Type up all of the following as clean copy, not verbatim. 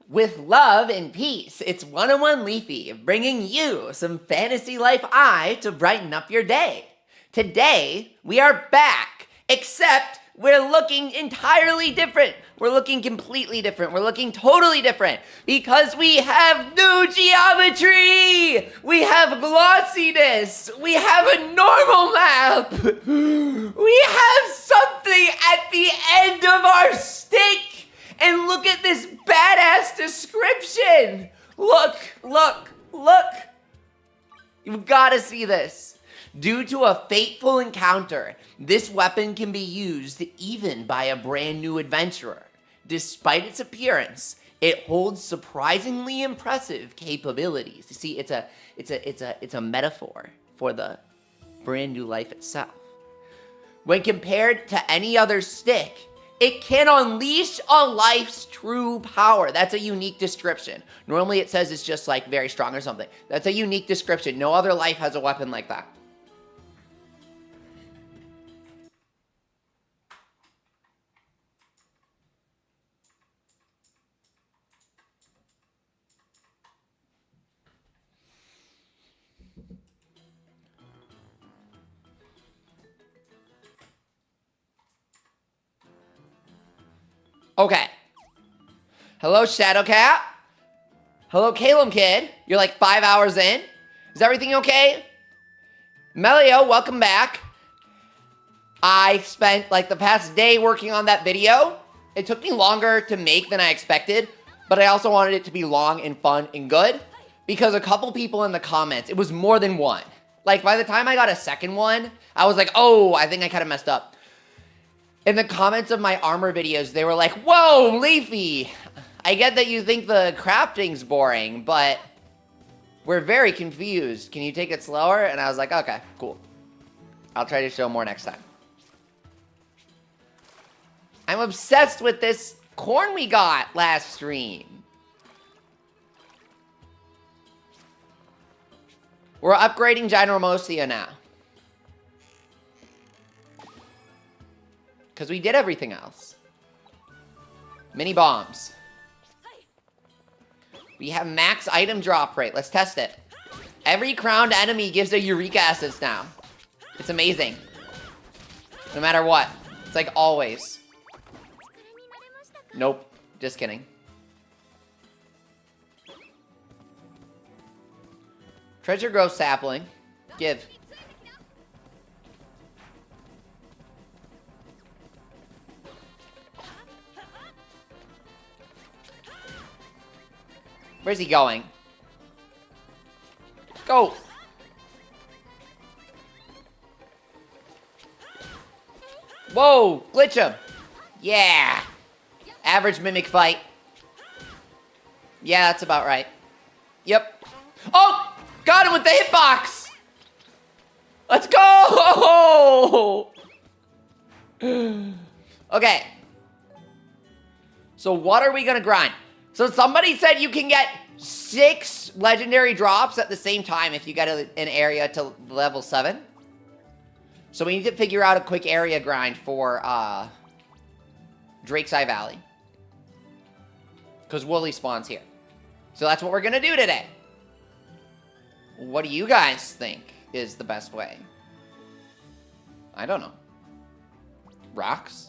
With love and peace, it's 101 Leafy, bringing you some fantasy life eye to brighten up your day. Today, we are back, except we're looking entirely different. We're looking completely different. We're looking totally different because we have new geometry. We have glossiness. We have a normal map. We have something at the end of our stick. And look at this badass description. Look, look, look. You've got to see this. Due to a fateful encounter, this weapon can be used even by a brand new adventurer. Despite its appearance, it holds surprisingly impressive capabilities. You see, it's a metaphor for the brand new life itself. When compared to any other stick, it can unleash a life's true power. That's a unique description. Normally it says it's just like very strong or something. That's a unique description. No other life has a weapon like that. Okay. Hello, Shadowcat. Hello, Calum Kid. You're like 5 hours in. Is everything okay? Melio, welcome back. I spent like the past day working on that video. It took me longer to make than I expected, but I also wanted it to be long and fun and good because a couple people in the comments, it was more than one. Like by the time I got a second one, I was like, oh, I think I kind of messed up. In the comments of my armor videos, they were like, whoa, Leafy, I get that you think the crafting's boring, but we're very confused. Can you take it slower? And I was like, okay, cool. I'll try to show more next time. I'm obsessed with this corn we got last stream. We're upgrading Gynomosia now. Because we did everything else. Mini bombs. We have max item drop rate. Let's test it. Every crowned enemy gives a Eureka Essence now. It's amazing. No matter what. It's like always. Nope. Just kidding. Treasure Grove Sapling. Give. Where's he going? Go! Whoa! Glitch him! Yeah! Average mimic fight. Yeah, that's about right. Yep. Oh! Got him with the hitbox! Let's go! Okay. So what are we gonna grind? So somebody said you can get 6 legendary drops at the same time if you get an area to level 7. So we need to figure out a quick area grind for Drake's Eye Valley. Because Wooly spawns here. So that's what we're going to do today. What do you guys think is the best way? I don't know. Rocks?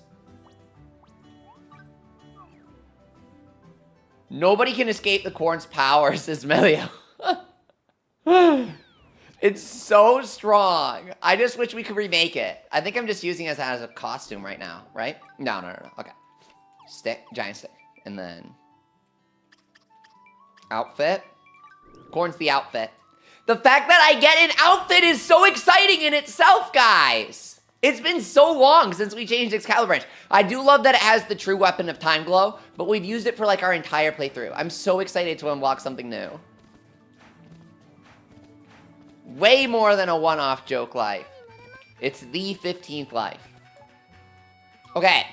Nobody can escape the corn's power, says Melio. It's so strong. I just wish we could remake it. I think I'm just using it as a costume right now, right? No. Okay. Stick, giant stick. And then outfit. Corn's the outfit. The fact that I get an outfit is so exciting in itself, guys. It's been so long since we changed Excalibur. I do love that it has the true weapon of Time Glow, but we've used it for like our entire playthrough. I'm so excited to unlock something new. Way more than a one-off joke life. It's the 15th life. Okay.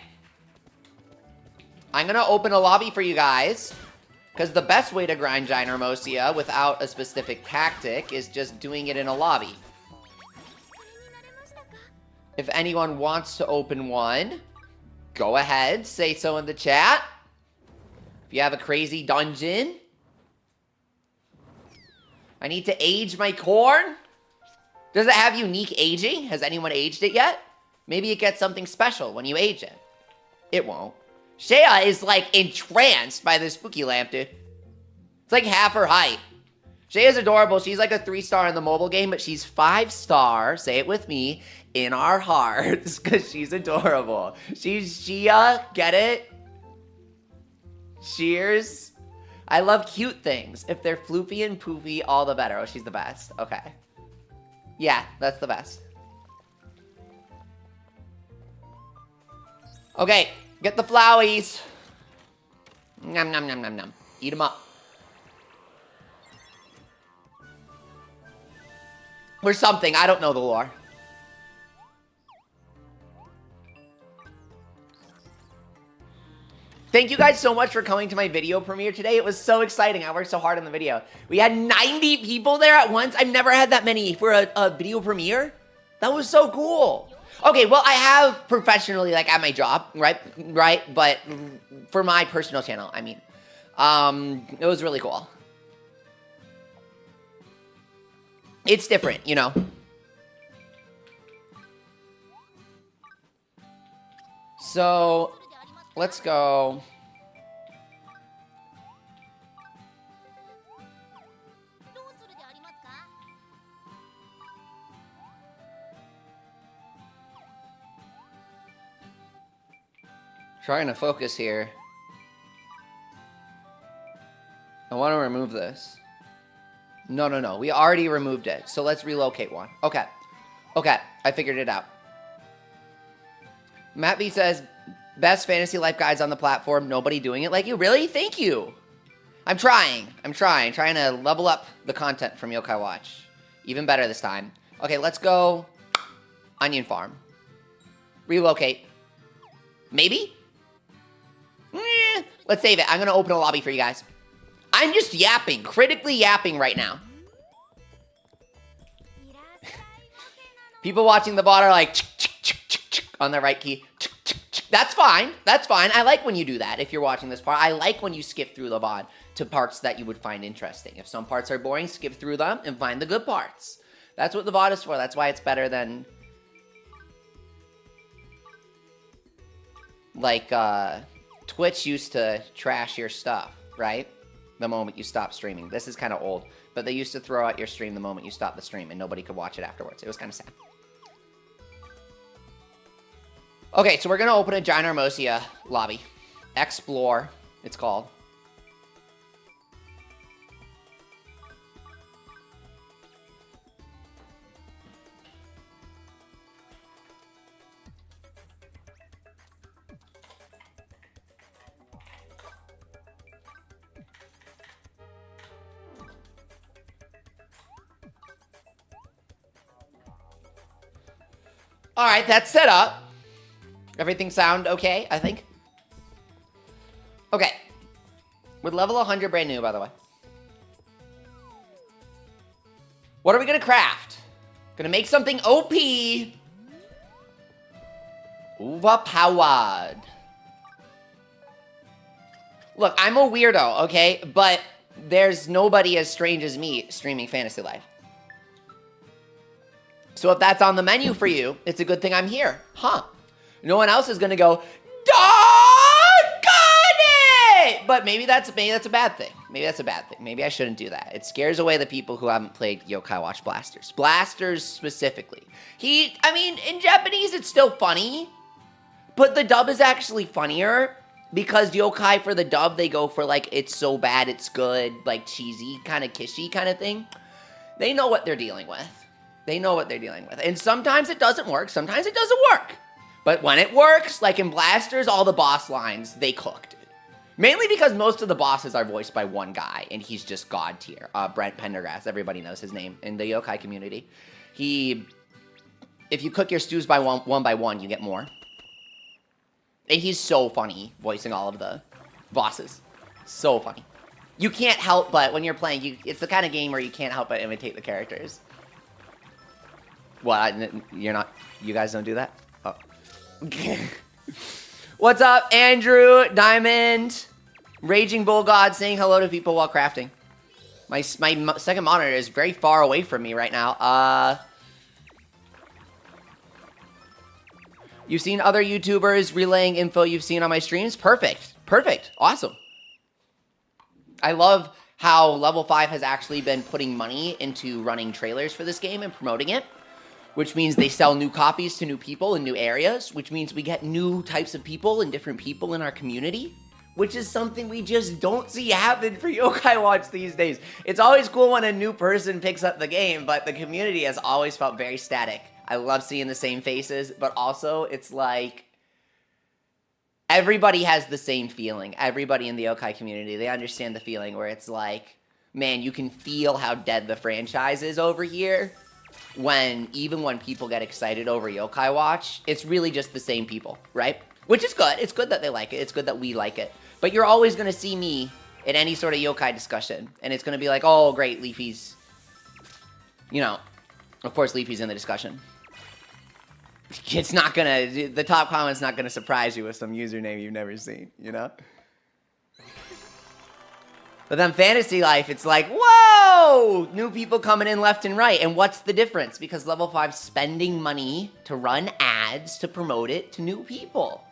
I'm gonna open a lobby for you guys, because the best way to grind Gynomosia without a specific tactic is just doing it in a lobby. If anyone wants to open one, go ahead, say so in the chat. If you have a crazy dungeon. I need to age my corn. Does it have unique aging? Has anyone aged it yet? Maybe it gets something special when you age it. It won't. Shea is like entranced by this spooky lamp, dude. It's like half her height. Shea's adorable. She's like a 3-star in the mobile game, but she's 5-star, say it with me, in our hearts, because she's adorable. She's Shea, get it? Cheers. I love cute things. If they're floofy and poofy, all the better. Oh, she's the best. Okay. Yeah, that's the best. Okay, get the flowies. Nom nom nom nom nom. Eat them up. Or something. I don't know the lore. Thank you guys so much for coming to my video premiere today. It was so exciting. I worked so hard on the video. We had 90 people there at once. I've never had that many for a video premiere. That was so cool. Okay, well, I have professionally, like, at my job, right? But for my personal channel, I mean, it was really cool. It's different, you know? So, let's go. Trying to focus here. I want to remove this. No. We already removed it. So let's relocate one. Okay. I figured it out. Matt B says, best fantasy life guides on the platform. Nobody doing it like you. Really? Thank you. I'm trying to level up the content from Yokai Watch. Even better this time. Okay, let's go Onion Farm. Relocate. Maybe? Let's save it. I'm going to open a lobby for you guys. I'm just yapping, critically yapping right now. People watching the bot are like, on the right key. That's fine. I like when you do that if you're watching this part. I like when you skip through the VOD to parts that you would find interesting. If some parts are boring, skip through them and find the good parts. That's what the VOD is for. That's why it's better than, like, Twitch used to trash your stuff, right? The moment you stop streaming. This is kind of old, but they used to throw out your stream the moment you stopped the stream and nobody could watch it afterwards. It was kind of sad. Okay, so we're going to open a Ginormosia lobby. Explore, it's called. All right, that's set up. Everything sound okay, I think? Okay. With level 100 brand new, by the way. What are we gonna craft? Gonna make something OP. Overpowered. Look, I'm a weirdo, okay? But there's nobody as strange as me streaming Fantasy Life. So if that's on the menu for you, it's a good thing I'm here. Huh. No one else is going to go, doggone it! But maybe that's a bad thing. Maybe that's a bad thing. Maybe I shouldn't do that. It scares away the people who haven't played Yokai Watch Blasters. Blasters specifically. I mean, in Japanese, it's still funny. But the dub is actually funnier. Because Yokai, for the dub, they go for, like, it's so bad, it's good, like, cheesy, kind of kishy kind of thing. They know what they're dealing with. They know what they're dealing with. And sometimes it doesn't work. Sometimes it doesn't work. But when it works, like in Blasters, all the boss lines, they cooked. Mainly because most of the bosses are voiced by one guy, and he's just god tier. Brent Pendergrass, everybody knows his name in the yokai community. If you cook your stews by one by one, you get more. And he's so funny voicing all of the bosses. So funny. You can't help but, when you're playing, it's the kind of game where you can't help but imitate the characters. What? You guys don't do that? Oh. What's up, Andrew, Diamond, Raging Bull God saying hello to people while crafting. My second monitor is very far away from me right now. You've seen other YouTubers relaying info you've seen on my streams? Perfect. Perfect. Awesome. I love how Level 5 has actually been putting money into running trailers for this game and promoting it, which means they sell new copies to new people in new areas, which means we get new types of people and different people in our community, which is something we just don't see happen for Yokai Watch these days. It's always cool when a new person picks up the game, but the community has always felt very static. I love seeing the same faces, but also it's like everybody has the same feeling. Everybody in the Yokai community, they understand the feeling where it's like, man, you can feel how dead the franchise is over here. Even when people get excited over Yokai Watch, it's really just the same people, right? Which is good. It's good that they like it. It's good that we like it. But you're always going to see me in any sort of Yokai discussion. And it's going to be like, oh, great, Leafy's, you know, of course Leafy's in the discussion. It's not going to, the top comment's not going to surprise you with some username you've never seen, you know? But then Fantasy Life, it's like, whoa! New people coming in left and right. And what's the difference? Because Level 5's spending money to run ads to promote it to new people.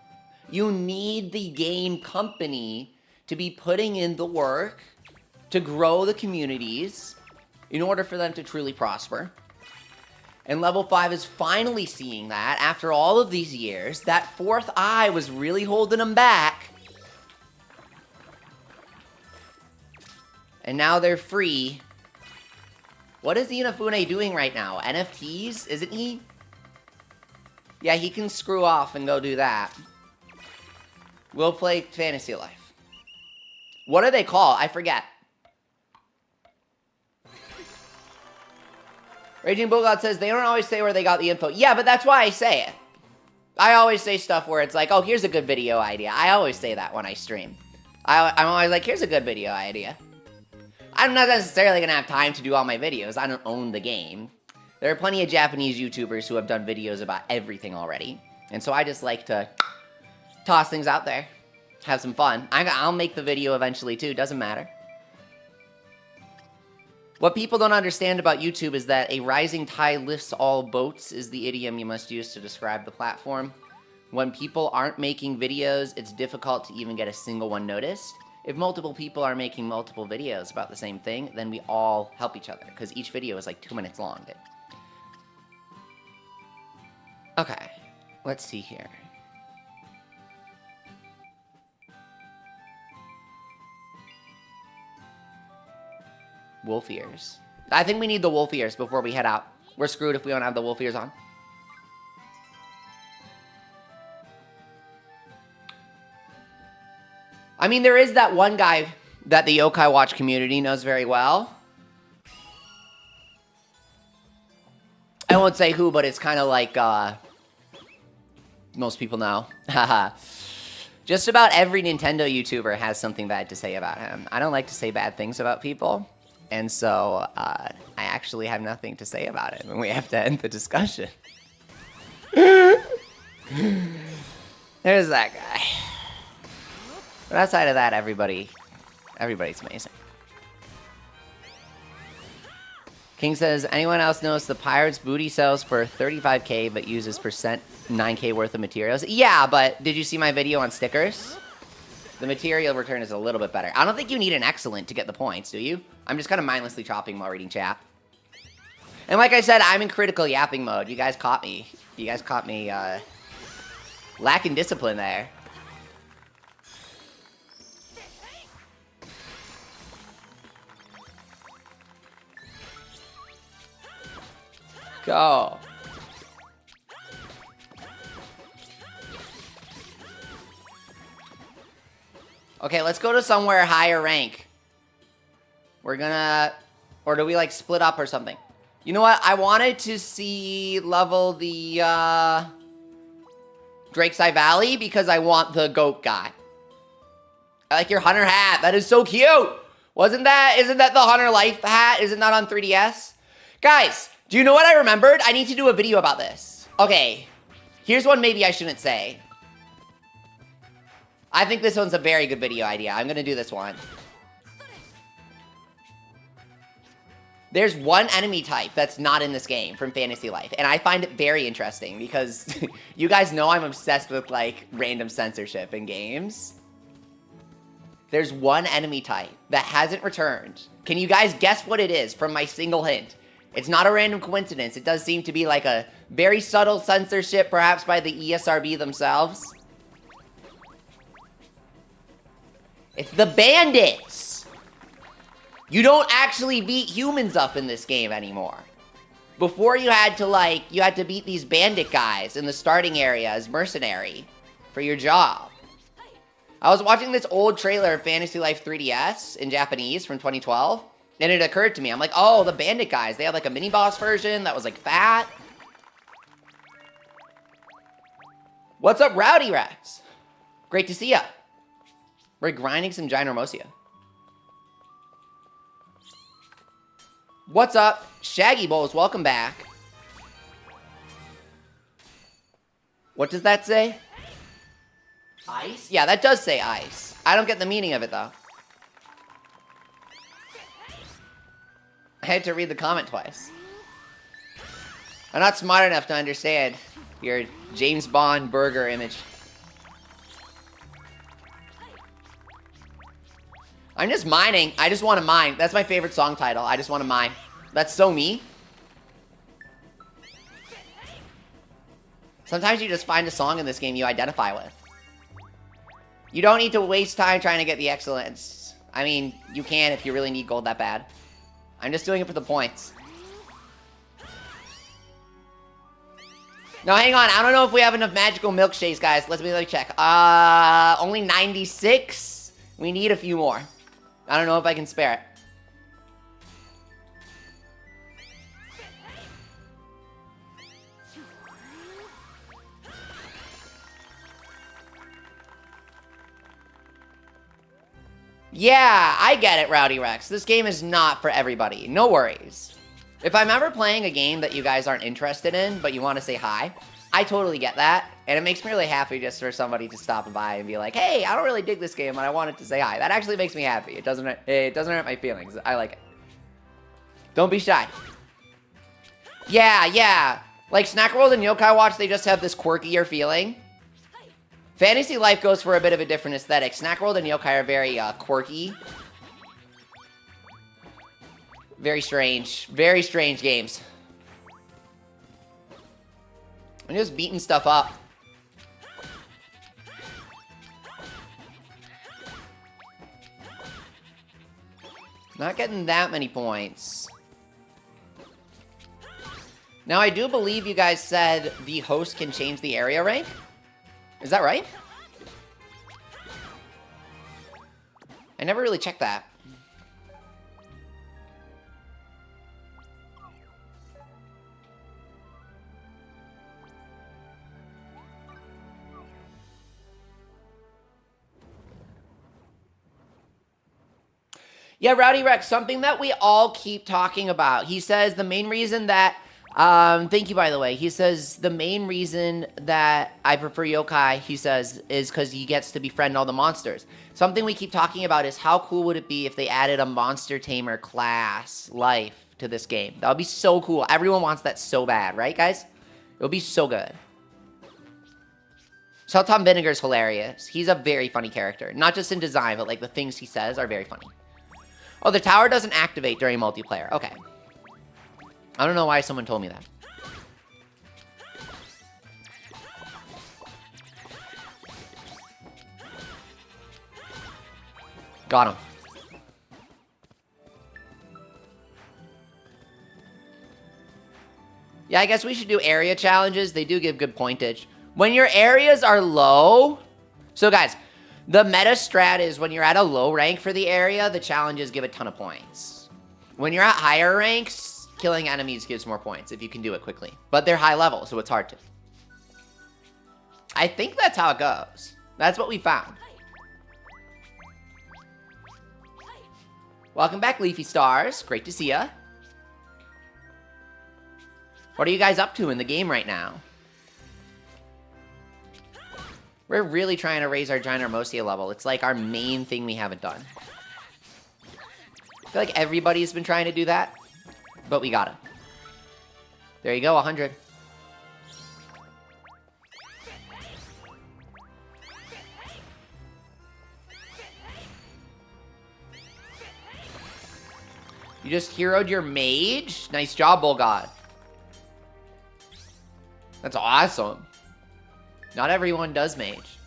You need the game company to be putting in the work to grow the communities in order for them to truly prosper. And Level 5 is finally seeing that after all of these years. That fourth eye was really holding them back. And now they're free. What is Inafune doing right now? NFTs? Isn't he? Yeah, he can screw off and go do that. We'll play Fantasy Life. What are they called? I forget. Raging Bull God says, they don't always say where they got the info. Yeah, but that's why I say it. I always say stuff where it's like, oh, here's a good video idea. I always say that when I stream. I'm always like, here's a good video idea. I'm not necessarily going to have time to do all my videos. I don't own the game. There are plenty of Japanese YouTubers who have done videos about everything already. And so I just like to toss things out there. Have some fun. I'll make the video eventually too. Doesn't matter. What people don't understand about YouTube is that a rising tide lifts all boats is the idiom you must use to describe the platform. When people aren't making videos, it's difficult to even get a single one noticed. If multiple people are making multiple videos about the same thing, then we all help each other, because each video is like 2 minutes long. Okay, let's see here. Wolf ears. I think we need the wolf ears before we head out. We're screwed if we don't have the wolf ears on. I mean, there is that one guy that the Yokai Watch community knows very well. I won't say who, but it's kind of like, most people know. Haha. Just about every Nintendo YouTuber has something bad to say about him. I don't like to say bad things about people. And so, I actually have nothing to say about it, and we have to end the discussion. There's that guy. But outside of that, everybody's amazing. King says, anyone else notice the Pirate's booty sells for 35k but uses percent 9k worth of materials? Yeah, but did you see my video on stickers? The material return is a little bit better. I don't think you need an excellent to get the points, do you? I'm just kind of mindlessly chopping while reading chat. And like I said, I'm in critical yapping mode. You guys caught me. You guys caught me, lacking discipline there. Go. Okay, let's go to somewhere higher rank. We're gonna... Or do we, like, split up or something? You know what? I wanted to see level the, Drake's Eye Valley because I want the goat guy. I like your Hunter hat. That is so cute! Isn't that the Hunter Life hat? Isn't that on 3DS? Guys, do you know what I remembered? I need to do a video about this. Okay, here's one maybe I shouldn't say. I think this one's a very good video idea. I'm gonna do this one. There's one enemy type that's not in this game from Fantasy Life, and I find it very interesting because you guys know I'm obsessed with, like, random censorship in games. There's one enemy type that hasn't returned. Can you guys guess what it is from my single hint? It's not a random coincidence. It does seem to be like a very subtle censorship, perhaps by the ESRB themselves. It's the bandits! You don't actually beat humans up in this game anymore. Before you had to beat these bandit guys in the starting area as mercenary for your job. I was watching this old trailer of Fantasy Life 3DS in Japanese from 2012, and it occurred to me. I'm like, oh, the bandit guys, they had like a mini-boss version that was like fat. What's up, Rowdy Rex? Great to see ya. We're grinding some Ginormosia. What's up? Shaggy Bowls, welcome back. What does that say? Ice? Yeah, that does say ice. I don't get the meaning of it, though. I had to read the comment twice. I'm not smart enough to understand your James Bond burger image. I'm just mining. I just want to mine. That's my favorite song title. I just want to mine. That's so me. Sometimes you just find a song in this game you identify with. You don't need to waste time trying to get the excellence. I mean, you can if you really need gold that bad. I'm just doing it for the points. No, hang on. I don't know if we have enough magical milkshakes, guys. Let me check. Only 96? We need a few more. I don't know if I can spare it. Yeah, I get it, Rowdy Rex. This game is not for everybody. No worries. If I'm ever playing a game that you guys aren't interested in, but you want to say hi, I totally get that. And it makes me really happy just for somebody to stop by and be like, hey, I don't really dig this game, and I wanted to say hi. That actually makes me happy. It doesn't hurt my feelings. I like it. Don't be shy. Yeah. Like Snack World and Yokai Watch, they just have this quirkier feeling. Fantasy Life goes for a bit of a different aesthetic. Snack World and Yokai are very quirky. Very strange games. I'm just beating stuff up. Not getting that many points. Now, I do believe you guys said the host can change the area rank. Is that right? I never really checked that. Yeah, Rowdy Rex, something that we all keep talking about. He says the main reason that, thank you, by the way. He says the main reason that I prefer Yokai, he says, is because he gets to befriend all the monsters. Something we keep talking about is how cool would it be if they added a monster tamer class life to this game? That would be so cool. Everyone wants that so bad, right, guys? It would be so good. So Tom Vinegar's hilarious. He's a very funny character. Not just in design, but like the things he says are very funny. Oh, the tower doesn't activate during multiplayer. Okay. I don't know why someone told me that. Got him. Yeah, I guess we should do area challenges. They do give good pointage. When your areas are low... So, guys, the meta strat is when you're at a low rank for the area, the challenges give a ton of points. When you're at higher ranks, killing enemies gives more points if you can do it quickly. But they're high level, so it's hard to. I think that's how it goes. That's what we found. Welcome back, Leafy Stars. Great to see ya. What are you guys up to in the game right now? We're really trying to raise our Gynermosia level. It's like our main thing we haven't done. I feel like everybody's been trying to do that, but we got it. There you go, 100. You just heroed your mage? Nice job, Bolgod. That's awesome. Not everyone does mage.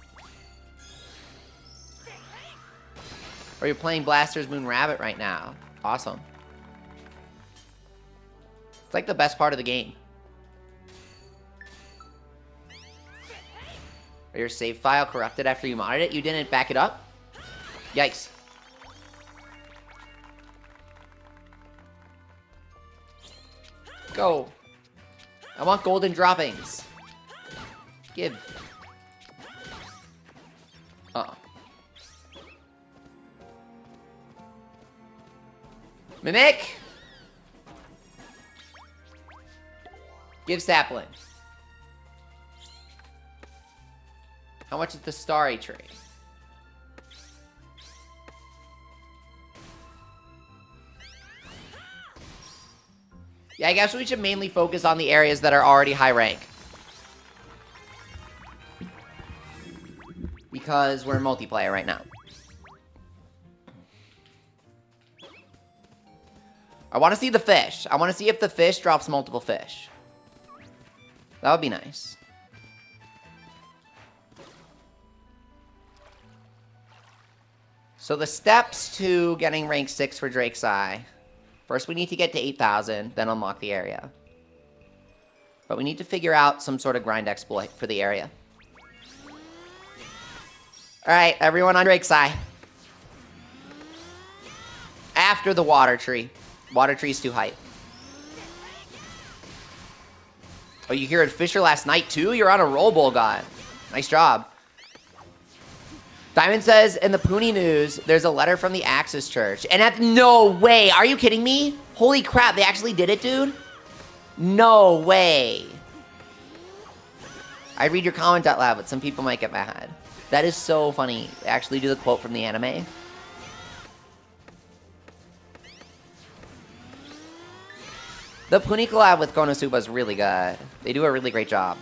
Or you're playing Blaster's Moon Rabbit right now. Awesome. It's like the best part of the game. Are your save file corrupted after you modded it? You didn't back it up? Yikes. Go. I want golden droppings. Give. Uh-oh. Mimic! Give sapling. How much is the starry tree? Yeah, I guess we should mainly focus on the areas that are already high rank. Because we're in multiplayer right now. I want to see the fish. I want to see if the fish drops multiple fish. That would be nice. So the steps to getting rank 6 for Drake's Eye. First, we need to get to 8,000, then unlock the area. But we need to figure out some sort of grind exploit for the area. Alright, everyone on Drake's Eye. After the water tree. Water tree's too hype. Oh, you heard Fisher last night too? You're on a roll, Bull God. Nice job. Diamond says, in the Poonie news, there's a letter from the Axis Church. And that's no way. Are you kidding me? Holy crap, they actually did it, dude? No way. I read your comment out loud, but some people might get mad. That is so funny. They actually do the quote from the anime. The Poonie collab with Konosuba is really good. They do a really great job.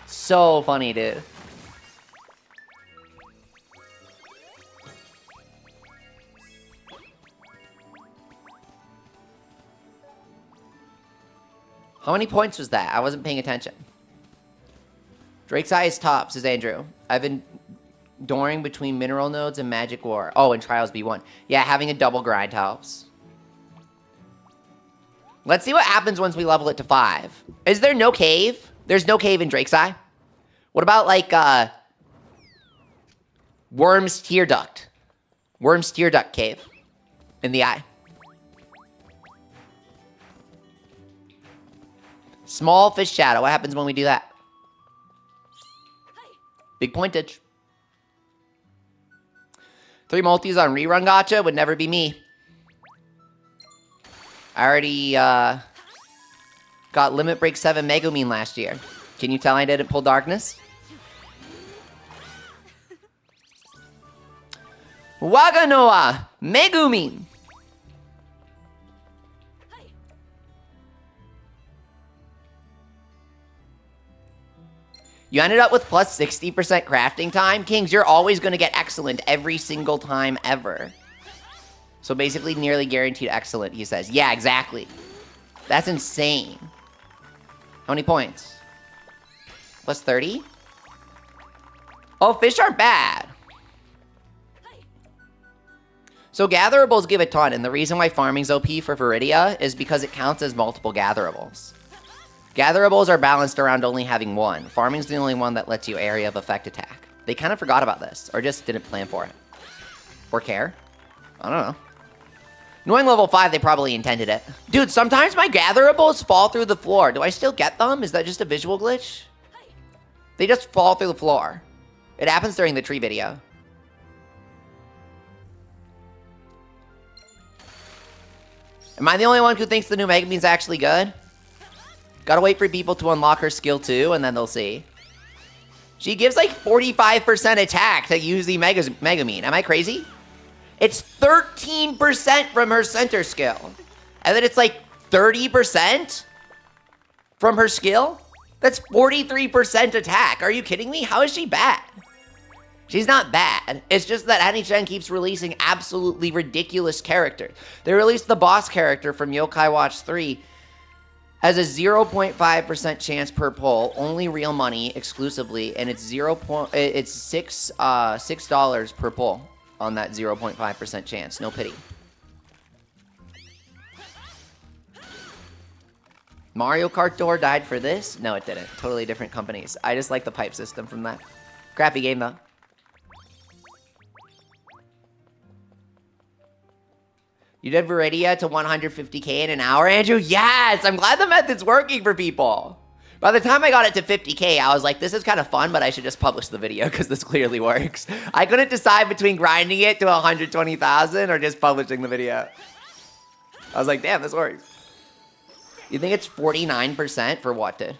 So funny, dude. How many points was that? I wasn't paying attention. Drake's Eye is top, says Andrew. I've been dooring between Mineral Nodes and Magic War. Oh, and Trials B1. Yeah, having a double grind helps. Let's see what happens once we level it to 5. Is there no cave? There's no cave in Drake's Eye? What about, like, Worm's Tear Duct? Worm's Tear Duct Cave. In the eye. Small Fish Shadow. What happens when we do that? Big pointage. 3 multis on rerun gacha would never be me. I already, got Limit Break 7 Megumin last year. Can you tell I didn't pull Darkness? Waganoa Megumin. You ended up with plus 60% crafting time? Kings, you're always going to get excellent every single time ever. So basically nearly guaranteed excellent, he says. Yeah, exactly. That's insane. How many points? Plus 30? Oh, fish aren't bad. So gatherables give a ton, and the reason why farming's OP for Viridia is because it counts as multiple gatherables. Gatherables are balanced around only having one. Farming's the only one that lets you area of effect attack. They kind of forgot about this, or just didn't plan for it. Or care. I don't know. Knowing level 5, they probably intended it. Dude, sometimes my gatherables fall through the floor. Do I still get them? Is that just a visual glitch? They just fall through the floor. It happens during the tree video. Am I the only one who thinks the new Megumin's actually good? Gotta wait for people to unlock her skill too, and then they'll see. She gives like 45% attack to use the Megamine. Am I crazy? It's 13% from her center skill. And then it's like 30% from her skill? That's 43% attack. Are you kidding me? How is she bad? She's not bad. It's just that Annie-chan keeps releasing absolutely ridiculous characters. They released the boss character from Yokai Watch 3 as a 0.5% chance per pull, only real money exclusively, and it's $6 per pull on that 0.5% chance. No pity. Mario Kart door died for this? No, it didn't. Totally different companies. I just like the pipe system from that. Crappy game, though. You did Viridia to 150k in an hour, Andrew? Yes! I'm glad the method's working for people. By the time I got it to 50k, I was like, this is kind of fun, but I should just publish the video because this clearly works. I couldn't decide between grinding it to 120,000 or just publishing the video. I was like, damn, this works. You think it's 49% for what, dude?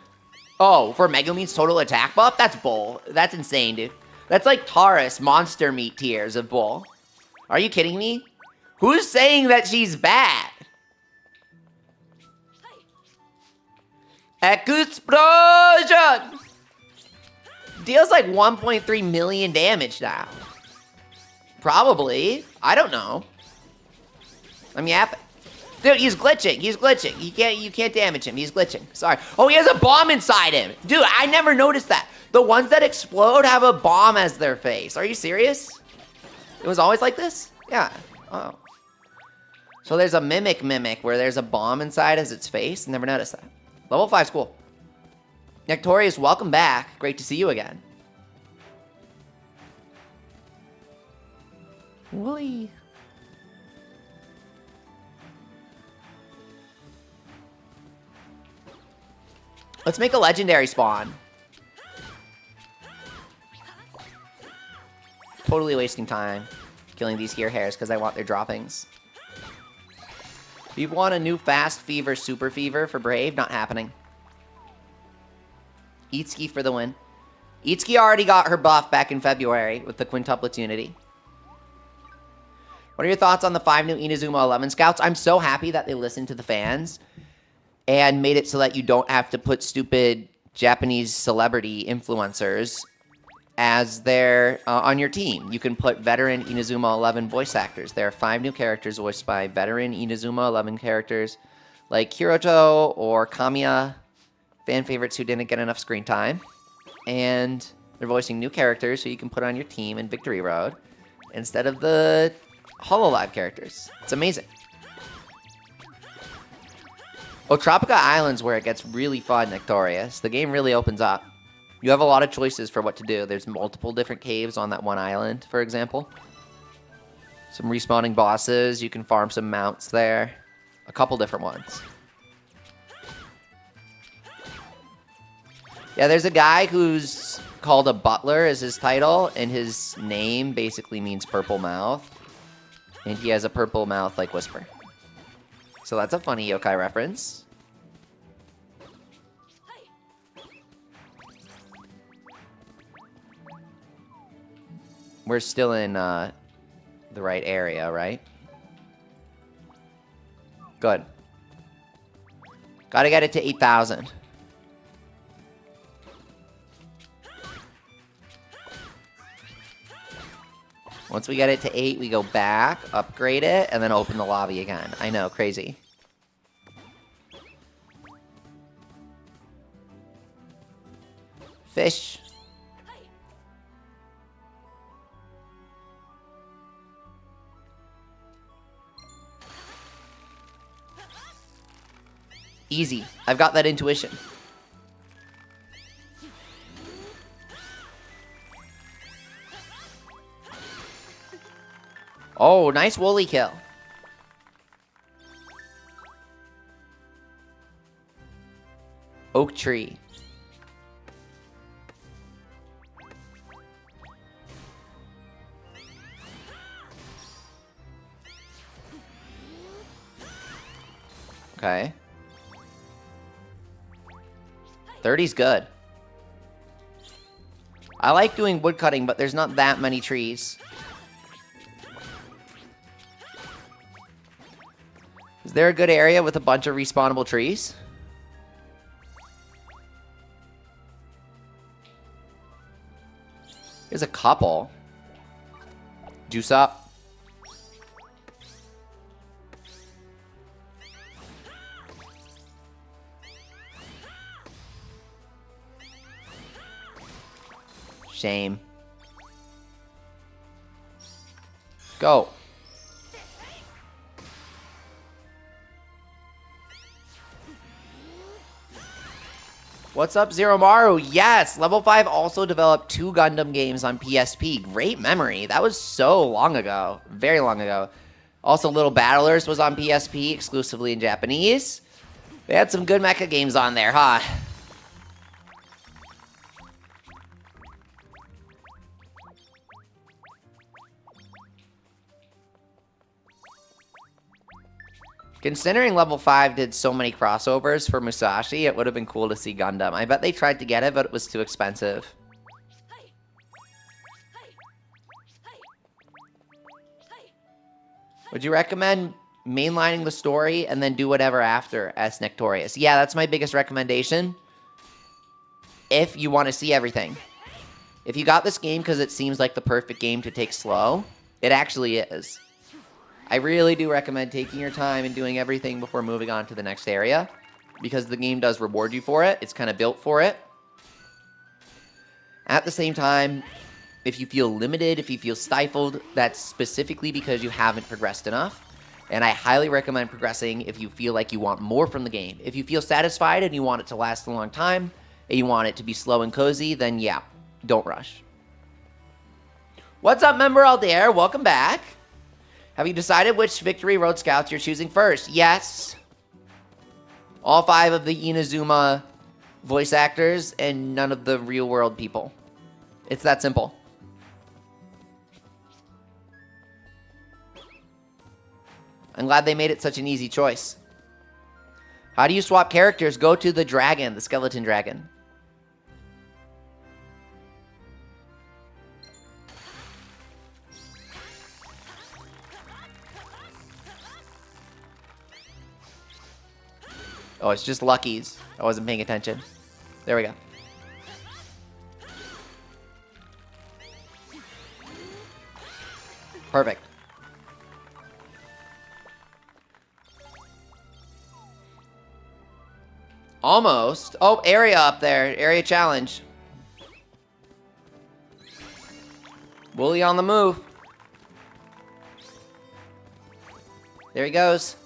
Oh, for Megamine's total attack buff? That's bull. That's insane, dude. That's like Taurus monster meat tiers of bull. Are you kidding me? Who's saying that she's bad? Exploitation! Deals like 1.3 million damage now. Probably. I don't know. I'm yapping. Dude, he's glitching. He's glitching. You can't damage him. He's glitching. Sorry. Oh, he has a bomb inside him. Dude, I never noticed that. The ones that explode have a bomb as their face. Are you serious? It was always like this? Yeah. Oh. So there's a mimic where there's a bomb inside as its face. Never noticed that. Level 5 school. Nectorious, welcome back. Great to see you again. Wooly. Let's make a legendary spawn. Totally wasting time killing these here hairs because I want their droppings. People want a new Fast Fever Super Fever for Brave? Not happening. Itsuki for the win. Itsuki already got her buff back in February with the quintuplet unity. What are your thoughts on the 5 new Inazuma 11 scouts? I'm so happy that they listened to the fans and made it so that you don't have to put stupid Japanese celebrity influencers as their on your team. You can put veteran Inazuma 11 voice actors. There are 5 new characters voiced by veteran Inazuma 11 characters like Hiroto or Kamiya, fan favorites who didn't get enough screen time. And they're voicing new characters who you can put on your team in Victory Road instead of the Hololive characters. It's amazing. Oh, Tropica Island's where it gets really fun, Nectorious. The game really opens up. You have a lot of choices for what to do. There's multiple different caves on that one island, for example. Some respawning bosses. You can farm some mounts there. A couple different ones. Yeah, there's a guy who's called a butler as his title, and his name basically means purple mouth. And he has a purple mouth like Whisper. So that's a funny yokai reference. We're still in the right area, right? Good. Gotta get it to 8,000. Once we get it to 8, we go back, upgrade it, and then open the lobby again. I know, crazy. Fish. Easy. I've got that intuition. Oh, nice woolly kill. Oak tree. Okay. 30's good. I like doing wood cutting, but there's not that many trees. Is there a good area with a bunch of respawnable trees? There's a couple. Juice up. Shame. Go. What's up, Zero Maru? Yes, Level 5 also developed 2 Gundam games on PSP. Great memory. That was so long ago. Very long ago. Also, Little Battlers was on PSP, exclusively in Japanese. They had some good mecha games on there, huh? Considering Level 5 did so many crossovers for Musashi, it would have been cool to see Gundam. I bet they tried to get it, but it was too expensive. Would you recommend mainlining the story and then do whatever after as Nectorious? Yeah, that's my biggest recommendation. If you want to see everything. If you got this game because it seems like the perfect game to take slow, it actually is. I really do recommend taking your time and doing everything before moving on to the next area, because the game does reward you for it. It's kind of built for it. At the same time, if you feel limited, if you feel stifled, that's specifically because you haven't progressed enough. And I highly recommend progressing if you feel like you want more from the game. If you feel satisfied and you want it to last a long time, and you want it to be slow and cozy, then yeah, don't rush. What's up, member Aldair? Welcome back. Have you decided which Victory Road Scouts you're choosing first? Yes. All 5 of the Inazuma voice actors and none of the real-world people. It's that simple. I'm glad they made it such an easy choice. How do you swap characters? Go to the dragon, the skeleton dragon. Oh, it's just Lucky's. I wasn't paying attention. There we go. Perfect. Almost. Oh, area up there. Area challenge. Wooly on the move. There he goes.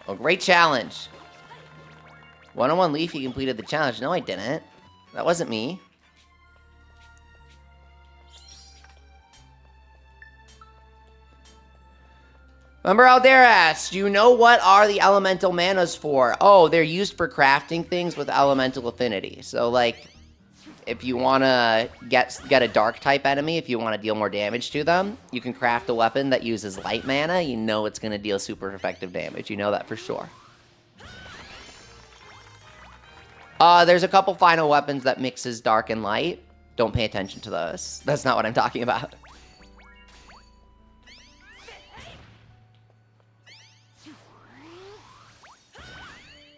Oh, great challenge. 101 Leafy completed the challenge. No, I didn't. That wasn't me. Remember out there asked, do you know what are the elemental manas for? Oh, they're used for crafting things with elemental affinity. So, like, if you want to get a dark type enemy, if you want to deal more damage to them, you can craft a weapon that uses light mana. You know it's going to deal super effective damage. You know that for sure. There's a couple final weapons that mixes dark and light. Don't pay attention to those. That's not what I'm talking about.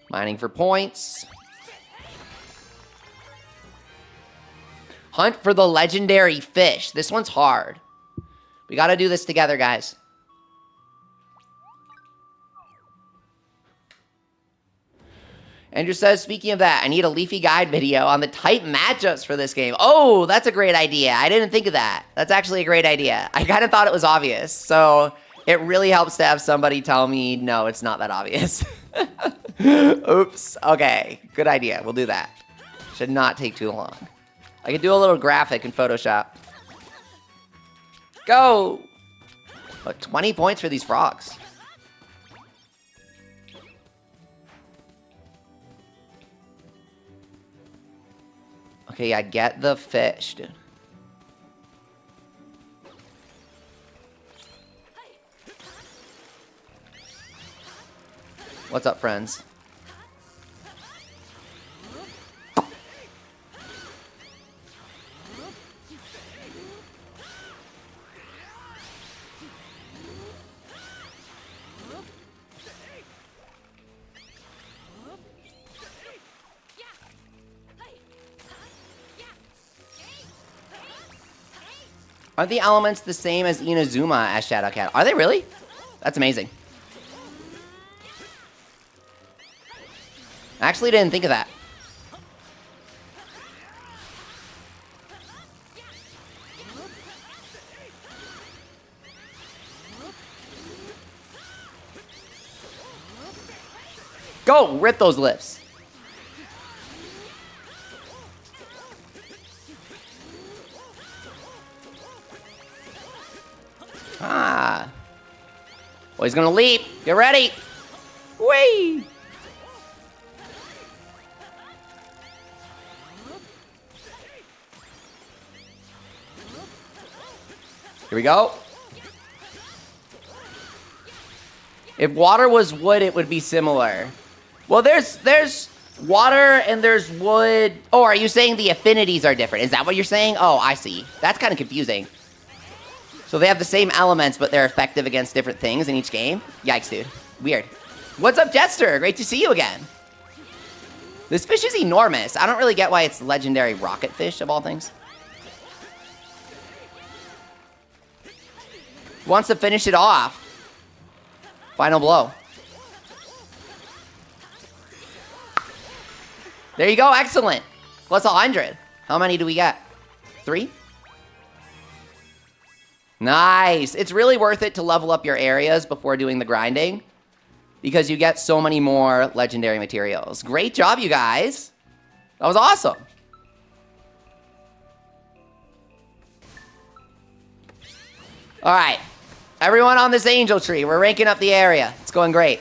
Mining for points. Hunt for the legendary fish. This one's hard. We gotta do this together, guys. Andrew says, speaking of that, I need a Leafy Guide video on the type matchups for this game. Oh, that's a great idea. I didn't think of that. That's actually a great idea. I kind of thought it was obvious. So it really helps to have somebody tell me, no, it's not that obvious. Oops. Okay. Good idea. We'll do that. Should not take too long. I could do a little graphic in Photoshop. Go! Oh, 20 points for these frogs. Okay, I get the fish, dude. What's up, friends? Are the elements the same as Inazuma as Shadow Cat? Are they really? That's amazing. I actually didn't think of that. Go! Rip those lips. Ah. Well, he's gonna leap. Get ready. Whee! Here we go. If water was wood, it would be similar. Well, there's water and there's wood. Oh, are you saying the affinities are different? Is that what you're saying? Oh, I see. That's kind of confusing. So they have the same elements, but they're effective against different things in each game? Yikes, dude. Weird. What's up, Jester? Great to see you again. This fish is enormous. I don't really get why it's legendary rocket fish, of all things. Wants to finish it off. Final blow. There you go. Excellent. Plus 100. How many do we get? 3? Nice. It's really worth it to level up your areas before doing the grinding because you get so many more legendary materials. Great job, you guys. That was awesome. All right. Everyone on this angel tree. We're ranking up the area. It's going great.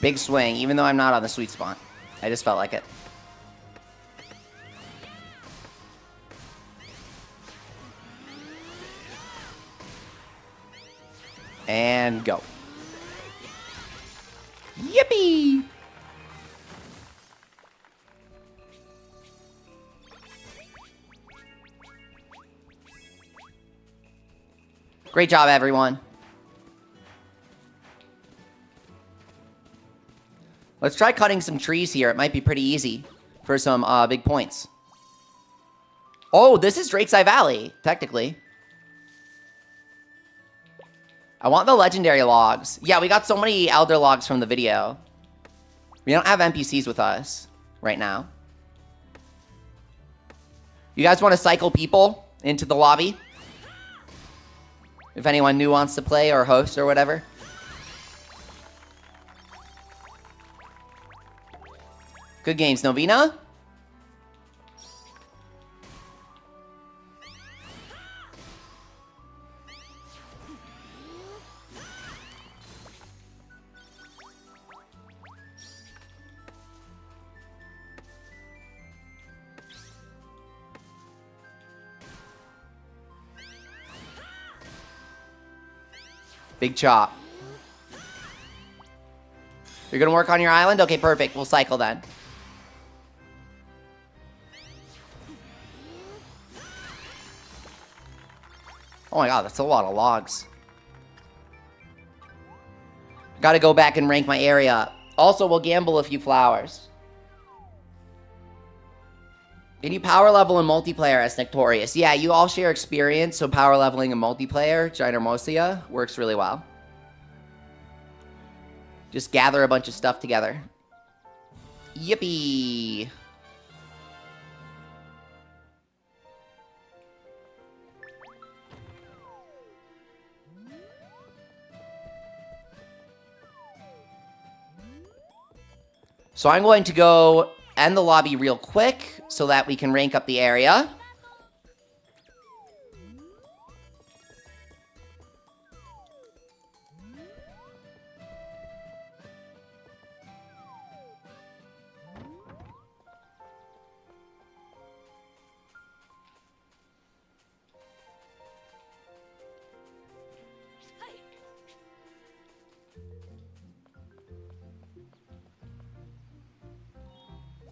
Big swing, even though I'm not on the sweet spot. I just felt like it. And go. Yippee! Great job, everyone. Let's try cutting some trees here. It might be pretty easy for some big points. Oh, this is Drake's Eye Valley, technically. I want the legendary logs. Yeah, we got so many elder logs from the video. We don't have NPCs with us right now. You guys want to cycle people into the lobby? If anyone new wants to play or host or whatever. Good games, Novena. Big chop. You're gonna work on your island? Okay, perfect. We'll cycle then. Oh my god, that's a lot of logs. Gotta go back and rank my area up. Also, we'll gamble a few flowers. Can you power level in multiplayer as Nectorious? Yeah, you all share experience, so power leveling in multiplayer, Ginormosia, works really well. Just gather a bunch of stuff together. Yippee! So I'm going to go end the lobby real quick so that we can rank up the area.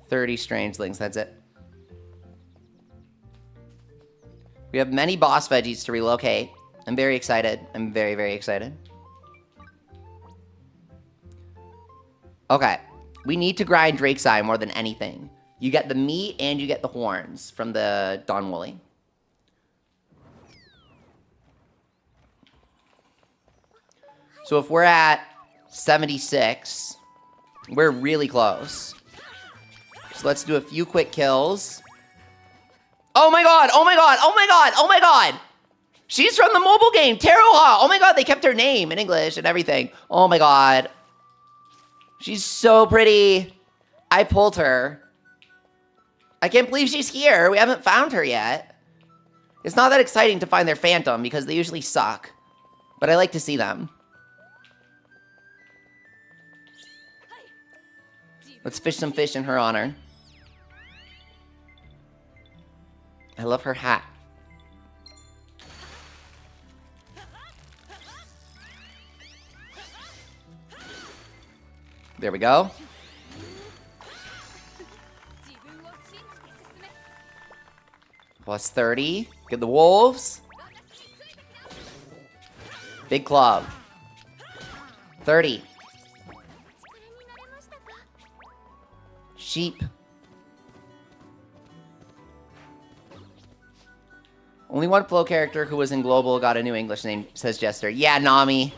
$30 strangelings, that's it. We have many boss veggies to relocate. I'm very excited. I'm very, very excited. Okay. We need to grind Drake's Eye more than anything. You get the meat and you get the horns from the Don Woolley. So if we're at 76, we're really close. So let's do a few quick kills. Oh my god! Oh my god! Oh my god! Oh my god! She's from the mobile game, Teruha! Oh my god, they kept her name in English and everything. Oh my god. She's so pretty. I pulled her. I can't believe she's here. We haven't found her yet. It's not that exciting to find their phantom because they usually suck. But I like to see them. Let's fish some fish in her honor. I love her hat. There we go. Plus 30. Get the wolves. Big club. 30. Sheep. Only one flow character who was in Global got a new English name, says Jester. Yeah, Nami.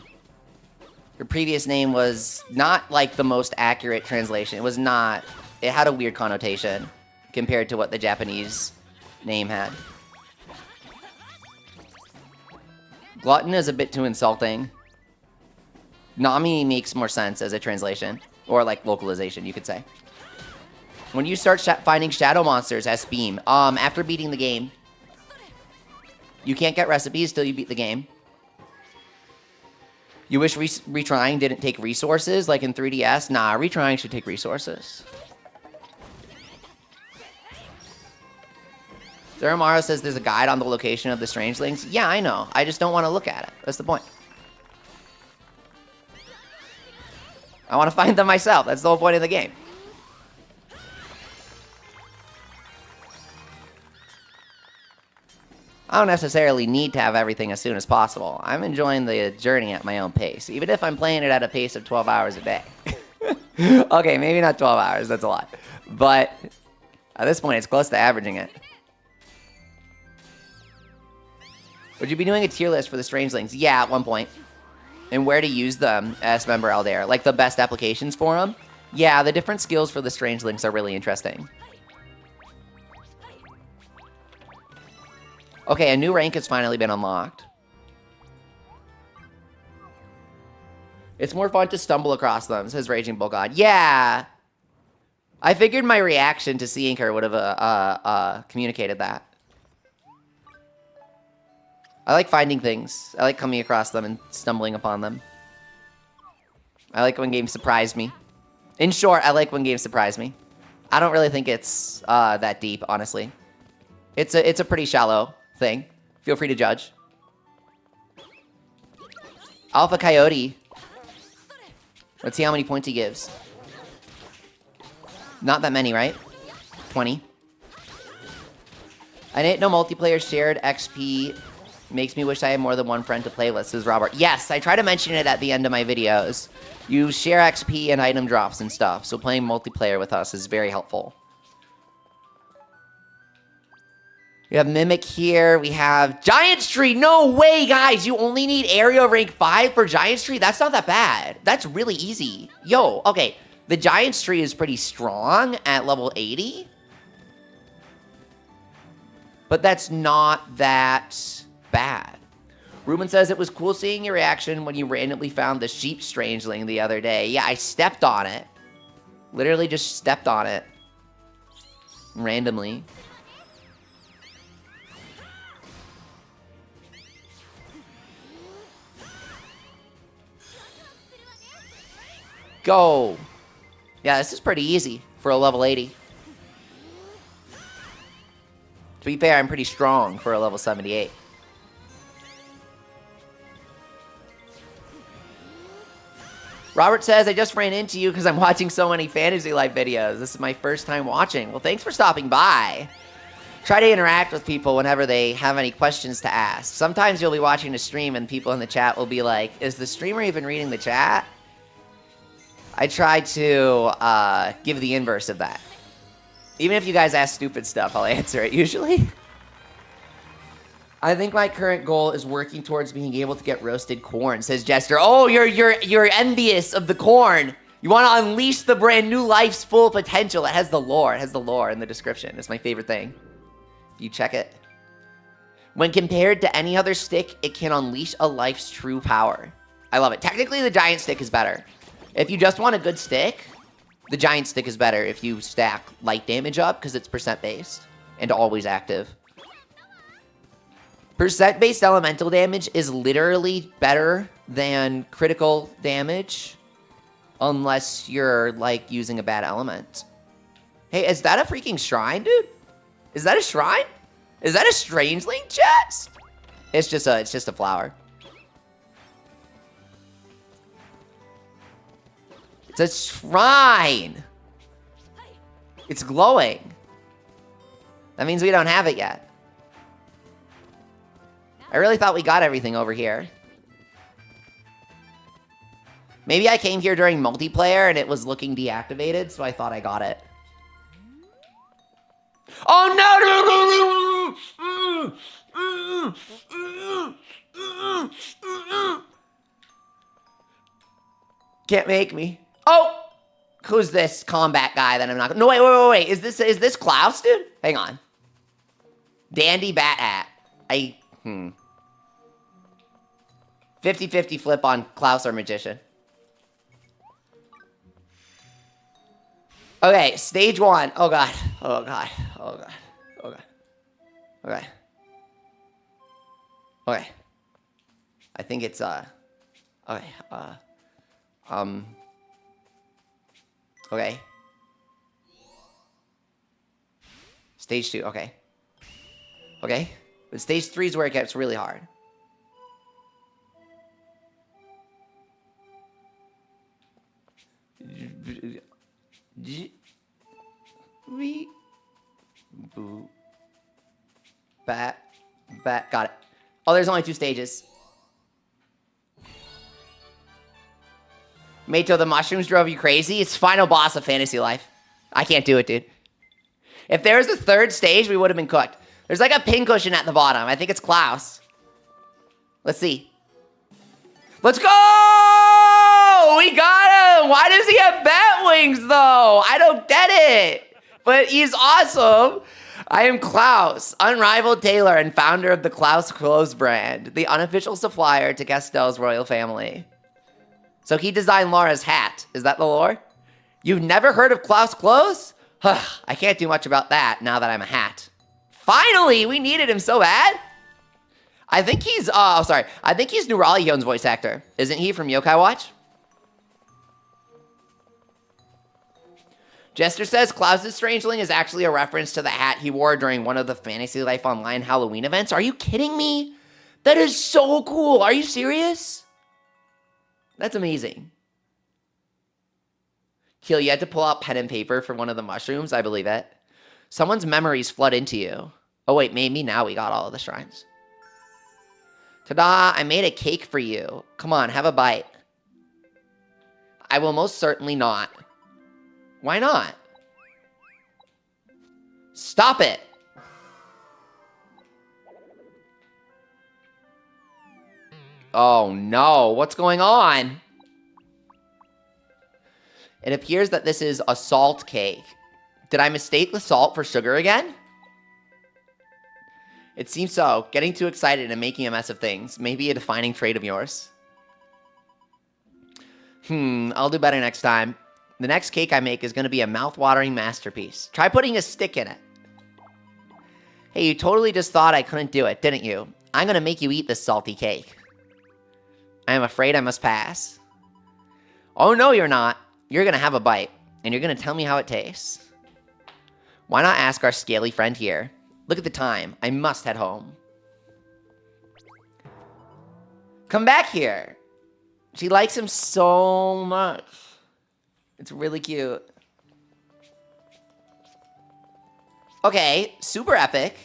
Her previous name was not like the most accurate translation. It was not. It had a weird connotation compared to what the Japanese name had. Glutton is a bit too insulting. Nami makes more sense as a translation. Or like localization, you could say. When you start finding shadow monsters as Beam, after beating the game, you can't get recipes till you beat the game. You wish retrying didn't take resources like in 3DS? Nah, retrying should take resources. Zeramaro says there's a guide on the location of the strangelings. Yeah, I know. I just don't want to look at it. That's the point. I want to find them myself. That's the whole point of the game. I don't necessarily need to have everything as soon as possible. I'm enjoying the journey at my own pace, even if I'm playing it at a pace of 12 hours a day. Okay, maybe not 12 hours, that's a lot. But at this point, it's close to averaging it. Would you be doing a tier list for the strangelings? Yeah, at one point. And where to use them as member Aldair. Like the best applications for them? Yeah, the different skills for the strangelings are really interesting. Okay, a new rank has finally been unlocked. It's more fun to stumble across them, says Raging Bull God. Yeah! I figured my reaction to seeing her would have communicated that. I like finding things. I like coming across them and stumbling upon them. I like when games surprise me. In short, I like when games surprise me. I don't really think it's that deep, honestly. It's a pretty shallow thing. Feel free to judge. Alpha Coyote. Let's see how many points he gives. Not that many, right? 20. I didn't know multiplayer shared XP makes me wish I had more than one friend to play with, says Robert. Yes, I try to mention it at the end of my videos. You share XP and item drops and stuff, so playing multiplayer with us is very helpful. We have Mimic here. We have Giant's Tree. No way, guys. You only need area rank 5 for Giant's Tree? That's not that bad. That's really easy. Yo, okay. The Giant's Tree is pretty strong at level 80. But that's not that bad. Ruben says it was cool seeing your reaction when you randomly found the sheep strangeling the other day. Yeah, I stepped on it. Literally just stepped on it. Randomly. Go! Yeah, this is pretty easy for a level 80. To be fair, I'm pretty strong for a level 78. Robert says, I just ran into you because I'm watching so many Fantasy Life videos. This is my first time watching. Well, thanks for stopping by. Try to interact with people whenever they have any questions to ask. Sometimes you'll be watching a stream and people in the chat will be like, is the streamer even reading the chat? I try to give the inverse of that. Even if you guys ask stupid stuff, I'll answer it usually. I think my current goal is working towards being able to get roasted corn, says Jester. Oh, you're envious of the corn. You want to unleash the brand new life's full potential. It has the lore. It has the lore in the description. It's my favorite thing. You check it. When compared to any other stick, it can unleash a life's true power. I love it. Technically, the giant stick is better. If you just want a good stick, the giant stick is better if you stack light damage up because it's percent based and always active. Percent-based elemental damage is literally better than critical damage unless you're, like, using a bad element. Hey, is that a freaking shrine, dude? Is that a shrine? Is that a Strangeling chest? It's just a flower. It's a shrine. It's glowing. That means we don't have it yet. I really thought we got everything over here. Maybe I came here during multiplayer and it was looking deactivated, so I thought I got it. Oh no! Can't make me. Oh! Who's this combat guy that I'm not... No, wait. Is this Klaus, dude? Hang on. Dandy Bat Hat. 50-50 flip on Klaus or Magician. Okay, stage 1. Oh god. Oh god. Oh god. Oh god. Okay. Okay. I think it's okay. Okay. Stage 2, okay. Okay. But stage 3 is where it gets really hard. Bat. Got it. Oh, there's only 2 stages. Mato, the mushrooms drove you crazy? It's final boss of Fantasy Life. I can't do it, dude. If there was a 3rd stage, we would have been cooked. There's like a pincushion at the bottom. I think it's Klaus. Let's see. Let's go! We got him! Why does he have bat wings, though? I don't get it. But he's awesome. I am Klaus, unrivaled tailor and founder of the Klaus Clothes brand, the unofficial supplier to Castel's royal family. So he designed Laura's hat. Is that the lore? You've never heard of Klaus Clothes? I can't do much about that now that I'm a hat. Finally! We needed him so bad. I think he's, I think he's Nuralion's voice actor. Isn't he from Yokai Watch? Jester says Klaus's Strangeling is actually a reference to the hat he wore during one of the Fantasy Life Online Halloween events. Are you kidding me? That is so cool. Are you serious? That's amazing. Keel, you had to pull out pen and paper for one of the mushrooms? I believe it. Someone's memories flood into you. Oh wait, maybe now we got all of the shrines. Ta-da! I made a cake for you. Come on, have a bite. I will most certainly not. Why not? Stop it! Oh no, what's going on? It appears that this is a salt cake. Did I mistake the salt for sugar again? It seems so. Getting too excited and making a mess of things. Maybe a defining trait of yours. I'll do better next time. The next cake I make is going to be a mouth-watering masterpiece. Try putting a stick in it. Hey, you totally just thought I couldn't do it, didn't you? I'm going to make you eat this salty cake. I am afraid I must pass. Oh, no, you're not. You're going to have a bite, and you're going to tell me how it tastes. Why not ask our scaly friend here? Look at the time. I must head home. Come back here. She likes him so much. It's really cute. Okay, super epic.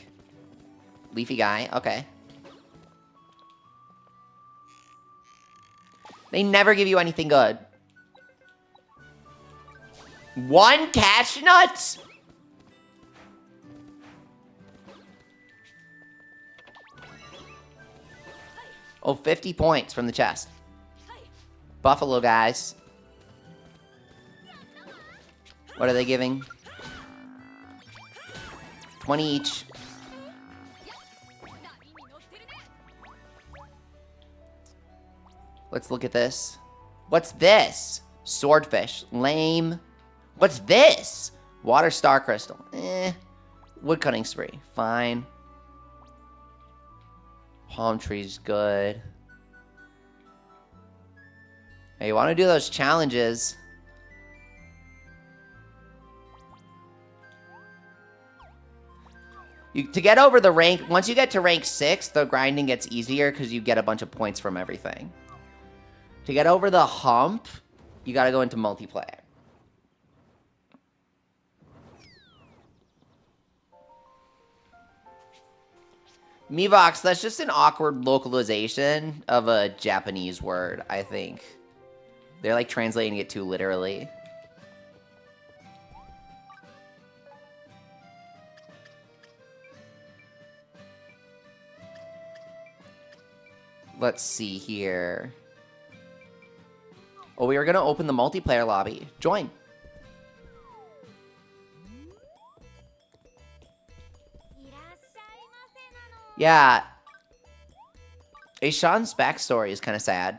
Leafy guy, okay. They never give you anything good. 1 cashew nut? Oh, 50 points from the chest. Buffalo guys. What are they giving? 20 each. Let's look at this. What's this? Swordfish. Lame. What's this? Water star crystal. Woodcutting spree. Fine. Palm tree's good. Hey, you want to do those challenges? To get over the rank, once you get to rank 6, the grinding gets easier because you get a bunch of points from everything. To get over the hump, you gotta go into multiplayer. Mivox, that's just an awkward localization of a Japanese word, I think. They're like translating it too literally. Let's see here. Oh, we were gonna open the multiplayer lobby. Join. Yeah. Aishan's backstory is kind of sad.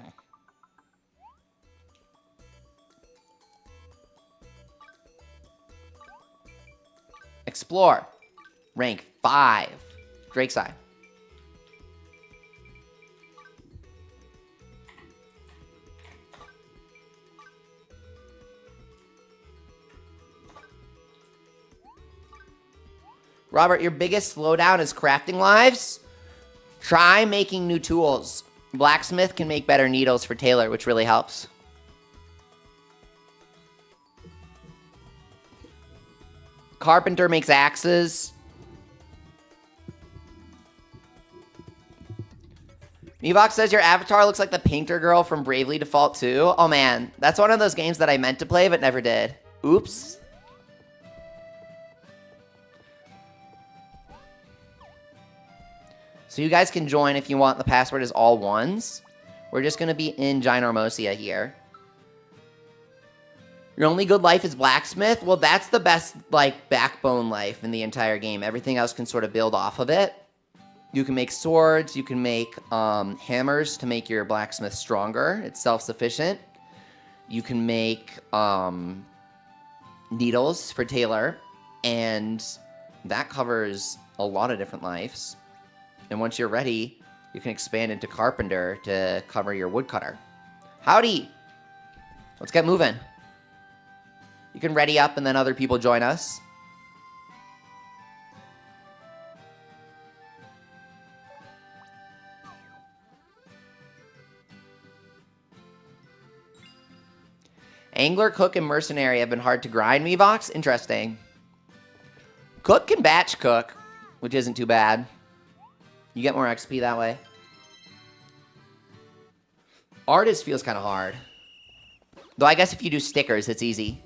Explore. Rank 5. Drake's Eye. Robert, your biggest slowdown is crafting lives? Try making new tools. Blacksmith can make better needles for Taylor, which really helps. Carpenter makes axes. Mivox says your avatar looks like the painter girl from Bravely Default 2. Oh man, that's one of those games that I meant to play but never did. Oops. So you guys can join if you want. The password is all ones. We're just going to be in Ginormosia here. Your only good life is blacksmith? Well, that's the best, like, backbone life in the entire game. Everything else can sort of build off of it. You can make swords. You can make hammers to make your blacksmith stronger. It's self-sufficient. You can make needles for Taylor. And that covers a lot of different lives. And once you're ready, you can expand into carpenter to cover your woodcutter. Howdy! Let's get moving. You can ready up and then other people join us. Angler, cook, and mercenary have been hard to grind, Mivox? Interesting. Cook can batch cook, which isn't too bad. You get more XP that way. Artist feels kind of hard. Though I guess if you do stickers, it's easy.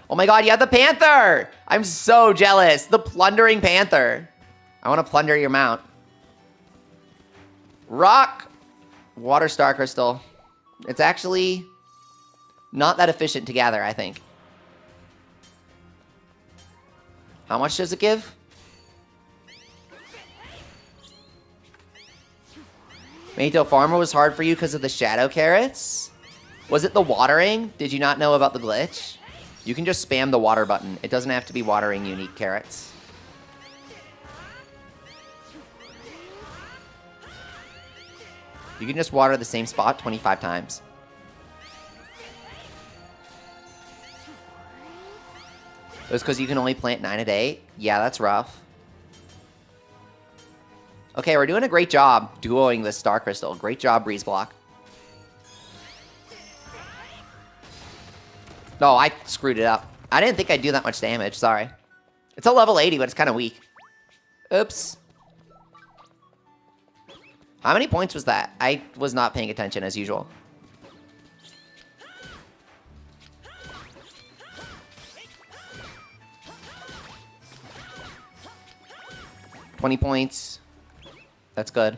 Oh my god, you have the panther! I'm so jealous. The plundering panther. I want to plunder your mount. Rock. Water star crystal. It's actually not that efficient to gather, I think. How much does it give? Mato Farmer was hard for you because of the shadow carrots? Was it the watering? Did you not know about the glitch? You can just spam the water button. It doesn't have to be watering unique carrots. You can just water the same spot 25 times. It was because you can only plant 9 a day? Yeah, that's rough. Okay, we're doing a great job duoing this Star Crystal. Great job, Breeze Block. No, I screwed it up. I didn't think I'd do that much damage. Sorry. It's a level 80, but it's kind of weak. Oops. How many points was that? I was not paying attention as usual. $20 points. That's good.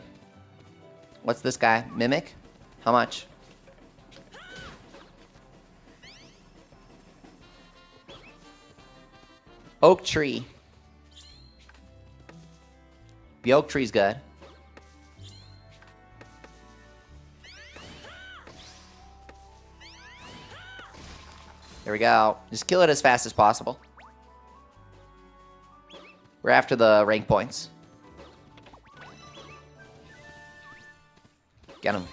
What's this guy? Mimic? How much? Oak tree. The oak tree's good. There we go. Just kill it as fast as possible. We're after the rank points. Get him.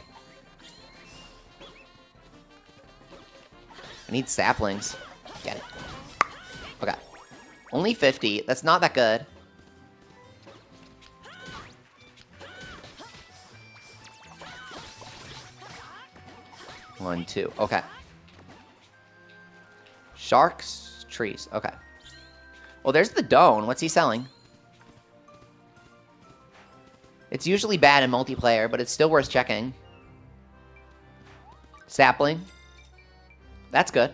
I need saplings. Get it. Okay. Only 50. That's not that good. One, two. Okay. Sharks, trees. Okay. Well, there's the Doan. What's he selling? It's usually bad in multiplayer, but it's still worth checking. Sapling. That's good.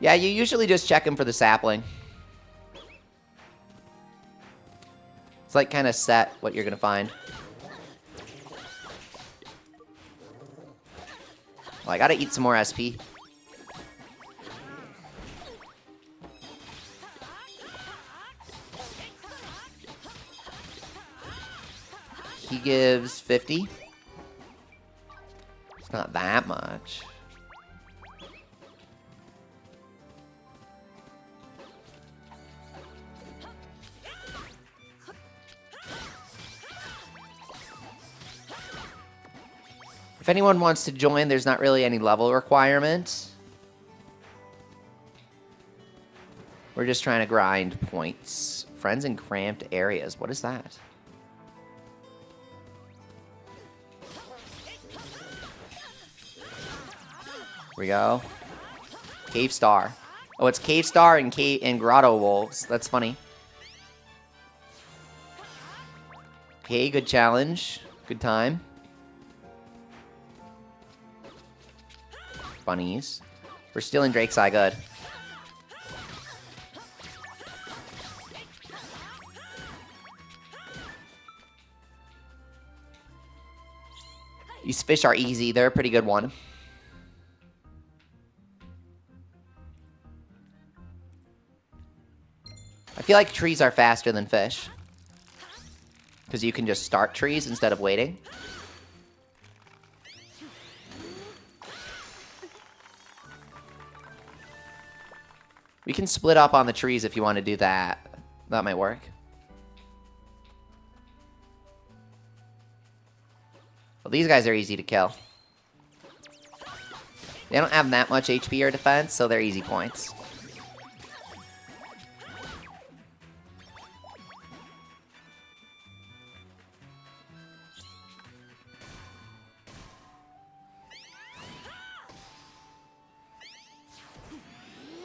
Yeah, you usually just check him for the sapling. It's like kind of set what you're going to find. Well, I got to eat some more SP. He gives 50. It's not that much. If anyone wants to join, there's not really any level requirement. We're just trying to grind points. Friends in cramped areas. What is that? Here we go. Cave Star. Oh, it's Cave Star and Grotto Wolves. That's funny. Okay, good challenge. Good time. Bunnies. We're stealing Drake's Eye. Good. These fish are easy. They're a pretty good one. I feel like trees are faster than fish. Because you can just start trees instead of waiting. We can split up on the trees if you want to do that. That might work. Well, these guys are easy to kill. They don't have that much HP or defense, so they're easy points.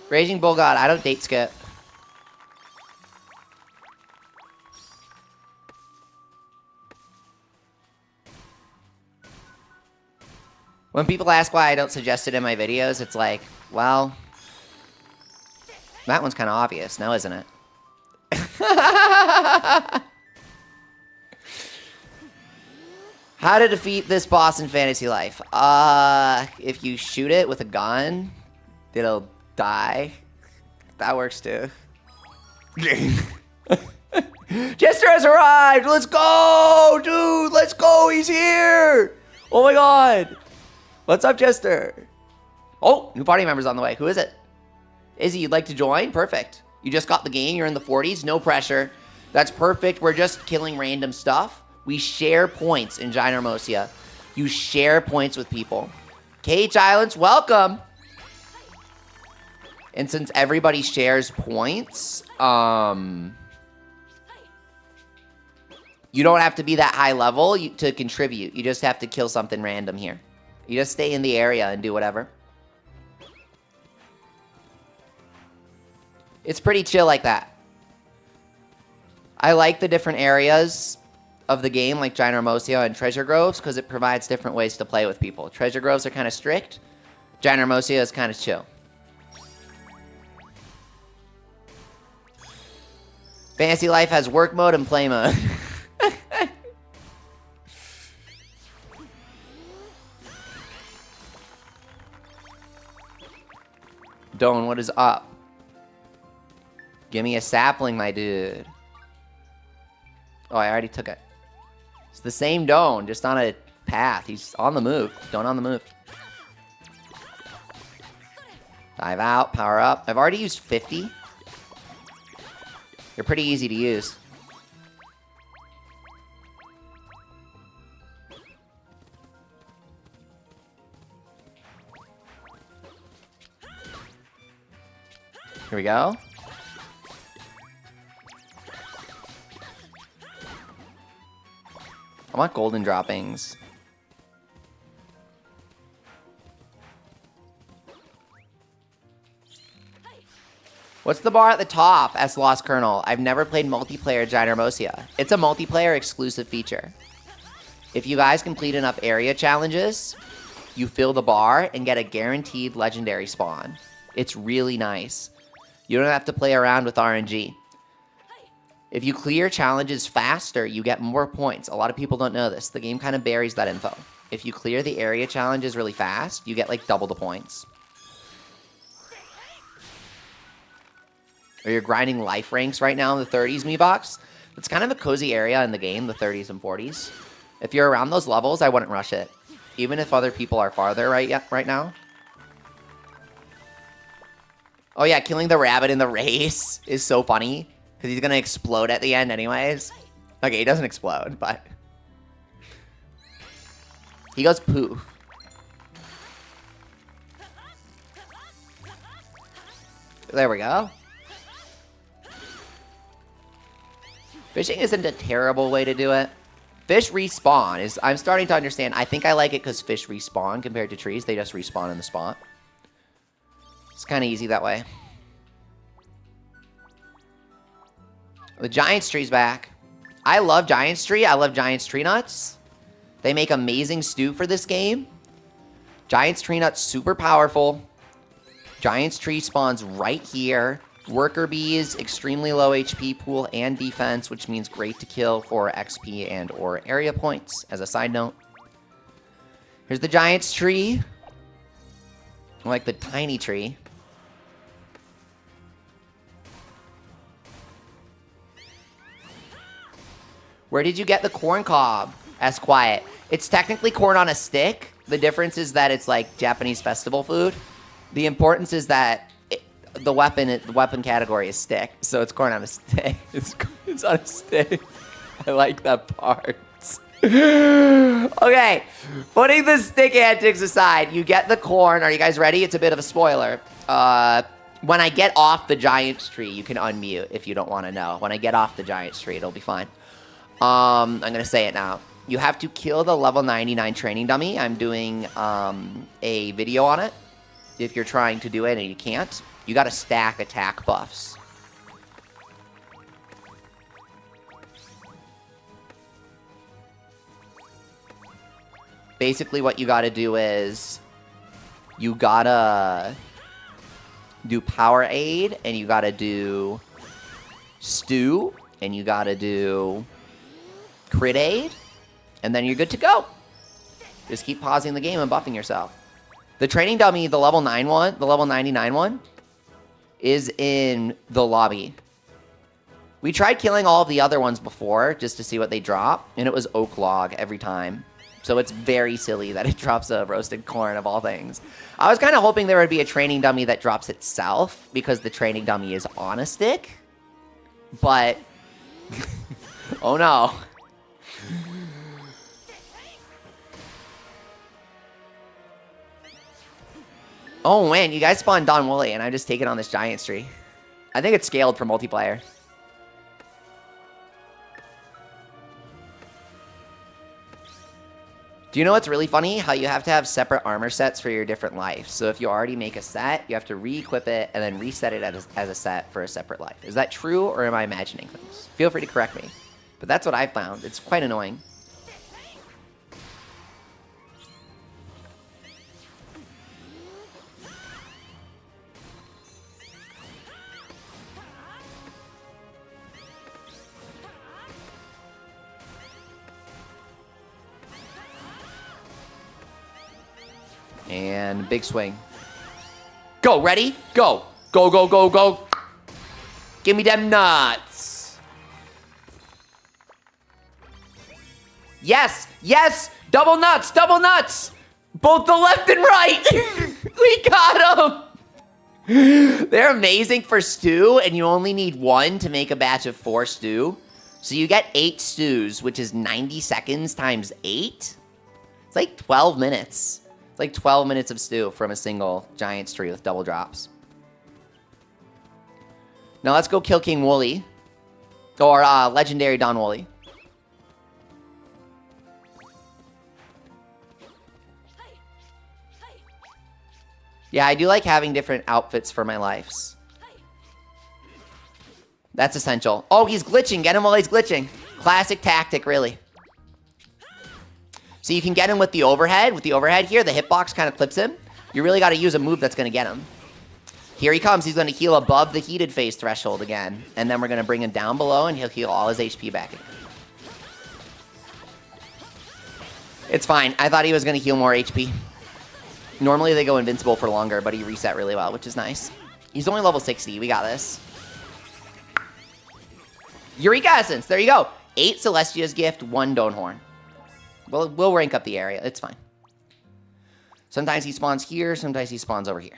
Raging Bull God, I don't date skip. When people ask why I don't suggest it in my videos, it's like, well, that one's kind of obvious now, isn't it? How to defeat this boss in Fantasy Life? If you shoot it with a gun, it'll die. That works too. Jester has arrived! Let's go! Dude, let's go! He's here! Oh my god. What's up, Chester? Oh, new party member's on the way. Who is it? Izzy, you'd like to join? Perfect. You just got the game. You're in the 40s. No pressure. That's perfect. We're just killing random stuff. We share points in Gynormosia. You share points with people. KH Islands, welcome. And since everybody shares points, you don't have to be that high level to contribute. You just have to kill something random here. You just stay in the area and do whatever. It's pretty chill like that. I like the different areas of the game, like Gynormosia and Treasure Groves, because it provides different ways to play with people. Treasure Groves are kind of strict. Gynormosia is kind of chill. Fantasy Life has work mode and play mode. Doan, what is up? Give me a sapling, my dude. Oh, I already took it. It's the same Doan, just on a path. He's on the move. Doan on the move. Dive out, power up. I've already used 50. They're pretty easy to use. Here we go. I want golden droppings. What's the bar at the top? Asked Lost Colonel. I've never played multiplayer Gynormosia. It's a multiplayer exclusive feature. If you guys complete enough area challenges, you fill the bar and get a guaranteed legendary spawn. It's really nice. You don't have to play around with RNG. If you clear challenges faster, you get more points. A lot of people don't know this. The game kind of buries that info. If you clear the area challenges really fast, you get like double the points. Or you're grinding life ranks right now in the 30s, Meebox. It's kind of a cozy area in the game, the 30s and 40s. If you're around those levels, I wouldn't rush it. Even if other people are farther right now. Oh yeah, killing the rabbit in the race is so funny. Because he's going to explode at the end anyways. Okay, he doesn't explode, but... he goes poof. There we go. Fishing isn't a terrible way to do it. Fish respawn is... I'm starting to understand. I think I like it because fish respawn compared to trees. They just respawn in the spot. It's kind of easy that way. The Giant's Tree's back. I love Giant's Tree. I love Giant's Tree Nuts. They make amazing stew for this game. Giant's Tree Nuts, super powerful. Giant's Tree spawns right here. Worker Bees, extremely low HP pool and defense, which means great to kill for XP and or area points, as a side note. Here's the Giant's Tree. I like the tiny tree. Where did you get the corn cob? Asked Quiet. It's technically corn on a stick. The difference is that it's like Japanese festival food. The importance is that the weapon category is stick, so it's corn on a stick. It's on a stick. I like that part. Okay, putting the stick antics aside, you get the corn. Are you guys ready? It's a bit of a spoiler. When I get off the Giant's Tree, you can unmute if you don't want to know. When I get off the Giant's Tree, it'll be fine. I'm going to say it now. You have to kill the level 99 training dummy. I'm doing a video on it. If you're trying to do it and you can't, you got to stack attack buffs. Basically, what you got to do is you got to do Power Aid, and you got to do Stew, and you got to do Crit Aid, and then you're good to go. Just keep pausing the game and buffing yourself. The training dummy, the level 9 one, the level 99 one, is in the lobby. We tried killing all of the other ones before just to see what they drop, and it was Oak Log every time. So it's very silly that it drops a roasted corn of all things. I was kind of hoping there would be a training dummy that drops itself because the training dummy is on a stick. But, oh no. Oh man, you guys spawned Don Woolley and I'm just taking on this giant tree. I think it's scaled for multiplayer. Do you know what's really funny? How you have to have separate armor sets for your different lives. So if you already make a set, you have to re-equip it and then reset it as a set for a separate life. Is that true or am I imagining things? Feel free to correct me. But that's what I found. It's quite annoying. And big swing. Go, ready? Go. Go, go, go, go. Give me them nuts. Yes, yes. Double nuts, double nuts. Both the left and right. We got them. They're amazing for stew, and you only need one to make a batch of 4 stew. So you get 8 stews, which is 90 seconds times 8. It's like 12 minutes. It's like 12 minutes of stew from a single giant tree with double drops. Now let's go kill King Wooly. Or Legendary Don Wooly. Yeah, I do like having different outfits for my lives. That's essential. Oh, he's glitching. Get him while he's glitching. Classic tactic, really. So you can get him with the overhead. With the overhead here, the hitbox kind of clips him. You really got to use a move that's going to get him. Here he comes. He's going to heal above the heated phase threshold again. And then we're going to bring him down below, and he'll heal all his HP back again. It's fine. I thought he was going to heal more HP. Normally they go invincible for longer, but he reset really well, which is nice. He's only level 60. We got this. Eureka Essence. There you go. 8 Celestia's Gift, 1 Donehorn. We'll rank up the area. It's fine. Sometimes he spawns here. Sometimes he spawns over here.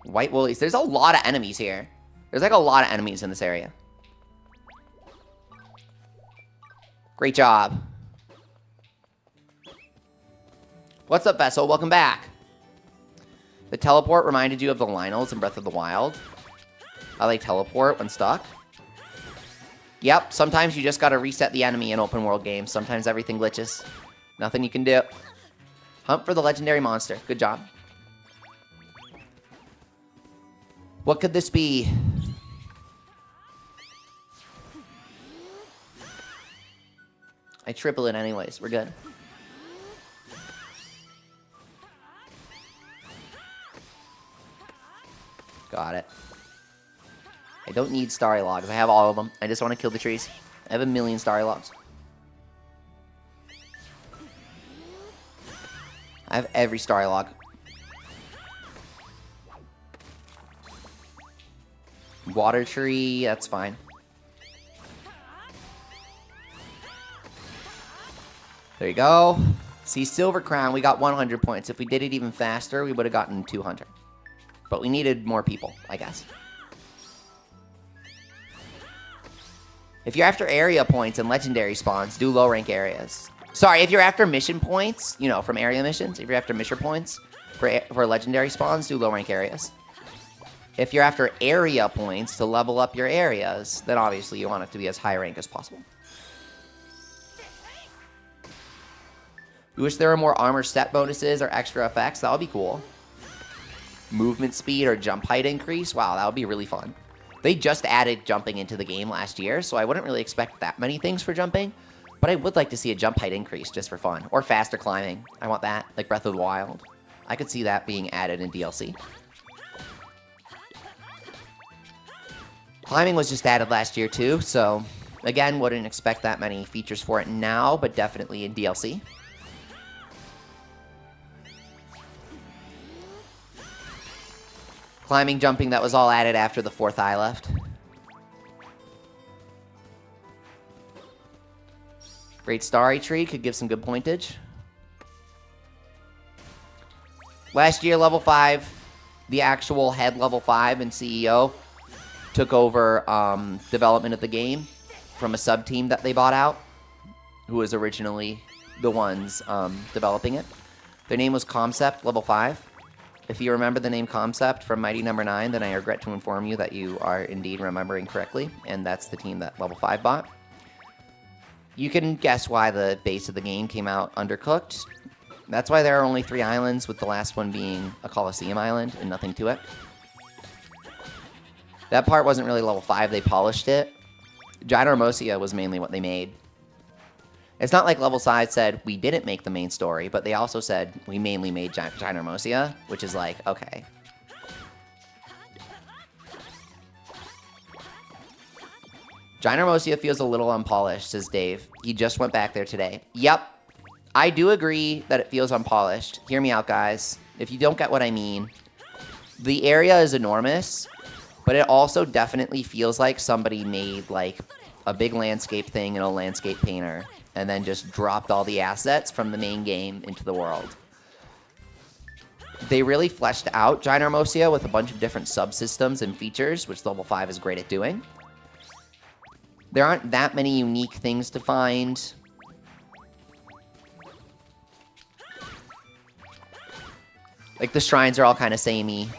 White Woolies. There's a lot of enemies here. There's like a lot of enemies in this area. Great job. What's up, Vessel? Welcome back. The teleport reminded you of the Lynels in Breath of the Wild. I like teleport when stuck. Yep, sometimes you just gotta reset the enemy in open world games. Sometimes everything glitches. Nothing you can do. Hunt for the legendary monster. Good job. What could this be? I triple it anyways. We're good. Got it. I don't need starry logs. I have all of them. I just want to kill the trees. I have 1,000,000 starry logs. I have every starry log. Water tree, that's fine. There you go. See, Silver Crown, we got 100 points. If we did it even faster, we would have gotten 200. But we needed more people, I guess. If you're after area points and legendary spawns, do low rank areas. Sorry, if you're after mission points, you know, from area missions, if you're after mission points for legendary spawns, do low rank areas. If you're after area points to level up your areas, then obviously you want it to be as high rank as possible. We wish there were more armor set bonuses or extra effects. That would be cool. Movement speed or jump height increase. Wow, that would be really fun. They just added jumping into the game last year, so I wouldn't really expect that many things for jumping. But I would like to see a jump height increase just for fun. Or faster climbing. I want that, like Breath of the Wild. I could see that being added in DLC. Climbing was just added last year too, so again, wouldn't expect that many features for it now, but definitely in DLC. Climbing, jumping, that was all added after the 4th eye left. Great Starry Tree could give some good pointage. Last year, level 5, the actual head level 5 and CEO took over development of the game from a sub-team that they bought out, who was originally the ones developing it. Their name was Concept Level 5. If you remember the name Concept from Mighty Number 9, then I regret to inform you that you are indeed remembering correctly, and that's the team that Level 5 bought. You can guess why the base of the game came out undercooked. That's why there are only 3 islands, with the last one being a Coliseum island and nothing to it. That part wasn't really level 5, they polished it. Ginormosia was mainly what they made. It's not like level 5 said, we didn't make the main story, but they also said, we mainly made Ginormosia, which is like, okay. Ginormosia feels a little unpolished, says Dave. He just went back there today. Yep. I do agree that it feels unpolished. Hear me out, guys. If you don't get what I mean, the area is enormous, but it also definitely feels like somebody made like a big landscape thing in a landscape painter and then just dropped all the assets from the main game into the world. They really fleshed out Ginormosia with a bunch of different subsystems and features, which level 5 is great at doing. There aren't that many unique things to find. Like, the shrines are all kind of samey.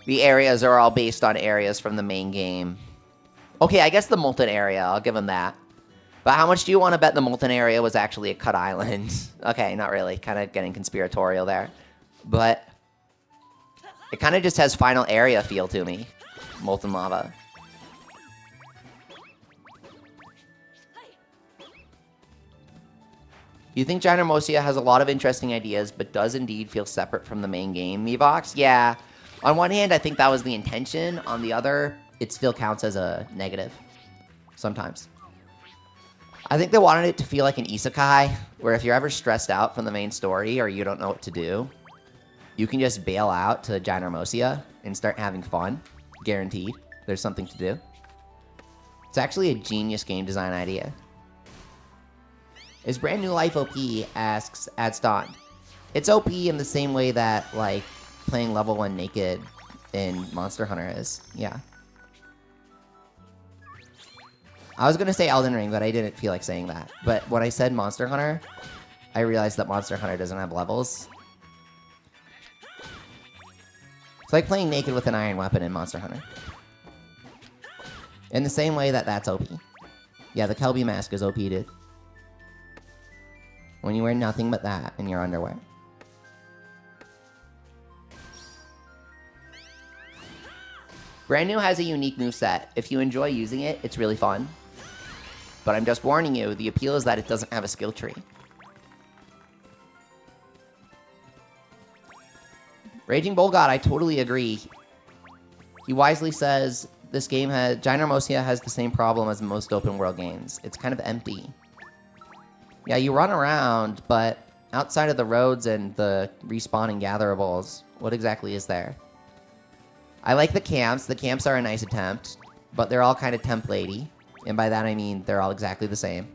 The areas are all based on areas from the main game. Okay, I guess the Molten area, I'll give them that. But how much do you want to bet the Molten area was actually a cut island? Okay, not really. Kind of getting conspiratorial there. But it kind of just has final area feel to me. Molten lava. You think Ginormosia has a lot of interesting ideas, but does indeed feel separate from the main game, Mevox? Yeah. On one hand, I think that was the intention. On the other, it still counts as a negative. Sometimes. I think they wanted it to feel like an isekai, where if you're ever stressed out from the main story or you don't know what to do, you can just bail out to Ginormosia and start having fun. Guaranteed. There's something to do. It's actually a genius game design idea. Is Brand New Life OP? Asks Adston. It's OP in the same way that, like, playing level 1 naked in Monster Hunter is. Yeah. I was gonna say Elden Ring, but I didn't feel like saying that. But when I said Monster Hunter, I realized that Monster Hunter doesn't have levels. It's like playing naked with an iron weapon in Monster Hunter. In the same way that that's OP. Yeah, the Kelby mask is OP, dude. When you wear nothing but that in your underwear. Brand New has a unique moveset. If you enjoy using it, it's really fun. But I'm just warning you, the appeal is that it doesn't have a skill tree. Raging Bull God, I totally agree. He wisely says, this game has... Ginormosia has the same problem as most open world games. It's kind of empty. Yeah, you run around, but outside of the roads and the respawning gatherables, what exactly is there? I like the camps. The camps are a nice attempt, but they're all kind of templatey. And by that I mean they're all exactly the same.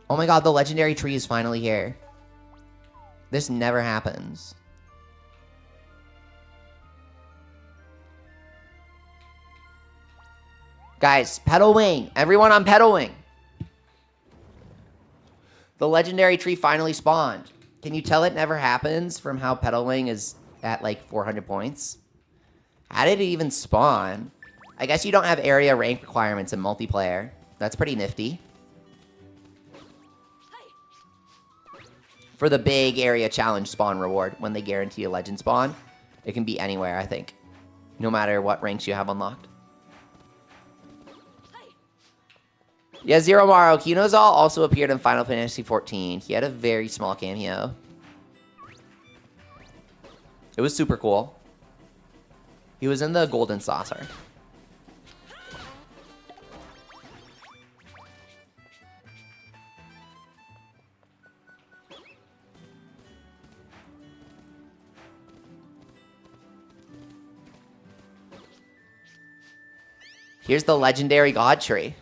Oh my god, the legendary tree is finally here. This never happens. Guys, Pedal Wing. Everyone on Pedal Wing. The legendary tree finally spawned. Can you tell it never happens from how Pedal Wing is at like 400 points? How did it even spawn? I guess you don't have area rank requirements in multiplayer. That's pretty nifty. For the big area challenge spawn reward, when they guarantee a legend spawn, it can be anywhere, I think. No matter what ranks you have unlocked. Yeah, Zero Maro. Kinozal also appeared in Final Fantasy XIV. He had a very small cameo. It was super cool. He was in the Golden Saucer. Here's the legendary God Tree.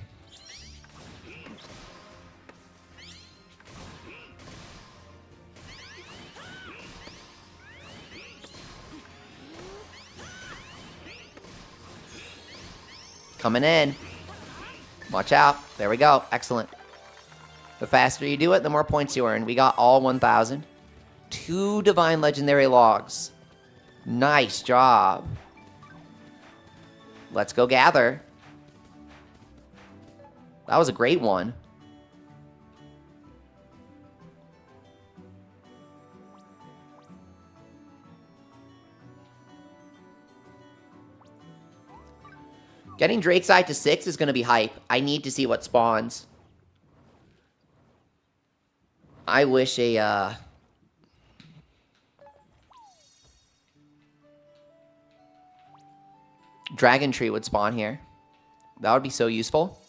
Coming in. Watch out. There we go. Excellent. The faster you do it, the more points you earn. We got all 1,000. 2 divine legendary logs. Nice job. Let's go gather. That was a great one. Getting Drake's Eye to 6 is going to be hype. I need to see what spawns. I wish a, Dragon Tree would spawn here. That would be so useful.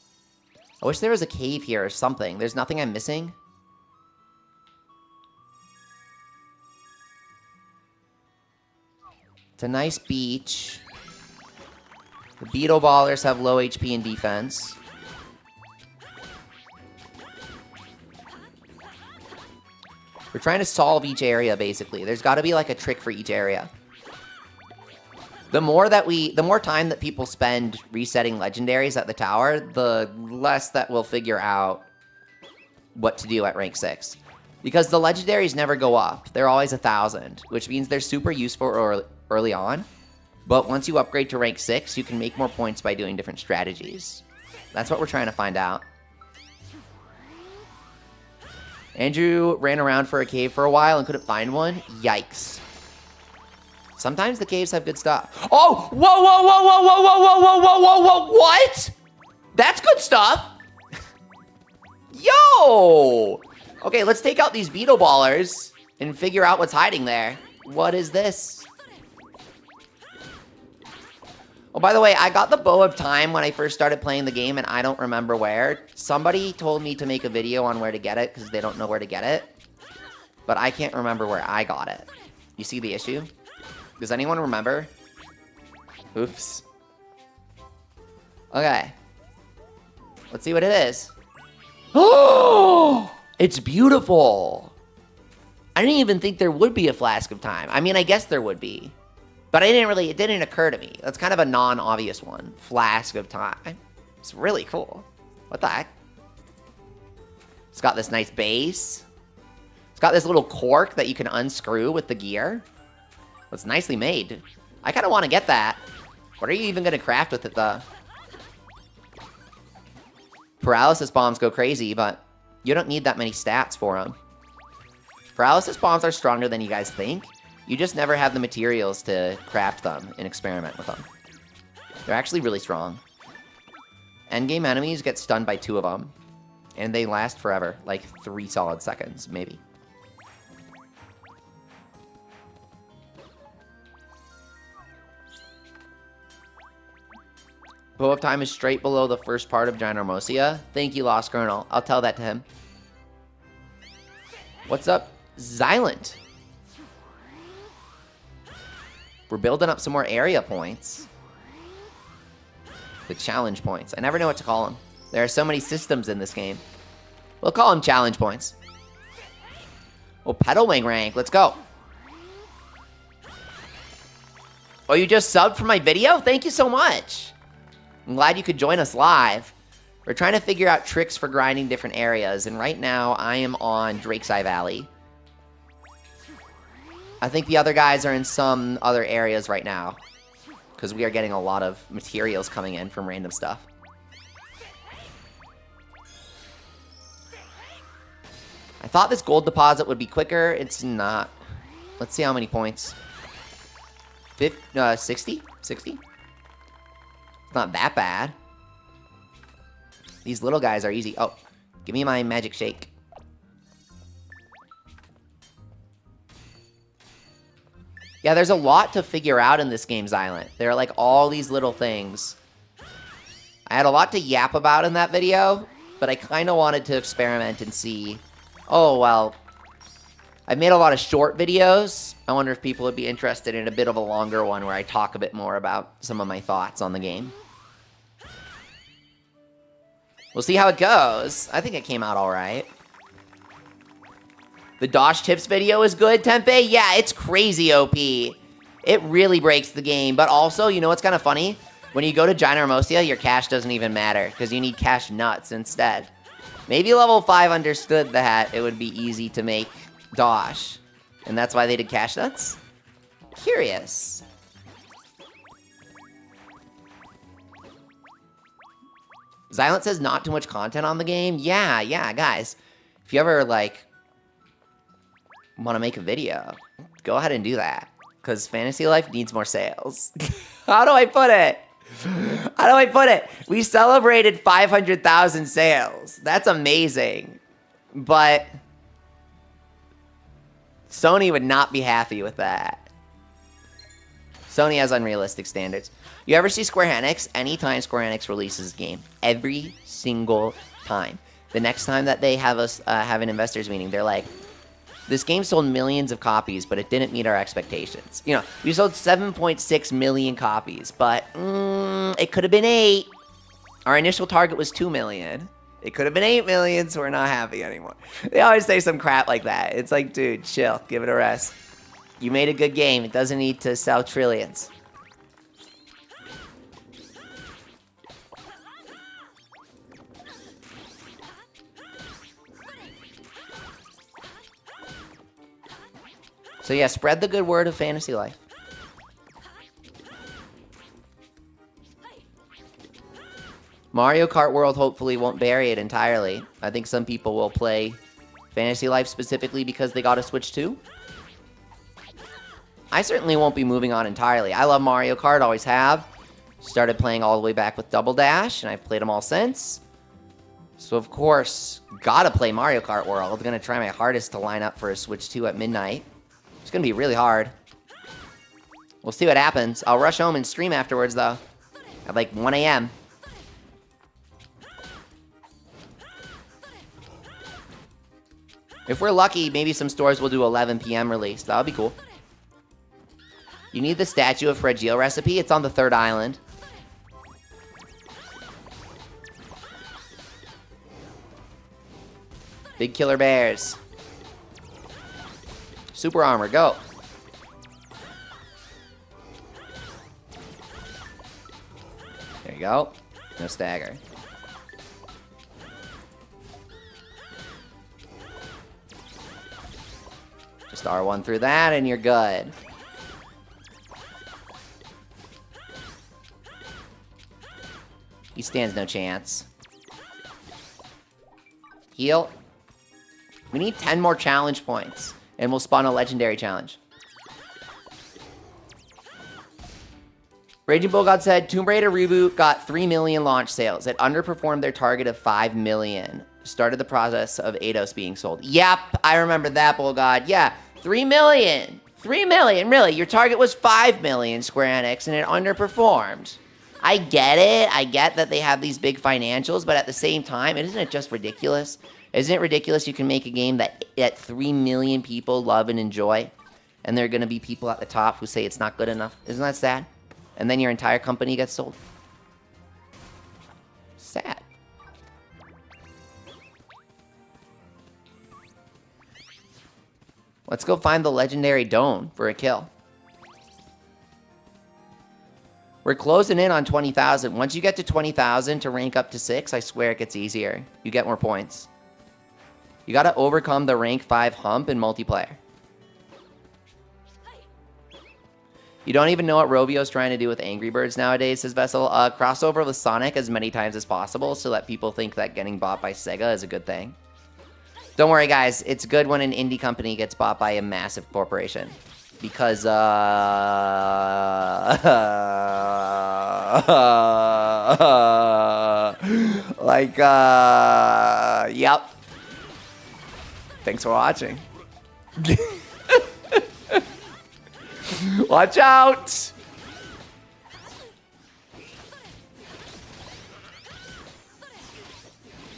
I wish there was a cave here or something. There's nothing I'm missing. It's a nice beach. The Beetle Ballers have low HP and defense. We're trying to solve each area, basically. There's got to be like a trick for each area. The more time that people spend resetting legendaries at the tower, the less that we'll figure out what to do at rank 6. Because the legendaries never go up. They're always 1,000, which means they're super useful early on. But once you upgrade to rank 6, you can make more points by doing different strategies. That's what we're trying to find out. Andrew ran around for a cave for a while and couldn't find one. Yikes. Sometimes the caves have good stuff. Oh! Whoa, whoa, whoa, whoa, whoa, whoa, whoa, whoa, whoa, whoa, whoa, what? That's good stuff. Yo! Okay, let's take out these Beetle Ballers and figure out what's hiding there. What is this? Oh, by the way, I got the Bow of Time when I first started playing the game, and I don't remember where. Somebody told me to make a video on where to get it, because they don't know where to get it. But I can't remember where I got it. You see the issue? Does anyone remember? Oops. Okay. Let's see what it is. Oh! It's beautiful! I didn't even think there would be a Flask of Time. I mean, I guess there would be. But it didn't occur to me. That's kind of a non-obvious one. Flask of Time. It's really cool. What the heck? It's got this nice base. It's got this little cork that you can unscrew with the gear. It's nicely made. I kind of want to get that. What are you even going to craft with it, though? Paralysis bombs go crazy, but you don't need that many stats for them. Paralysis bombs are stronger than you guys think. You just never have the materials to craft them and experiment with them. They're actually really strong. Endgame enemies get stunned by 2 of them. And they last forever. Like 3 solid seconds, maybe. Bow of Time is straight below the first part of Gynormosia. Thank you, Lost Colonel. I'll tell that to him. What's up, Xylent? We're building up some more area points. The challenge points. I never know what to call them. There are so many systems in this game. We'll call them challenge points. Oh, Petal Wing rank. Let's go. Oh, you just subbed for my video? Thank you so much. I'm glad you could join us live. We're trying to figure out tricks for grinding different areas, and right now I am on Drake's Eye Valley. I think the other guys are in some other areas right now, because we are getting a lot of materials coming in from random stuff. I thought this gold deposit would be quicker. It's not. Let's see how many points. 60? 60? It's not that bad. These little guys are easy. Oh, give me my magic shake. Yeah, there's a lot to figure out in this game's island. There are like all these little things. I had a lot to yap about in that video, but I kind of wanted to experiment and see. Oh, well, I've made a lot of short videos. I wonder if people would be interested in a bit of a longer one where I talk a bit more about some of my thoughts on the game. We'll see how it goes. I think it came out all right. The Dosh Tips video is good, Tempe? Yeah, it's crazy OP. It really breaks the game. But also, you know what's kind of funny? When you go to Gynormosia, your cash doesn't even matter because you need cash nuts instead. Maybe level 5 understood that it would be easy to make Dosh. And that's why they did cash nuts? Curious. Xylent says not too much content on the game. Yeah, guys. If you ever, like, want to make a video, go ahead and do that. Because Fantasy Life needs more sales. How do I put it? We celebrated 500,000 sales. That's amazing. But Sony would not be happy with that. Sony has unrealistic standards. You ever see Square Enix? Anytime Square Enix releases a game, every single time, the next time that they have us have an investors meeting, they're like, this game sold millions of copies, but it didn't meet our expectations. You know, we sold 7.6 million copies, but it could have been 8. Our initial target was 2 million. It could have been 8 million, so we're not happy anymore. They always say some crap like that. It's like, dude, chill, give it a rest. You made a good game. It doesn't need to sell trillions. So yeah, spread the good word of Fantasy Life. Mario Kart World hopefully won't bury it entirely. I think some people will play Fantasy Life specifically because they got a Switch 2. I certainly won't be moving on entirely. I love Mario Kart, always have. Started playing all the way back with Double Dash, and I've played them all since. So of course, gotta play Mario Kart World. I'm gonna try my hardest to line up for a Switch 2 at midnight. It's gonna be really hard. We'll see what happens. I'll rush home and stream afterwards, though. At like 1 a.m. If we're lucky, maybe some stores will do 11 p.m. release. That would be cool. You need the statue of Fragile recipe. It's on the 3rd island. Big killer bears. Super armor, go. There you go. No stagger. Just R1 through that and you're good. He stands no chance. Heal. We need 10 more challenge points. And we'll spawn a legendary challenge. Raging Bull God said, Tomb Raider Reboot got 3 million launch sales. It underperformed their target of 5 million. Started the process of Eidos being sold. Yep, I remember that, Bull God. Yeah, 3 million. 3 million, really. Your target was 5 million, Square Enix, and it underperformed. I get it. I get that they have these big financials, but at the same time, isn't it just ridiculous? Isn't it ridiculous you can make a game that 3 million people love and enjoy, and there are going to be people at the top who say it's not good enough? Isn't that sad? And then your entire company gets sold. Sad. Let's go find the legendary Dome for a kill. We're closing in on 20,000. Once you get to 20,000 to rank up to 6, I swear it gets easier. You get more points. You gotta overcome the rank 5 hump in multiplayer. You don't even know what Rovio's trying to do with Angry Birds nowadays, says Vessel. Crossover with Sonic as many times as possible so that people think that getting bought by Sega is a good thing. Don't worry, guys. It's good when an indie company gets bought by a massive corporation. Because, yep. Thanks for watching. Watch out!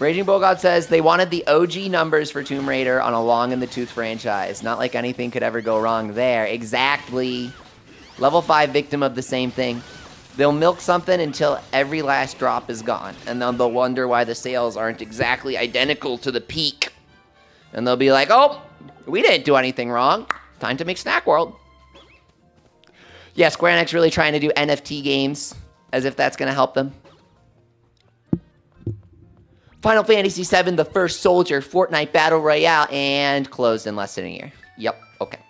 Raging Bull God says they wanted the OG numbers for Tomb Raider on a Long in the Tooth franchise. Not like anything could ever go wrong there. Exactly. Level 5 victim of the same thing. They'll milk something until every last drop is gone, and then they'll wonder why the sales aren't exactly identical to the peak. And they'll be like, oh, we didn't do anything wrong. Time to make Snack World. Yeah, Square Enix really trying to do NFT games as if that's going to help them. Final Fantasy VII, The First Soldier, Fortnite Battle Royale, and closed in less than a year. Yep, okay.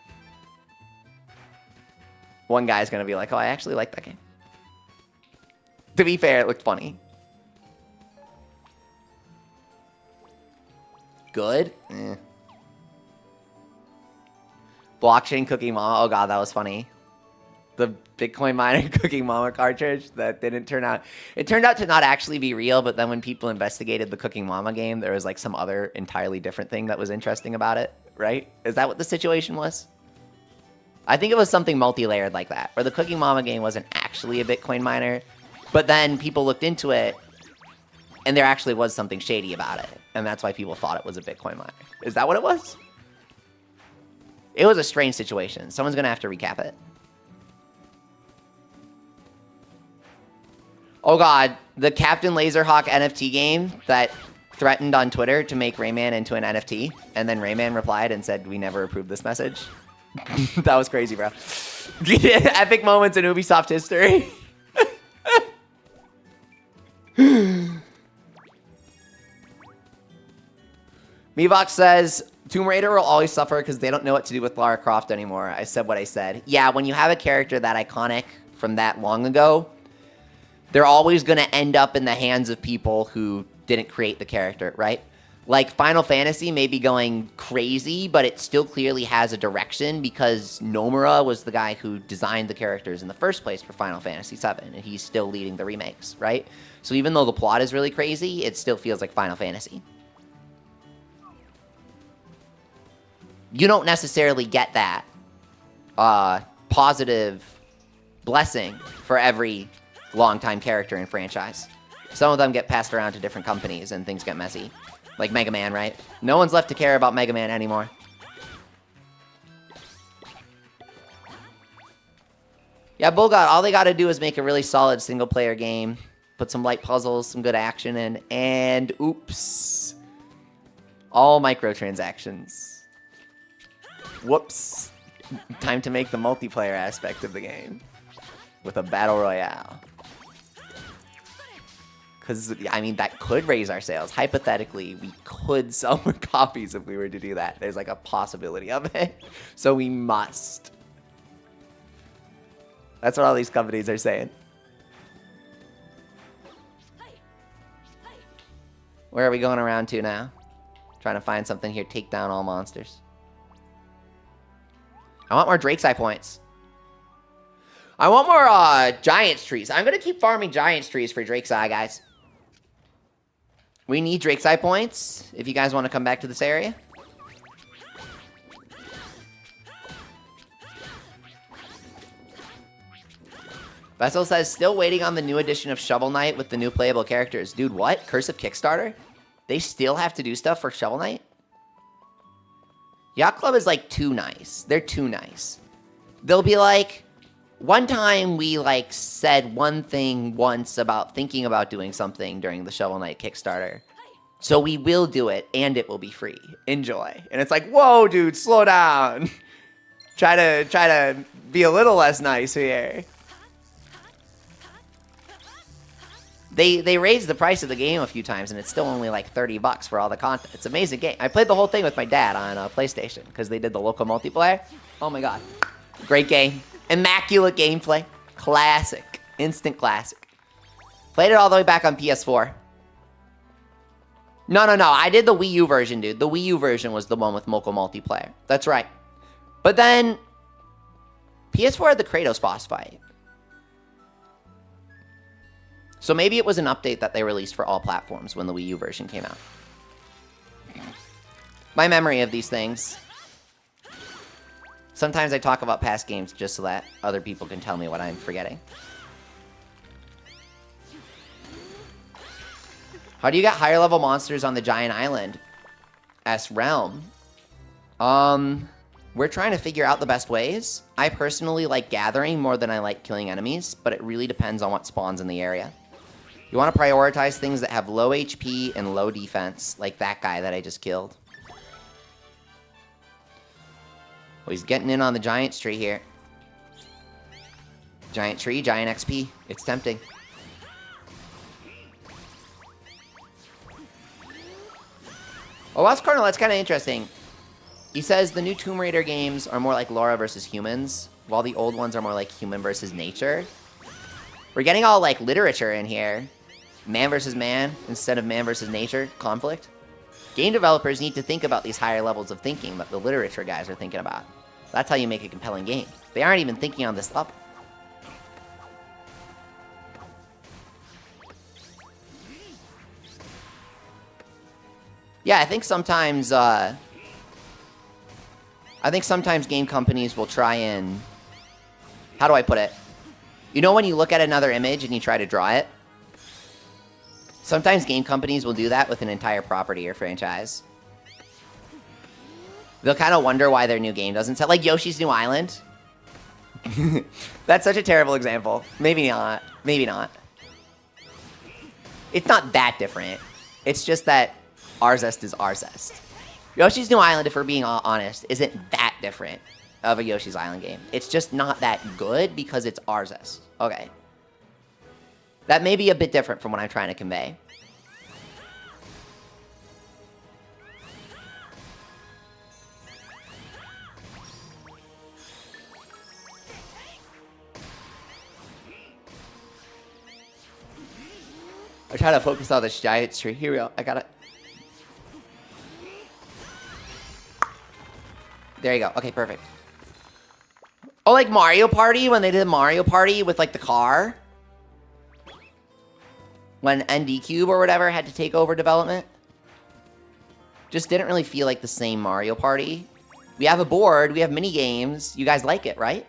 One guy's going to be like, oh, I actually like that game. To be fair, it looked funny. Good? Eh. Blockchain Cookie Mama. Oh god, that was funny. The Bitcoin miner Cookie Mama cartridge that didn't turn out. It turned out to not actually be real, but then when people investigated the Cooking Mama game, there was like some other entirely different thing that was interesting about it, right? Is that what the situation was? I think it was something multi-layered like that, where the Cooking Mama game wasn't actually a Bitcoin miner, but then people looked into it, and there actually was something shady about it, and that's why people thought it was a Bitcoin miner. Is that what it was? It was a strange situation. Someone's going to have to recap it. Oh god, the Captain Laserhawk NFT game that threatened on Twitter to make Rayman into an NFT, and then Rayman replied and said, we never approved this message. That was crazy, bro. Epic moments in Ubisoft history. Mevox says, Tomb Raider will always suffer because they don't know what to do with Lara Croft anymore. I said what I said. Yeah, when you have a character that iconic from that long ago, they're always going to end up in the hands of people who didn't create the character, right? Like, Final Fantasy may be going crazy, but it still clearly has a direction because Nomura was the guy who designed the characters in the first place for Final Fantasy VII, and he's still leading the remakes, right? So even though the plot is really crazy, it still feels like Final Fantasy. You don't necessarily get that positive blessing for every long-time character in franchise. Some of them get passed around to different companies and things get messy. Like Mega Man, right? No one's left to care about Mega Man anymore. Yeah, Bulgot, all they gotta do is make a really solid single-player game, put some light puzzles, some good action in, and oops. All microtransactions. Whoops. Time to make the multiplayer aspect of the game with a battle royale. Because, I mean, that could raise our sales. Hypothetically, we could sell more copies if we were to do that. There's like a possibility of it. So we must. That's what all these companies are saying. Where are we going around to now? Trying to find something here. Take down all monsters. I want more Drake's Eye points. I want more Giant's Trees. I'm going to keep farming Giant's Trees for Drake's Eye, guys. We need Drake's Eye points if you guys want to come back to this area. Vessel says, still waiting on the new edition of Shovel Knight with the new playable characters. Dude, what? Curse of Kickstarter? They still have to do stuff for Shovel Knight? Yacht Club is like too nice. They're too nice. They'll be like, one time we like said one thing once about thinking about doing something during the Shovel Knight Kickstarter. So we will do it and it will be free. Enjoy. And it's like, whoa, dude, slow down. Try to be a little less nice here. They raised the price of the game a few times, and it's still only like $30 for all the content. It's an amazing game. I played the whole thing with my dad on PlayStation because they did the local multiplayer. Oh my god. Great game. Immaculate gameplay. Classic. Instant classic. Played it all the way back on PS4. No. I did the Wii U version, dude. The Wii U version was the one with local multiplayer. That's right. But then, PS4 had the Kratos boss fight. So maybe it was an update that they released for all platforms when the Wii U version came out. My memory of these things. Sometimes I talk about past games just so that other people can tell me what I'm forgetting. How do you get higher level monsters on the giant island? S Realm. We're trying to figure out the best ways. I personally like gathering more than I like killing enemies, but it really depends on what spawns in the area. You want to prioritize things that have low HP and low defense, like that guy that I just killed. Well, he's getting in on the giant tree here. Giant tree, giant XP. It's tempting. Oh, Lost Cardinal, that's kind of interesting. He says the new Tomb Raider games are more like Laura versus humans, while the old ones are more like human versus nature. We're getting all like literature in here. Man versus man instead of man versus nature conflict. Game developers need to think about these higher levels of thinking that the literature guys are thinking about. That's how you make a compelling game. They aren't even thinking on this level. Yeah, I think sometimes game companies will try and... How do I put it? You know when you look at another image and you try to draw it? Sometimes game companies will do that with an entire property or franchise. They'll kind of wonder why their new game doesn't sell. Like Yoshi's New Island. That's such a terrible example. Maybe not. Maybe not. It's not that different. It's just that Arzest is Arzest. Yoshi's New Island, if we're being honest, isn't that different of a Yoshi's Island game. It's just not that good because it's Arzest. Okay. That may be a bit different from what I'm trying to convey. I'm trying to focus on this giant tree. Here we go. I got it. There you go. Okay, perfect. Oh, like Mario Party, when they did Mario Party with, like, the car? When ND Cube or whatever had to take over development? Just didn't really feel like the same Mario Party. We have a board. We have mini games. You guys like it, right?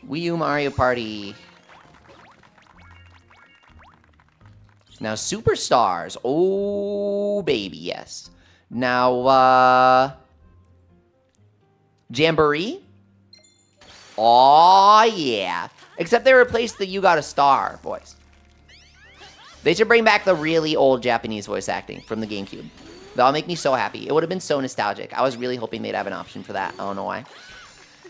Wii U Mario Party. Now, Superstars. Oh, baby, yes. Now, Jamboree. Oh, yeah. Except they replaced the You Got a Star voice. They should bring back the really old Japanese voice acting from the GameCube. That'll make me so happy. It would have been so nostalgic. I was really hoping they'd have an option for that. I don't know why.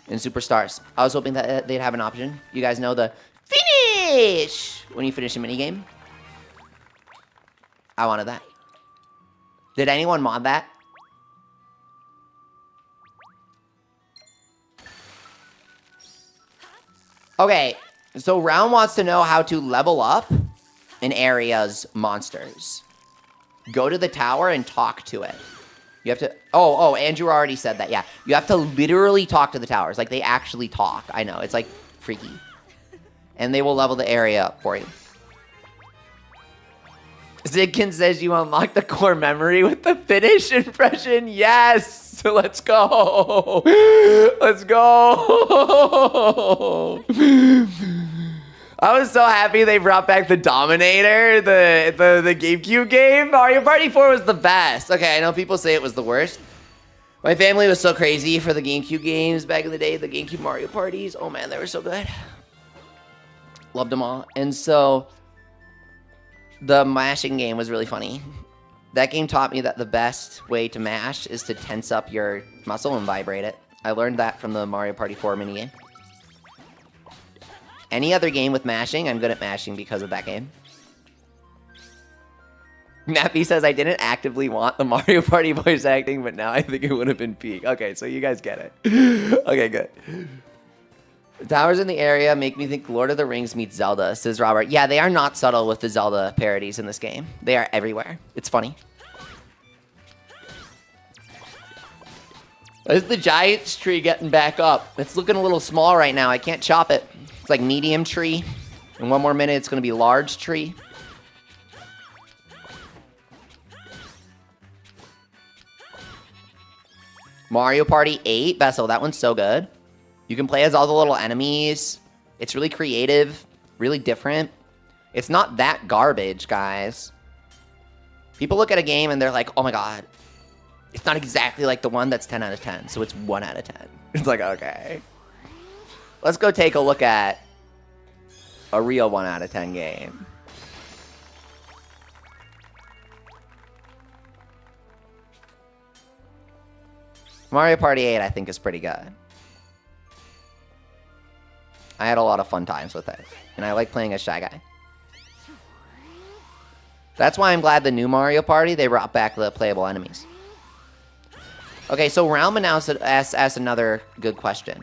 In Superstars, I was hoping that they'd have an option. You guys know the finish when you finish a minigame? I wanted that. Did anyone mod that? Okay, so Round wants to know how to level up an area's monsters. Go to the tower and talk to it. You have to... Oh, Andrew already said that, yeah. You have to literally talk to the towers. Like, they actually talk. I know, it's, like, freaky. And they will level the area up for you. Zidkin says you unlock the core memory with the finish impression. Yes! Let's go! Let's go! I was so happy they brought back the Dominator, the GameCube game. Mario Party 4 was the best. Okay, I know people say it was the worst. My family was so crazy for the GameCube games back in the day, the GameCube Mario parties. Oh man, they were so good. Loved them all. And so, the mashing game was really funny. That game taught me that the best way to mash is to tense up your muscle and vibrate it. I learned that from the Mario Party 4 minigame. Any other game with mashing, I'm good at mashing because of that game. Nappy says, I didn't actively want the Mario Party voice acting, but now I think it would have been peak. Okay, so you guys get it. Okay, good. The towers in the area make me think Lord of the Rings meets Zelda, says Robert. Yeah, they are not subtle with the Zelda parodies in this game. They are everywhere. It's funny. Is the giant tree getting back up? It's looking a little small right now. I can't chop it. It's like medium tree. In one more minute, it's going to be large tree. Mario Party 8. Vessel, that one's so good. You can play as all the little enemies. It's really creative, really different. It's not that garbage, guys. People look at a game and they're like, oh my god, it's not exactly like the one that's 10 out of 10, so it's 1 out of 10. It's like, okay. Let's go take a look at a real 1 out of 10 game. Mario Party 8, I think, is pretty good. I had a lot of fun times with it, and I like playing as Shy Guy. That's why I'm glad the new Mario Party, they brought back the playable enemies. Okay, so Realm announced asks another good question.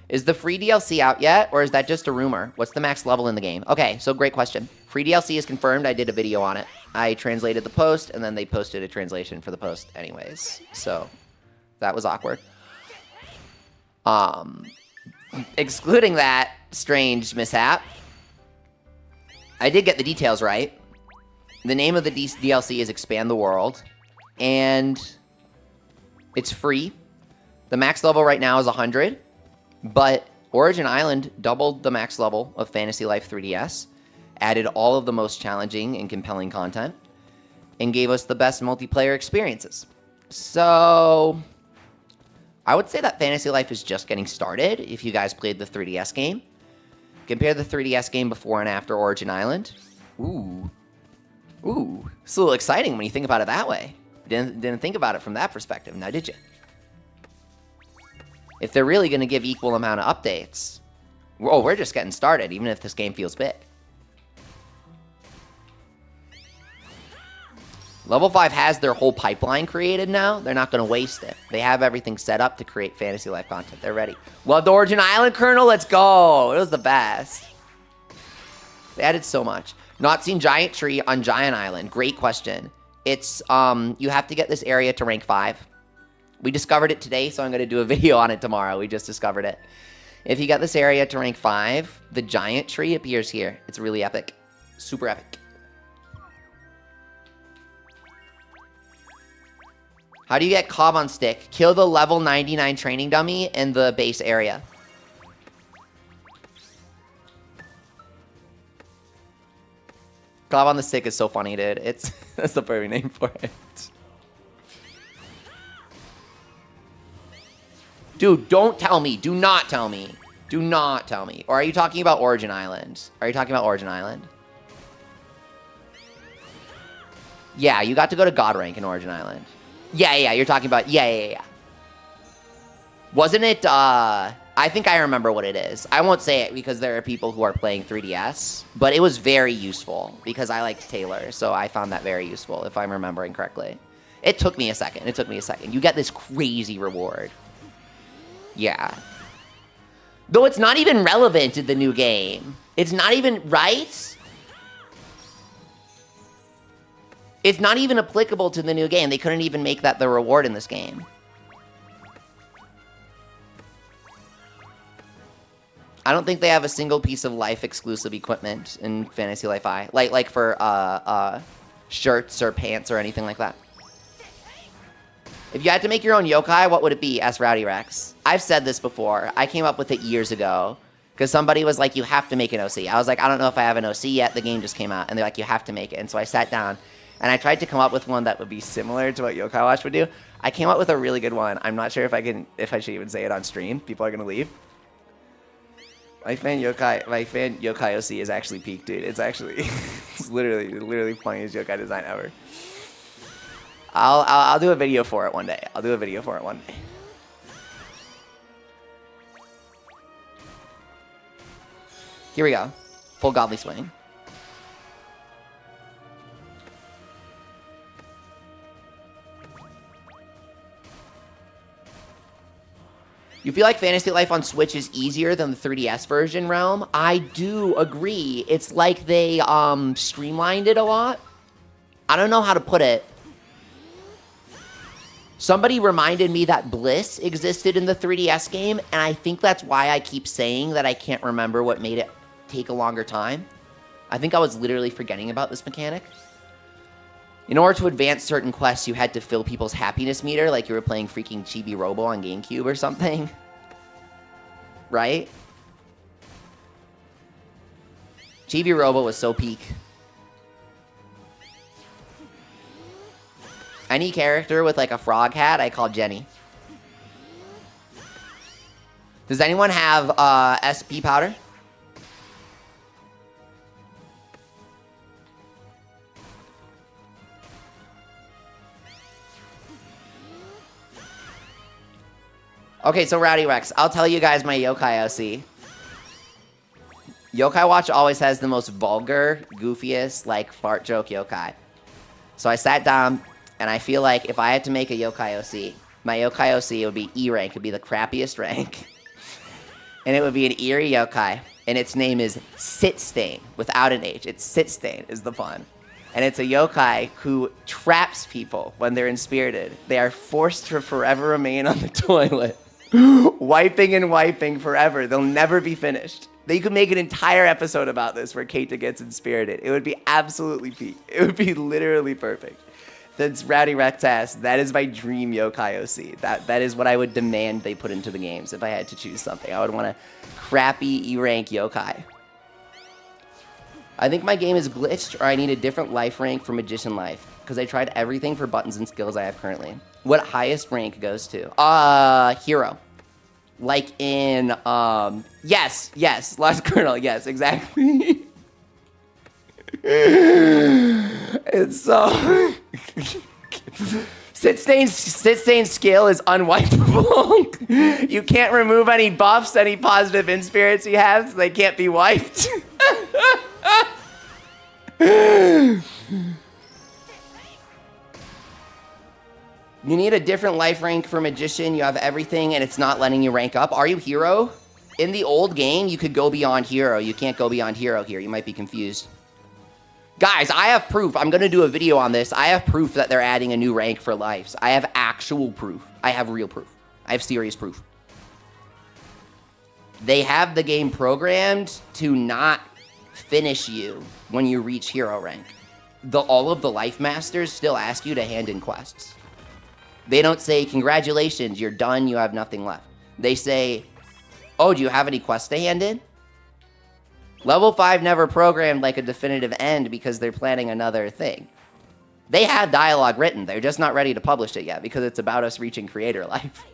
Is the free DLC out yet, or is that just a rumor? What's the max level in the game? Okay, so great question. Free DLC is confirmed. I did a video on it. I translated the post, and then they posted a translation for the post anyways. So that was awkward. Excluding that strange mishap, I did get the details right. The name of the DLC is Expand the World, and it's free. The max level right now is 100, but Origin Island doubled the max level of Fantasy Life 3DS, added all of the most challenging and compelling content, and gave us the best multiplayer experiences. So I would say that Fantasy Life is just getting started if you guys played the 3DS game. Compare the 3DS game before and after Origin Island. Ooh. It's a little exciting when you think about it that way. Didn't think about it from that perspective, now did you? If they're really going to give equal amount of updates, we're just getting started, even if this game feels big. Level 5 has their whole pipeline created now. They're not going to waste it. They have everything set up to create Fantasy Life content. They're ready. Loved Origin Island, Colonel. Let's go. It was the best. They added so much. Not seen Giant Tree on Giant Island. Great question. It's, you have to get this area to rank 5. We discovered it today, so I'm going to do a video on it tomorrow. We just discovered it. If you get this area to rank 5, the Giant Tree appears here. It's really epic. Super epic. How do you get Cobb on stick? Kill the level 99 training dummy in the base area. Cobb on the stick is so funny, dude. That's the perfect name for it. Dude, don't tell me. Do not tell me. Do not tell me. Or are you talking about Origin Island? Are you talking about Origin Island? Yeah, you got to go to God rank in Origin Island. Yeah, you're talking about... Yeah. Wasn't it, I think I remember what it is. I won't say it because there are people who are playing 3DS, but it was very useful because I liked Taylor, so I found that very useful, if I'm remembering correctly. It took me a second. You get this crazy reward. Yeah. Though it's not even relevant to the new game. It's not even... Right? It's not even applicable to the new game. They couldn't even make that the reward in this game. I don't think they have a single piece of life exclusive equipment in Fantasy Life I. Like for shirts or pants or anything like that. If you had to make your own yokai, what would it be? Asked Rowdy Rex. I've said this before. I came up with it years ago. Because somebody was like, you have to make an OC. I was like, I don't know if I have an OC yet. The game just came out. And they're like, you have to make it. And so I sat down. And I tried to come up with one that would be similar to what Yokai Watch would do. I came up with a really good one. I'm not sure if I should even say it on stream. People are gonna leave. My fan Yokai OC is actually peak, dude. It's actually it's literally funniest yokai design ever. I'll do a video for it one day. Here we go. Full godly swing. You feel like Fantasy Life on Switch is easier than the 3DS version, Realm? I do agree. It's like they streamlined it a lot. I don't know how to put it. Somebody reminded me that Bliss existed in the 3DS game, and I think that's why I keep saying that I can't remember what made it take a longer time. I think I was literally forgetting about this mechanic. In order to advance certain quests, you had to fill people's happiness meter like you were playing freaking Chibi Robo on GameCube or something. Right? Chibi Robo was so peak. Any character with like a frog hat, I call Jenny. Does anyone have SP powder? Okay, so Rowdy Rex, I'll tell you guys my yokai OC. Yokai Watch always has the most vulgar, goofiest, like, fart joke yokai. So I sat down, and I feel like if I had to make a yokai OC, my yokai OC would be E rank. It would be the crappiest rank. And it would be an eerie yokai. And its name is Sit Stain, without an H. It's Sit Stain is the pun. And it's a yokai who traps people when they're inspirited. They are forced to forever remain on the toilet. Wiping and wiping forever. They'll never be finished. You could make an entire episode about this where Keita gets inspirited. It would be absolutely peak. It would be literally perfect. That's Rowdy Rectas. That is my dream yokai OC. That is what I would demand they put into the games if I had to choose something. I would want a crappy E-rank yokai. I think my game is glitched, or I need a different life rank for Magician Life, because I tried everything for buttons and skills I have currently. What highest rank goes to? Hero. Like in, yes, Last Colonel, yes, exactly. It's so... Sit Stain's skill is unwipeable. You can't remove any buffs, any positive inspirits he has, so they can't be wiped. You need a different life rank for Magician. You have everything, and it's not letting you rank up. Are you Hero? In the old game, you could go beyond Hero. You can't go beyond Hero here. You might be confused. Guys, I have proof. I'm going to do a video on this. I have proof that they're adding a new rank for lives. I have actual proof. I have real proof. I have serious proof. They have the game programmed to not finish you when you reach Hero rank. All of the Life Masters still ask you to hand in quests. They don't say, congratulations, you're done, you have nothing left. They say, oh, do you have any quests to hand in? Level 5 never programmed like a definitive end because they're planning another thing. They have dialogue written, they're just not ready to publish it yet because it's about us reaching creator life.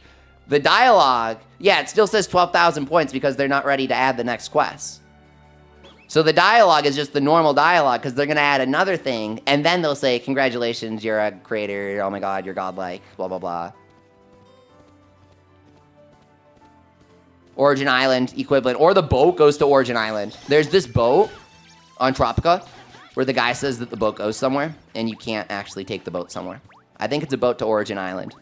The dialogue, yeah, it still says 12,000 points because they're not ready to add the next quest. So the dialogue is just the normal dialogue because they're going to add another thing, and then they'll say, congratulations, you're a creator, oh my god, you're godlike, blah, blah, blah. Origin Island equivalent, or the boat goes to Origin Island. There's this boat on Tropica where the guy says that the boat goes somewhere, and you can't actually take the boat somewhere. I think it's a boat to Origin Island.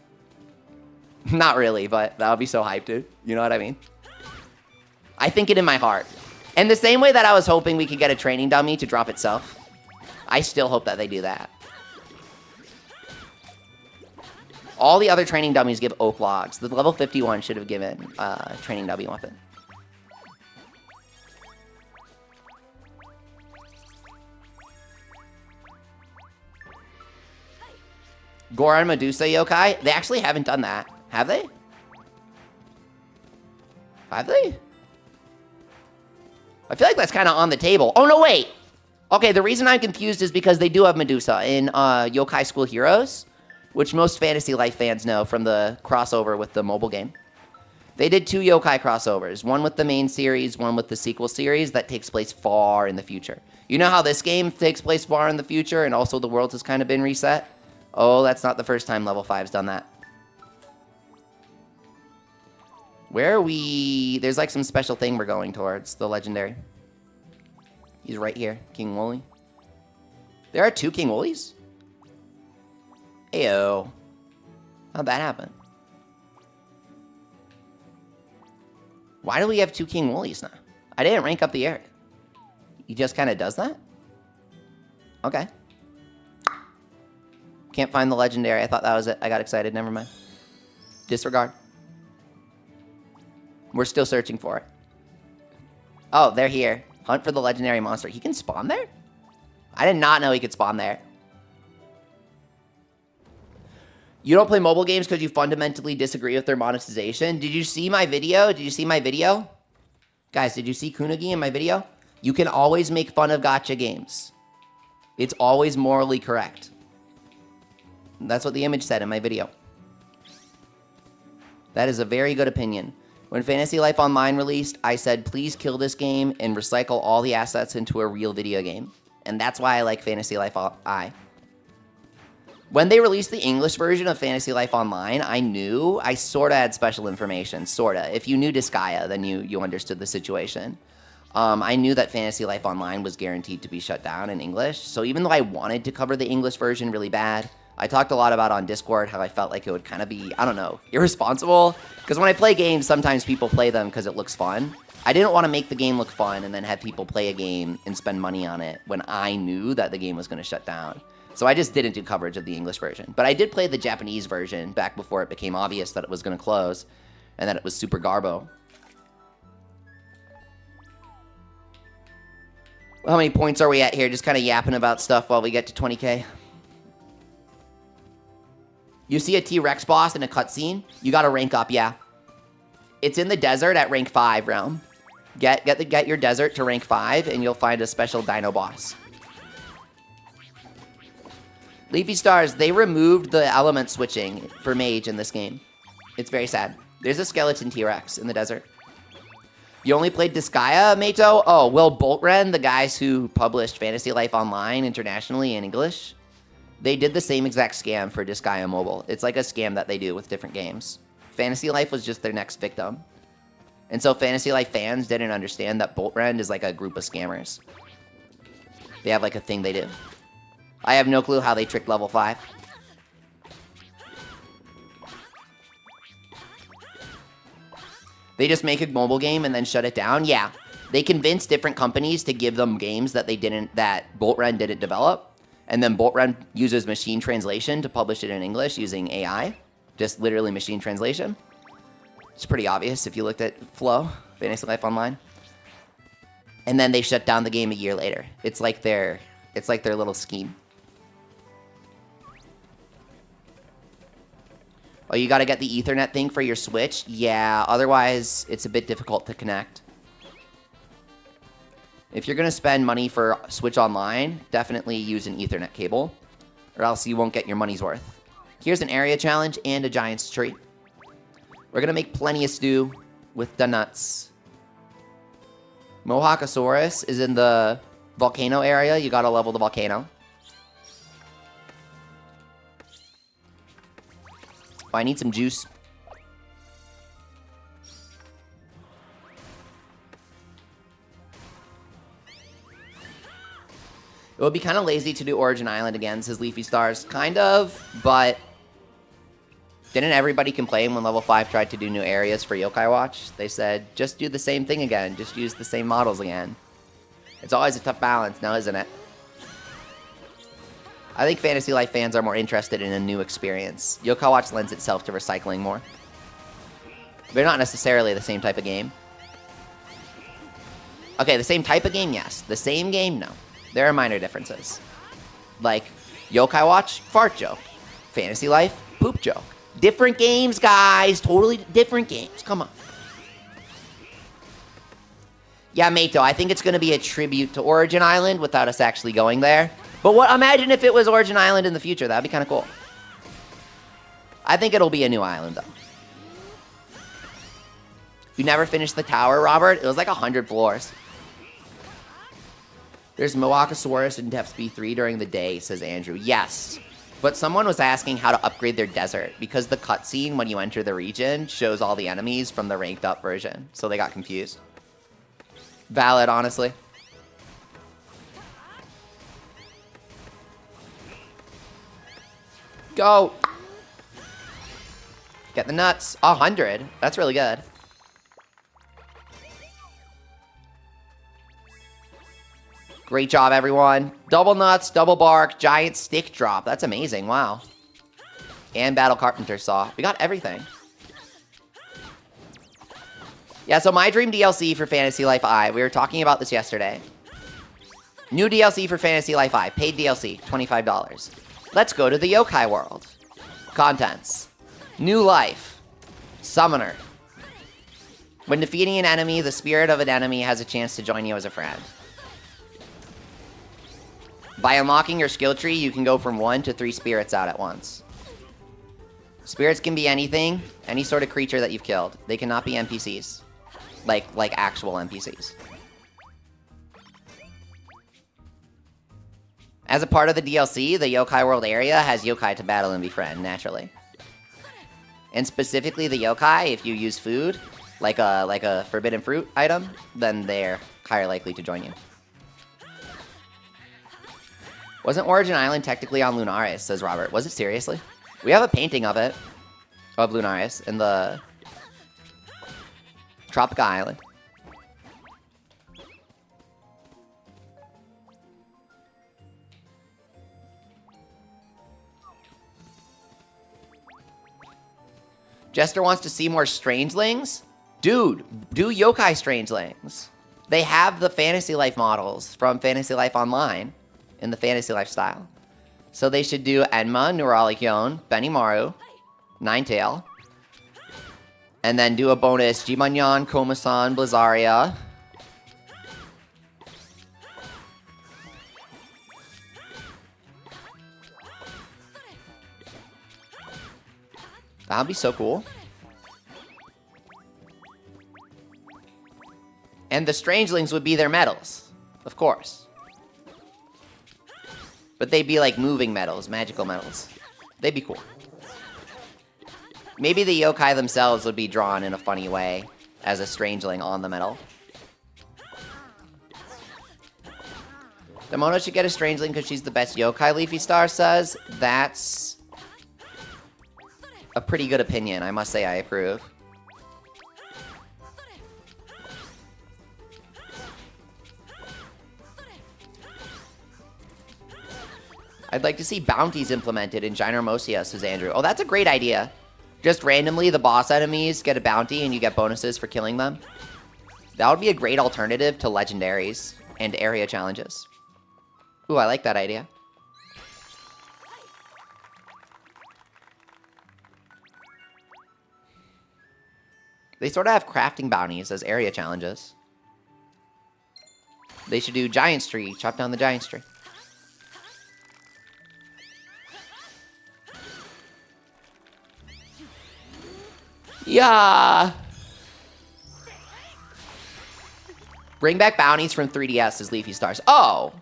Not really, but that would be so hyped, dude. You know what I mean? I think it in my heart. And the same way that I was hoping we could get a training dummy to drop itself, I still hope that they do that. All the other training dummies give oak logs. The level 51 should have given a training dummy weapon. Goron Medusa yokai? They actually haven't done that. Have they? Have they? I feel like that's kind of on the table. Oh, no, wait. Okay, the reason I'm confused is because they do have Medusa in Yokai School Heroes, which most Fantasy Life fans know from the crossover with the mobile game. They did 2 yokai crossovers, one with the main series, one with the sequel series that takes place far in the future. You know how this game takes place far in the future and also the world has kind of been reset? Oh, that's not the first time Level 5's done that. Where are we? There's like some special thing we're going towards, the legendary. He's right here, King Wooly. There are 2 King Woolies? Ayo. How'd that happen? Why do we have 2 King Woolies now? I didn't rank up the area. He just kind of does that? Okay. Can't find the legendary. I thought that was it. I got excited. Never mind. Disregard. We're still searching for it. Oh, they're here. Hunt for the legendary monster. He can spawn there? I did not know he could spawn there. You don't play mobile games because you fundamentally disagree with their monetization? Did you see my video? Did you see my video? Guys, did you see Kunagi in my video? You can always make fun of gacha games. It's always morally correct. That's what the image said in my video. That is a very good opinion. When Fantasy Life Online released, I said, please kill this game and recycle all the assets into a real video game. And that's why I like Fantasy Life I. When they released the English version of Fantasy Life Online, I knew I sort of had special information, sort of. If you knew Disgaea, then you understood the situation. I knew that Fantasy Life Online was guaranteed to be shut down in English. So even though I wanted to cover the English version really bad, I talked a lot about on Discord how I felt like it would kind of be, I don't know, irresponsible. Because when I play games, sometimes people play them because it looks fun. I didn't want to make the game look fun and then have people play a game and spend money on it when I knew that the game was going to shut down. So I just didn't do coverage of the English version. But I did play the Japanese version back before it became obvious that it was going to close and that it was super garbo. Well, how many points are we at here? Just kind of yapping about stuff while we get to 20k. You see a T-Rex boss in a cutscene, you gotta rank up, yeah. It's in the desert at rank 5 realm. Get your desert to rank 5 and you'll find a special dino boss. Leafy Stars, they removed the element switching for mage in this game. It's very sad. There's a skeleton T-Rex in the desert. You only played Disgaea, Mato? Oh, well, Boltren, the guys who published Fantasy Life Online internationally in English, they did the same exact scam for Disgaea Mobile. It's like a scam that they do with different games. Fantasy Life was just their next victim. And so Fantasy Life fans didn't understand that Boltrend is like a group of scammers. They have like a thing they do. I have no clue how they tricked level 5. They just make a mobile game and then shut it down? Yeah. They convinced different companies to give them games that Boltrend didn't develop. And then Boltrend uses machine translation to publish it in English using AI. Just literally machine translation. It's pretty obvious if you looked at Flow, Fantasy Life Online. And then they shut down the game a year later. It's like their little scheme. Oh, you gotta get the Ethernet thing for your Switch? Yeah, otherwise it's a bit difficult to connect. If you're gonna spend money for Switch Online, definitely use an Ethernet cable, or else you won't get your money's worth. Here's an area challenge and a giant's tree. We're gonna make plenty of stew with the nuts. Mohawkosaurus is in the volcano area. You gotta level the volcano. Oh, I need some juice. It would be kind of lazy to do Origin Island again, says Leafy Stars. Kind of, but didn't everybody complain when level 5 tried to do new areas for Yokai Watch? They said, just do the same thing again. Just use the same models again. It's always a tough balance now, isn't it? I think Fantasy Life fans are more interested in a new experience. Yokai Watch lends itself to recycling more. They're not necessarily the same type of game. Okay, the same type of game, yes. The same game, no. There are minor differences. Like, Yokai Watch, fart joke. Fantasy Life, poop joke. Different games, guys. Totally different games. Come on. Yeah, Mato, I think it's going to be a tribute to Origin Island without us actually going there. But imagine if it was Origin Island in the future. That'd be kind of cool. I think it'll be a new island, though. You never finished the tower, Robert? It was like 100 floors. There's Mohawkosaurus in Depth B3 during the day, says Andrew. Yes, but someone was asking how to upgrade their desert because the cutscene when you enter the region shows all the enemies from the ranked up version. So they got confused. Valid, honestly. Go. Get the nuts. 100. That's really good. Great job, everyone. Double nuts, double bark, giant stick drop. That's amazing. Wow. And Battle Carpenter Saw. We got everything. Yeah, so my dream DLC for Fantasy Life I. We were talking about this yesterday. New DLC for Fantasy Life I. Paid DLC. $25. Let's go to the Yokai world. Contents. New life. Summoner. When defeating an enemy, the spirit of an enemy has a chance to join you as a friend. By unlocking your skill tree, you can go from 1 to 3 spirits out at once. Spirits can be anything, any sort of creature that you've killed. They cannot be NPCs. Like actual NPCs. As a part of the DLC, the Yokai World area has yokai to battle and befriend, naturally. And specifically the yokai, if you use food, like a forbidden fruit item, then they're higher likely to join you. Wasn't Origin Island technically on Lunaris, says Robert. Was it seriously? We have a painting of it, of Lunaris, in the Tropica Island. Jester wants to see more Strangelings? Dude, do Yokai Strangelings. They have the Fantasy Life models from Fantasy Life Online in the Fantasy Life style. So they should do Enma, Neuralikion, Benimaru, Ninetale, and then do a bonus Jimanyan, Komasan, Blizzaria. That would be so cool. And the Strangelings would be their medals, of course. But they'd be like moving medals, magical medals. They'd be cool. Maybe the yokai themselves would be drawn in a funny way as a Strangeling on the medal. Demono should get a Strangeling because she's the best yokai, Leafy Star says. That's a pretty good opinion. I must say I approve. I'd like to see bounties implemented in Gynormosia, says Andrew. Oh, that's a great idea. Just randomly, the boss enemies get a bounty and you get bonuses for killing them. That would be a great alternative to legendaries and area challenges. Ooh, I like that idea. They sort of have crafting bounties as area challenges. They should do Giant's Tree, chop down the Giant's Tree. Yeah. Bring back bounties from 3DS as Leafy Stars. Oh.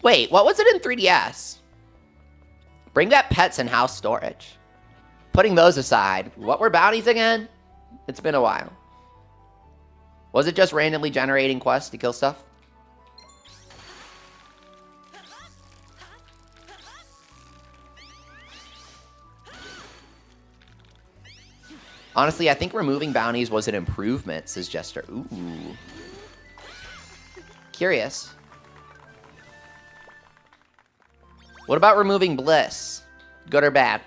Wait, what was it in 3DS? Bring back pets and house storage. Putting those aside, what were bounties again? It's been a while. Was it just randomly generating quests to kill stuff? Honestly, I think removing bounties was an improvement, says Jester. Ooh. Curious. What about removing bliss? Good or bad?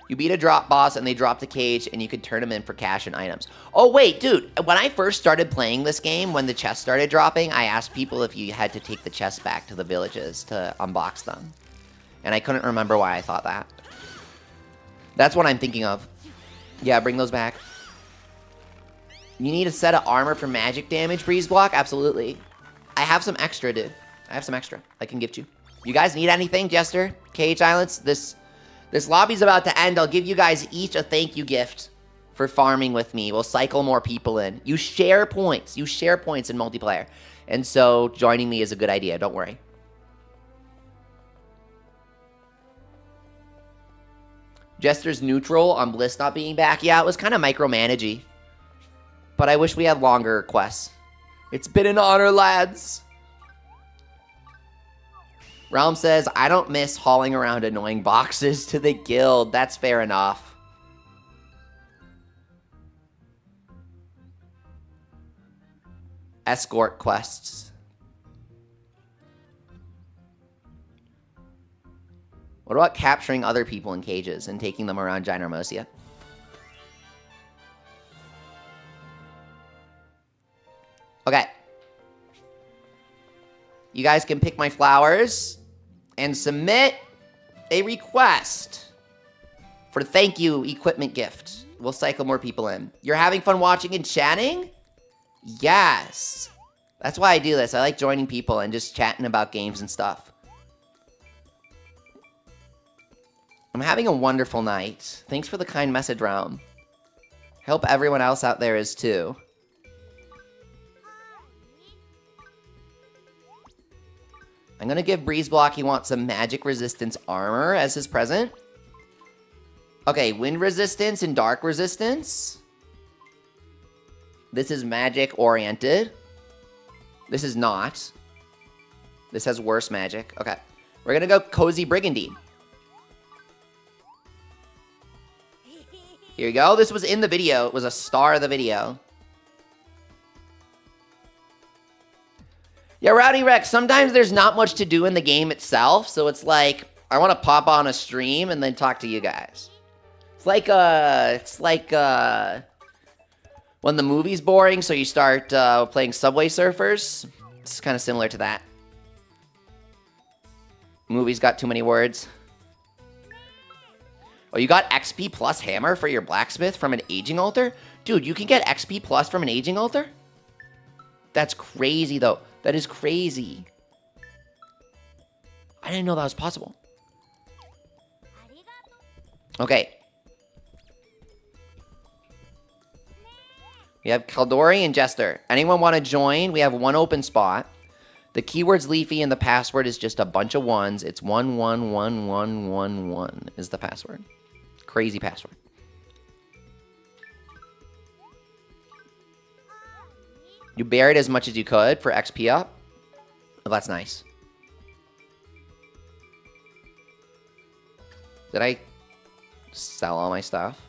You beat a drop boss and they drop the cage and you could turn them in for cash and items. Oh, wait, dude. When I first started playing this game, when the chests started dropping, I asked people if you had to take the chests back to the villages to unbox them. And I couldn't remember why I thought that. That's what I'm thinking of. Yeah, bring those back. You need a set of armor for magic damage, Breeze Block? Absolutely. I have some extra, dude. I have some extra I can gift you. You guys need anything, Jester? Cage Islands? This lobby's about to end. I'll give you guys each a thank you gift for farming with me. We'll cycle more people in. You share points. You share points in multiplayer. And so joining me is a good idea. Don't worry. Jester's neutral on Bliss not being back. Yeah, it was kind of micromanagey. But I wish we had longer quests. It's been an honor, lads. Realm says, I don't miss hauling around annoying boxes to the guild. That's fair enough. Escort quests. What about capturing other people in cages and taking them around Gynormosia? Okay. You guys can pick my flowers and submit a request for thank you equipment gift. We'll cycle more people in. You're having fun watching and chatting? Yes. That's why I do this. I like joining people and just chatting about games and stuff. I'm having a wonderful night. Thanks for the kind message, Realm. I hope everyone else out there is too. I'm gonna give Breeze Block, he wants some magic resistance armor as his present. Okay, wind resistance and dark resistance. This is magic oriented. This is not. This has worse magic. Okay. We're gonna go Cozy Brigandine. Here you go. This was in the video. It was a star of the video. Yeah, Rowdy Rex, sometimes there's not much to do in the game itself, so it's like, I want to pop on a stream and then talk to you guys. It's like when the movie's boring, so you start playing Subway Surfers. It's kind of similar to that. Movie's got too many words. Oh, you got XP plus hammer for your blacksmith from an aging altar? Dude, you can get XP plus from an aging altar? That's crazy, though. That is crazy. I didn't know that was possible. Okay. We have Kaldori and Jester. Anyone want to join? We have one open spot. The keyword's Leafy and the password is just a bunch of ones. It's 111111 is the password. Crazy password. You buried as much as you could for XP up. Oh, that's nice. Did I sell all my stuff?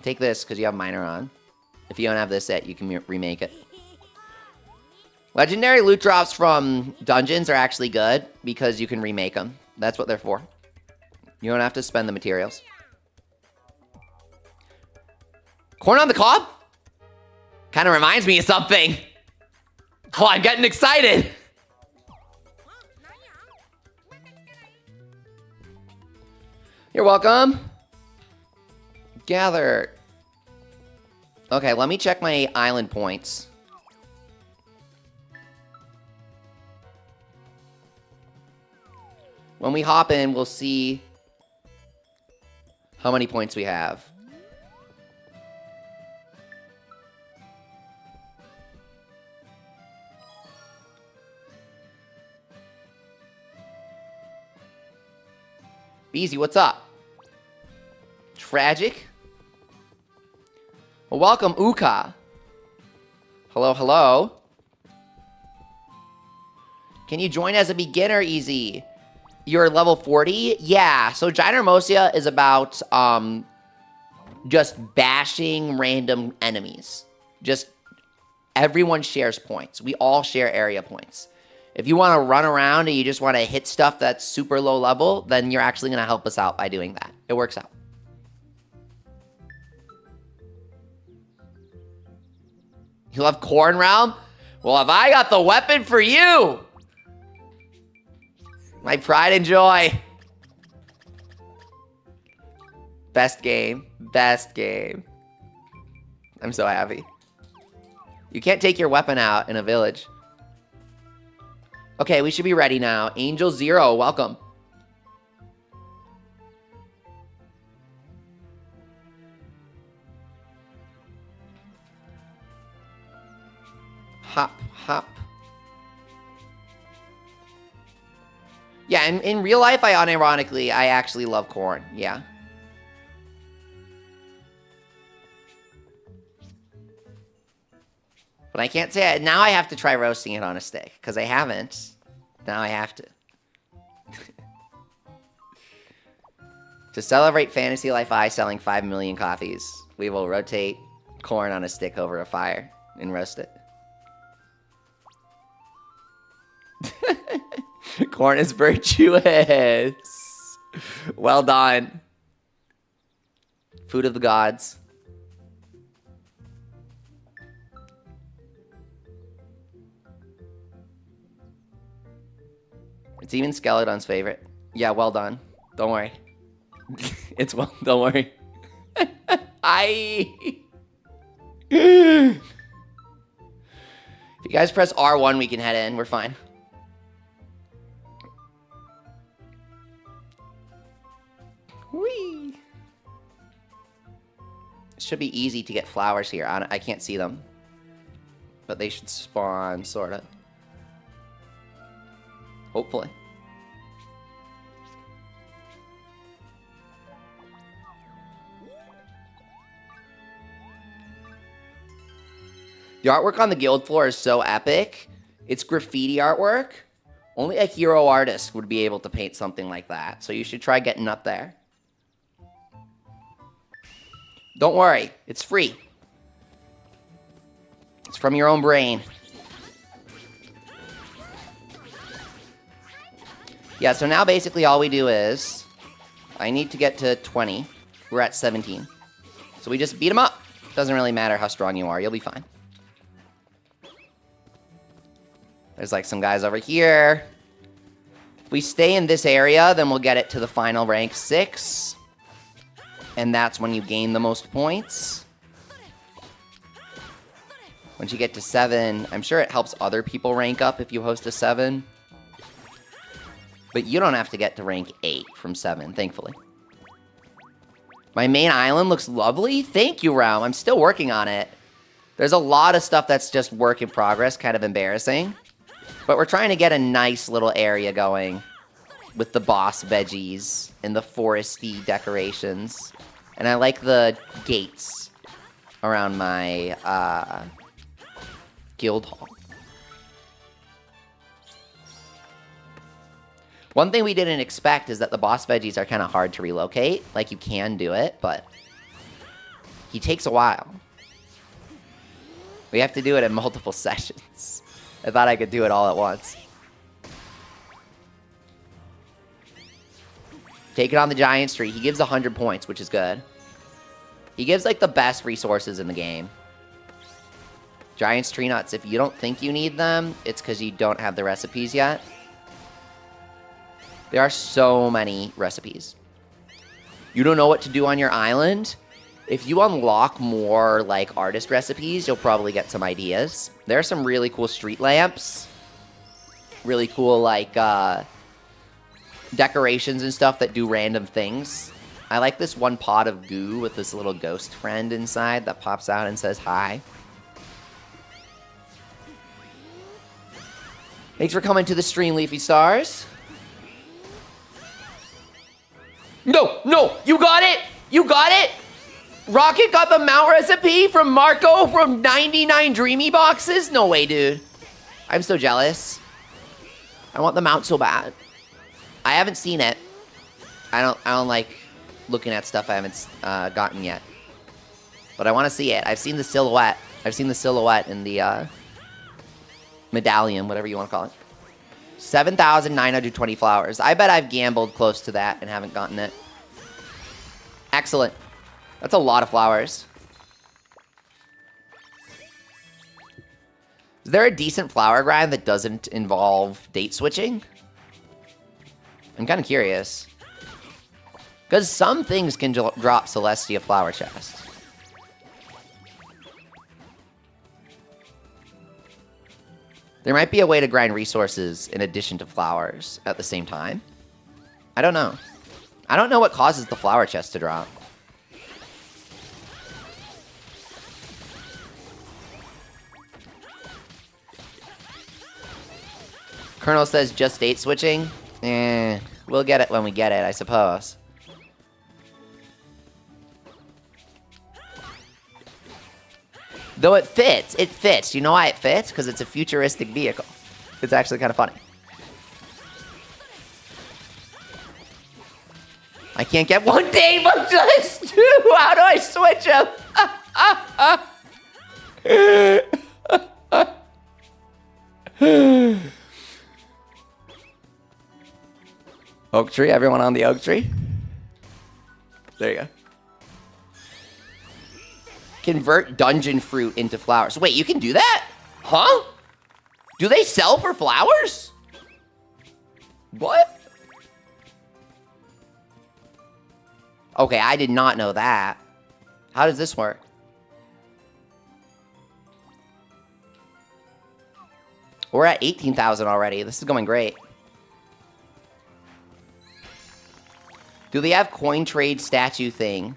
Take this, because you have Miner on. If you don't have this set, you can remake it. Legendary loot drops from dungeons are actually good, because you can remake them. That's what they're for. You don't have to spend the materials. Corn on the cob? Kind of reminds me of something. Oh, I'm getting excited. You're welcome. Gather. Okay, let me check my island points. When we hop in, we'll see how many points we have. Beezy, what's up? Tragic? Well, welcome, Uka. Hello, hello. Can you join as a beginner, Easy? You're level 40? Yeah, so Gynermosia is about just bashing random enemies. Just everyone shares points. We all share area points. If you want to run around and you just want to hit stuff that's super low level, then you're actually going to help us out by doing that. It works out. You love Corn Realm? Well, have I got the weapon for you? My pride and joy. Best game. Best game. I'm so happy. You can't take your weapon out in a village. Okay, we should be ready now. Angel Zero, welcome. Hop, hop. Yeah, in real life, I actually love corn. Yeah. But I can't say it. Now I have to try roasting it on a stick, because I haven't. Now I have to. To celebrate Fantasy Life I selling 5 million copies, we will rotate corn on a stick over a fire and roast it. Corn is virtuous. Well done. Food of the gods. It's even Skeleton's favorite. Yeah, well done. Don't worry. It's well, don't worry. If you guys press R1, we can head in. We're fine. Whee! It should be easy to get flowers here. I can't see them. But they should spawn, sort of. Hopefully. The artwork on the guild floor is so epic. It's graffiti artwork. Only a hero artist would be able to paint something like that. So you should try getting up there. Don't worry, it's free. It's from your own brain. Yeah, so now basically all we do is... I need to get to 20. We're at 17. So we just beat them up. Doesn't really matter how strong you are. You'll be fine. There's like some guys over here. If we stay in this area, then we'll get it to the final rank 6. And that's when you gain the most points. Once you get to 7, I'm sure it helps other people rank up if you host a 7. But you don't have to get to rank 8 from 7, thankfully. My main island looks lovely. Thank you, Realm. I'm still working on it. There's a lot of stuff that's just work in progress, kind of embarrassing. But we're trying to get a nice little area going with the boss veggies and the foresty decorations. And I like the gates around my guild hall. One thing we didn't expect is that the boss veggies are kind of hard to relocate. Like, you can do it, but he takes a while. We have to do it in multiple sessions. I thought I could do it all at once. Take it on the giant tree. He gives 100 points, which is good. He gives, like, the best resources in the game. Giant's tree nuts, if you don't think you need them, it's because you don't have the recipes yet. There are so many recipes. You don't know what to do on your island? If you unlock more, like, artist recipes, you'll probably get some ideas. There are some really cool street lamps. Really cool, like, decorations and stuff that do random things. I like this one pot of goo with this little ghost friend inside that pops out and says hi. Thanks for coming to the stream, Leafy Stars. No, no, you got it! You got it! Rocket got the mount recipe from Marco from 99 Dreamy Boxes? No way, dude. I'm so jealous. I want the mount so bad. I haven't seen it. I don't like looking at stuff I haven't gotten yet. But I want to see it. I've seen the silhouette. I've seen the silhouette in the medallion, whatever you want to call it. 7,920 flowers. I bet I've gambled close to that and haven't gotten it. Excellent. That's a lot of flowers. Is there a decent flower grind that doesn't involve date switching? I'm kind of curious. Because some things can drop Celestia flower chest. There might be a way to grind resources in addition to flowers at the same time. I don't know. I don't know what causes the flower chest to drop. Colonel says just date switching. We'll get it when we get it, I suppose. Though it fits. It fits. You know why it fits? Because it's a futuristic vehicle. It's actually kind of funny. I can't get one day, but just two. How do I switch them? Oak tree. Everyone on the oak tree? There you go. Convert dungeon fruit into flowers. Wait, you can do that? Huh? Do they sell for flowers? What? Okay, I did not know that. How does this work? We're at 18,000 already. This is going great. Do they have coin trade statue thing?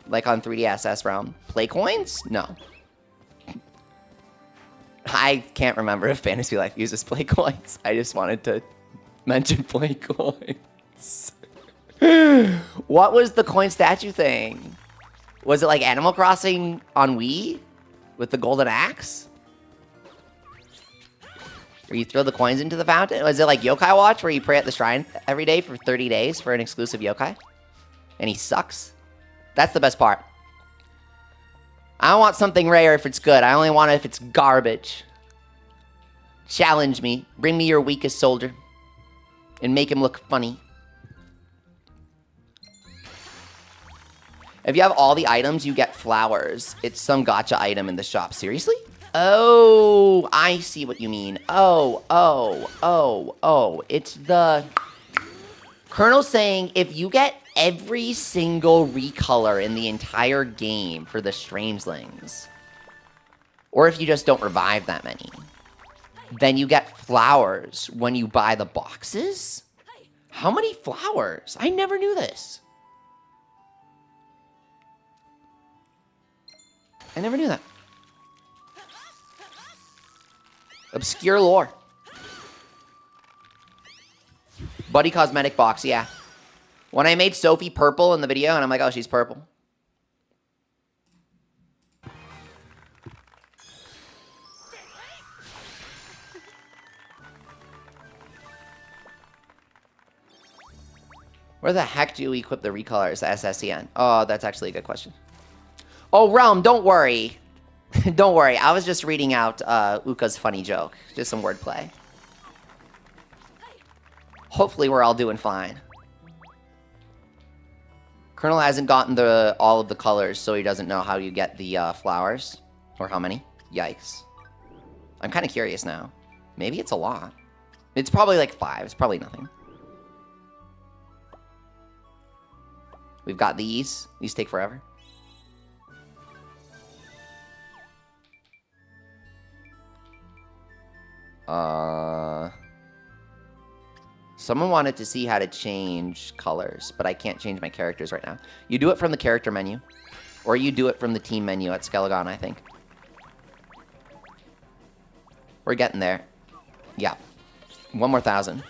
Like on 3DSS Realm? Play coins? No. I can't remember if Fantasy Life uses play coins. I just wanted to mention play coins. What was the coin statue thing? Was it like Animal Crossing on Wii? With the golden axe? Where you throw the coins into the fountain? Was it like Yokai Watch where you pray at the shrine every day for 30 days for an exclusive yokai? And he sucks? That's the best part. I don't want something rare if it's good. I only want it if it's garbage. Challenge me. Bring me your weakest soldier. And make him look funny. If you have all the items, you get flowers. It's some gacha item in the shop. Seriously? Oh, I see what you mean. Oh. It's the... Colonel's saying if you get every single recolor in the entire game for the Strangelings, or if you just don't revive that many, then you get flowers when you buy the boxes? How many flowers? I never knew this. I never knew that. Obscure lore. Buddy cosmetic box, yeah. When I made Sophie purple in the video, and I'm like, oh, she's purple. Where the heck do we equip the recolors, the SSCN? Oh, that's actually a good question. Oh, Realm, don't worry. Don't worry. I was just reading out Uka's funny joke. Just some wordplay. Hopefully we're all doing fine. Colonel hasn't gotten all of the colors, so he doesn't know how you get the flowers. Or how many. Yikes. I'm kind of curious now. Maybe it's a lot. It's probably like 5. It's probably nothing. We've got these. These take forever. Someone wanted to see how to change colors, but I can't change my characters right now. You do it from the character menu, or you do it from the team menu at Skelegon, I think. We're getting there. Yeah. 1 more 1,000.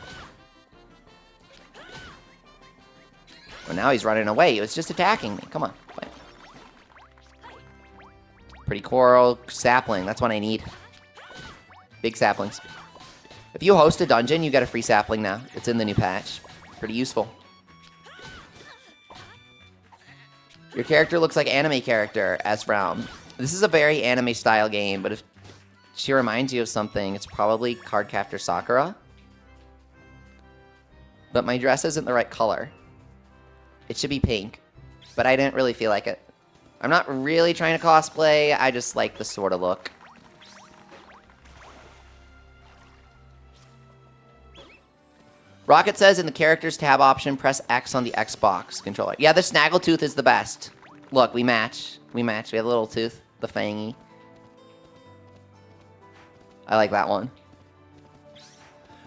Well, now he's running away. He was just attacking me. Come on. Play. Pretty coral sapling. That's what I need. Big saplings. If you host a dungeon, you get a free sapling now. It's in the new patch. Pretty useful. Your character looks like anime character, S Realm. This is a very anime style game, but if she reminds you of something, it's probably Cardcaptor Sakura. But my dress isn't the right color. It should be pink, but I didn't really feel like it. I'm not really trying to cosplay, I just like the sort of look. Rocket says in the characters tab option, press X on the Xbox controller. Yeah, the Snaggletooth is the best. Look, we match. We match. We have a little tooth, the fangy. I like that one.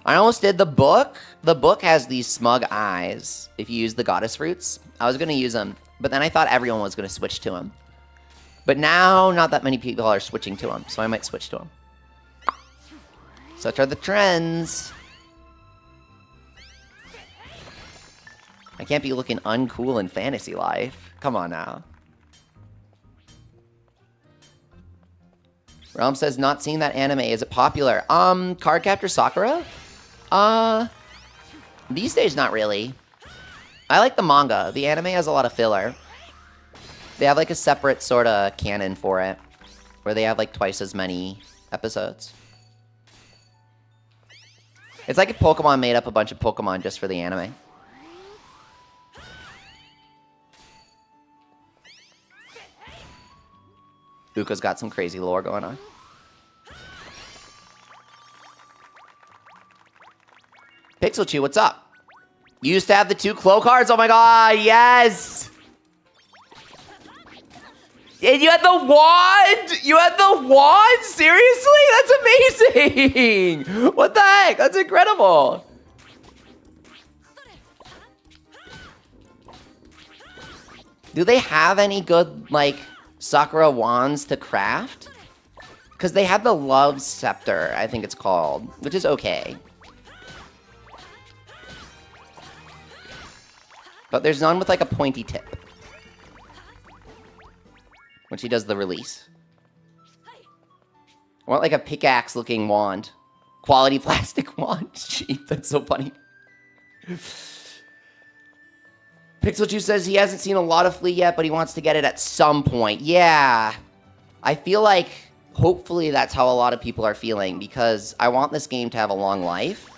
I almost did the book. The book has these smug eyes if you use the goddess fruits. I was going to use them, but then I thought everyone was going to switch to them. But now, not that many people are switching to them, so I might switch to them. Such are the trends. I can't be looking uncool in fantasy life. Come on now. Realm says, not seeing that anime. Is it popular? Cardcaptor Sakura? These days, not really. I like the manga. The anime has a lot of filler. They have like a separate sort of canon for it, where they have like twice as many episodes. It's like if Pokemon made up a bunch of Pokemon just for the anime. Uka's got some crazy lore going on. Pixel Chew, what's up? You used to have the 2 Clo cards? Oh my god, yes! And you had the wand? You had the wand? Seriously? That's amazing! What the heck? That's incredible! Do they have any good, like, Sakura wands to craft? Because they have the Love Scepter, I think it's called, which is okay. But there's none with, like, a pointy tip. When she does the release. I want, like, a pickaxe-looking wand. Quality plastic wand. Cheap, that's so funny. Pixel2 says he hasn't seen a lot of Flea yet, but he wants to get it at some point. Yeah. I feel like, hopefully that's how a lot of people are feeling, because I want this game to have a long life.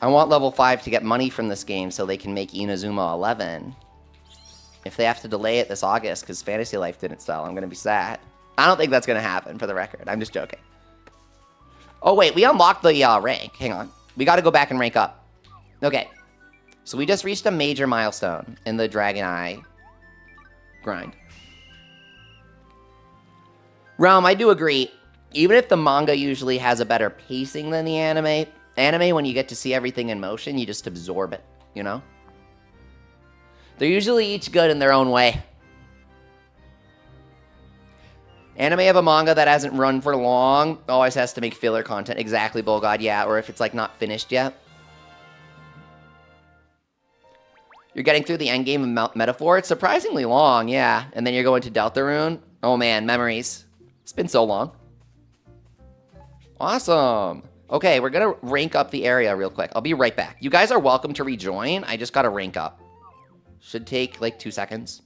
I want level 5 to get money from this game so they can make Inazuma 11. If they have to delay it this August because Fantasy Life didn't sell, I'm going to be sad. I don't think that's going to happen, for the record. I'm just joking. Oh, wait. We unlocked the rank. Hang on. We got to go back and rank up. Okay. So we just reached a major milestone in the Dragon Eye grind. Realm, I do agree. Even if the manga usually has a better pacing than the anime, when you get to see everything in motion, you just absorb it, you know? They're usually each good in their own way. Anime of a manga that hasn't run for long always has to make filler content. Exactly, Bullgod, yeah. Or if it's, like, not finished yet. You're getting through the endgame of Metaphor. It's surprisingly long, yeah. And then you're going to Deltarune. Oh, man, memories. It's been so long. Awesome. Okay, we're going to rank up the area real quick. I'll be right back. You guys are welcome to rejoin. I just got to rank up. Should take, like, 2 seconds.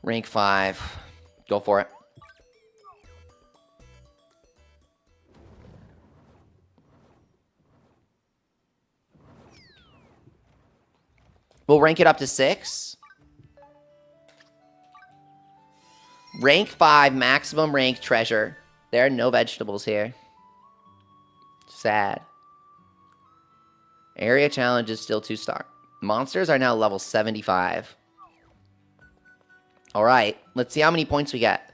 Rank 5. Go for it. We'll rank it up to 6. Rank 5, maximum rank treasure. There are no vegetables here. Sad. Area challenge is still 2-star. Monsters are now level 75. Alright, let's see how many points we get.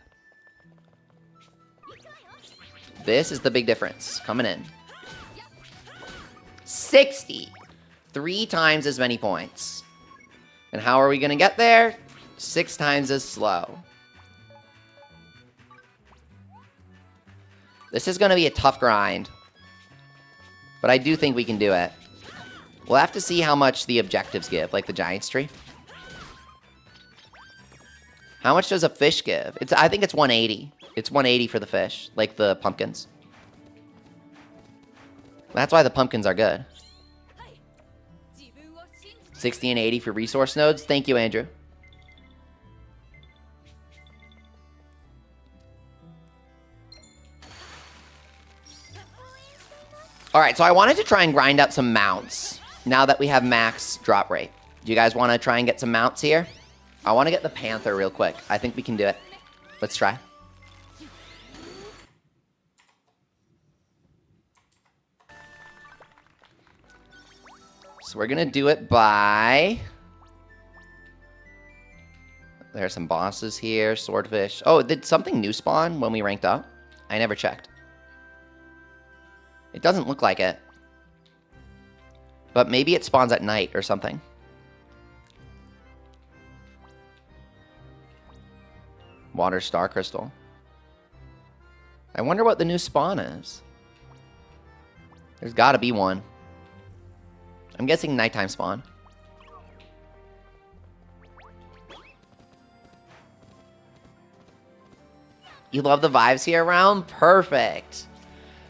This is the big difference. Coming in. 60. 3 times as many points. And how are we going to get there? 6 times as slow. This is going to be a tough grind. But I do think we can do it. We'll have to see how much the objectives give, like the Giant's Tree. How much does a fish give? I think it's 180. It's 180 for the fish, like the pumpkins. That's why the pumpkins are good. 60 and 80 for resource nodes. Thank you, Andrew. Alright, so I wanted to try and grind up some mounts now that we have max drop rate. Do you guys want to try and get some mounts here? I want to get the Panther real quick. I think we can do it. Let's try. So we're going to do it by... There are some bosses here. Swordfish. Oh, did something new spawn when we ranked up? I never checked. It doesn't look like it. But maybe it spawns at night or something. Water Star Crystal. I wonder what the new spawn is. There's got to be one. I'm guessing nighttime spawn. You love the vibes here around? Perfect.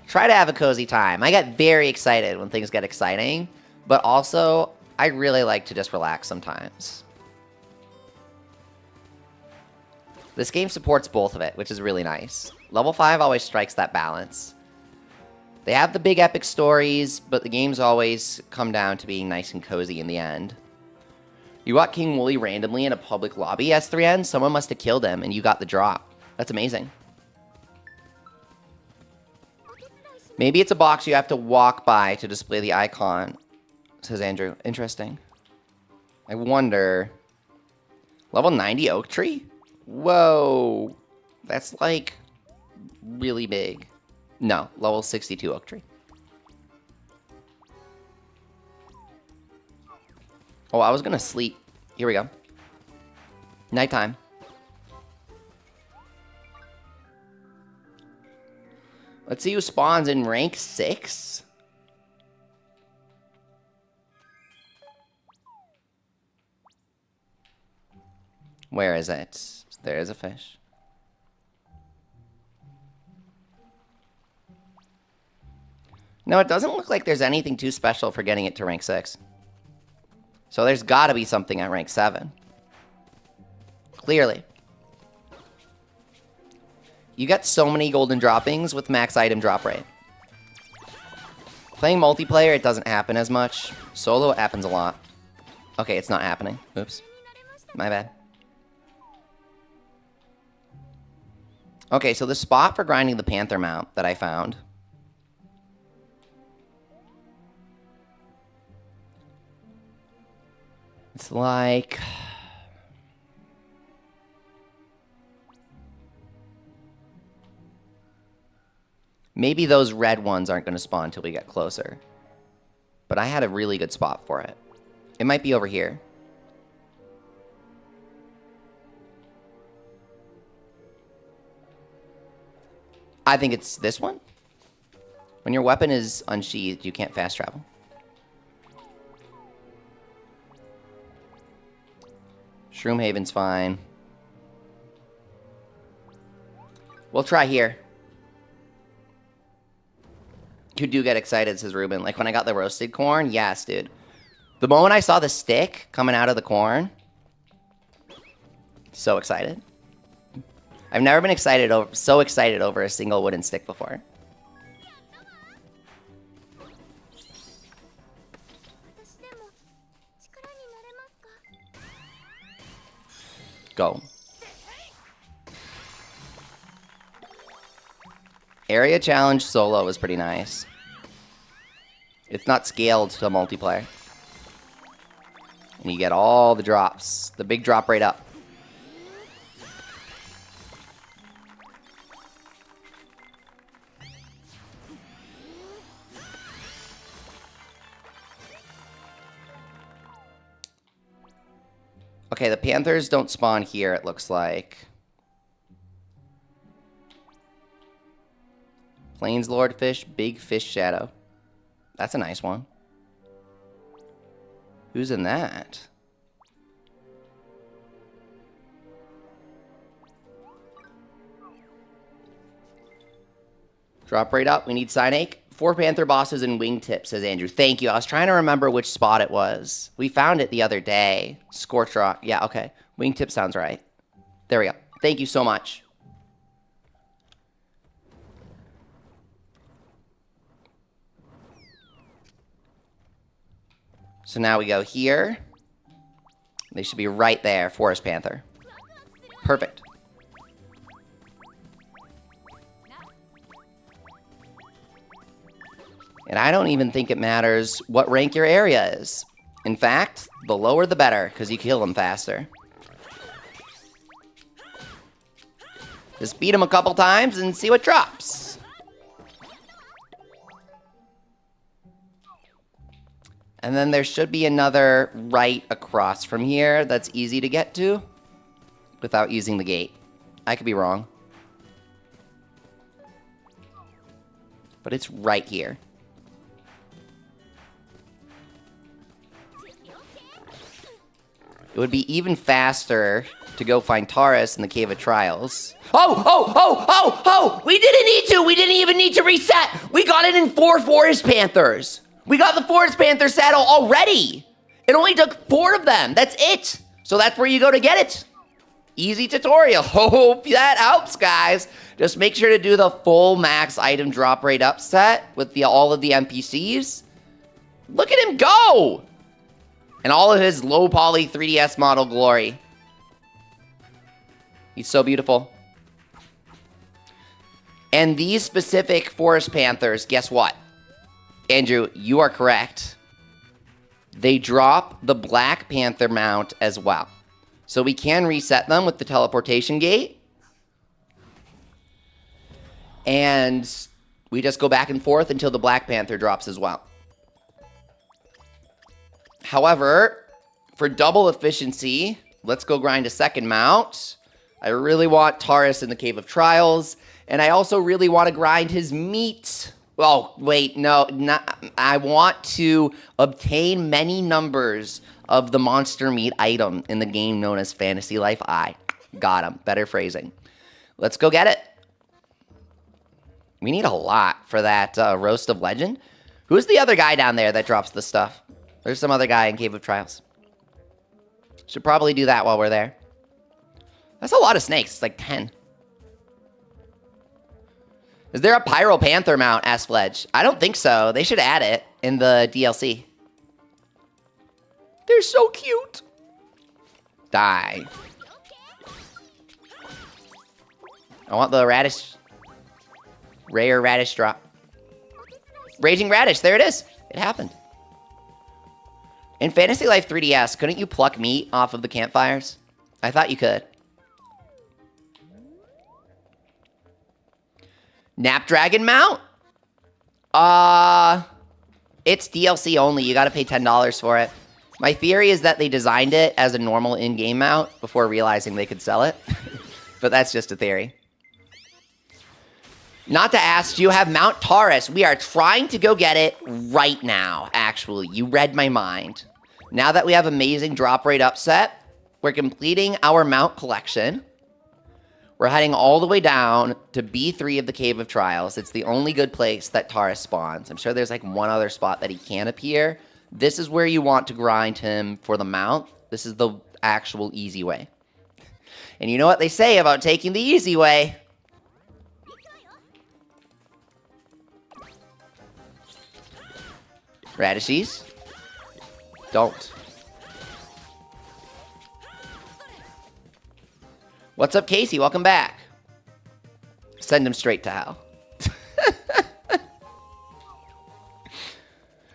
Try to have a cozy time. I get very excited when things get exciting, but also I really like to just relax sometimes. This game supports both of it, which is really nice. Level 5 always strikes that balance. They have the big epic stories, but the games always come down to being nice and cozy in the end. You got King Wooly randomly in a public lobby, S3N? Someone must have killed him and you got the drop. That's amazing. Maybe it's a box you have to walk by to display the icon, says Andrew. Interesting. I wonder... Level 90 Oak Tree? Whoa. That's like really big. No, level 62 Oak Tree. Oh, I was gonna sleep. Here we go. Nighttime. Let's see who spawns in rank 6. Where is it? There is a fish. No, it doesn't look like there's anything too special for getting it to rank 6. So there's gotta be something at rank 7. Clearly. You get so many golden droppings with max item drop rate. Playing multiplayer, it doesn't happen as much. Solo, it happens a lot. Okay, it's not happening. Oops. My bad. Okay, so the spot for grinding the Panther mount that I found. It's like... maybe those red ones aren't going to spawn until we get closer. But I had a really good spot for it. It might be over here. I think it's this one. When your weapon is unsheathed, you can't fast travel. Shroom Haven's fine. We'll try here. You do get excited, says Ruben. Like when I got the roasted corn? Yes, dude. The moment I saw the stick coming out of the corn, so excited. I've never been so excited over a single wooden stick before. Go. Area challenge solo is pretty nice. It's not scaled to multiplayer. And you get all the drops. The big drop rate up. Okay, the Panthers don't spawn here, it looks like. Plains Lordfish, Big Fish Shadow. That's a nice one. Who's in that? Drop rate up. We need Sinake. 4 Panther bosses and wingtips, says Andrew. Thank you. I was trying to remember which spot it was. We found it the other day. Scorch Rock. Yeah, okay. Wingtip sounds right. There we go. Thank you so much. So now we go here. They should be right there. Forest Panther. Perfect. And I don't even think it matters what rank your area is. In fact, the lower the better, because you kill them faster. Just beat them a couple times and see what drops. And then there should be another right across from here that's easy to get to without using the gate. I could be wrong. But it's right here. It would be even faster to go find Taurus in the Cave of Trials. Oh! We didn't need to! We didn't even need to reset! We got it in 4 Forest Panthers! We got the Forest Panther saddle already! It only took 4 of them, that's it! So that's where you go to get it. Easy tutorial. Hope that helps, guys. Just make sure to do the full max item drop rate upset with all of the NPCs. Look at him go! And all of his low poly 3DS model glory. He's so beautiful. And these specific Forest Panthers, guess what? Andrew, you are correct. They drop the Black Panther mount as well. So we can reset them with the teleportation gate. And we just go back and forth until the Black Panther drops as well. However, For double efficiency, let's go grind a second mount. I really want Taurus in the Cave of Trials, and I also really want to grind his meat. Oh, wait, no, I want to obtain many numbers of the monster meat item in the game known as Fantasy Life I. Got him. Better phrasing. Let's go get it. We need a lot for that Roast of Legend. Who's the other guy down there that drops the stuff? There's some other guy in Cave of Trials. Should probably do that while we're there. That's a lot of snakes. It's like 10. Is there a Pyro Panther mount, asked Fledge? I don't think so. They should add it in the DLC. They're so cute. Die. I want the radish. Rare radish drop. Raging radish. There it is. It happened. In Fantasy Life 3DS, couldn't you pluck meat off of the campfires? I thought you could. Snapdragon mount? It's DLC only. You gotta pay $10 for it. My theory is that they designed it as a normal in-game mount before realizing they could sell it. But that's just a theory. Not to ask, do you have Mount Taurus? We are trying to go get it right now, actually. You read my mind. Now that we have amazing drop rate upset, we're completing our mount collection. We're heading all the way down to B3 of the Cave of Trials. It's the only good place that Taurus spawns. I'm sure there's like one other spot that he can appear. This is where you want to grind him for the mount. This is the actual easy way. And you know what they say about taking the easy way? Radishes. Don't. What's up, Casey? Welcome back. Send him straight to hell.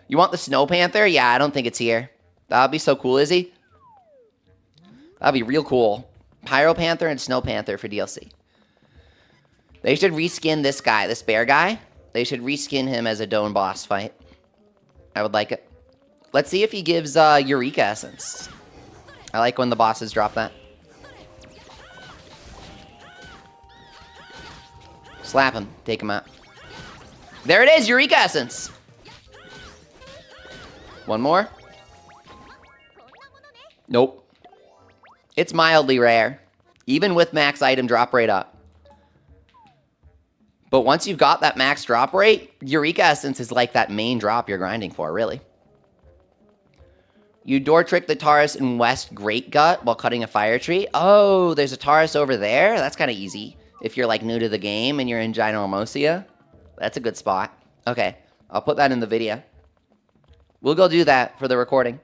You want the Snow Panther? Yeah, I don't think it's here. That would be so cool, Izzy. That would be real cool. Pyro Panther and Snow Panther for DLC. They should reskin this guy, this bear guy. They should reskin him as a Doan boss fight. I would like it. Let's see if he gives Eureka Essence. I like when the bosses drop that. Slap him. Take him out. There it is, Eureka Essence. One more. Nope. It's mildly rare. Even with max item drop rate up. But once you've got that max drop rate, Eureka Essence is like that main drop you're grinding for, really. You door trick the Taurus in West Great Gut while cutting a fire tree. Oh, there's a Taurus over there? That's kind of easy. If you're like new to the game and you're in Ginormosia, that's a good spot. Okay, I'll put that in the video. We'll go do that for the recording.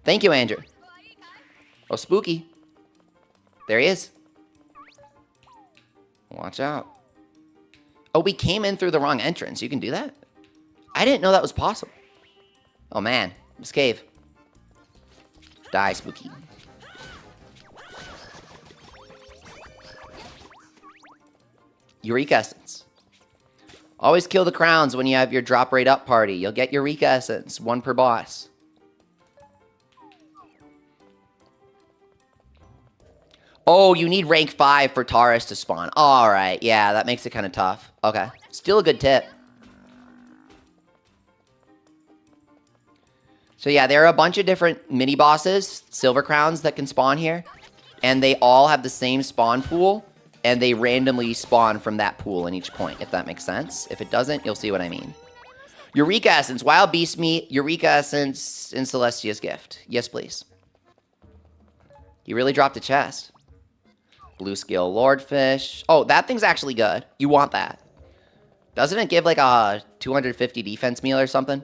Thank you, Andrew. Oh, spooky. There he is. Watch out. Oh, we came in through the wrong entrance. You can do that? I didn't know that was possible. Oh, man. This cave. Die, spooky. Eureka Essence. Always kill the crowns when you have your drop rate up party. You'll get Eureka Essence. 1 per boss. Oh, you need rank 5 for Taurus to spawn. Alright, yeah, that makes it kind of tough. Okay, still a good tip. So yeah, there are a bunch of different mini-bosses, silver crowns, that can spawn here. And they all have the same spawn pool. And they randomly spawn from that pool in each point, if that makes sense. If it doesn't, you'll see what I mean. Eureka Essence, Wild Beast Meat, Eureka Essence, in Celestia's Gift. Yes, please. You really dropped a chest. Blue Scale Lordfish. Oh, that thing's actually good. You want that. Doesn't it give like a 250 defense meal or something?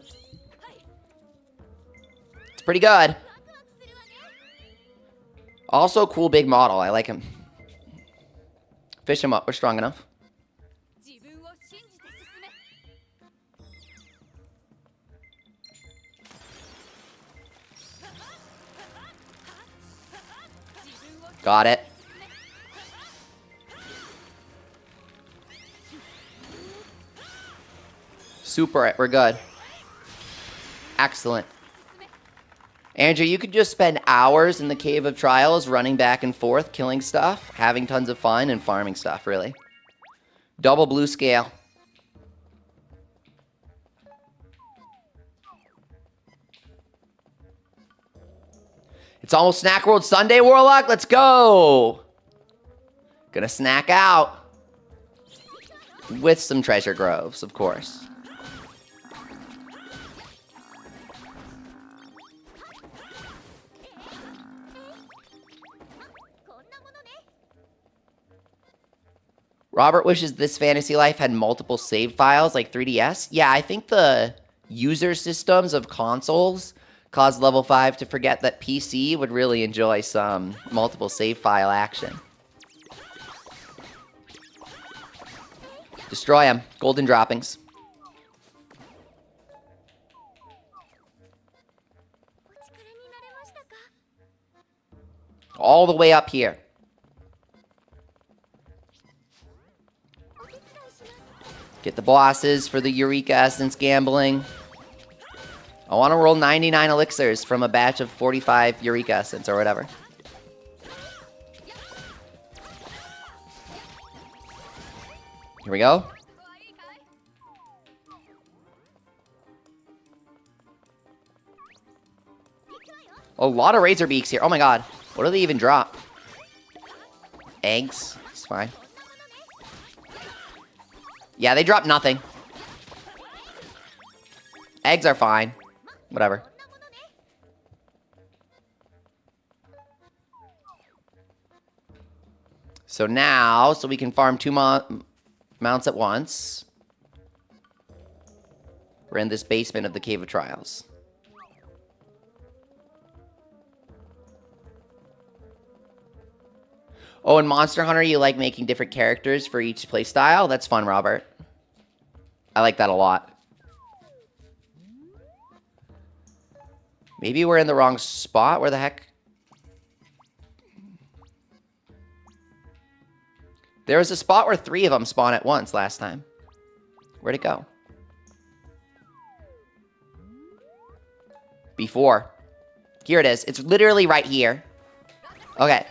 It's pretty good. Also, cool big model. I like him. Fish him up. We're strong enough. Got it. Super. We're good. Excellent. Andrew, you could just spend hours in the Cave of Trials running back and forth, killing stuff, having tons of fun, and farming stuff, really. Double blue scale. It's almost Snack World Sunday, Warlock. Let's go. Gonna snack out. With some treasure groves, of course. Robert wishes this fantasy life had multiple save files like 3DS. Yeah, I think the user systems of consoles caused Level 5 to forget that PC would really enjoy some multiple save file action. Destroy him. Golden droppings. All the way up here. Get the bosses for the Eureka Essence gambling. I want to roll 99 elixirs from a batch of 45 Eureka Essence or whatever. Here we go. A lot of Razor Beaks here. Oh my god. What do they even drop? Eggs. It's fine. Yeah, they drop nothing. Eggs are fine. Whatever. So now, so we can farm 2 mounts at once. We're in this basement of the Cave of Trials. Oh, in Monster Hunter, you like making different characters for each playstyle? That's fun, Robert. I like that a lot. Maybe we're in the wrong spot. Where the heck? There was a spot where 3 of them spawn at once last time. Where'd it go? B4. Here it is. It's literally right here. Okay.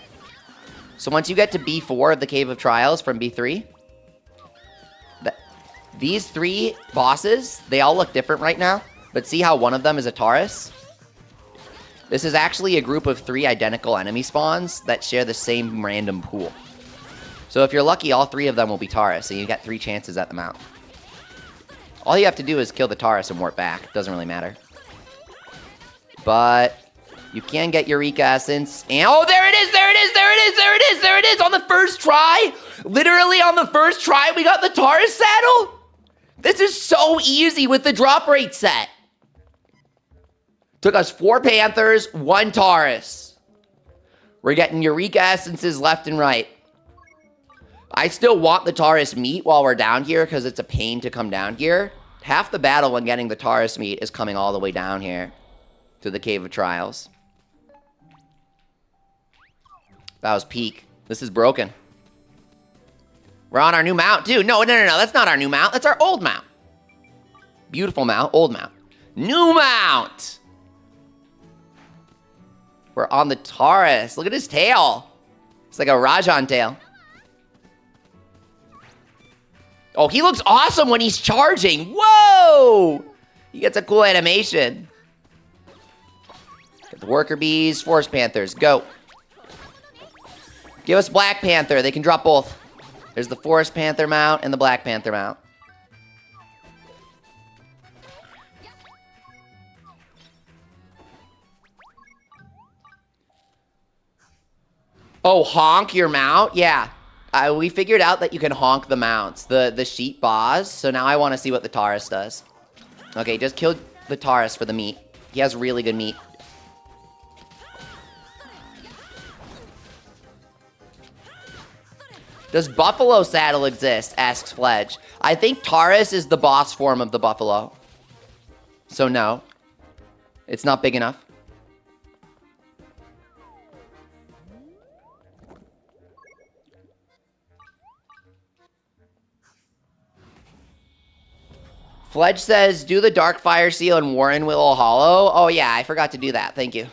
So once you get to B4 of the Cave of Trials from B3, these 3 bosses, they all look different right now, but see how one of them is a Taurus? This is actually a group of 3 identical enemy spawns that share the same random pool. So if you're lucky, all 3 of them will be Taurus, and you get 3 chances at the mount. All you have to do is kill the Taurus and warp back. Doesn't really matter. But you can get Eureka Essence. And oh, there it is, there it is, there it is, there it is, there it is. On the first try, literally on the first try, we got the Taurus saddle. This is so easy with the drop rate set. Took us 4 Panthers, 1 Taurus. We're getting Eureka Essences left and right. I still want the Taurus meat while we're down here because it's a pain to come down here. Half the battle when getting the Taurus meat is coming all the way down here to the Cave of Trials. That was peak. This is broken. We're on our new mount, too. No, that's not our new mount. That's our old mount. Beautiful mount, old mount. New mount! We're on the Taurus. Look at his tail. It's like a Rajan tail. Oh, he looks awesome when he's charging. Whoa! He gets a cool animation. Get the worker bees, forest panthers, go. Give us Black Panther. They can drop both. There's the Forest Panther mount and the Black Panther mount. Oh, honk your mount? Yeah. We figured out that you can honk the mounts, the sheep boss. So now I want to see what the Taurus does. Okay, just kill the Taurus for the meat. He has really good meat. Does Buffalo Saddle exist? Asks Fledge. I think Taurus is the boss form of the Buffalo. So no. It's not big enough. Fledge says, do the Dark Fire Seal and Warren Willow Hollow. Oh, yeah, I forgot to do that. Thank you.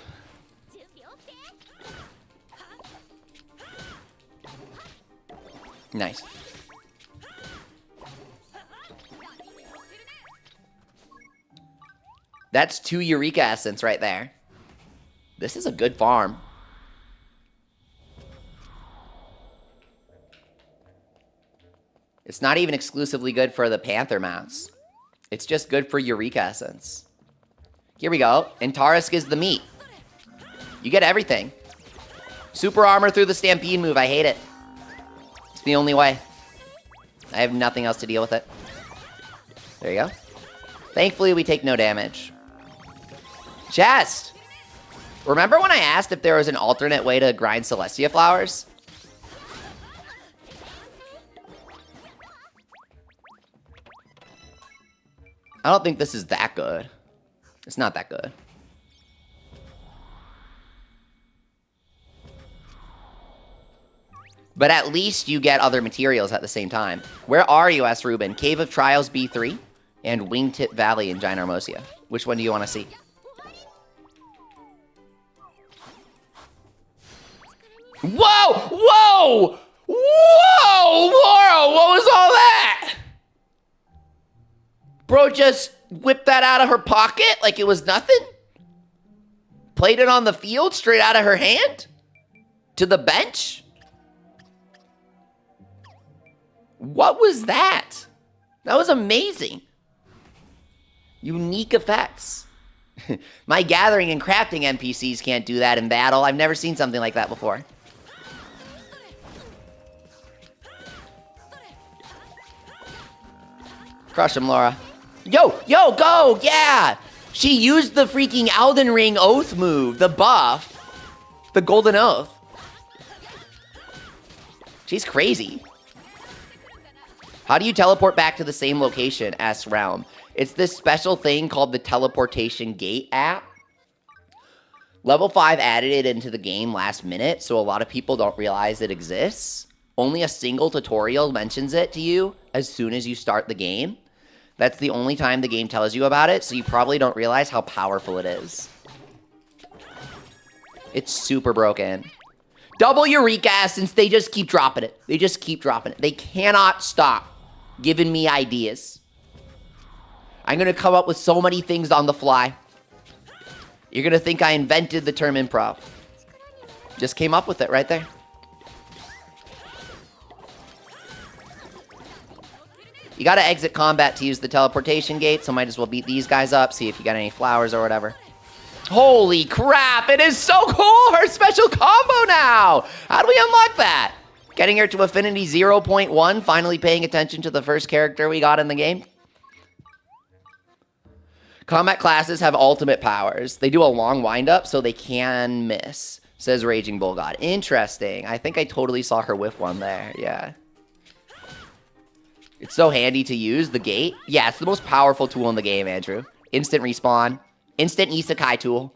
Nice. That's 2 Eureka Essence right there. This is a good farm. It's not even exclusively good for the Panther mounts. It's just good for Eureka Essence. Here we go. And Tarisk is the meat. You get everything. Super armor through the Stampede move. I hate it. It's the only way. I have nothing else to deal with it. There you go. Thankfully, we take no damage. Chest! Remember when I asked if there was an alternate way to grind Celestia flowers? I don't think this is that good. It's not that good. But at least you get other materials at the same time. Where are you, S. Ruben? Cave of Trials B3 and Wingtip Valley in Ginormosia. Which one do you want to see? Whoa! Whoa! Whoa! Laura, what was all that? Bro just whipped that out of her pocket like it was nothing? Played it on the field straight out of her hand? To the bench? What was that? That was amazing. Unique effects. My gathering and crafting NPCs can't do that in battle. I've never seen something like that before. Crush him, Laura. Yo, go, yeah! She used the freaking Elden Ring Oath move, the buff. The Golden Oath. She's crazy. How do you teleport back to the same location, S Realm? It's this special thing called the Teleportation Gate app. Level 5 added it into the game last minute, so a lot of people don't realize it exists. Only a single tutorial mentions it to you as soon as you start the game. That's the only time the game tells you about it, so you probably don't realize how powerful it is. It's super broken. Double Eureka Essence, they just keep dropping it. They just keep dropping it. They cannot stop giving me ideas. I'm going to come up with so many things on the fly. You're going to think I invented the term improv. Just came up with it right there. You got to exit combat to use the teleportation gate, so might as well beat these guys up, see if you got any flowers or whatever. Holy crap, it is so cool! Her special combo now! How do we unlock that? Getting her to Affinity 0.1, finally paying attention to the first character we got in the game. Combat classes have ultimate powers. They do a long wind-up, so they can miss, says Raging Bull God. Interesting. I think I totally saw her whiff one there, yeah. It's so handy to use, the gate. Yeah, it's the most powerful tool in the game, Andrew. Instant respawn. Instant isekai tool.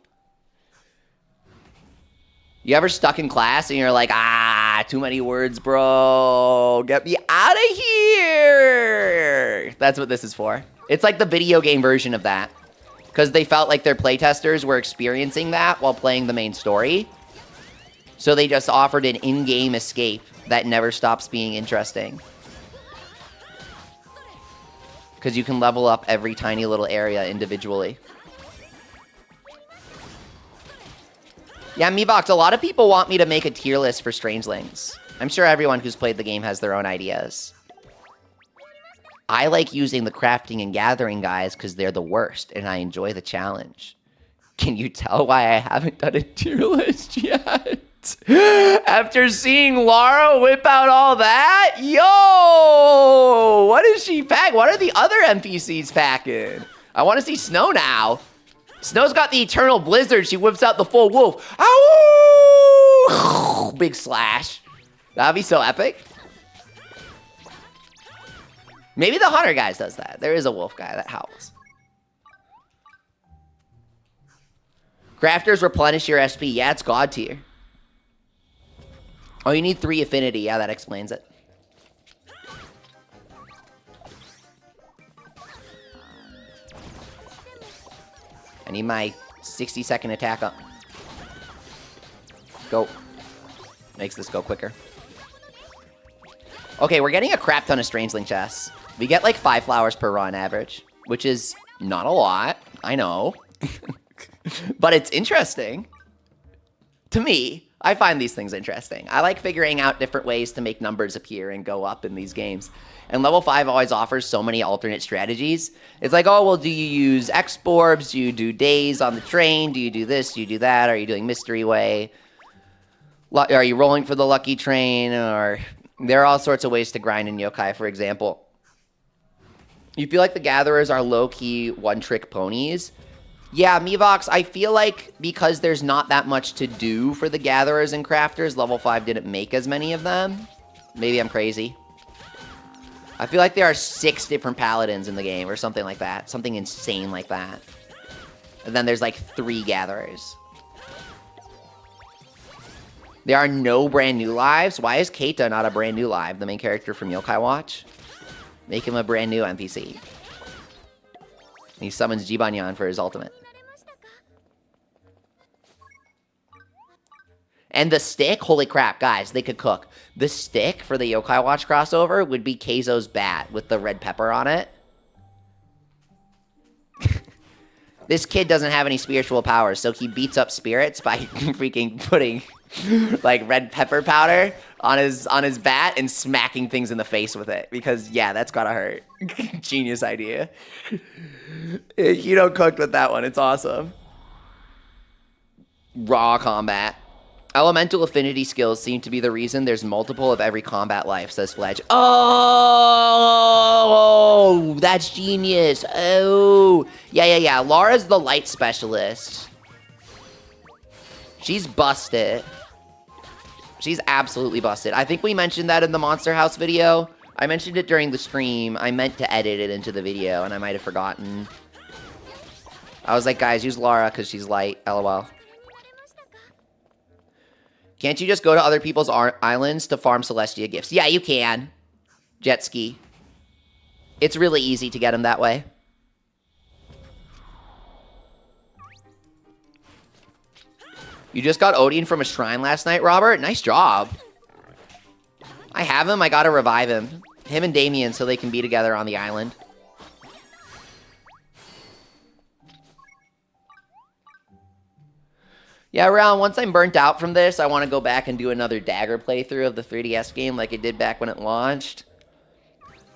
You ever stuck in class and you're like, too many words, bro. Get me out of here. That's what this is for. It's like the video game version of that. Because they felt like their playtesters were experiencing that while playing the main story. So they just offered an in-game escape that never stops being interesting. Because you can level up every tiny little area individually. Yeah, Meebox, a lot of people want me to make a tier list for Strangelings. I'm sure everyone who's played the game has their own ideas. I like using the crafting and gathering guys because they're the worst, and I enjoy the challenge. Can you tell why I haven't done a tier list yet? After seeing Lara whip out all that? Yo! What is she packing? What are the other NPCs packing? I want to see Snow now. Snow's got the Eternal Blizzard. She whips out the full wolf. Ow! Big slash. That'd be so epic. Maybe the Hunter guys does that. There is a wolf guy that howls. Crafters replenish your SP. Yeah, it's God tier. Oh, you need 3 affinity. Yeah, that explains it. I need my 60-second attack up. Go. Makes this go quicker. Okay, we're getting a crap ton of Strangeling chests. We get like 5 flowers per run average, which is not a lot. I know. But it's interesting. To me, I find these things interesting. I like figuring out different ways to make numbers appear and go up in these games. And level 5 always offers so many alternate strategies. It's like, oh, well, do you use X-Borbs? Do you do days on the train? Do you do this? Do you do that? Are you doing Mystery Way? Are you rolling for the lucky train? Or there are all sorts of ways to grind in yokai, for example. You feel like the gatherers are low-key one-trick ponies. Yeah, Mivox, I feel like because there's not that much to do for the gatherers and crafters, level 5 didn't make as many of them. Maybe I'm crazy. I feel like there are 6 different paladins in the game or something like that. Something insane like that. And then there's like 3 gatherers. There are no brand new lives. Why is Keita not a brand new live, the main character from Yokai Watch? Make him a brand new NPC. He summons Jibanyan for his ultimate. And the stick, holy crap, guys, they could cook. The stick for the Yokai Watch crossover would be Keizo's bat with the red pepper on it. This kid doesn't have any spiritual powers, so he beats up spirits by freaking putting like red pepper powder on his bat and smacking things in the face with it. Because yeah, that's gotta hurt. Genius idea. You don't cook with that one. It's awesome. Raw combat. Elemental affinity skills seem to be the reason there's multiple of every combat life, says Fledge. Oh, that's genius. Oh, yeah. Laura's the light specialist. She's busted. She's absolutely busted. I think we mentioned that in the Monster House video. I mentioned it during the stream. I meant to edit it into the video, and I might have forgotten. I was like, guys, use Laura because she's light. LOL. Can't you just go to other people's islands to farm Celestia gifts? Yeah, you can. Jet ski. It's really easy to get them that way. You just got Odion from a shrine last night, Robert? Nice job. I have him. I gotta revive him. Him and Damien so they can be together on the island. Yeah, Ron, once I'm burnt out from this, I want to go back and do another Dagger playthrough of the 3DS game like I did back when it launched.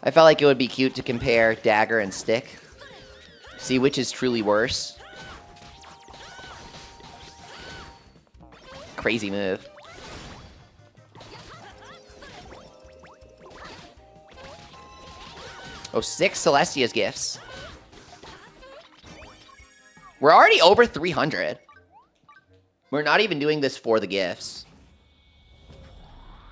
I felt like it would be cute to compare Dagger and Stick. See which is truly worse. Crazy move. Oh, 6 Celestia's gifts. We're already over 300. We're not even doing this for the gifts.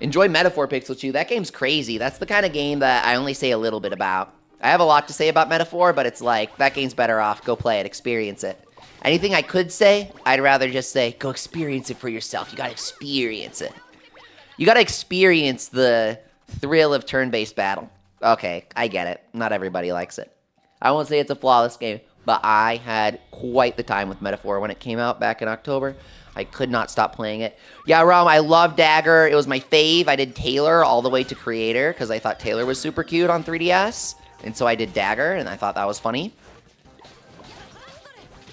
Enjoy Metaphor, Pixel Chew. That game's crazy. That's the kind of game that I only say a little bit about. I have a lot to say about Metaphor, but it's like, that game's better off. Go play it. Experience it. Anything I could say, I'd rather just say, go experience it for yourself. You gotta experience it. You gotta experience the thrill of turn-based battle. Okay, I get it. Not everybody likes it. I won't say it's a flawless game, but I had quite the time with Metaphor when it came out back in October. I could not stop playing it. Yeah, Rom, I love Dagger. It was my fave. I did Taylor all the way to Creator because I thought Taylor was super cute on 3DS. And so I did Dagger, and I thought that was funny.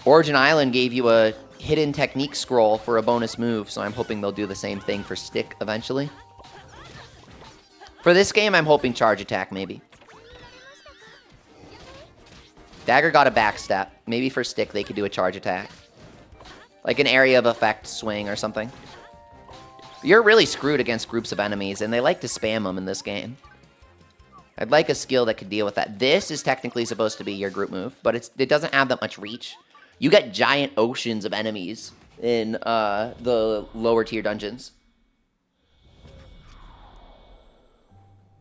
Origin Island gave you a hidden technique scroll for a bonus move, so I'm hoping they'll do the same thing for Stick eventually. For this game, I'm hoping Charge Attack, maybe. Dagger got a backstep. Maybe for Stick, they could do a Charge Attack. Like an area of effect swing or something. You're really screwed against groups of enemies, and they like to spam them in this game. I'd like a skill that could deal with that. This is technically supposed to be your group move, but it doesn't have that much reach. You get giant oceans of enemies in the lower tier dungeons.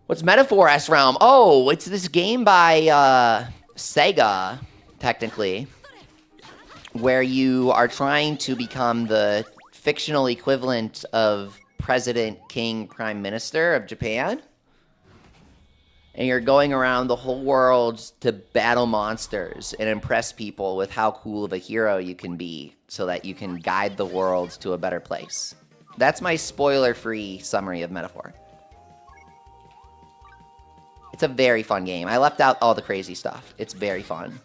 What's Metaphor S-Realm? Oh, it's this game by Sega, technically, where you are trying to become the fictional equivalent of President, King, Prime Minister of Japan. and you're going around the whole world to battle monsters and impress people with how cool of a hero you can be so that you can guide the world to a better place. That's my spoiler-free summary of Metaphor. It's a very fun game. I left out all the crazy stuff. It's very fun.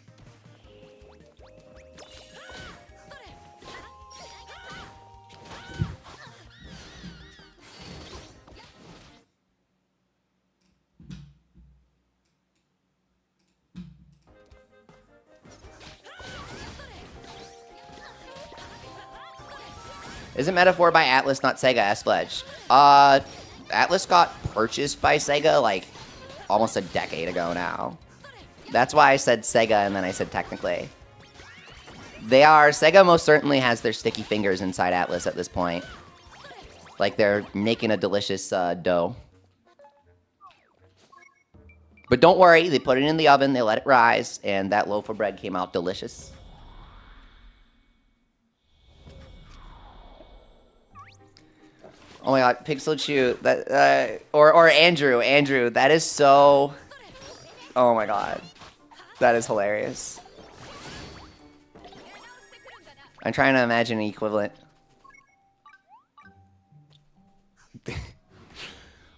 Isn't Metaphor by Atlas, not Sega, S-Fledge? Atlas got purchased by Sega, like, almost a decade ago now. That's why I said Sega, and then I said technically. Sega most certainly has their sticky fingers inside Atlas at this point. Like, they're making a delicious dough. But don't worry, they put it in the oven, they let it rise, and that loaf of bread came out delicious. Oh my god, Pixel Chew, that, or Andrew, that is so, oh my god, that is hilarious. I'm trying to imagine an equivalent.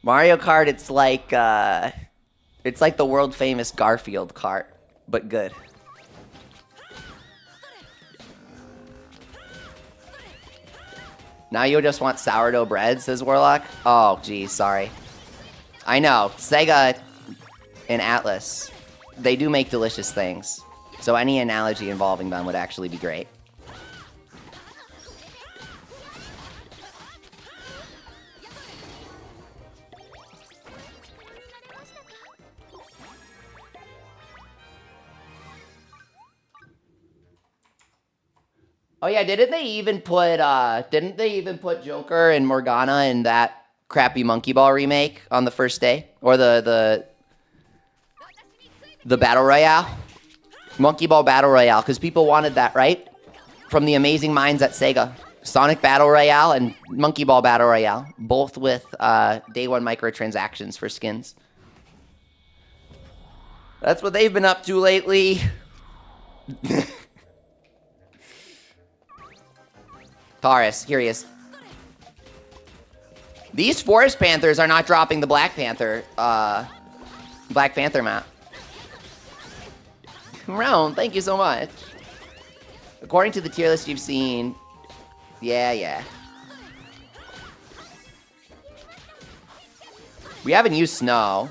Mario Kart, it's like the world famous Garfield kart, but good. Now you just want sourdough bread, says Warlock? Oh, geez, sorry. I know, Sega and Atlas, they do make delicious things. So any analogy involving them would actually be great. Oh yeah, didn't they even put Joker and Morgana in that crappy Monkey Ball remake on the first day? Or the Battle Royale? Monkey Ball Battle Royale, because people wanted that, right? From the amazing minds at Sega. Sonic Battle Royale and Monkey Ball Battle Royale, both with day one microtransactions for skins. That's what they've been up to lately. Taurus, here he is. These Forest Panthers are not dropping the Black Panther map. Round, thank you so much. According to the tier list you've seen, yeah. We haven't used snow.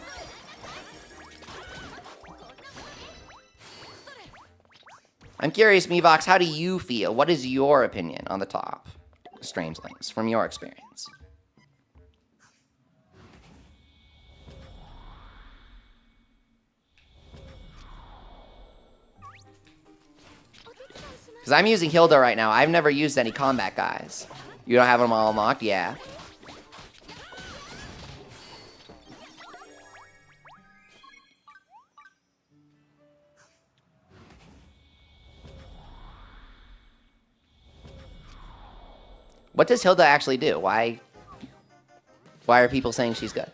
I'm curious, Mevox, how do you feel? What is your opinion on the top Strangelings from your experience? Because I'm using Hilda right now. I've never used any combat guys. You don't have them all unlocked? Yeah. What does Hilda actually do? Why are people saying she's good?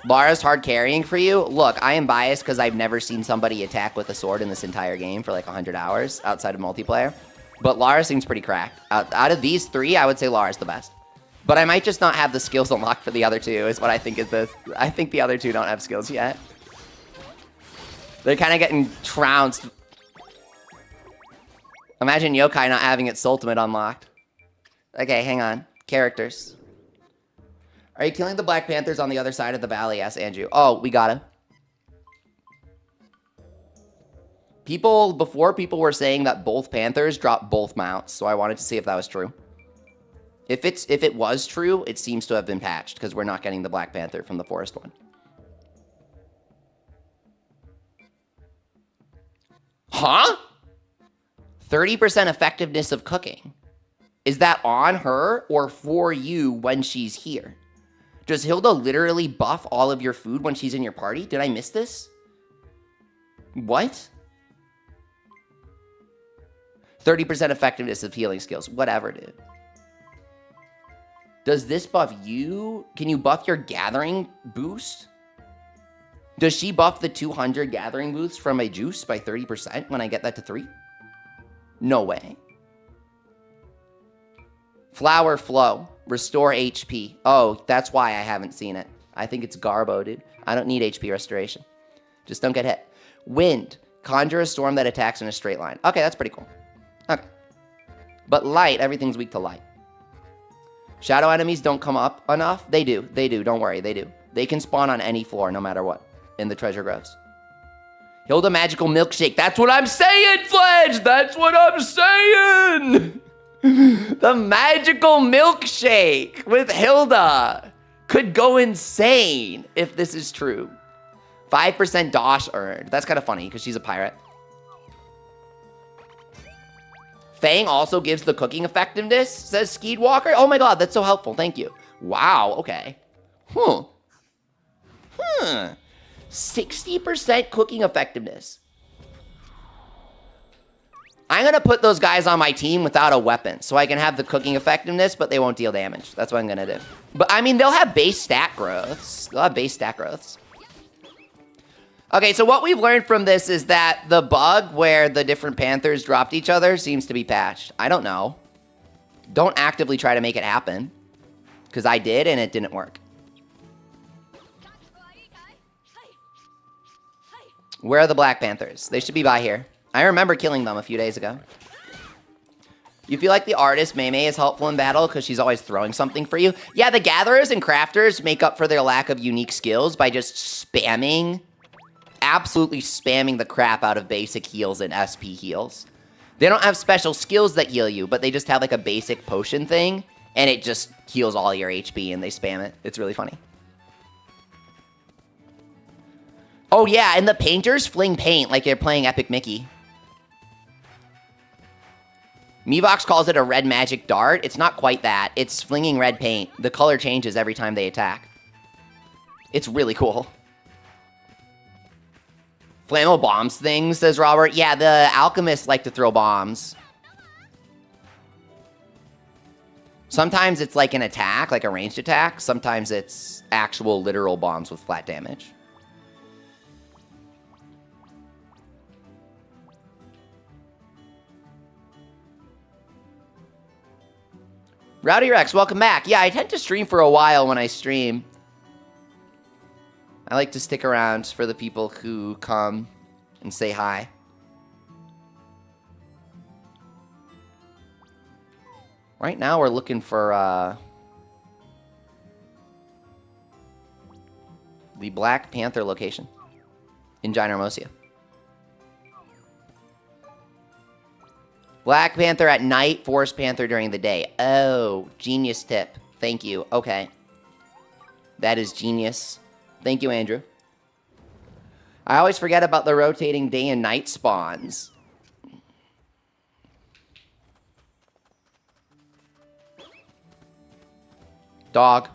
Lara's hard carrying for you? Look, I am biased because I've never seen somebody attack with a sword in this entire game for like 100 hours outside of multiplayer. But Lara seems pretty cracked. Out of these three, I would say Lara's the best. But I might just not have the skills unlocked for the other two, is what I think is the... I think the other two don't have skills yet. They're kind of getting trounced. Imagine Yokai not having its ultimate unlocked. Okay, hang on. Characters. Are you killing the Black Panthers on the other side of the valley? Asked Andrew. Oh, we gotta. Before people were saying that both Panthers drop both mounts, so I wanted to see if that was true. If it was true, it seems to have been patched, because we're not getting the Black Panther from the forest one. Huh? 30% effectiveness of cooking. Is that on her or for you when she's here? Does Hilda literally buff all of your food when she's in your party? Did I miss this? What? 30% effectiveness of healing skills. Whatever, dude. Does this buff you? Can you buff your gathering boost? Does she buff the 200 gathering boost from a juice by 30% when I get that to 3? No way. Flower Flow. Restore HP. Oh, that's why I haven't seen it. I think it's Garbo, dude. I don't need HP restoration. Just don't get hit. Wind. Conjure a storm that attacks in a straight line. Okay, that's pretty cool. Okay. But light, everything's weak to light. Shadow enemies don't come up enough. They do. They do. Don't worry. They do. They can spawn on any floor, no matter what, in the treasure groves. Hilda Magical Milkshake. That's what I'm saying, Fledge! That's what I'm saying! The Magical Milkshake with Hilda could go insane if this is true. 5% Dosh earned. That's kind of funny because she's a pirate. Fang also gives the cooking effectiveness, says Skeed Walker. Oh my god, that's so helpful. Thank you. Wow, okay. 60% cooking effectiveness. I'm going to put those guys on my team without a weapon so I can have the cooking effectiveness, but they won't deal damage. That's what I'm going to do. But, I mean, they'll have base stat growths. They'll have base stat growths. Okay, so what we've learned from this is that the bug where the different Panthers dropped each other seems to be patched. I don't know. Don't actively try to make it happen. Because I did, and it didn't work. Where are the Black Panthers? They should be by here. I remember killing them a few days ago. You feel like the artist Mei Mei is helpful in battle because she's always throwing something for you? Yeah, the gatherers and crafters make up for their lack of unique skills by just spamming, absolutely spamming the crap out of basic heals and SP heals. They don't have special skills that heal you, but they just have like a basic potion thing, and it just heals all your HP, and they spam it. It's really funny. Oh yeah, and the painters fling paint like they're playing Epic Mickey. Mivox calls it a red magic dart. It's not quite that. It's flinging red paint. The color changes every time they attack. It's really cool. Flammable bombs thing, says Robert. Yeah, the alchemists like to throw bombs. Sometimes it's like an attack, like a ranged attack. Sometimes it's actual literal bombs with flat damage. Rowdy Rex, welcome back. Yeah, I tend to stream for a while when I stream. I like to stick around for the people who come and say hi. Right now we're looking for the Black Panther location in Gynormosia. Black Panther at night, Forest Panther during the day. Oh, genius tip. Thank you. Okay. That is genius. Thank you, Andrew. I always forget about the rotating day and night spawns. Dog.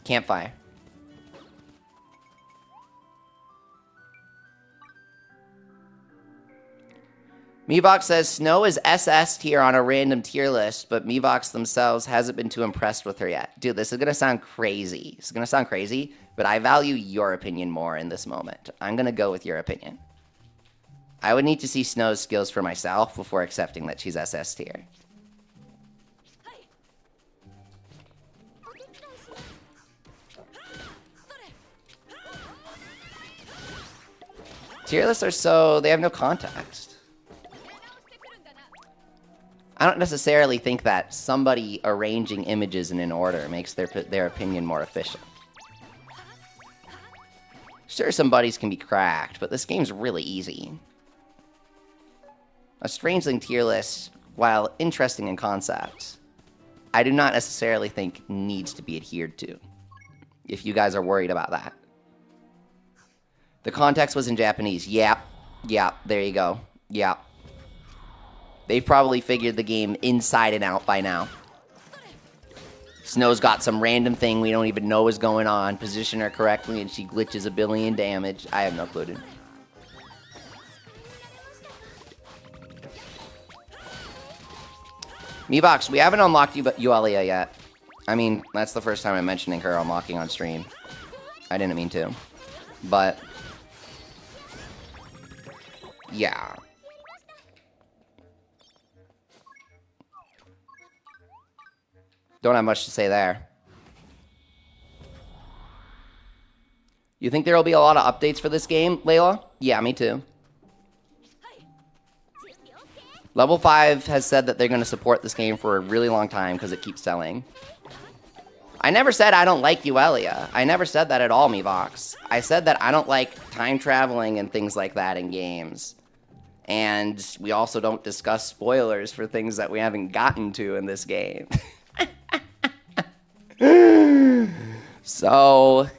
Campfire. Mivox says, Snow is SS tier on a random tier list, but Mivox themselves hasn't been too impressed with her yet. Dude, this is going to sound crazy. It's going to sound crazy, but I value your opinion more in this moment. I'm going to go with your opinion. I would need to see Snow's skills for myself before accepting that she's SS tier. Tier lists are so... they have no context. I don't necessarily think that somebody arranging images in an order makes their opinion more official. Sure, some buddies can be cracked, but this game's really easy. A Strangeling tier list, while interesting in concept, I do not necessarily think needs to be adhered to, if you guys are worried about that. The context was in Japanese. Yep. Yep. There you go. Yep. They've probably figured the game inside and out by now. Snow's got some random thing we don't even know is going on. Position her correctly and she glitches 1 billion damage. I have no clue, dude. Mevox, we haven't unlocked Euelia yet. I mean, that's the first time I'm mentioning her unlocking on stream. I didn't mean to. But... yeah. Don't have much to say there. You think there will be a lot of updates for this game, Layla? Yeah, me too. Level 5 has said that they're going to support this game for a really long time because it keeps selling. I never said I don't like Euelia. I never said that at all, Mevox. I said that I don't like time traveling and things like that in games. And we also don't discuss spoilers for things that we haven't gotten to in this game. So,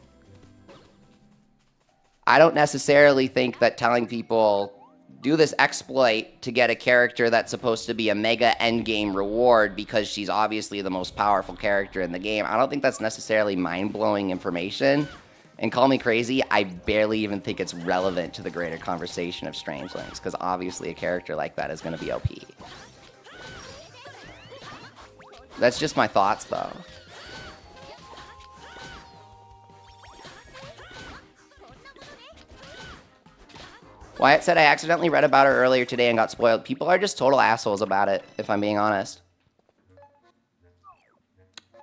I don't necessarily think that telling people, do this exploit to get a character that's supposed to be a mega endgame reward because she's obviously the most powerful character in the game, I don't think that's necessarily mind-blowing information. And call me crazy, I barely even think it's relevant to the greater conversation of Strangelings, because obviously a character like that is going to be OP. That's just my thoughts, though. Wyatt said, I accidentally read about her earlier today and got spoiled. People are just total assholes about it, if I'm being honest.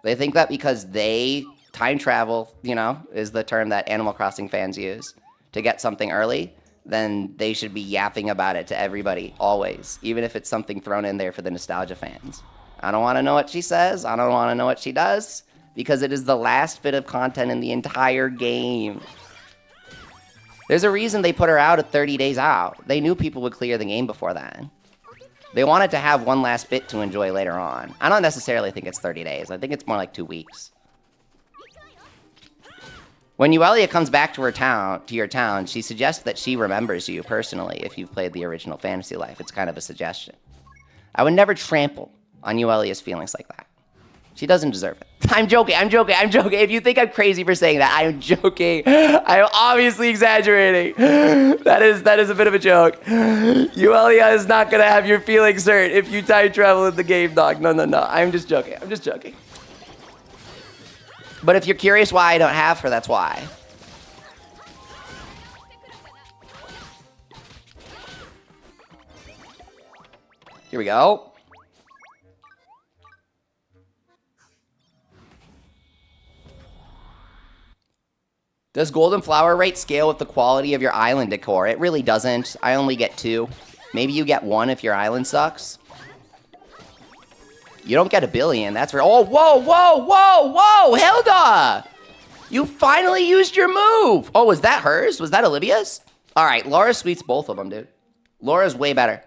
They think that because they time travel, you know, is the term that Animal Crossing fans use, to get something early, then they should be yapping about it to everybody, always. Even if it's something thrown in there for the nostalgia fans. I don't want to know what she says. I don't want to know what she does. Because it is the last bit of content in the entire game. There's a reason they put her out at 30 days out. They knew people would clear the game before then. They wanted to have one last bit to enjoy later on. I don't necessarily think it's 30 days. I think it's more like 2 weeks. When Euelia comes back to your town, she suggests that she remembers you personally if you've played the original Fantasy Life. It's kind of a suggestion. I would never trample on Euelia's feelings like that. She doesn't deserve it. I'm joking. If you think I'm crazy for saying that, I'm joking. I'm obviously exaggerating. That is a bit of a joke. Euelia is not going to have your feelings hurt if you time travel in the game, dog. No. I'm just joking. But if you're curious why I don't have her, that's why. Here we go. Does Golden Flower rate scale with the quality of your island decor? It really doesn't. I only get 2. Maybe you get 1 if your island sucks. You don't get 1 billion, that's for— oh, whoa, Hilda! You finally used your move! Oh, was that hers? Was that Olivia's? Alright, Laura sweeps both of them, dude. Laura's way better.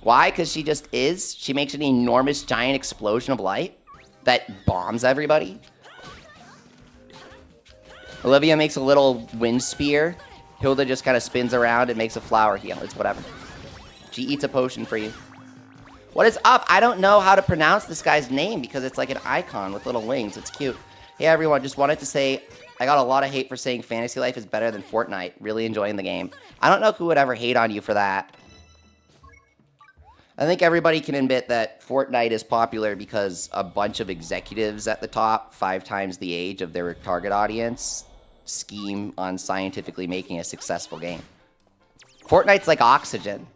Why? Because she just is? She makes an enormous giant explosion of light that bombs everybody? Olivia makes a little wind spear. Hilda just kind of spins around and makes a flower heal. It's whatever. She eats a potion for you. What is up? I don't know how to pronounce this guy's name because it's like an icon with little wings. It's cute. Hey, everyone. Just wanted to say I got a lot of hate for saying Fantasy Life is better than Fortnite. Really enjoying the game. I don't know who would ever hate on you for that. I think everybody can admit that Fortnite is popular because a bunch of executives at the top, 5 times the age of their target audience, scheme on scientifically making a successful game. Fortnite's like oxygen.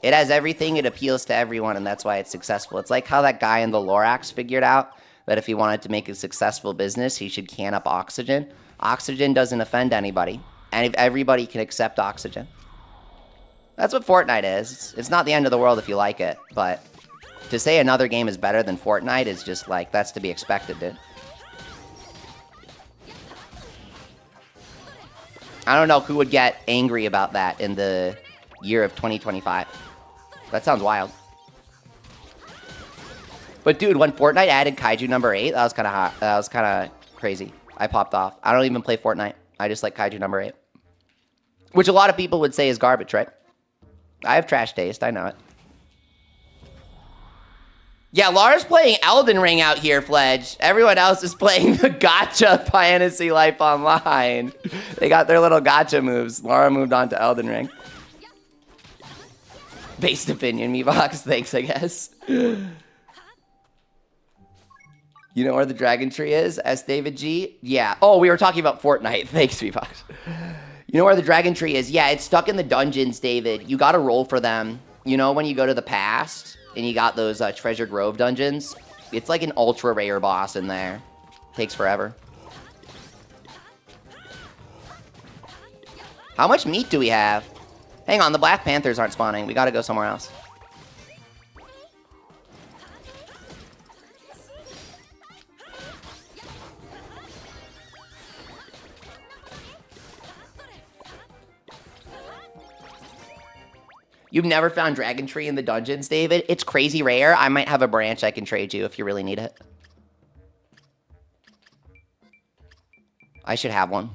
It has everything, it appeals to everyone, and that's why it's successful. It's like how that guy in the Lorax figured out that if he wanted to make a successful business, he should can up oxygen. Oxygen doesn't offend anybody, and if everybody can accept oxygen. That's what Fortnite is. It's not the end of the world if you like it, but to say another game is better than Fortnite is just like, that's to be expected, dude. I don't know who would get angry about that in the year of 2025. That sounds wild. But dude, when Fortnite added Kaiju number 8, that was kind of hot. That was kind of crazy. I popped off. I don't even play Fortnite. I just like Kaiju number 8. Which a lot of people would say is garbage, right? I have trash taste. I know it. Yeah, Lara's playing Elden Ring out here, Fledge. Everyone else is playing the Gacha Fantasy Life Online. They got their little gacha moves. Lara moved on to Elden Ring. Based opinion, Meebox. Thanks, I guess. You know where the dragon tree is? S. David G? Yeah. Oh, we were talking about Fortnite. Thanks, Meebox. You know where the dragon tree is? Yeah, it's stuck in the dungeons, David. You gotta roll for them. You know when you go to the past and you got those Treasure Grove dungeons? It's like an ultra rare boss in there. Takes forever. How much meat do we have? Hang on, the Black Panthers aren't spawning. We gotta go somewhere else. You've never found Dragon Tree in the dungeons, David? It's crazy rare. I might have a branch I can trade you if you really need it. I should have one.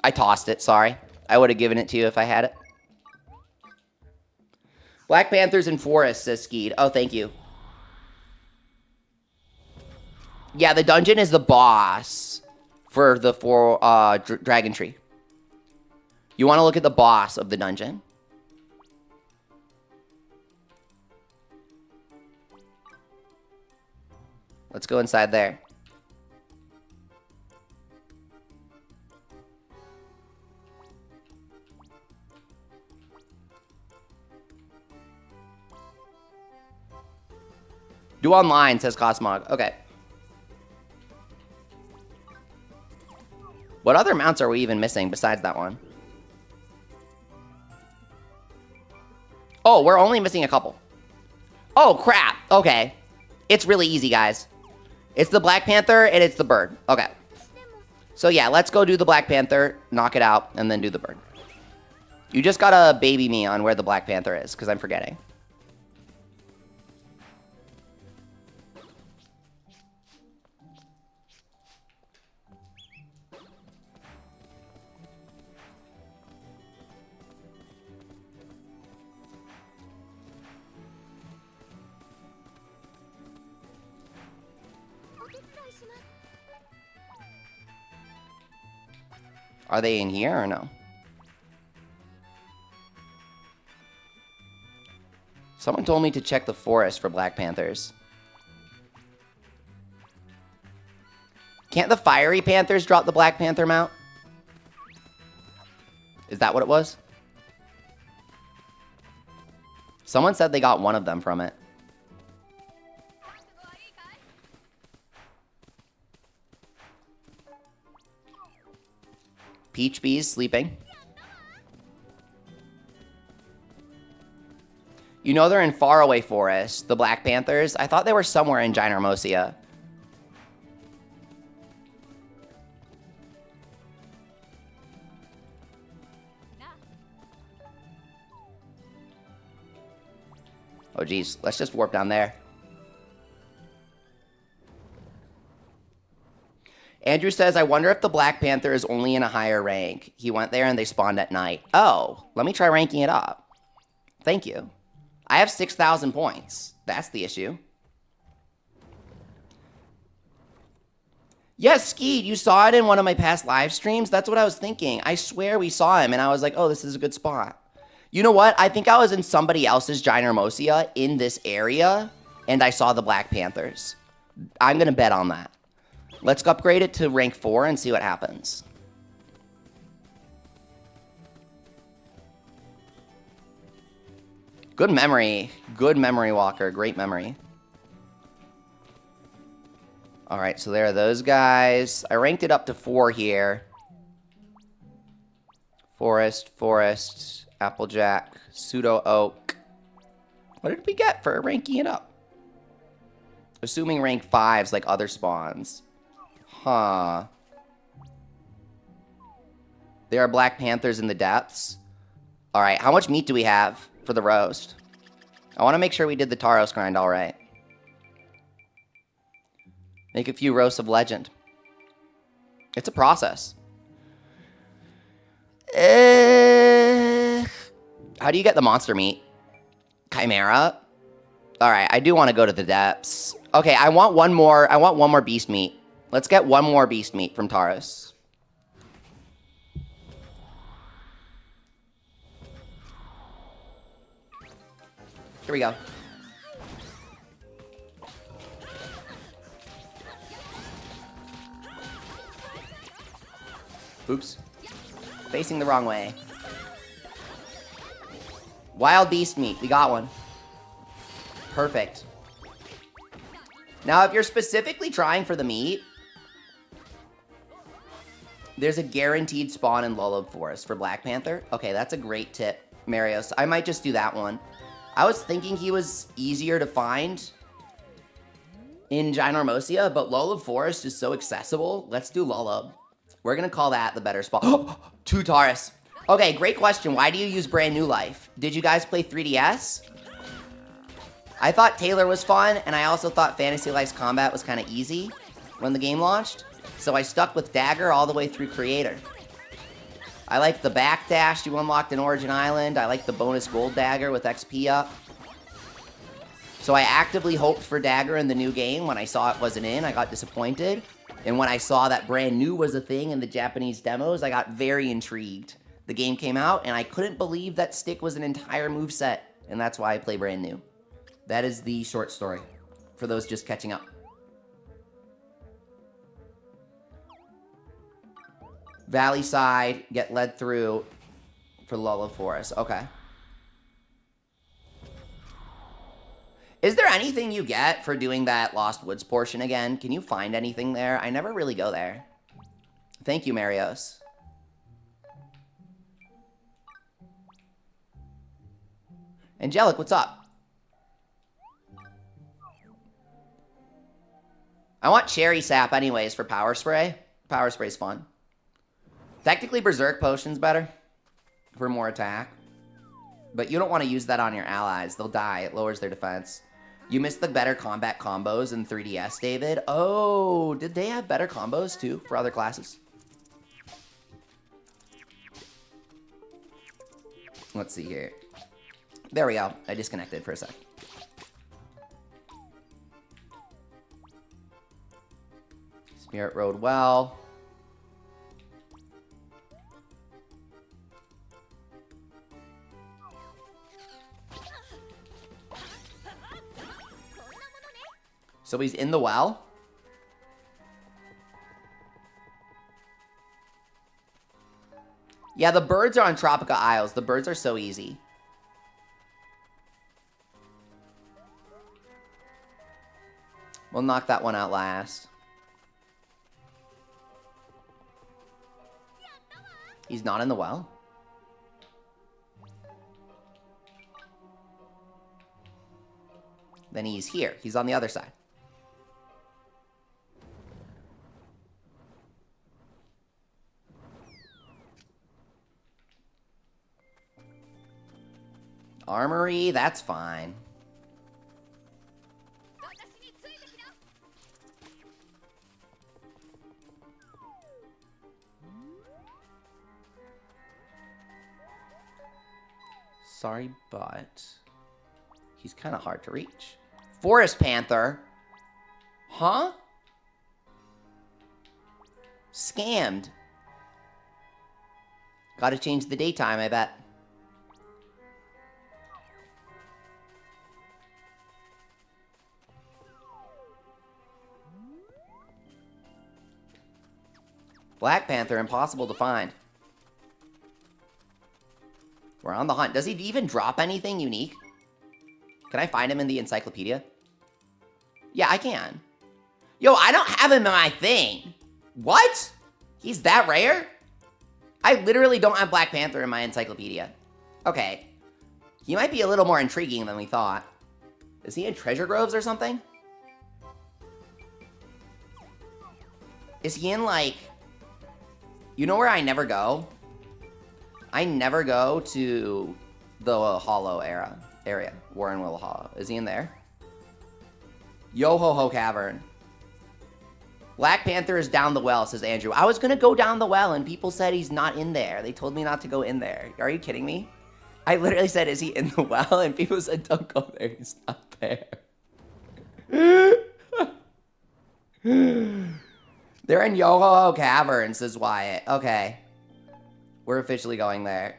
I tossed it, sorry. I would have given it to you if I had it. Black Panthers and Forests, says Skeed. Oh, thank you. Yeah, the dungeon is the boss for the Dragon Tree. You want to look at the boss of the dungeon. Let's go inside there. Do online, says Cosmog. Okay. What other mounts are we even missing besides that one? Oh, we're only missing a couple. Oh, crap. Okay. It's really easy, guys. It's the Black Panther and it's the bird. Okay. So, yeah, let's go do the Black Panther, knock it out, and then do the bird. You just gotta baby me on where the Black Panther is, because I'm forgetting. Are they in here or no? Someone told me to check the forest for Black Panthers. Can't the Fiery Panthers drop the Black Panther mount? Is that what it was? Someone said they got one of them from it. Peach Bee's sleeping. You know they're in Faraway Forest, the Black Panthers. I thought they were somewhere in Gynormosia. Oh, geez. Let's just warp down there. Andrew says, I wonder if the Black Panther is only in a higher rank. He went there and they spawned at night. Oh, let me try ranking it up. Thank you. I have 6,000 points. That's the issue. Yes, Skeed, you saw it in one of my past live streams? That's what I was thinking. I swear we saw him and I was like, oh, this is a good spot. You know what? I think I was in somebody else's Gynormosia in this area and I saw the Black Panthers. I'm going to bet on that. Let's upgrade it to rank 4 and see what happens. Good memory. Good memory, Walker. Great memory. Alright, so there are those guys. I ranked it up to 4 here. Forest, Applejack, Pseudo Oak. What did we get for ranking it up? Assuming rank 5's like other spawns. Huh. There are Black Panthers in the depths. Alright, how much meat do we have for the roast? I want to make sure we did the Taros grind alright. Make a few roasts of legend. It's a process. How do you get the monster meat? Chimera? Alright, I do want to go to the depths. Okay, I want one more beast meat. Let's get one more beast meat from Taurus. Here we go. Oops. Facing the wrong way. Wild beast meat. We got one. Perfect. Now, if you're specifically trying for the meat, there's a guaranteed spawn in Lullab Forest for Black Panther. Okay, that's a great tip, Marios. I might just do that one. I was thinking he was easier to find in Ginormosia, but Lullab Forest is so accessible. Let's do Lullab. We're going to call that the better spot. 2 Taurus. Okay, great question. Why do you use Brand New Life? Did you guys play 3DS? I thought Taylor was fun, and I also thought Fantasy Life's combat was kind of easy when the game launched. So I stuck with Dagger all the way through Creator. I like the backdash you unlocked in Origin Island. I like the bonus gold dagger with XP up. So I actively hoped for Dagger in the new game. When I saw it wasn't in, I got disappointed. And when I saw that Brand New was a thing in the Japanese demos, I got very intrigued. The game came out, and I couldn't believe that Stick was an entire moveset. And that's why I play Brand New. That is the short story, for those just catching up. Valley side, get led through for Lullab Forest. Okay. Is there anything you get for doing that Lost Woods portion again? Can you find anything there? I never really go there. Thank you, Marios. Angelic, what's up? I want Cherry Sap anyways for Power Spray. Power Spray's fun. Technically, Berserk Potion's better for more attack. But you don't want to use that on your allies. They'll die. It lowers their defense. You missed the better combat combos in 3DS, David. Oh, did they have better combos too for other classes? Let's see here. There we go. I disconnected for a sec. Spirit Road well. So he's in the well? Yeah, the birds are on Tropica Isles. The birds are so easy. We'll knock that one out last. He's not in the well? Then he's here. He's on the other side. Armory, that's fine. Sorry, but he's kind of hard to reach. Forest Panther? Huh? Scammed. Gotta change the daytime, I bet. Black Panther, impossible to find. We're on the hunt. Does he even drop anything unique? Can I find him in the encyclopedia? Yeah, I can. Yo, I don't have him in my thing. What? He's that rare? I literally don't have Black Panther in my encyclopedia. Okay. He might be a little more intriguing than we thought. Is he in Treasure Groves or something? Is he in, like... You know where I never go? I never go to the Hollow area. Warren Will Hollow. Is he in there? Yo-Ho-Ho Cavern. Black Panther is down the well, says Andrew. I was gonna go down the well and people said he's not in there. They told me not to go in there. Are you kidding me? I literally said, is he in the well? And people said, don't go there, he's not there. They're in Yoho Caverns, says Wyatt. Okay. We're officially going there.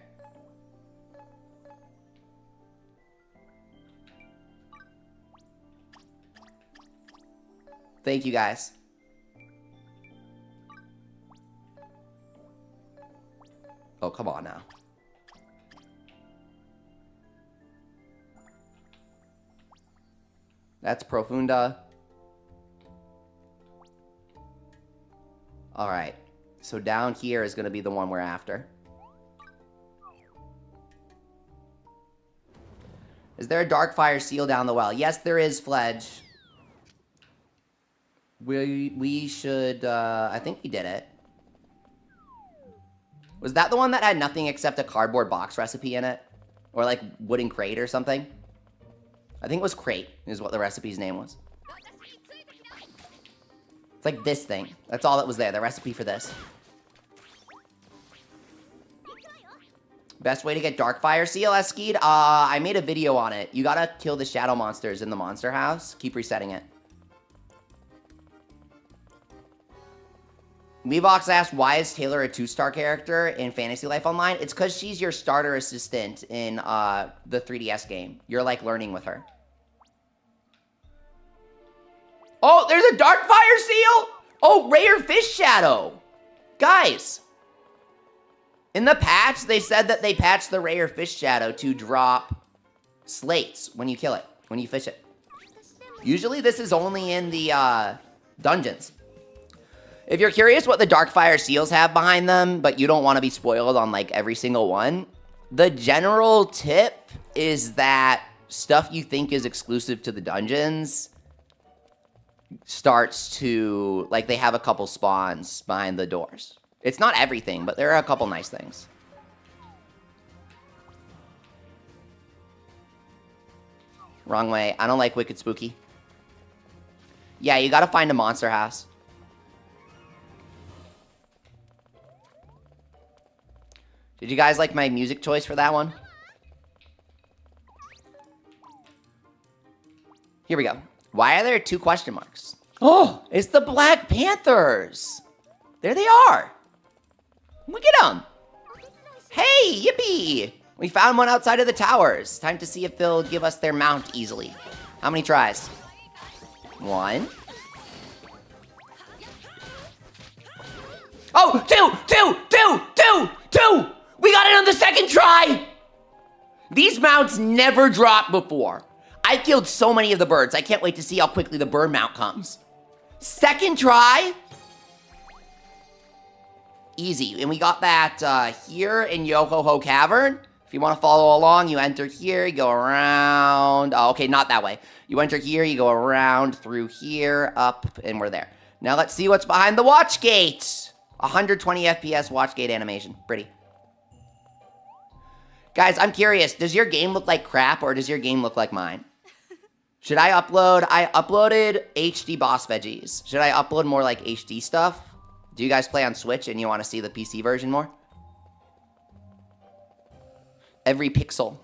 Thank you, guys. Oh, come on now. That's Profunda. All right. So down here is going to be the one we're after. Is there a Darkfire seal down the well? Yes, there is, Fledge. We should, I think we did it. Was that the one that had nothing except a cardboard box recipe in it? Or like wooden crate or something? I think it was crate is what the recipe's name was. It's like this thing. That's all that was there, the recipe for this. Best way to get Darkfire Seal, Eskeed? I made a video on it. You gotta kill the shadow monsters in the monster house. Keep resetting it. Mevox asked, why is Taylor a 2-star character in Fantasy Life Online? It's because she's your starter assistant in the 3DS game. You're, like, learning with her. Oh, there's a Darkfire Seal? Oh, Rare Fish Shadow. Guys. In the patch, they said that they patched the Rare Fish Shadow to drop slates when you kill it, when you fish it. Usually, this is only in the dungeons. If you're curious what the Darkfire Seals have behind them, but you don't want to be spoiled on, like, every single one, the general tip is that stuff you think is exclusive to the dungeons starts to, like, they have a couple spawns behind the doors. It's not everything, but there are a couple nice things. Wrong way. I don't like Wicked Spooky. Yeah, you gotta find a monster house. Did you guys like my music choice for that one? Here we go. Why are there 2 question marks? Oh, it's the Black Panthers. There they are. Look at them. Hey, yippee. We found one outside of the towers. Time to see if they'll give us their mount easily. How many tries? 1. Oh, 2. We got it on the second try! These mounts never dropped before. I killed so many of the birds. I can't wait to see how quickly the bird mount comes. Second try? Easy. And we got that here in Yoho Cavern. If you want to follow along, you enter here, you go around. Oh, okay, not that way. You enter here, you go around through here, up, and we're there. Now let's see what's behind the watch gate. 120 FPS watch gate animation. Pretty. Guys, I'm curious, does your game look like crap or does your game look like mine? Should I upload? I uploaded HD boss veggies. Should I upload more like HD stuff? Do you guys play on Switch and you want to see the PC version more? Every pixel.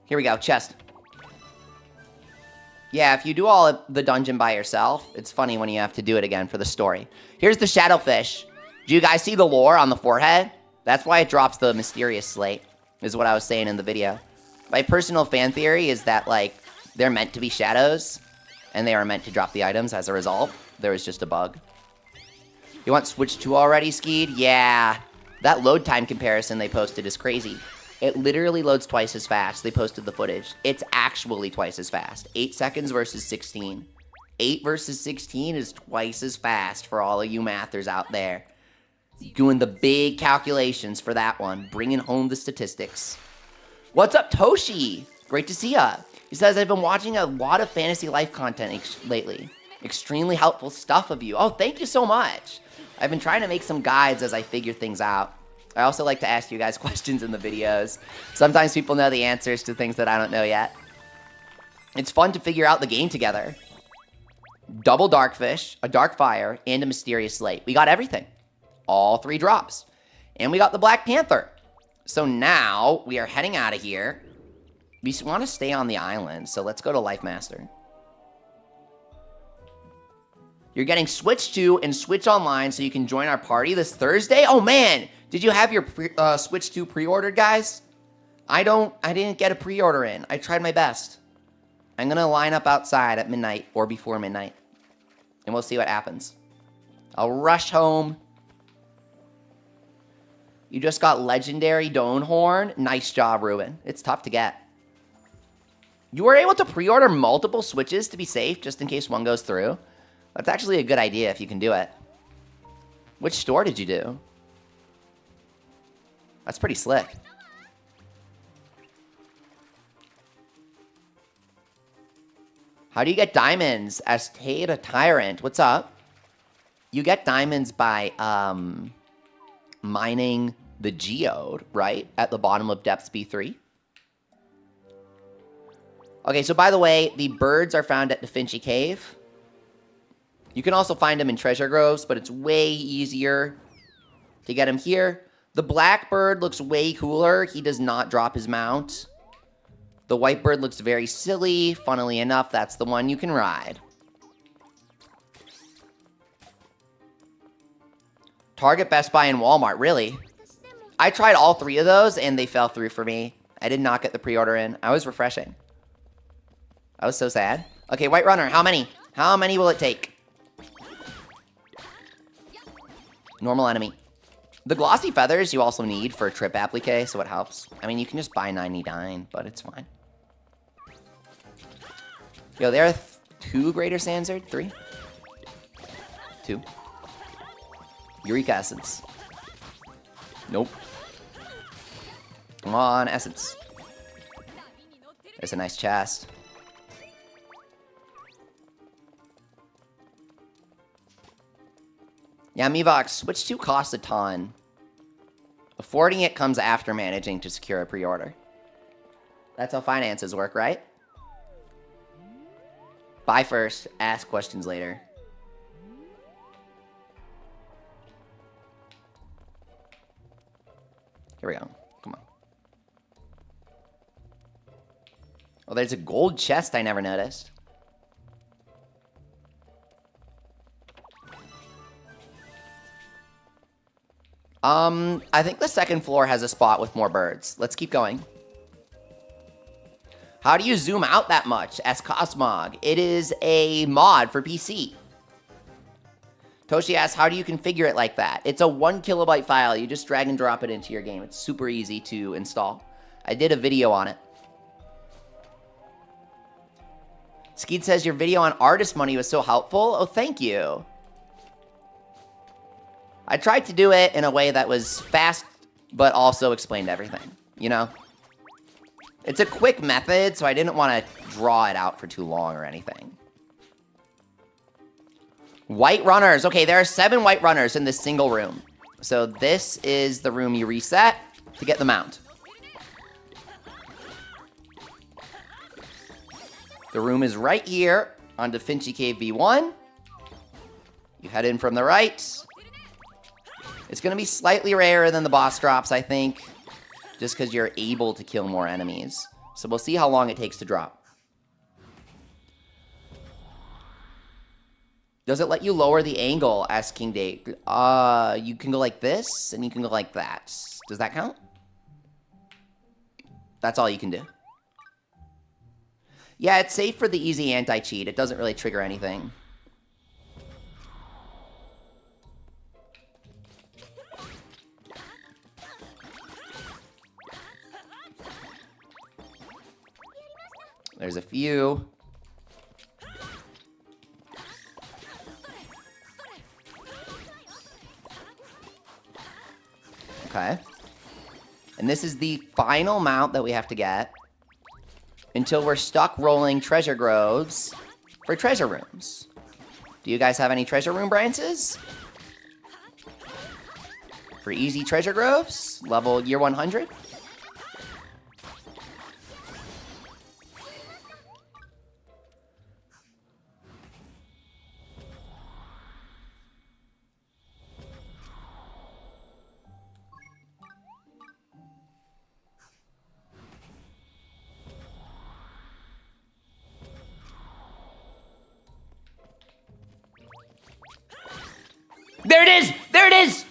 Here we go, chest. Yeah, if you do all of the dungeon by yourself, it's funny when you have to do it again for the story. Here's the shadowfish. Do you guys see the lore on the forehead? That's why it drops the mysterious slate, is what I was saying in the video. My personal fan theory is that, like, they're meant to be shadows, and they are meant to drop the items as a result. There was just a bug. You want Switch 2 already, Skeed? Yeah. That load time comparison they posted is crazy. It literally loads twice as fast. They posted the footage. It's actually twice as fast. 8 seconds versus 16. 8 versus 16 is twice as fast for all of you mathers out there. Doing the big calculations for that one. Bringing home the statistics. What's up, Toshi? Great to see ya. He says, I've been watching a lot of Fantasy Life content lately. Extremely helpful stuff of you. Oh, thank you so much. I've been trying to make some guides as I figure things out. I also like to ask you guys questions in the videos. Sometimes people know the answers to things that I don't know yet. It's fun to figure out the game together. Double Darkfish, a Dark Fire, and a Mysterious Slate. We got everything. All 3 drops. And we got the Black Panther. So now we are heading out of here. We want to stay on the island, so let's go to Life Master. You're getting Switch 2 and Switch Online so you can join our party this Thursday? Oh man, did you have your Switch 2 pre-ordered, guys? I didn't get a pre-order in. I tried my best. I'm going to line up outside at midnight or before midnight. And we'll see what happens. I'll rush home. You just got Legendary Donehorn. Nice job, Ruben. It's tough to get. You were able to pre-order multiple Switches to be safe, just in case one goes through. That's actually a good idea if you can do it. Which store did you do? That's pretty slick. How do you get diamonds as Tata Tyrant? What's up? You get diamonds by mining the geode, right? At the bottom of Depths B3. Okay, so by the way, the birds are found at Da Vinci Cave. You can also find them in treasure groves, but it's way easier to get them here. The black bird looks way cooler. He does not drop his mount. The white bird looks very silly. Funnily enough, that's the one you can ride. Target, Best Buy, and Walmart. Really? I tried all 3 of those, and they fell through for me. I did not get the pre-order in. I was refreshing. I was so sad. Okay, White Runner, how many? How many will it take? Normal enemy. The glossy feathers you also need for a trip applique, so it helps. I mean, you can just buy 99, but it's fine. Yo, there are 2 Greater Sandsard? 3? 2. Eureka Essence. Nope. Come on, Essence. There's a nice chest. Yeah, Mivox, Switch 2 costs a ton. Affording it comes after managing to secure a pre-order. That's how finances work, right? Buy first, ask questions later. Here we go. Come on. Oh, there's a gold chest I never noticed. I think the second floor has a spot with more birds. Let's keep going. How do you zoom out that much? As Cosmog. It is a mod for PC. Toshi asks, how do you configure it like that? It's a 1 kilobyte file. You just drag and drop it into your game. It's super easy to install. I did a video on it. Skeet says, your video on Artist Money was so helpful. Oh, thank you. I tried to do it in a way that was fast, but also explained everything, you know? It's a quick method, so I didn't want to draw it out for too long or anything. White runners. Okay, there are 7 white runners in this single room. So this is the room you reset to get the mount. The room is right here on Da Vinci Cave B1. You head in from the right. It's going to be slightly rarer than the boss drops, I think, just because you're able to kill more enemies. So we'll see how long it takes to drop. Does it let you lower the angle? Asked King Date. You can go like this, and you can go like that. Does that count? That's all you can do. Yeah, it's safe for the easy anti-cheat. It doesn't really trigger anything. There's a few. Okay. And this is the final mount that we have to get until we're stuck rolling treasure groves for treasure rooms. Do you guys have any treasure room branches? For easy treasure groves? Level year 100? There it is! There it is!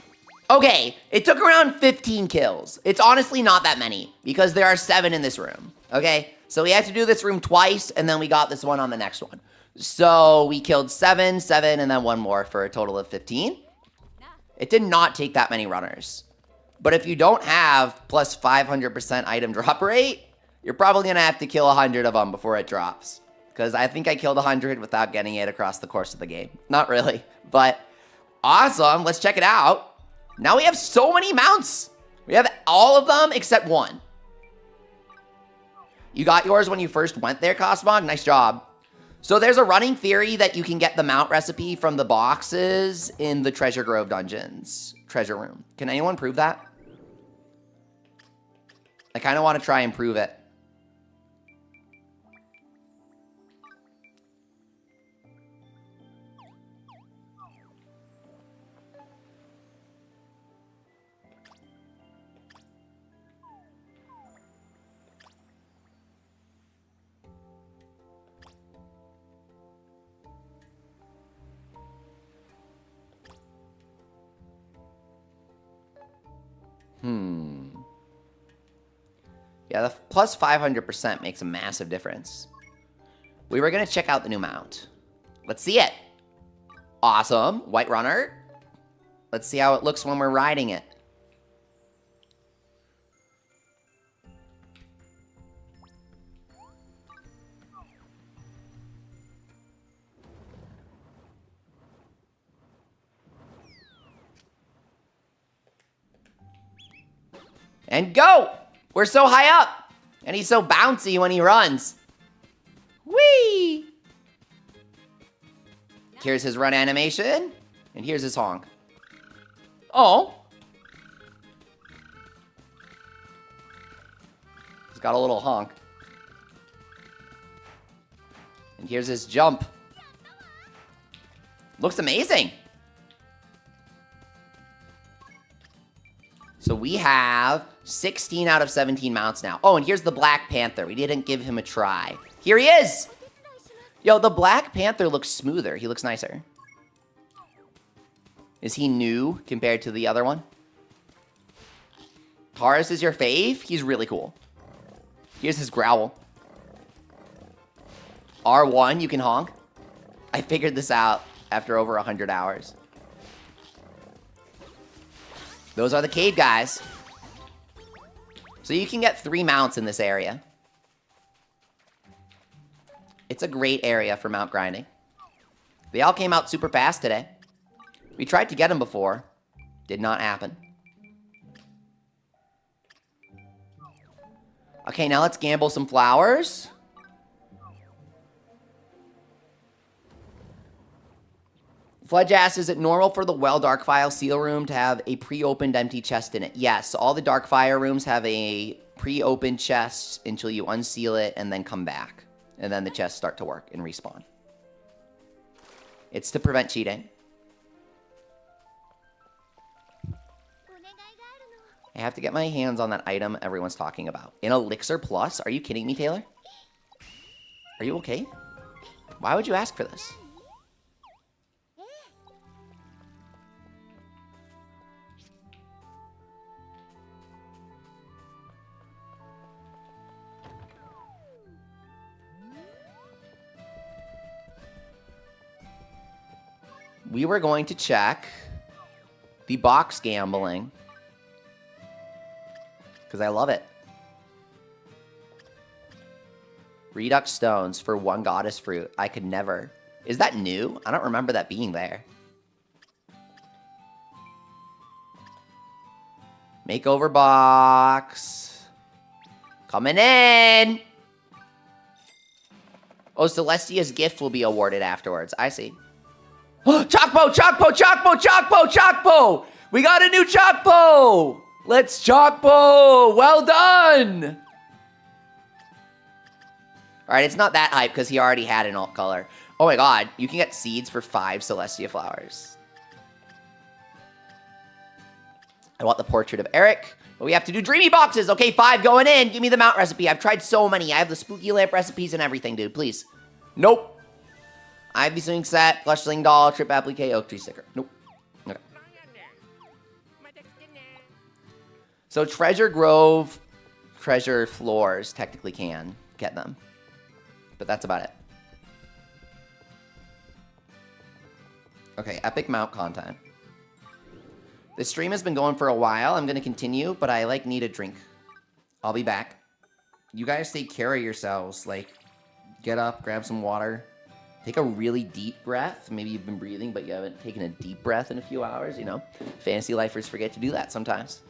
Okay, it took around 15 kills. It's honestly not that many because there are 7 in this room, okay? So we had to do this room twice, and then we got this one on the next one. So we killed 7, 7, and then 1 more for a total of 15. It did not take that many runners. But if you don't have plus 500% item drop rate, you're probably going to have to kill 100 of them before it drops. Because I think I killed 100 without getting it across the course of the game. Not really, but awesome. Let's check it out. Now we have so many mounts. We have all of them except 1. You got yours when you first went there, Cosmog? Nice job. So there's a running theory that you can get the mount recipe from the boxes in the Treasure Grove dungeons. Treasure room. Can anyone prove that? I kind of want to try and prove it. Yeah, the plus 500% makes a massive difference. We were going to check out the new mount. Let's see it. Awesome. White Runner. Let's see how it looks when we're riding it. And go! We're so high up! And he's so bouncy when he runs. Whee! Here's his run animation. And here's his honk. Oh! He's got a little honk. And here's his jump. Looks amazing! So we have 16 out of 17 mounts now. Oh, and here's the Black Panther. We didn't give him a try. Here he is! Yo, the Black Panther looks smoother. He looks nicer. Is he new compared to the other one? Taurus is your fave? He's really cool. Here's his growl. R1, you can honk. I figured this out after over 100 hours. Those are the cave guys. So you can get 3 mounts in this area. It's a great area for mount grinding. They all came out super fast today. We tried to get them before. Did not happen. Okay, now let's gamble some flowers. Fledge asks, is it normal for the Well Darkfire seal room to have a pre-opened empty chest in it? Yes, all the Darkfire rooms have a pre-opened chest until you unseal it and then come back. And then the chests start to work and respawn. It's to prevent cheating. I have to get my hands on that item everyone's talking about. An Elixir Plus? Are you kidding me, Taylor? Are you okay? Why would you ask for this? We were going to check the box gambling because I love it. Redux stones for 1 goddess fruit. I could never. Is that new? I don't remember that being there. Makeover box. Coming in. Oh, Celestia's gift will be awarded afterwards. I see. Chalkpo, Chalkpo, Chalkpo, Chalkpo, Chalkpo! We got a new Chalkpo! Let's Chalkpo! Well done! Alright, it's not that hype because he already had an alt color. Oh my god, you can get seeds for 5 Celestia flowers. I want the portrait of Eric, but we have to do dreamy boxes. Okay, 5 going in. Give me the mount recipe. I've tried so many. I have the spooky lamp recipes and everything, dude. Please. Nope. Ivy swing set, flushling doll, trip applique, oak tree sticker. Nope. Okay. So Treasure Grove, Treasure Floors technically can get them. But that's about it. Okay, epic mount content. This stream has been going for a while. I'm going to continue, but I, like, need a drink. I'll be back. You guys take care of yourselves. Like, get up, grab some water. Take a really deep breath. Maybe you've been breathing, but you haven't taken a deep breath in a few hours, you know? Fantasy lifers forget to do that sometimes.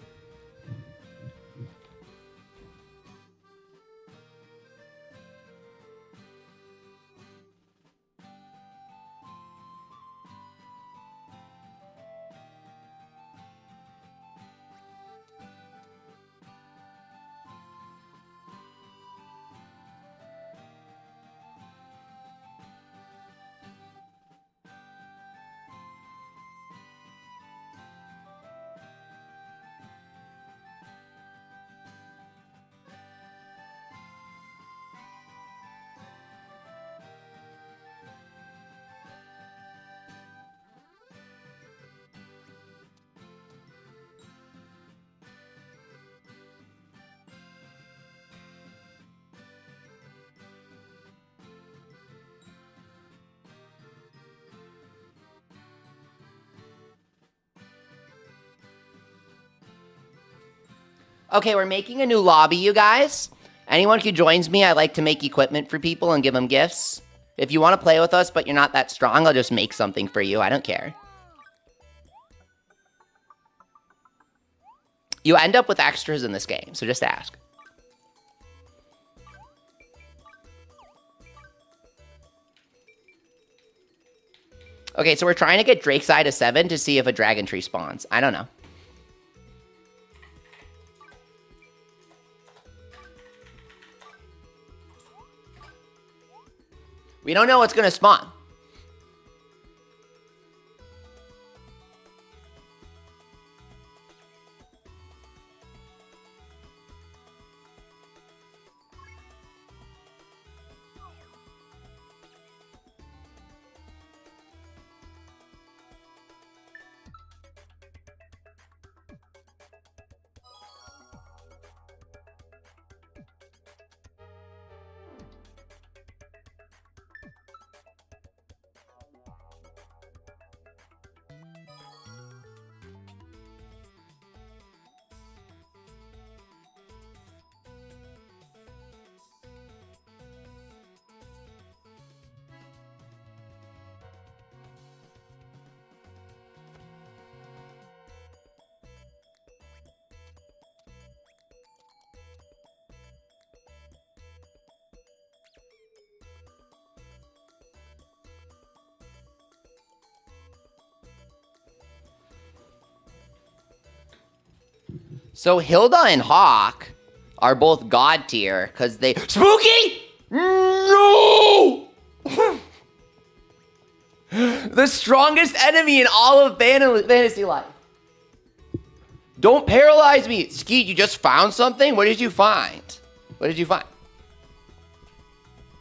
Okay, we're making a new lobby, you guys. Anyone who joins me, I like to make equipment for people and give them gifts. If you want to play with us, but you're not that strong, I'll just make something for you. I don't care. You end up with extras in this game, so just ask. Okay, so we're trying to get Drake's Eye to 7 to see if a dragon tree spawns. I don't know. We don't know what's going to spawn. So Hilda and Hawk are both god tier because they... Spooky! No! The strongest enemy in all of fantasy life. Don't paralyze me. Skeet, you just found something? What did you find? What did you find?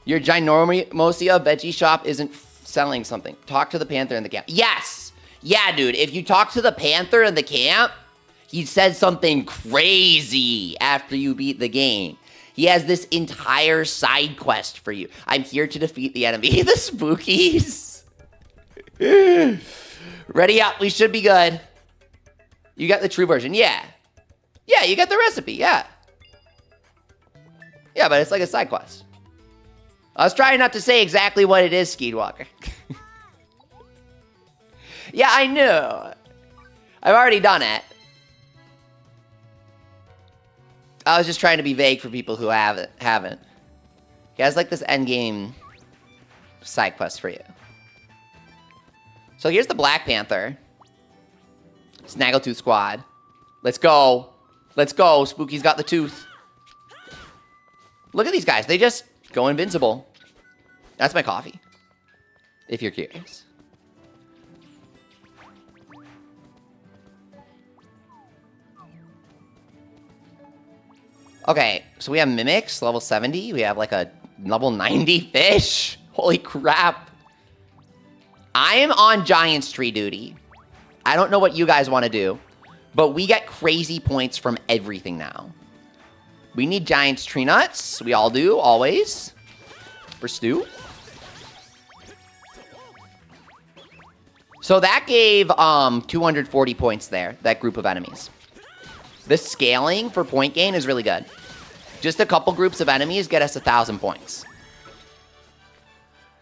Your Ginormosia veggie shop isn't selling something. Talk to the Panther in the camp. Yes! Yeah, dude. If you talk to the Panther in the camp... He says something crazy after you beat the game. He has this entire side quest for you. I'm here to defeat the enemy. The Spookies. Ready up. We should be good. You got the true version. Yeah. Yeah, you got the recipe. Yeah. Yeah, but it's like a side quest. I was trying not to say exactly what it is, Skeedwalker. Yeah, I knew. I've already done it. I was just trying to be vague for people who haven't. He has like this endgame side quest for you. So here's the Black Panther. Snaggletooth Squad. Let's go. Let's go. Spooky's got the tooth. Look at these guys. They just go invincible. That's my coffee. If you're curious. Okay, so we have Mimics, level 70. We have like a level 90 fish. Holy crap. I am on Giant's Tree duty. I don't know what you guys want to do. But we get crazy points from everything now. We need Giant's Tree Nuts. We all do, always. For Stu. So that gave 240 points there, that group of enemies. The scaling for point gain is really good. Just a couple groups of enemies get us 1,000 points.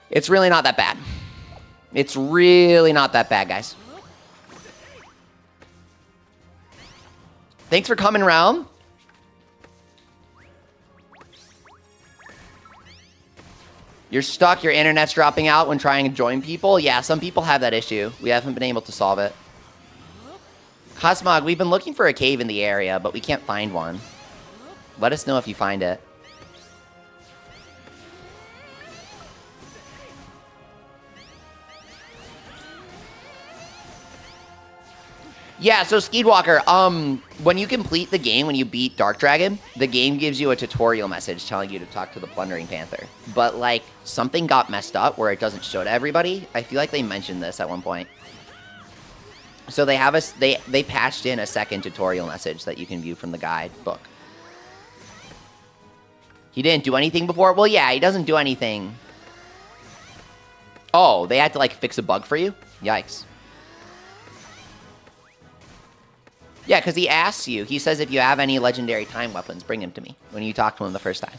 It's really not that bad. It's really not that bad, guys. Thanks for coming around. You're stuck, your internet's dropping out when trying to join people. Yeah, some people have that issue. We haven't been able to solve it. Cosmog, we've been looking for a cave in the area, but we can't find one. Let us know if you find it. Yeah, so Skeedwalker, when you complete the game, when you beat Dark Dragon, the game gives you a tutorial message telling you to talk to the Plundering Panther. But, like, something got messed up where it doesn't show to everybody. I feel like they mentioned this at one point. So they have they patched in a second tutorial message that you can view from the guide book. He didn't do anything before? Well, yeah, he doesn't do anything. Oh, they had to, like, fix a bug for you? Yikes. Yeah, because he asks you. He says if you have any legendary time weapons, bring them to me when you talk to him the first time.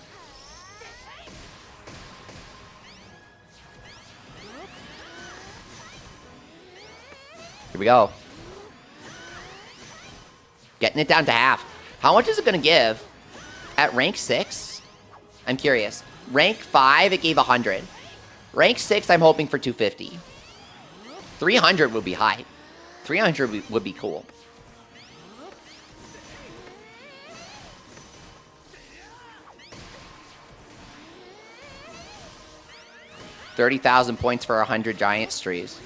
Here we go. Getting it down to half. How much is it going to give? At rank 6? I'm curious. Rank 5, it gave 100. Rank 6, I'm hoping for 250. 300 would be high. 300 would be cool. $30,000 points for 100 giant trees.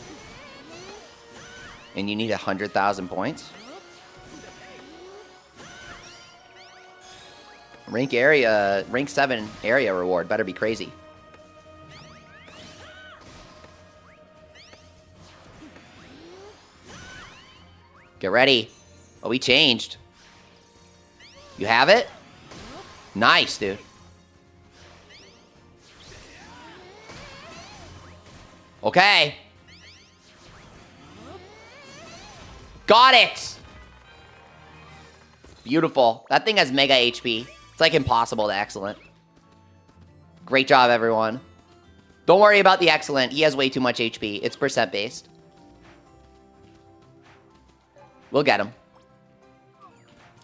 And you need 100,000 points? Rank 7 area reward better be crazy. Get ready. Oh, we changed. You have it? Nice, dude. Okay. Got it! Beautiful. That thing has mega HP. It's like impossible to excellent. Great job, everyone. Don't worry about the excellent. He has way too much HP. It's percent based. We'll get him.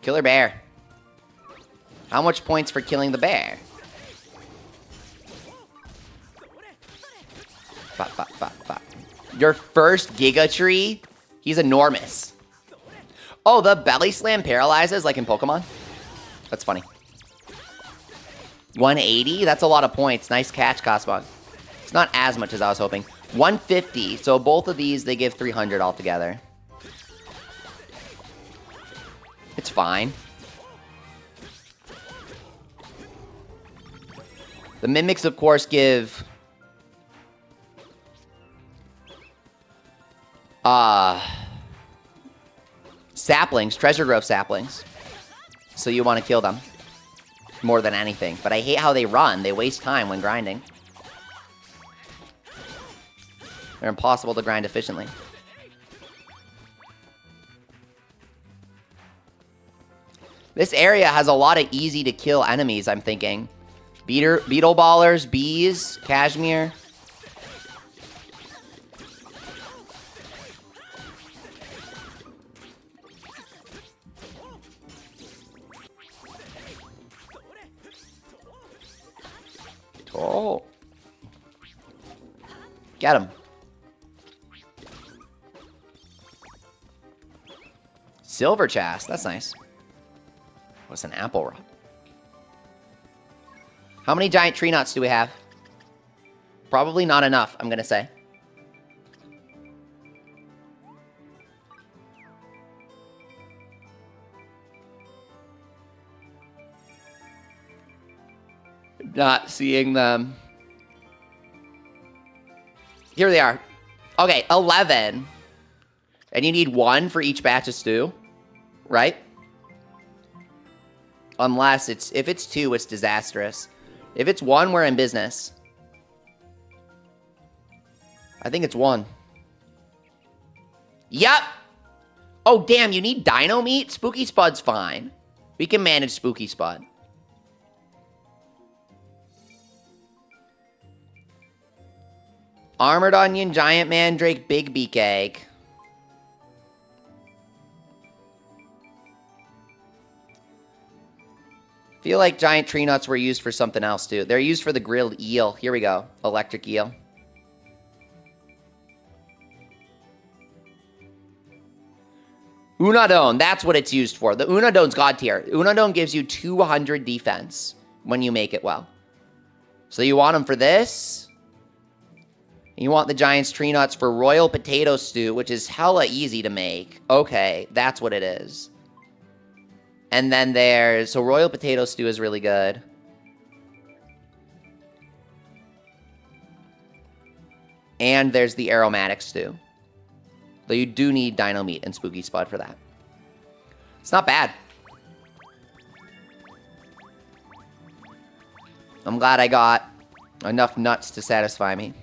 Killer bear. How much points for killing the bear? Your first Giga Tree? He's enormous. Oh, the belly slam paralyzes like in Pokemon? That's funny. 180? That's a lot of points. Nice catch, Cosmog. It's not as much as I was hoping. 150. So both of these, they give 300 altogether. It's fine. The Mimics, of course, give... saplings, treasure grove saplings. So you want to kill them more than anything. But I hate how they run. They waste time when grinding. They're impossible to grind efficiently. This area has a lot of easy to kill enemies, I'm thinking. Beetle ballers, bees, cashmere. Oh. Get him. Silver chest. That's nice. What's an apple rod? How many giant tree nuts do we have? Probably not enough, I'm going to say. Not seeing them. Here they are. Okay, 11. And you need 1 for each batch of stew. right? Unless if it's 2, it's disastrous. If it's 1, we're in business. I think it's 1. Yep. Oh, damn, you need dino meat? Spooky Spud's fine. We can manage Spooky Spud. Armored Onion, Giant Mandrake, Big Beak Egg. Feel like giant tree nuts were used for something else, too. They're used for the grilled eel. Here we go. Electric eel. Unadon, that's what it's used for. The Unadon's god tier. Unadon gives you 200 defense when you make it well. So you want them for this. You want the Giant's Tree Nuts for Royal Potato Stew, which is hella easy to make. Okay, that's what it is. And then there's... So Royal Potato Stew is really good. And there's the Aromatic Stew. Though you do need Dino Meat and Spooky Spud for that. It's not bad. I'm glad I got enough nuts to satisfy me.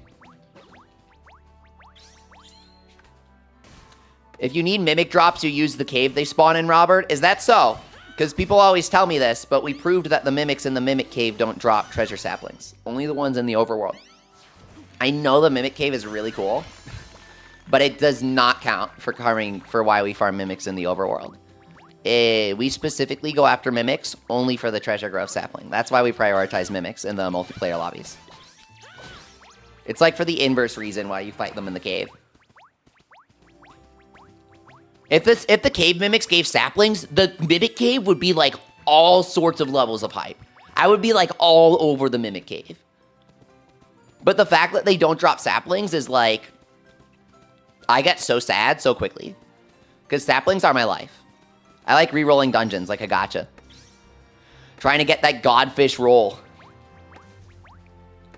If you need Mimic drops, you use the cave they spawn in, Robert. Is that so? Because people always tell me this, but we proved that the Mimics in the Mimic Cave don't drop treasure saplings. Only the ones in the overworld. I know the Mimic Cave is really cool, but it does not count for why we farm Mimics in the overworld. We specifically go after Mimics only for the treasure growth sapling. That's why we prioritize Mimics in the multiplayer lobbies. It's like for the inverse reason why you fight them in the cave. If the cave Mimics gave saplings, the Mimic Cave would be like all sorts of levels of hype. I would be like all over the Mimic Cave. But the fact that they don't drop saplings is like... I get so sad so quickly. Because saplings are my life. I like re-rolling dungeons like a gacha. Trying to get that godfish roll.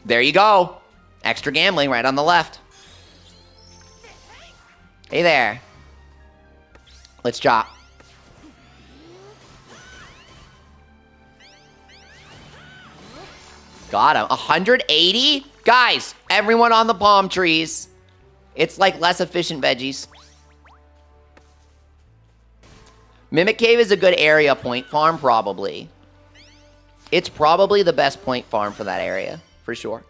There you go. Extra gambling right on the left. Hey there. Let's chop. Got him. 180? Guys, everyone on the palm trees. It's like less efficient veggies. Mimic Cave is a good area point farm, probably. It's probably the best point farm for that area, for sure.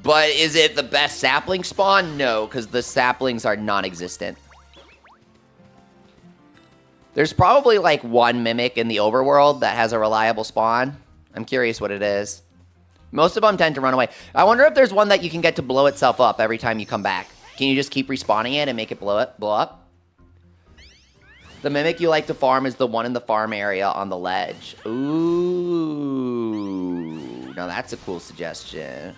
But is it the best sapling spawn? No, because the saplings are non-existent. There's probably like one Mimic in the overworld that has a reliable spawn. I'm curious what it is. Most of them tend to run away. I wonder if there's one that you can get to blow itself up every time you come back. Can you just keep respawning it and make it blow up? The Mimic you like to farm is the one in the farm area on the ledge. Ooh. Now that's a cool suggestion.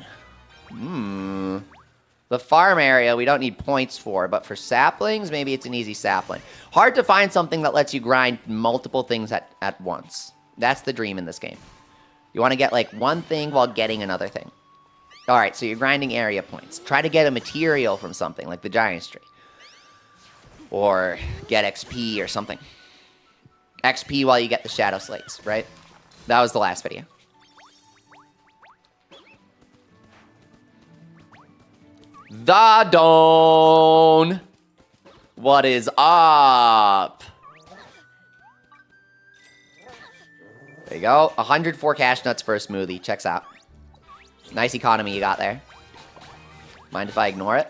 The farm area we don't need points for, but for saplings, maybe it's an easy sapling. Hard to find something that lets you grind multiple things at once. That's the dream in this game. You want to get like one thing while getting another thing. Alright, so you're grinding area points. Try to get a material from something, like the Giant's Tree. Or get XP or something. XP while you get the Shadow Slates, right? That was the last video. The Dawn! What is up? There you go. 104 cash nuts for a smoothie. Checks out. Nice economy you got there. Mind if I ignore it?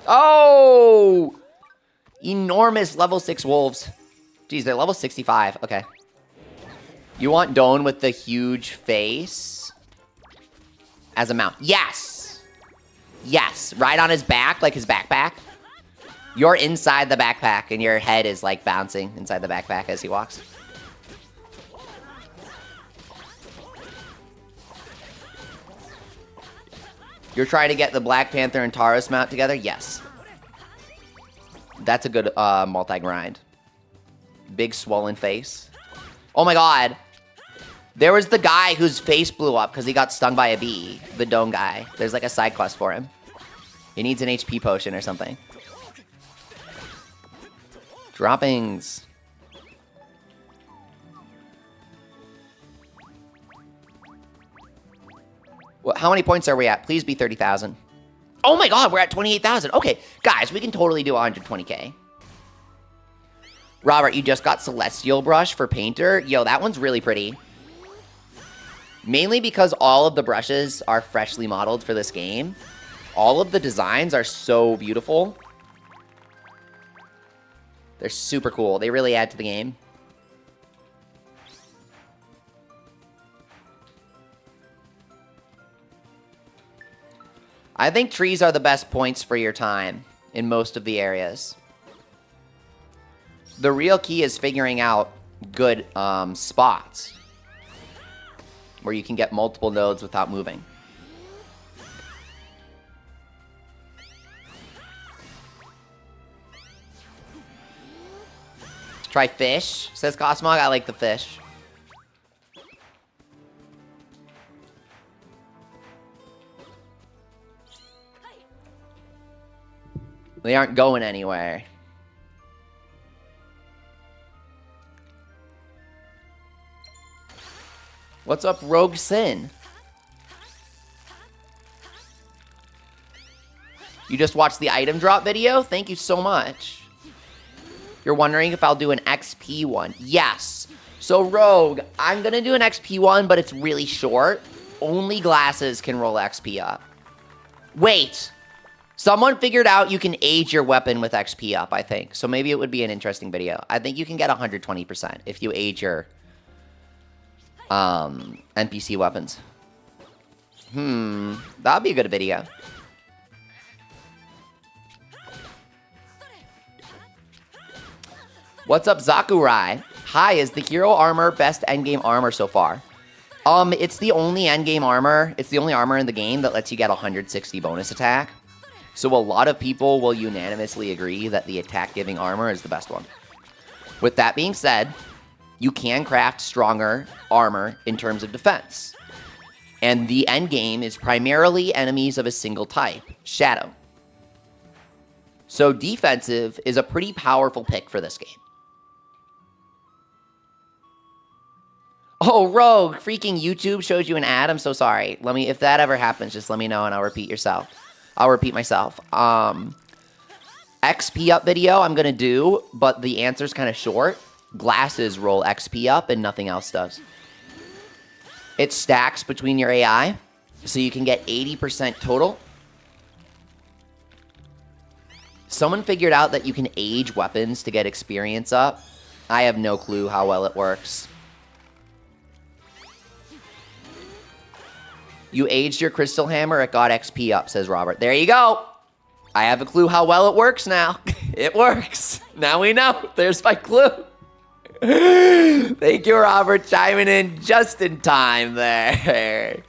Oh! Enormous level 6 wolves. Jeez, they're level 65. Okay. You want Doan with the huge face as a mount. Yes! Yes. Right on his back, like his backpack. You're inside the backpack, and your head is, like, bouncing inside the backpack as he walks. You're trying to get the Black Panther and Taurus mount together? Yes. That's a good multi-grind. Big swollen face. Oh my god. There was the guy whose face blew up because he got stung by a bee. The Dome guy. There's like a side quest for him. He needs an HP potion or something. Droppings. Well, how many points are we at? Please be 30,000. Oh my god, we're at 28,000. Okay, guys, we can totally do 120k. Robert, you just got Celestial Brush for Painter. Yo, that one's really pretty. Mainly because all of the brushes are freshly modeled for this game. All of the designs are so beautiful. They're super cool. They really add to the game. I think trees are the best points for your time in most of the areas. The real key is figuring out good spots where you can get multiple nodes without moving. Try fish, says Cosmog. I like the fish. They aren't going anywhere. What's up, Rogue Sin? You just watched the item drop video? Thank you so much. You're wondering if I'll do an XP one. Yes. So, Rogue, I'm going to do an XP one, but it's really short. Only glasses can roll XP up. Wait. Someone figured out you can age your weapon with XP up, I think. So maybe it would be an interesting video. I think you can get 120% if you age your NPC weapons. That'd be a good video. What's up, Zakurai? Hi, is the hero armor best endgame armor so far? It's the only endgame armor. It's the only armor in the game that lets you get 160 bonus attack. So a lot of people will unanimously agree that the attack-giving armor is the best one. With that being said, you can craft stronger armor in terms of defense. And the endgame is primarily enemies of a single type, Shadow. So defensive is a pretty powerful pick for this game. Oh, Rogue, freaking YouTube shows you an ad. I'm so sorry. If that ever happens, just let me know and I'll repeat myself. XP up video I'm gonna do, but the answer's kind of short. Glasses roll XP up and nothing else does. It stacks between your AI, so you can get 80% total. Someone figured out that you can age weapons to get experience up. I have no clue how well it works. You aged your crystal hammer, it got XP up, says Robert. There you go. I have a clue how well it works now. It works. Now we know. There's my clue. Thank you, Robert, chiming in just in time there.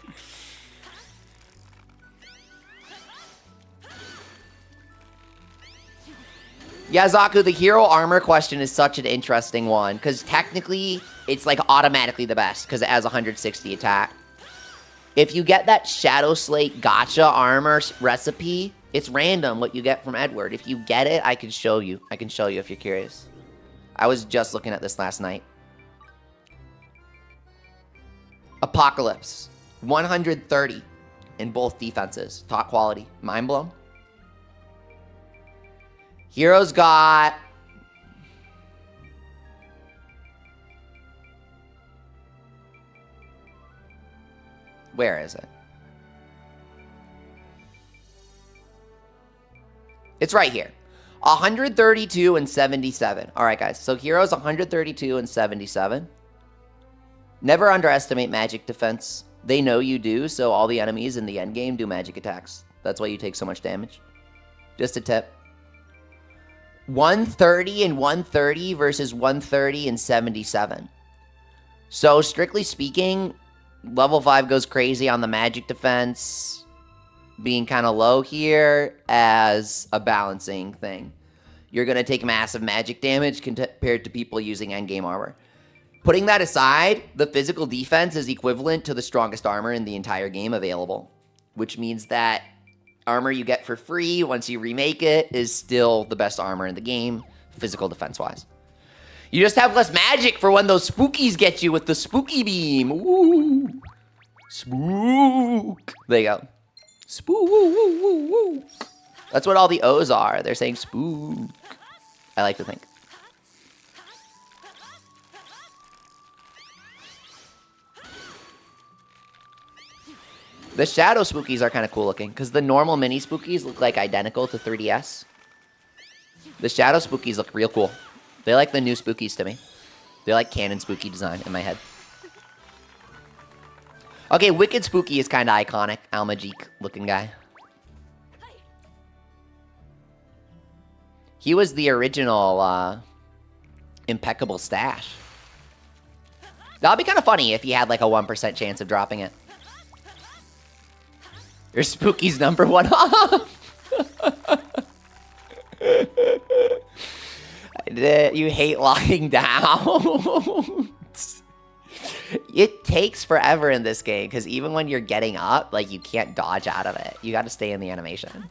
Yeah, Zaku, the hero armor question is such an interesting one, because technically, it's like automatically the best, because it has 160 attack. If you get that Shadow Slate Gotcha armor recipe, it's random what you get from Edward. If you get it, I can show you. I can show you if you're curious. I was just looking at this last night. Apocalypse. 130 in both defenses. Top quality. Mind blown. Heroes got... Where is it? It's right here. 132 and 77. All right, guys. So Heroes 132 and 77. Never underestimate magic defense. They know you do, so all the enemies in the endgame do magic attacks. That's why you take so much damage. Just a tip. 130 and 130 versus 130 and 77. So strictly speaking, level 5 goes crazy on the magic defense, being kind of low here as a balancing thing. You're going to take massive magic damage compared to people using endgame armor. Putting that aside, the physical defense is equivalent to the strongest armor in the entire game available, which means that armor you get for free once you remake it is still the best armor in the game. physical defense-wise. You just have less magic for when those spookies get you with the spooky beam. Ooh. Spook. There you go. Spook. That's what all the O's are. They're saying spook. I like to think. The shadow spookies are kind of cool looking because the normal mini spookies look like identical to 3DS. The shadow spookies look real cool. They like the new spookies to me. They like canon spooky design in my head. Okay, Wicked Spooky is kind of iconic. Almageek looking guy. He was the original Impeccable Stash. That'd be kind of funny if he had like a 1% chance of dropping it. Your Spooky's number one. You hate locking down. It takes forever in this game because even when you're getting up, like you can't dodge out of it. You got to stay in the animation.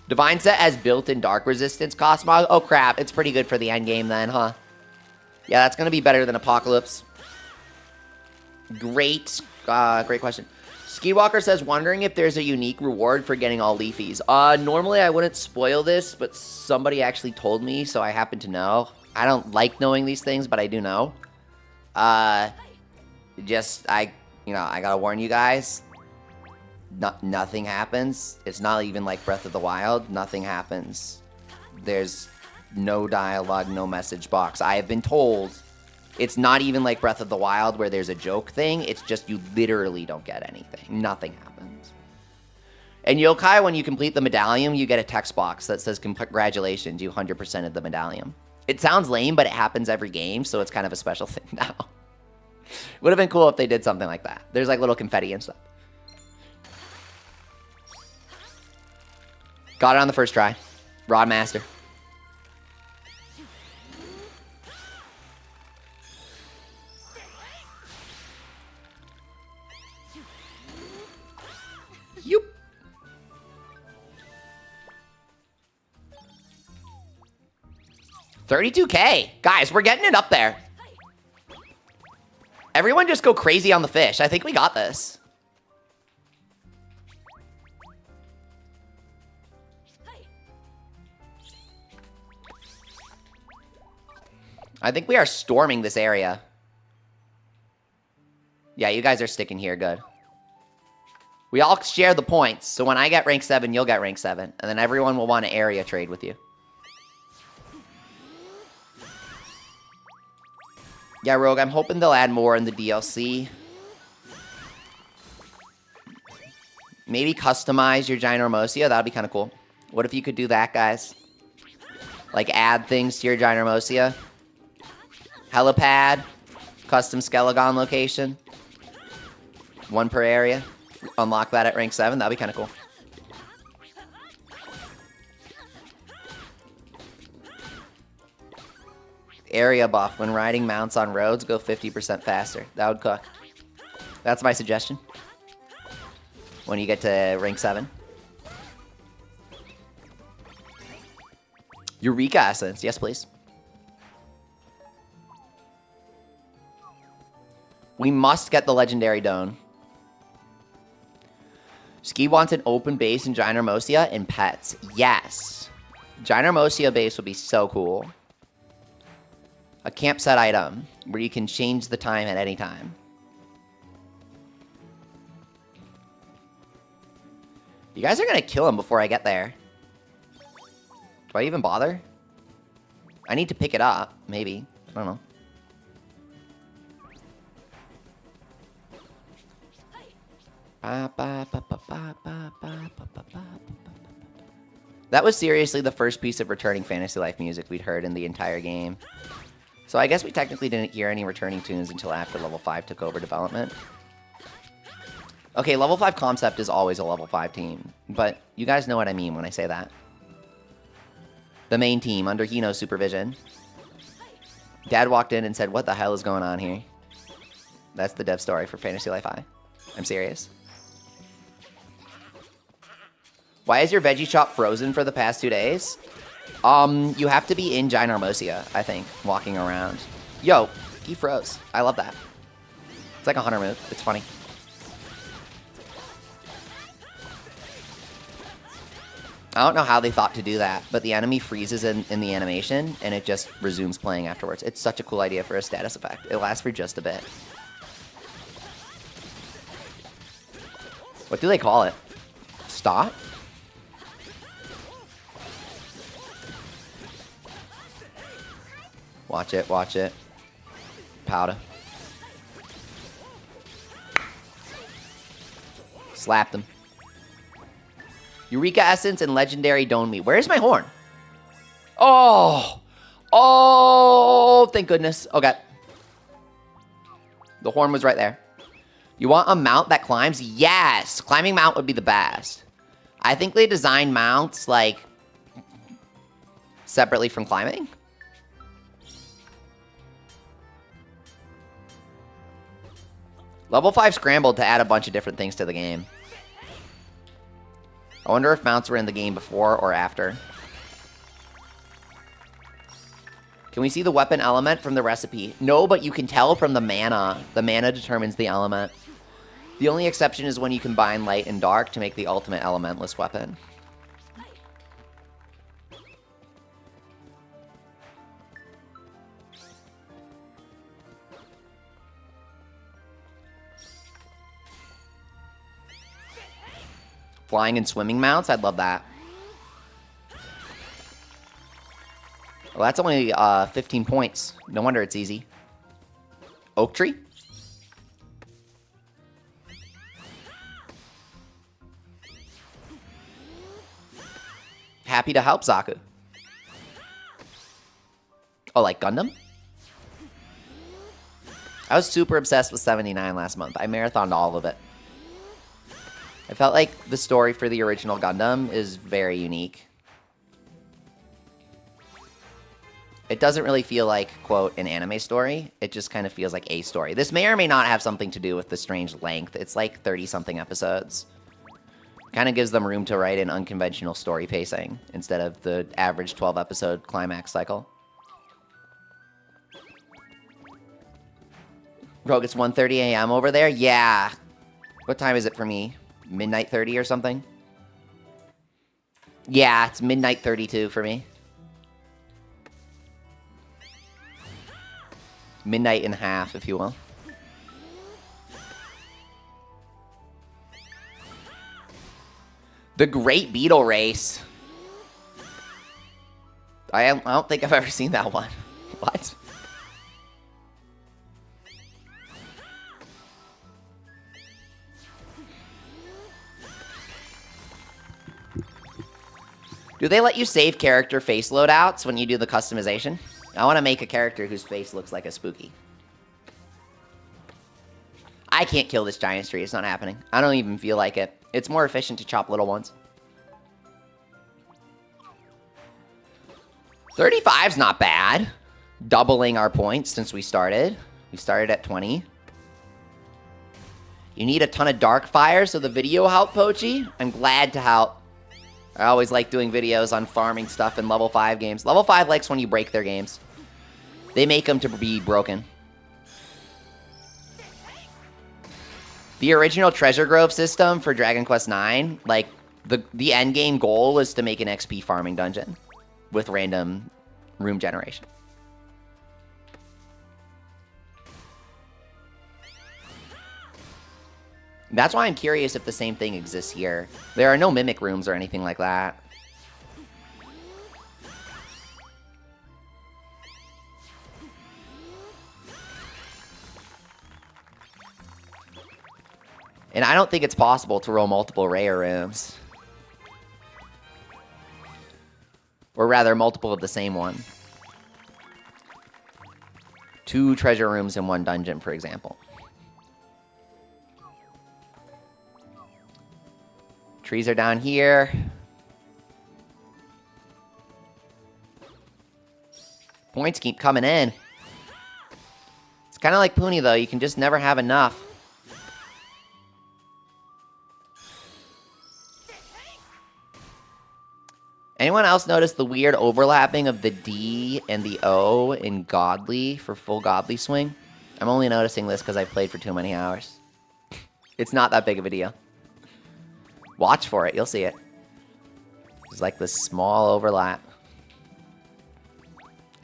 Divine Set has built-in dark resistance Cosmog. Oh crap, it's pretty good for the end game then, huh? Yeah, that's gonna be better than Apocalypse. Great question. Skiwalker says, wondering if there's a unique reward for getting all Leafies. Normally I wouldn't spoil this, but somebody actually told me, so I happen to know. I don't like knowing these things, but I do know. I gotta warn you guys. Nothing happens. It's not even like Breath of the Wild. Nothing happens. There's no dialogue, no message box. I have been told it's not even like Breath of the Wild where there's a joke thing. It's just you literally don't get anything. Nothing happens. And Yokai, when you complete the medallion, you get a text box that says, congratulations, you 100%ed the medallion. It sounds lame, but it happens every game, so it's kind of a special thing now. Would have been cool if they did something like that. There's like little confetti and stuff. Got it on the first try. Rod Master. Yoop. $32K. Guys, we're getting it up there. Everyone just go crazy on the fish. I think we got this. I think we are storming this area. Yeah, you guys are sticking here. Good. We all share the points. So when I get rank 7, you'll get rank 7. And then everyone will want to area trade with you. Yeah, Rogue, I'm hoping they'll add more in the DLC. Maybe customize your Ginormosia. That would be kind of cool. What if you could do that, guys? Like add things to your Ginormosia. Helipad. Custom Skelegon location. 1 per area. Unlock that at rank 7. That would be kind of cool. Area buff. When riding mounts on roads, go 50% faster. That would cook. That's my suggestion. When you get to rank 7. Eureka Essence. Yes, please. We must get the Legendary Doan. Ski wants an open base in Ginormosia and pets. Yes. Ginormosia base would be so cool. A camp set item where you can change the time at any time. You guys are going to kill him before I get there. Do I even bother? I need to pick it up, maybe. I don't know. That was seriously the first piece of returning Fantasy Life music we'd heard in the entire game. So I guess we technically didn't hear any returning tunes until after level 5 took over development. Okay, level 5 concept is always a level 5 team, but you guys know what I mean when I say that. The main team under Hino's supervision. Dad walked in and said, "What the hell is going on here?" That's the dev story for Fantasy Life I. I'm serious. Why is your veggie shop frozen for the past 2 days? You have to be in Ginormosia, I think, walking around. Yo, he froze. I love that. It's like a hunter move. It's funny. I don't know how they thought to do that, but the enemy freezes in the animation, and it just resumes playing afterwards. It's such a cool idea for a status effect. It lasts for just a bit. What do they call it? Stop? Watch it, watch it. Powder. Slapped him. Eureka Essence and Legendary Don't Me. Where's my horn? Oh! Oh, thank goodness. Okay. The horn was right there. You want a mount that climbs? Yes! Climbing mount would be the best. I think they designed mounts, like, separately from climbing. Level 5 scrambled to add a bunch of different things to the game. I wonder if mounts were in the game before or after. Can we see the weapon element from the recipe? No, but you can tell from the mana. The mana determines the element. The only exception is when you combine light and dark to make the ultimate elementless weapon. Flying and swimming mounts, I'd love that. Well, that's only 15 points. No wonder it's easy. Oak tree? Happy to help, Zaku. Oh, like Gundam? I was super obsessed with 79 last month. I marathoned all of it. I felt like the story for the original Gundam is very unique. It doesn't really feel like, quote, an anime story. It just kind of feels like a story. This may or may not have something to do with the strange length. It's like 30-something episodes. Kind of gives them room to write an unconventional story pacing instead of the average 12-episode climax cycle. Rogue, it's 1:30 a.m. over there? Yeah. What time is it for me? Midnight 30 or something? Yeah, it's midnight 32 for me. Midnight and a half, if you will. The Great Beetle Race. I don't think I've ever seen that one. What? Do they let you save character face loadouts when you do the customization? I want to make a character whose face looks like a spooky. I can't kill this giant tree. It's not happening. I don't even feel like it. It's more efficient to chop little ones. 35's not bad. Doubling our points since we started. We started at 20. You need a ton of dark fire, so the video helped, Pochi. I'm glad to help. I always like doing videos on farming stuff in level 5 games. Level 5 likes when you break their games. They make them to be broken. The original Treasure Grove system for Dragon Quest IX, like, the end game goal was to make an XP farming dungeon with random room generation. That's why I'm curious if the same thing exists here. There are no mimic rooms or anything like that. And I don't think it's possible to roll multiple rare rooms. Or rather, multiple of the same one. 2 treasure rooms in one dungeon, for example. Trees are down here. Points keep coming in. It's kind of like Puni, though. You can just never have enough. Anyone else notice the weird overlapping of the D and the O in Godly for full Godly swing? I'm only noticing this because I played for too many hours. It's not that big of a deal. Watch for it, you'll see it. There's like this small overlap.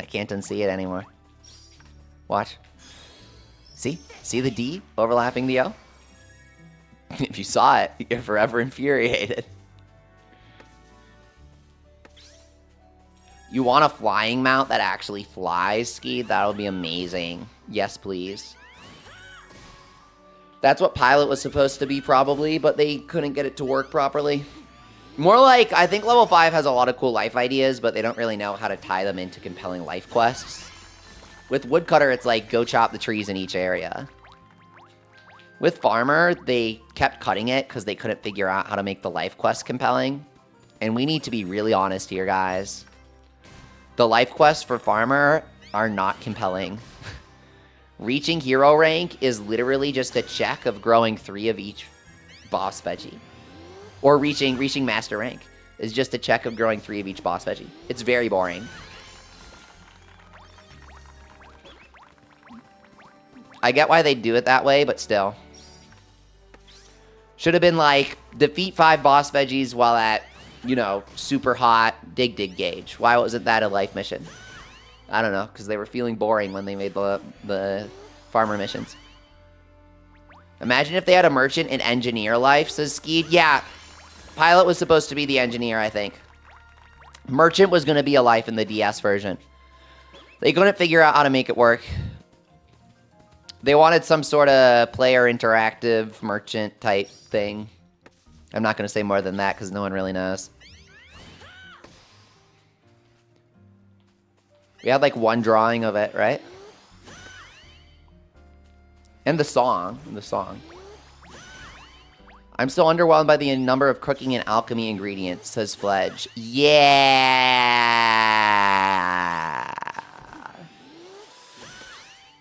I can't unsee it anymore. Watch. See? See the D overlapping the O? If you saw it, you're forever infuriated. You want a flying mount that actually flies, Skeed? That'll be amazing. Yes, please. That's what Pilot was supposed to be, probably, but they couldn't get it to work properly. More like, I think level 5 has a lot of cool life ideas, but they don't really know how to tie them into compelling life quests. With Woodcutter, it's like, go chop the trees in each area. With Farmer, they kept cutting it because they couldn't figure out how to make the life quest compelling. And we need to be really honest here, guys. The life quests for Farmer are not compelling. Reaching hero rank is literally just a check of growing 3 of each boss veggie. Or reaching master rank is just a check of growing 3 of each boss veggie. It's very boring. I get why they do it that way, but still. Should have been like, defeat 5 boss veggies while at, you know, super hot dig gauge. Why wasn't that a life mission? I don't know, because they were feeling boring when they made the farmer missions. Imagine if they had a merchant and engineer life, says Skeed. Yeah, Pilot was supposed to be the engineer, I think. Merchant was going to be a life in the DS version. They couldn't figure out how to make it work. They wanted some sort of player interactive merchant type thing. I'm not going to say more than that because no one really knows. We had like one drawing of it, right? And the song. I'm still underwhelmed by the number of cooking and alchemy ingredients, says Fledge. Yeah.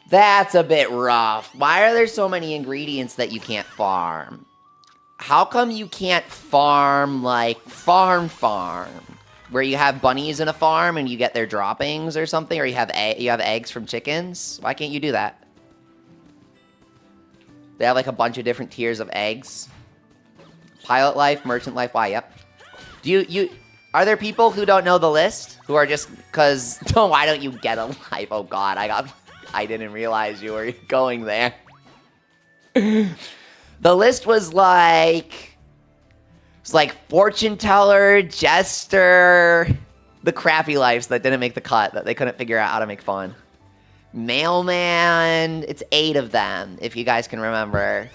That's a bit rough. Why are there so many ingredients that you can't farm? How come you can't farm, like, farm? Where you have bunnies in a farm and you get their droppings or something? Or you have eggs from chickens? Why can't you do that? They have, like, a bunch of different tiers of eggs. Pilot life, merchant life, why? Yep. Are there people who don't know the list? Who are just, because, why don't you get a life? Oh, God, I didn't realize you were going there. The list was like... It's like fortune teller, jester... The crappy lives that didn't make the cut, that they couldn't figure out how to make fun. Mailman... It's 8 of them, if you guys can remember.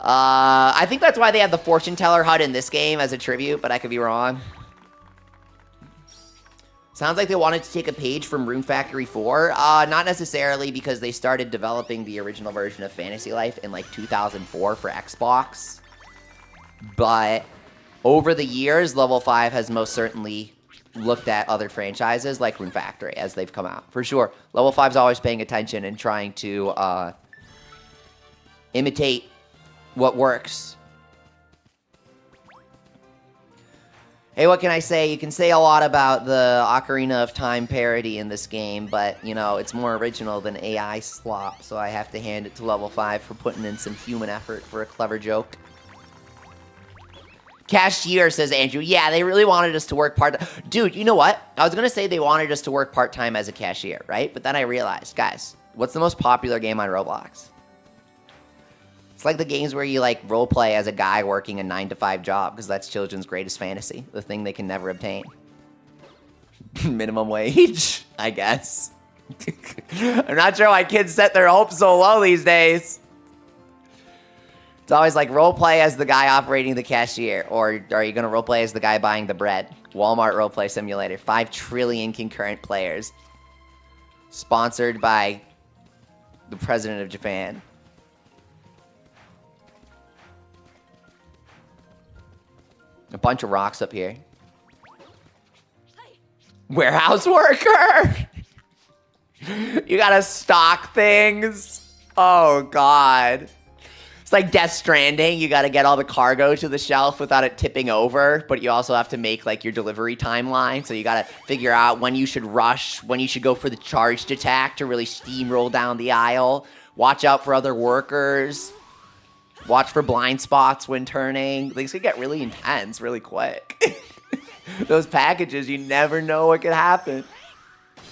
I think that's why they had the fortune teller HUD in this game as a tribute, but I could be wrong. Sounds like they wanted to take a page from Rune Factory 4. Not necessarily, because they started developing the original version of Fantasy Life in like 2004 for Xbox. But over the years, Level 5 has most certainly looked at other franchises like Rune Factory as they've come out. For sure, Level 5's always paying attention and trying to imitate what works. Hey, what can I say? You can say a lot about the Ocarina of Time parody in this game, but, you know, it's more original than AI slop, so I have to hand it to Level 5 for putting in some human effort for a clever joke. Cashier, says Andrew. Yeah, they really wanted us to work part-time. Dude, you know what? I was going to say they wanted us to work part-time as a cashier, right? But then I realized, guys, what's the most popular game on Roblox? It's like the games where you, like, roleplay as a guy working a 9-to-5 job, because that's children's greatest fantasy, the thing they can never obtain. Minimum wage, I guess. I'm not sure why kids set their hopes so low these days. It's always like, roleplay as the guy operating the cashier, or are you going to roleplay as the guy buying the bread? Walmart Roleplay Simulator, 5 trillion concurrent players. Sponsored by the President of Japan. A bunch of rocks up here. Warehouse worker! You gotta stock things? Oh, God. It's like Death Stranding. You got to get all the cargo to the shelf without it tipping over, but you also have to make like your delivery timeline. So you got to figure out when you should rush, when you should go for the charged attack to really steamroll down the aisle. Watch out for other workers. Watch for blind spots when turning. Things can get really intense really quick. Those packages, you never know what could happen.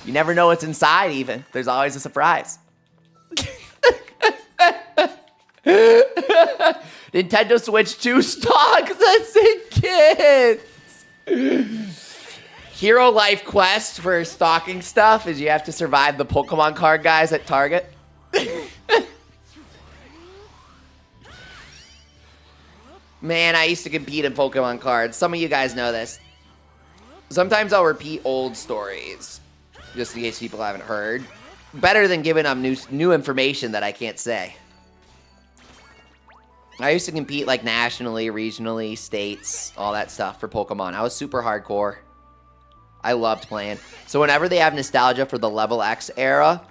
You never know what's inside even. There's always a surprise. Nintendo Switch 2 stocks. That's it, kids. Hero Life quest for stocking stuff is you have to survive the Pokemon card guys at Target. Man, I used to compete in Pokemon cards. Some of you guys know this. Sometimes I'll repeat old stories, just in case people haven't heard. Better than giving them new information that I can't say. I used to compete like nationally, regionally, states, all that stuff for Pokemon. I was super hardcore. I loved playing. So whenever they have nostalgia for the Level X era,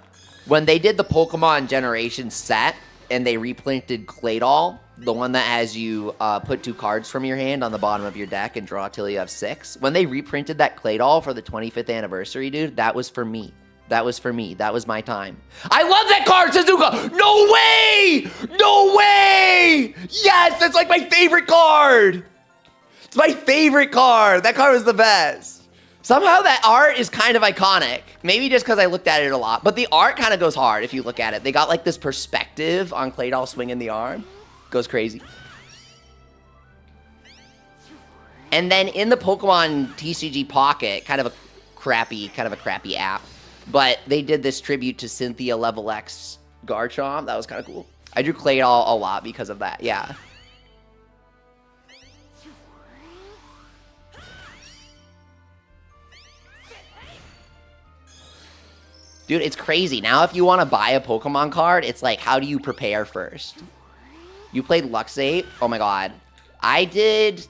when they did the Pokemon Generation set and they reprinted Claydol, the one that has you put 2 cards from your hand on the bottom of your deck and draw till you have 6. When they reprinted that Claydol for the 25th anniversary, dude, that was for me. That was for me. That was my time. I love that card, Suzuka! No way! No way! Yes, that's like my favorite card! It's my favorite card. That card was the best. Somehow that art is kind of iconic. Maybe just because I looked at it a lot. But the art kind of goes hard if you look at it. They got like this perspective on Claydol swinging the arm. Goes crazy. And then in the Pokemon TCG Pocket, kind of a crappy app. But they did this tribute to Cynthia Level X Garchomp. That was kind of cool. I drew Claydol a lot because of that. Yeah. Dude, it's crazy. Now if you want to buy a Pokemon card, it's like, how do you prepare first? You played Luxray? Oh my god. I did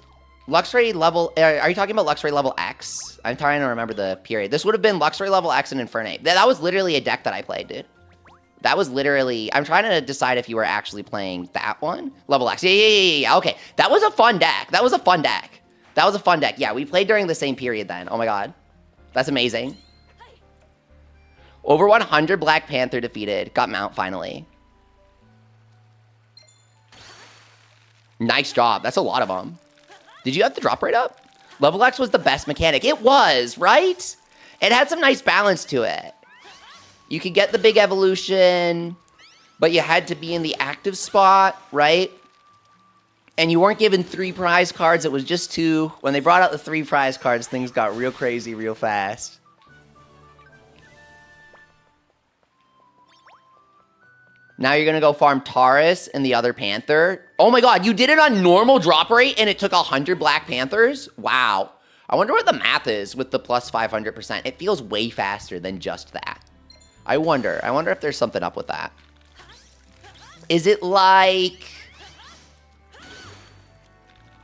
Luxray level... Are you talking about Luxray level X? I'm trying to remember the period. This would have been Luxray level X and Infernape. That was literally a deck that I played, dude. That was literally... I'm trying to decide if you were actually playing that one. Level X. Yeah. Okay. That was a fun deck. That was a fun deck. Yeah, we played during the same period then. Oh my god. That's amazing. Over 100 Black Panther defeated. Got Mount finally. Nice job. That's a lot of them. Did you have the drop rate up? Level X was the best mechanic. It was, right? It had some nice balance to it. You could get the big evolution, but you had to be in the active spot, right? And you weren't given 3 prize cards. It was just 2. When they brought out the 3 prize cards, things got real crazy real fast. Now you're going to go farm Taurus and the other Panther. Oh my god, you did it on normal drop rate and it took 100 Black Panthers? Wow. I wonder what the math is with the plus 500%. It feels way faster than just that. I wonder if there's something up with that. Is it like...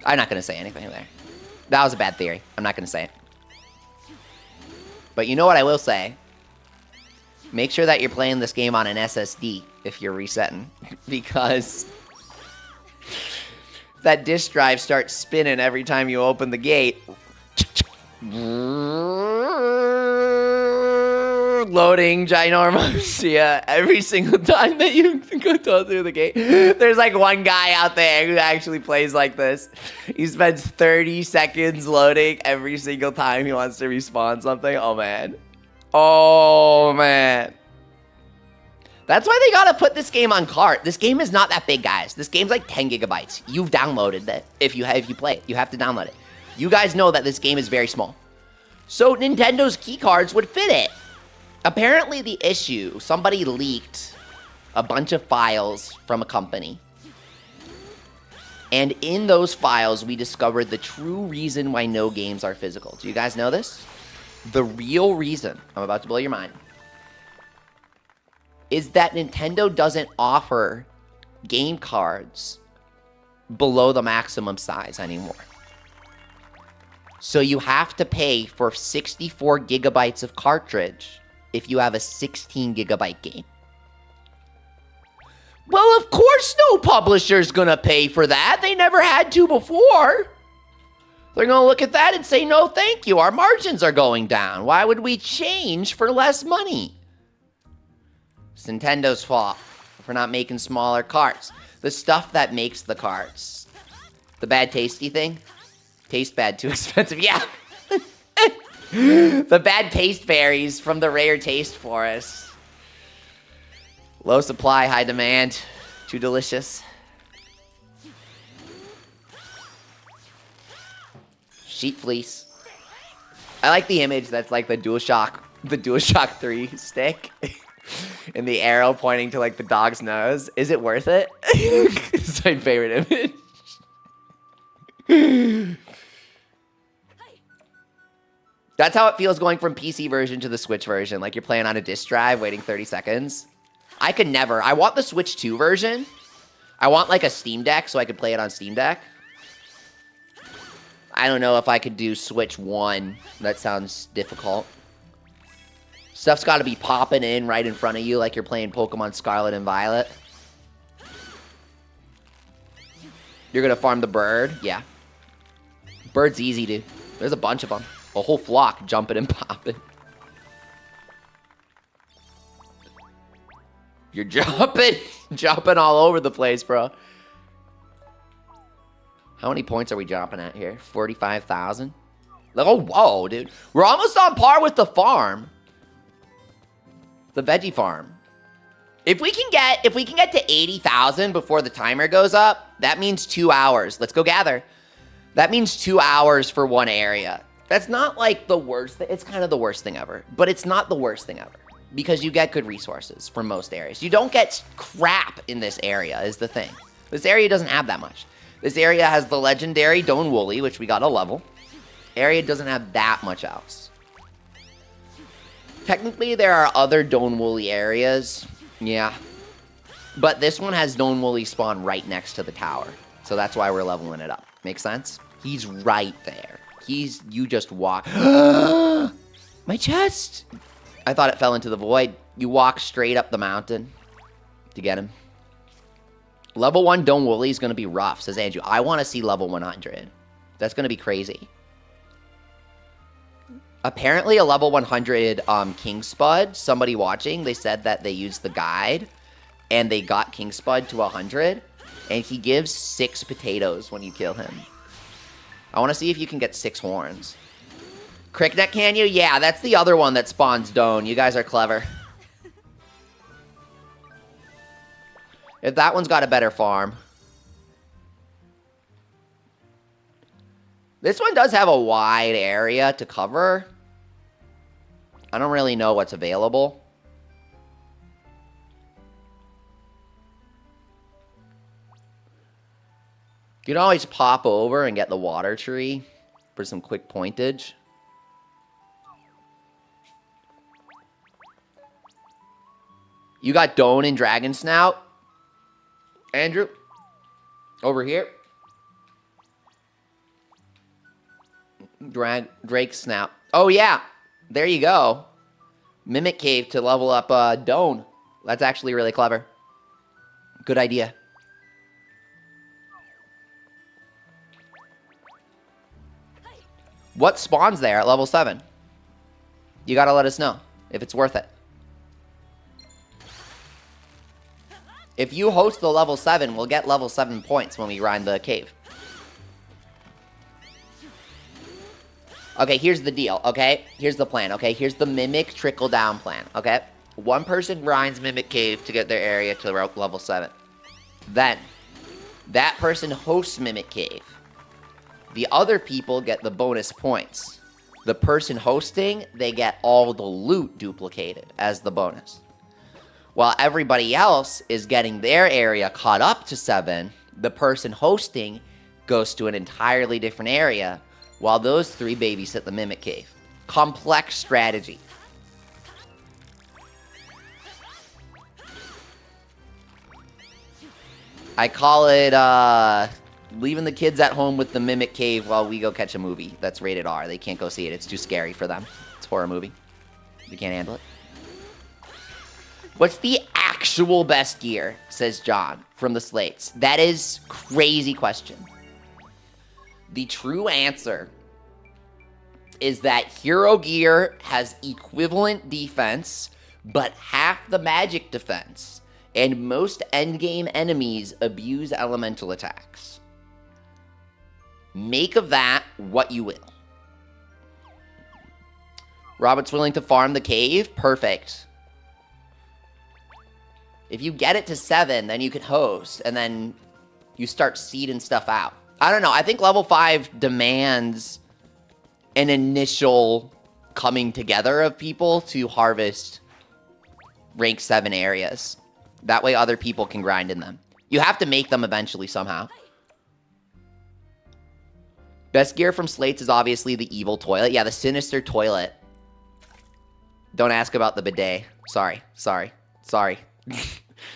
I'm not going to say anything there. That was a bad theory. I'm not going to say it. But you know what I will say? Make sure that you're playing this game on an SSD if you're resetting. Because that disk drive starts spinning every time you open the gate. Loading ginormous. Yeah, every single time that you go through the gate. There's like one guy out there who actually plays like this. He spends 30 seconds loading every single time he wants to respawn something. Oh, man. Oh, man. That's why they gotta put this game on cart. This game is not that big, guys. This game's like 10 gigabytes. You've downloaded it. If you play it, you have to download it. You guys know that this game is very small. So Nintendo's key cards would fit it. Apparently the issue, somebody leaked a bunch of files from a company. And in those files, we discovered the true reason why no games are physical. Do you guys know this? The real reason, I'm about to blow your mind, is that Nintendo doesn't offer game cards below the maximum size anymore. So you have to pay for 64 gigabytes of cartridge if you have a 16 gigabyte game. Well, of course no publisher's gonna pay for that. They never had to before. They're gonna look at that and say, no, thank you. Our margins are going down. Why would we change for less money? It's Nintendo's fault for not making smaller carts. The stuff that makes the carts. The bad tasty thing? Taste bad, too expensive. Yeah. The bad taste berries from the rare taste forest. Low supply, high demand. Too delicious. Sheep fleece. I like the image that's like the DualShock 3 stick. And the arrow pointing to like the dog's nose. Is it worth it? It's my favorite image. That's how it feels going from PC version to the Switch version. Like you're playing on a disk drive, waiting 30 seconds. I could never. I want the Switch 2 version. I want like a Steam Deck so I could play it on Steam Deck. I don't know if I could do Switch 1. That sounds difficult. Stuff's got to be popping in right in front of you like you're playing Pokemon Scarlet and Violet. You're going to farm the bird? Yeah. Bird's easy, dude. There's a bunch of them. A whole flock jumping and popping. You're jumping all over the place, bro. How many points are we jumping at here? 45,000? Oh, whoa, dude. We're almost on par with the farm. The veggie farm. If we can get to 80,000 before the timer goes up, that means 2 hours. Let's go gather. That means 2 hours for one area. That's not like the worst thing. It's kind of the worst thing ever. But it's not the worst thing ever. Because you get good resources from most areas. You don't get crap in this area is the thing. This area doesn't have that much. This area has the legendary Don Wooly, which we got a level. Area doesn't have that much else. Technically, there are other Don Wooly areas. Yeah. But this one has Don Wooly spawn right next to the tower. So that's why we're leveling it up. Make sense? He's right there. You just walk. My chest! I thought it fell into the void. You walk straight up the mountain to get him. Level 1 Don Wooly is going to be rough, says Andrew. I want to see level 100. That's going to be crazy. Apparently a level 100 King Spud, somebody watching, they said that they used the guide and they got King Spud to 100 and he gives 6 potatoes when you kill him. I want to see if you can get 6 horns. Cricknet, can you? Yeah, that's the other one that spawns Don. You guys are clever. If that one's got a better farm. This one does have a wide area to cover. I don't really know what's available. You can always pop over and get the water tree for some quick pointage. You got Don and Dragon Snout. Andrew, over here. Drake Snout. Oh, yeah. There you go. Mimic Cave to level up Don. That's actually really clever. Good idea. What spawns there at level 7? You gotta let us know if it's worth it. If you host the level 7, we'll get level 7 points when we grind the cave. Okay, here's the deal, okay? Here's the plan, okay? Here's the Mimic trickle-down plan, okay? One person grinds Mimic Cave to get their area to level 7. Then, that person hosts Mimic Cave. The other people get the bonus points. The person hosting, they get all the loot duplicated as the bonus. While everybody else is getting their area caught up to 7, the person hosting goes to an entirely different area while those 3 babysit the Mimic Cave. Complex strategy. I call it leaving the kids at home with the Mimic Cave while we go catch a movie. That's rated R. They can't go see it. It's too scary for them. It's a horror movie. They can't handle it. What's the actual best gear, says John from the Slates. That is crazy question. The true answer is that hero gear has equivalent defense, but half the magic defense, and most endgame enemies abuse elemental attacks. Make of that what you will. Robert's willing to farm the cave? Perfect. If you get it to 7, then you can host, and then you start seeding stuff out. I don't know. I think level 5 demands an initial coming together of people to harvest rank 7 areas. That way other people can grind in them. You have to make them eventually somehow. Best gear from Slates is obviously the evil toilet. Yeah, the sinister toilet. Don't ask about the bidet. Sorry.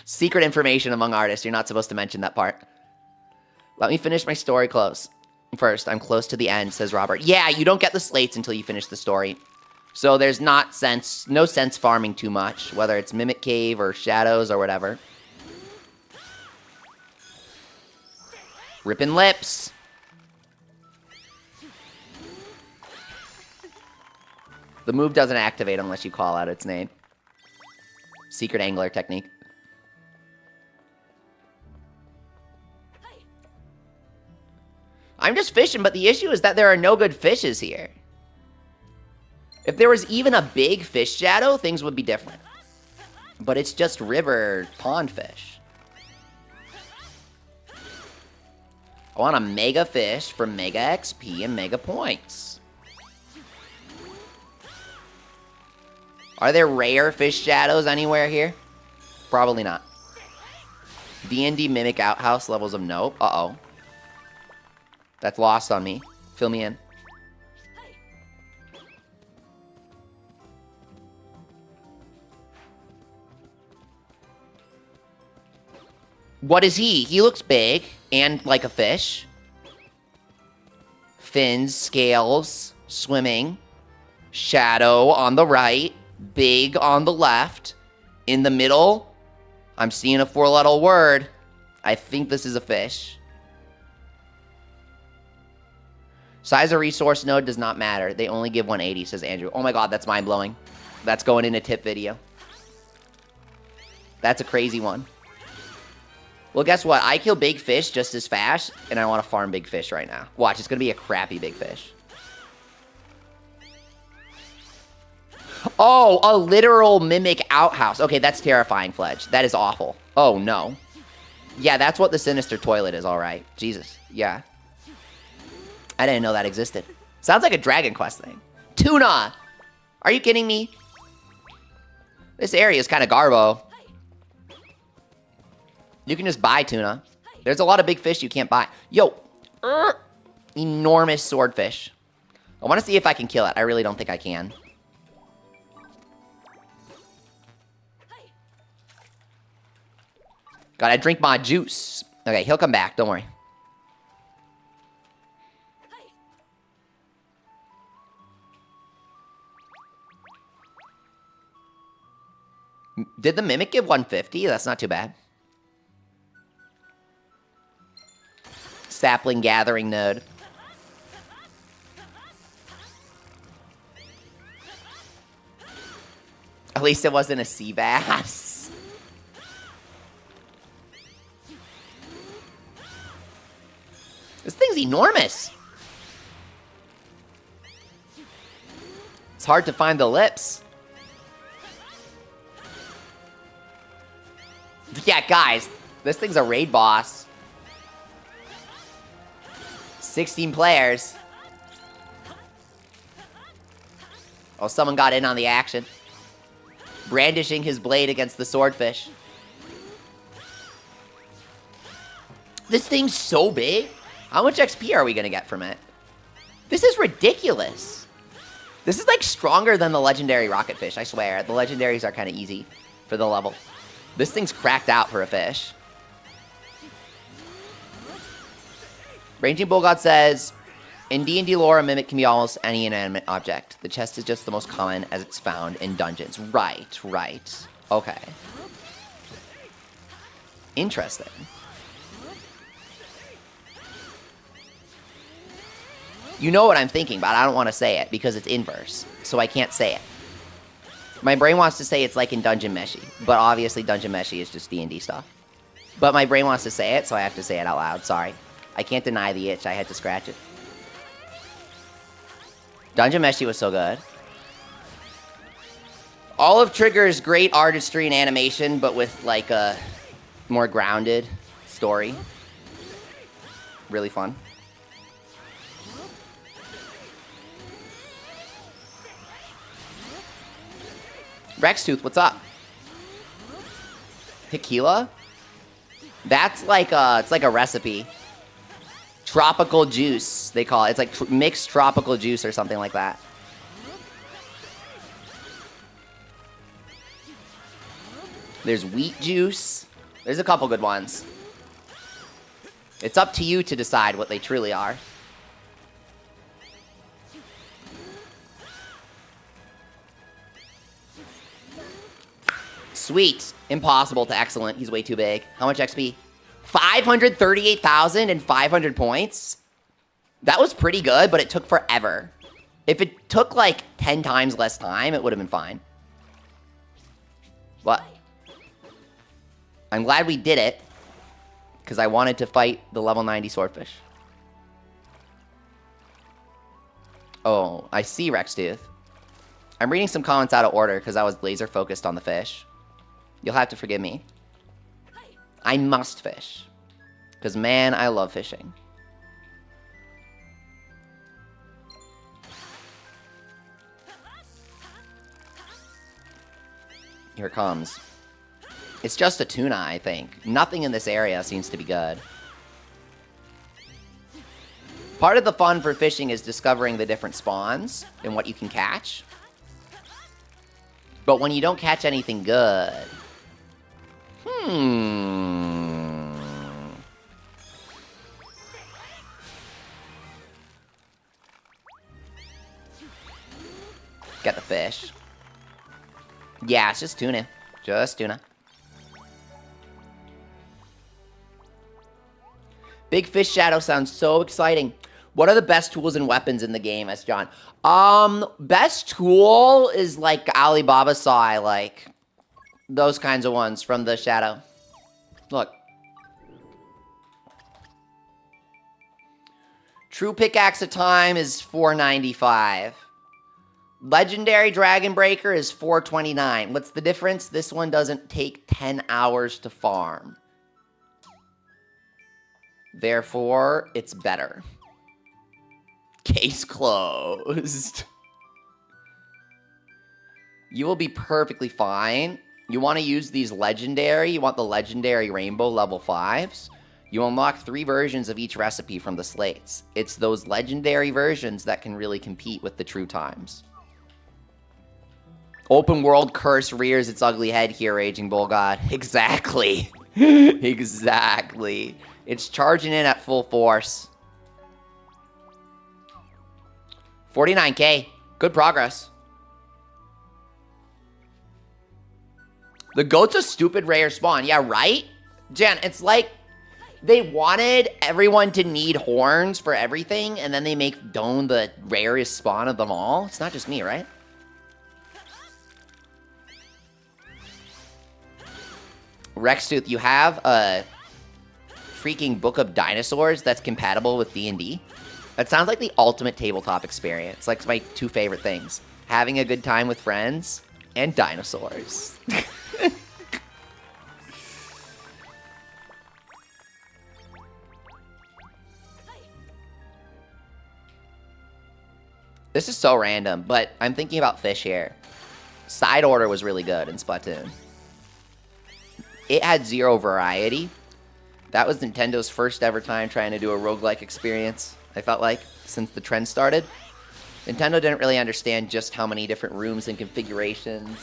Secret information among artists. You're not supposed to mention that part. Let me finish my story close. First, I'm close to the end, says Robert. Yeah, you don't get the slates until you finish the story. So there's no sense farming too much, whether it's Mimic Cave or Shadows or whatever. Ripping lips. The move doesn't activate unless you call out its name. Secret angler technique. I'm just fishing, but the issue is that there are no good fishes here. If there was even a big fish shadow, things would be different. But it's just river pond fish. I want a mega fish for mega XP and mega points. Are there rare fish shadows anywhere here? Probably not. D&D Mimic Outhouse levels of nope. Uh-oh. That's lost on me. Fill me in. What is he? He looks big and like a fish. Fins, scales, swimming. Shadow on the right. Big on the left. In the middle, I'm seeing a 4-letter word. I think this is a fish. Size of resource node does not matter. They only give 180, says Andrew. Oh my god, that's mind-blowing. That's going in a tip video. That's a crazy one. Well, guess what? I kill big fish just as fast, and I want to farm big fish right now. Watch, it's going to be a crappy big fish. Oh, a literal mimic outhouse. Okay, that's terrifying, Fledge. That is awful. Oh, no. Yeah, that's what the sinister toilet is, all right. Jesus, yeah. I didn't know that existed. Sounds like a Dragon Quest thing. Tuna! Are you kidding me? This area is kind of garbo. You can just buy tuna. There's a lot of big fish you can't buy. Yo! Enormous swordfish. I want to see if I can kill it. I really don't think I can. Gotta drink my juice. Okay, he'll come back. Don't worry. Did the Mimic give 150? That's not too bad. Sapling gathering node. At least it wasn't a sea bass. This thing's enormous. It's hard to find the lips. Yeah, guys, this thing's a raid boss. 16 players. Oh, someone got in on the action. Brandishing his blade against the swordfish. This thing's so big. How much XP are we going to get from it? This is ridiculous. This is like stronger than the legendary rocketfish, I swear. The legendaries are kind of easy for the level. This thing's cracked out for a fish. Ranging Bull God says, in D&D lore, a mimic can be almost any inanimate object. The chest is just the most common as it's found in dungeons. Right. Okay. Interesting. You know what I'm thinking, but I don't want to say it because it's inverse, so I can't say it. My brain wants to say it's like in Dungeon Meshi, but obviously Dungeon Meshi is just D&D stuff. But my brain wants to say it, so I have to say it out loud. Sorry. I can't deny the itch. I had to scratch it. Dungeon Meshi was so good. All of Trigger's great artistry and animation, but with like a more grounded story. Really fun. Rextooth, what's up? Tequila? That's like it's like a recipe. Tropical juice, they call it. It's like mixed tropical juice or something like that. There's wheat juice. There's a couple good ones. It's up to you to decide what they truly are. Sweet. Impossible to excellent. He's way too big. How much XP? 538,500 points? That was pretty good, but it took forever. If it took like 10 times less time, it would have been fine. What? I'm glad we did it, because I wanted to fight the level 90 swordfish. Oh, I see, Rextooth. I'm reading some comments out of order because I was laser focused on the fish. You'll have to forgive me. I must fish. Because, man, I love fishing. Here it comes. It's just a tuna, I think. Nothing in this area seems to be good. Part of the fun for fishing is discovering the different spawns and what you can catch. But when you don't catch anything good... Get the fish. Yeah, it's just tuna. Just tuna. Big Fish Shadow sounds so exciting. What are the best tools and weapons in the game, S. John? Best tool is like Alibaba Sai, like those kinds of ones from the Shadow. Look. True Pickaxe of Time is $4.95. Legendary Dragon Breaker is $4.29. What's the difference? This one doesn't take 10 hours to farm. Therefore, it's better. Case closed. You will be perfectly fine. You want to use these legendary. You want the legendary rainbow level 5s. You unlock 3 versions of each recipe from the slates. It's those legendary versions that can really compete with the true times. Open world curse rears its ugly head here, Raging Bull God. Exactly. Exactly. It's charging in at full force. 49k. Good progress. The goat's a stupid rare spawn. Yeah, right? Jen, it's like they wanted everyone to need horns for everything, and then they make Doan the rarest spawn of them all. It's not just me, right? Rextooth, you have a freaking book of dinosaurs that's compatible with D&D. That sounds like the ultimate tabletop experience. Like my 2 favorite things. Having a good time with friends and dinosaurs. This is so random, but I'm thinking about fish here. Side Order was really good in Splatoon. It had 0 variety. That was Nintendo's first ever time trying to do a roguelike experience, I felt like, since the trend started. Nintendo didn't really understand just how many different rooms and configurations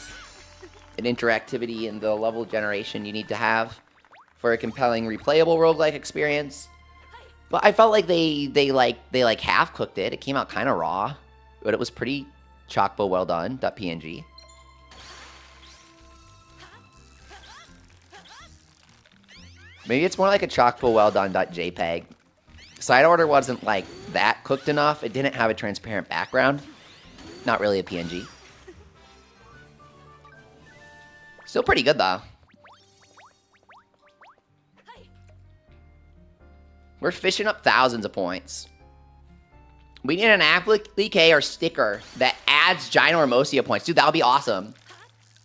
and interactivity in the level generation you need to have for a compelling replayable roguelike experience. But I felt like they half cooked it. It came out kind of raw, but it was pretty chockbo well done. .png. Maybe it's more like a chock-full well-done.jpg. Side order wasn't like that cooked enough. It didn't have a transparent background. Not really a PNG. Still pretty good though. We're fishing up thousands of points. We need an applique or sticker that adds Ginormosia points. Dude, that would be awesome.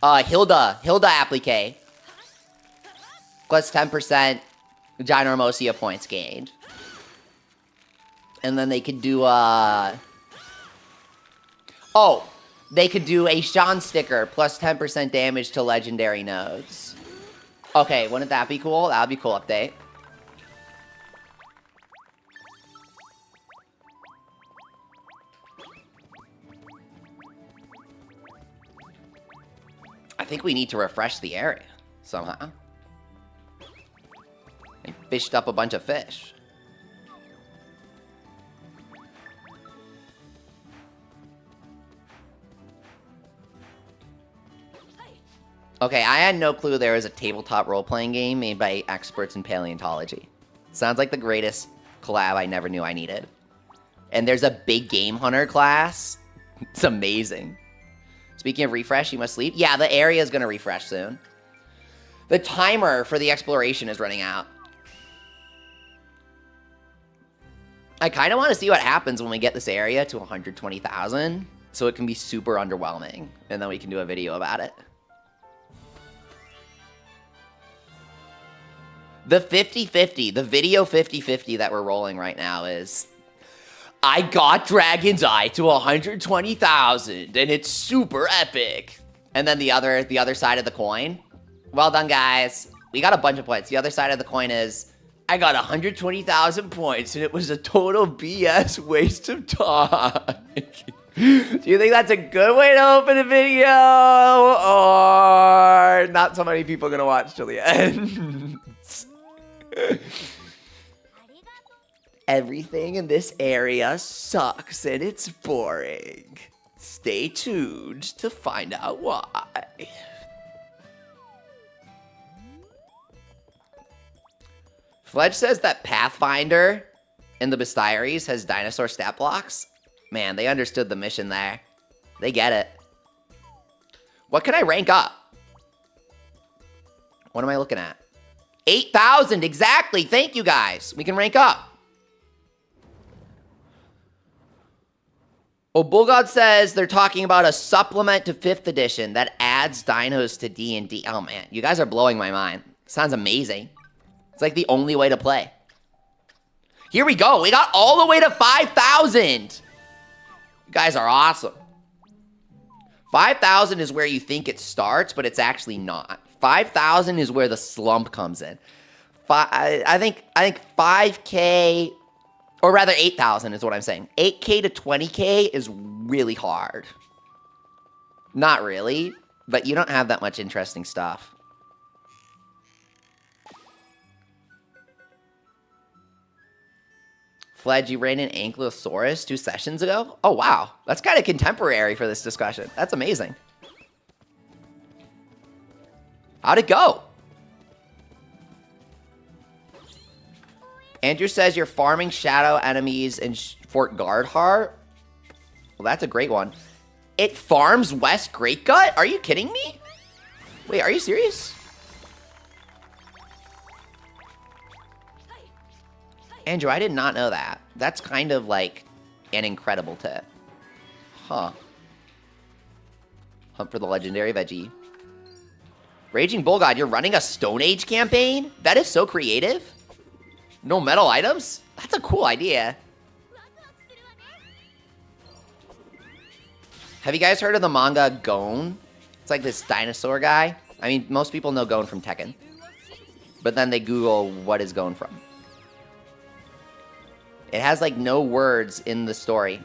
Hilda applique. Plus 10% Ginormosia points gained. And then they could do, oh, they could do a Sean sticker, plus 10% damage to legendary nodes. Okay, wouldn't that be cool? That would be cool update. I think we need to refresh the area somehow. And fished up a bunch of fish. Okay, I had no clue there was a tabletop role-playing game made by experts in paleontology. Sounds like the greatest collab I never knew I needed. And there's a big game hunter class. It's amazing. Speaking of refresh, you must sleep. Yeah, the area is going to refresh soon. The timer for the exploration is running out. I kind of want to see what happens when we get this area to 120,000, so it can be super underwhelming, and then we can do a video about it. The 50-50, the video 50-50 that we're rolling right now is, I got Dragon's Eye to 120,000, and it's super epic. And then the other side of the coin, well done, guys. We got a bunch of points. The other side of the coin is, I got 120,000 points, and it was a total BS waste of time. Do you think that's a good way to open a video? Or not so many people are going to watch till the end? Everything in this area sucks and it's boring. Stay tuned to find out why. Fledge says that Pathfinder in the Bestiaries has dinosaur stat blocks. Man, they understood the mission there. They get it. What can I rank up? What am I looking at? 8,000, exactly. Thank you, guys. We can rank up. Oh, Bullgod says they're talking about a supplement to 5th edition that adds dinos to D&D. Oh, man. You guys are blowing my mind. Sounds amazing. It's like the only way to play. Here we go. We got all the way to 5,000. You guys are awesome. 5,000 is where you think it starts, but it's actually not. 5,000 is where the slump comes in. I think 5K, or rather 8,000 is what I'm saying. 8K to 20K is really hard. Not really, but you don't have that much interesting stuff. Fledge, you ran an Ankylosaurus 2 sessions ago? Oh, wow. That's kind of contemporary for this discussion. That's amazing. How'd it go? Andrew says you're farming shadow enemies in Fort Guardheart. Well, that's a great one. It farms West Great Gut? Are you kidding me? Wait, are you serious? Andrew, I did not know that. That's kind of like an incredible tip. Huh. Hunt for the legendary veggie. Raging Bull God, you're running a Stone Age campaign? That is so creative. No metal items? That's a cool idea. Have you guys heard of the manga Gon? It's like this dinosaur guy. I mean, most people know Gon from Tekken. But then they Google what is Gon from. It has like no words in the story.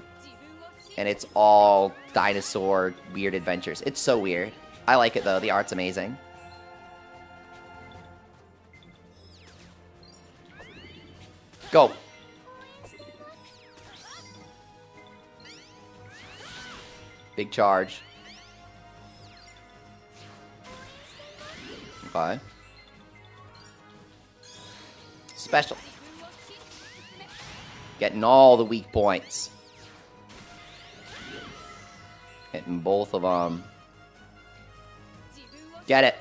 And it's all dinosaur weird adventures. It's so weird. I like it though. The art's amazing. Go. Big charge. Okay. Special. Getting all the weak points. Hitting both of them. Get it.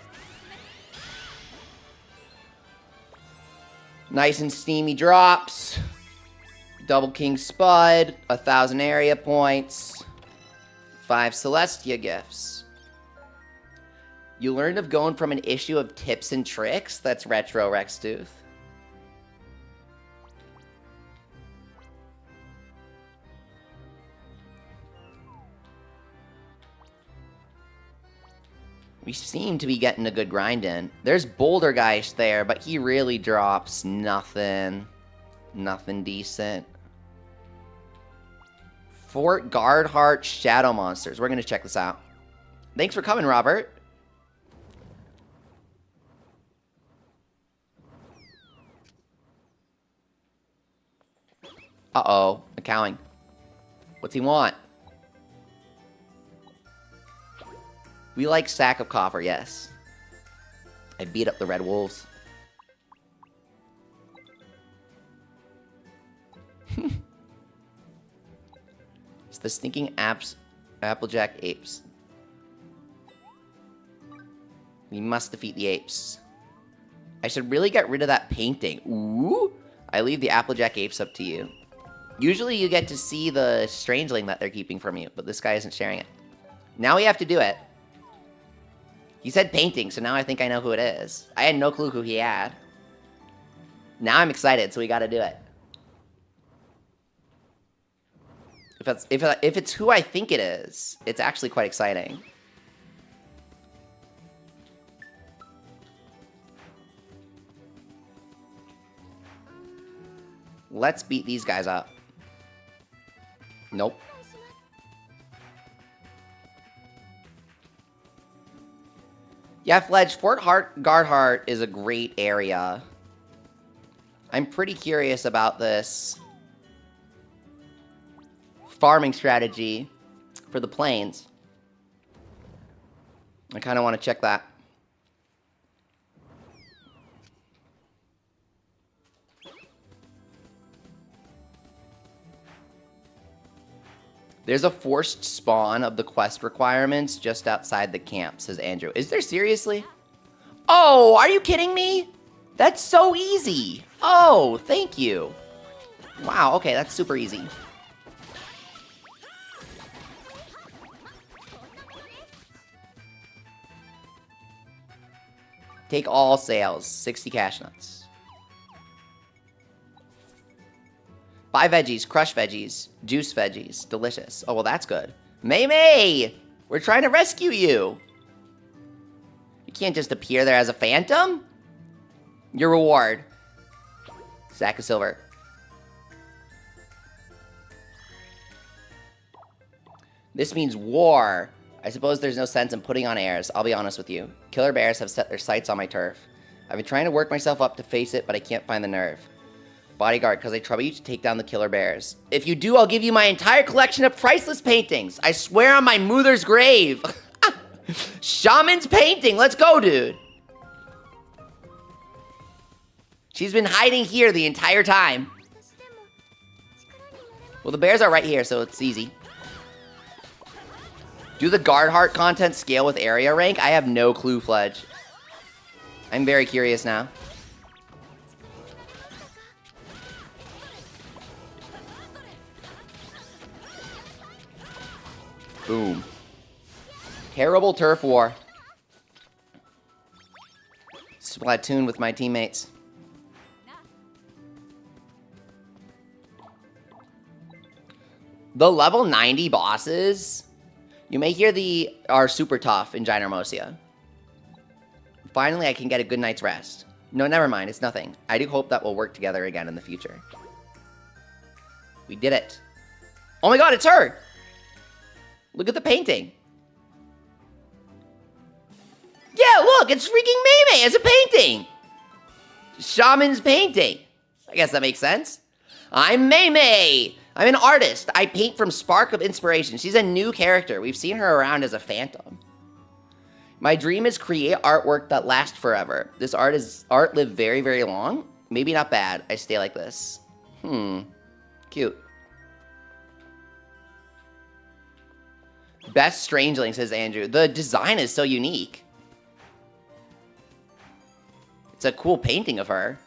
Nice and steamy drops. Double King Spud. 1,000 area points. 5 Celestia gifts. You learned of going from an issue of tips and tricks? That's retro, Rextooth. We seem to be getting a good grind in. There's Boulder Geist there, but he really drops nothing. Nothing decent. Fort Guardheart Shadow Monsters. We're going to check this out. Thanks for coming, Robert. Uh-oh. A cowing. What's he want? We like Sack of Copper, yes. I beat up the Red Wolves. It's the stinking Applejack Apes. We must defeat the apes. I should really get rid of that painting. Ooh! I leave the Applejack Apes up to you. Usually you get to see the strangeling that they're keeping from you, but this guy isn't sharing it. Now we have to do it. He said painting, so now I think I know who it is. I had no clue who he had. Now I'm excited, so we gotta do it. If it's who I think it is, it's actually quite exciting. Let's beat these guys up. Nope. Yeah, Fledge, Fort Guardheart is a great area. I'm pretty curious about this farming strategy for the plains. I kind of want to check that. There's a forced spawn of the quest requirements just outside the camp, says Andrew. Is there seriously? Oh, are you kidding me? That's so easy. Oh, thank you. Wow, okay, that's super easy. Take all sales, 60 cash nuts. Buy veggies, crush veggies, juice veggies. Delicious. Oh, well, that's good. May! We're trying to rescue you. You can't just appear there as a phantom. Your reward. Sack of silver. This means war. I suppose there's no sense in putting on airs. I'll be honest with you. Killer bears have set their sights on my turf. I've been trying to work myself up to face it, but I can't find the nerve. Bodyguard, because I trouble you to take down the killer bears. If you do, I'll give you my entire collection of priceless paintings. I swear on my mother's grave. Shaman's painting. Let's go, dude. She's been hiding here the entire time. Well, the bears are right here, so it's easy. Do the guard heart content scale with area rank? I have no clue, Fledge. I'm very curious now. Boom. Terrible turf war. Splatoon with my teammates. The level 90 bosses, you may hear are super tough in Gynermosia. Finally, I can get a good night's rest. No, never mind. It's nothing. I do hope that we'll work together again in the future. We did it. Oh my god, it's her! Look at the painting. Yeah, look, it's freaking Mei as a painting. Shaman's painting. I guess that makes sense. I'm Mei. I'm an artist. I paint from Spark of Inspiration. She's a new character. We've seen her around as a phantom. My dream is create artwork that lasts forever. This art lived very, very long. Maybe not bad. I stay like this. Cute. Best Strangeling, says Andrew. The design is so unique. It's a cool painting of her.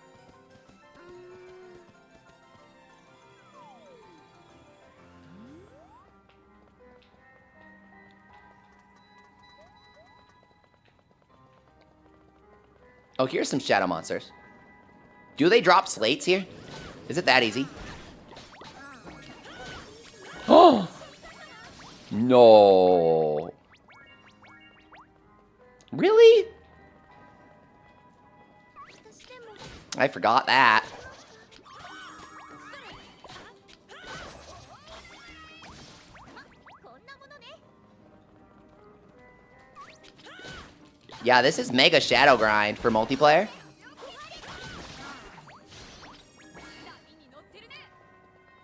Oh, here's some shadow monsters. Do they drop slates here? Is it that easy? Oh! No. Really? I forgot that. Yeah, this is mega shadow grind for multiplayer.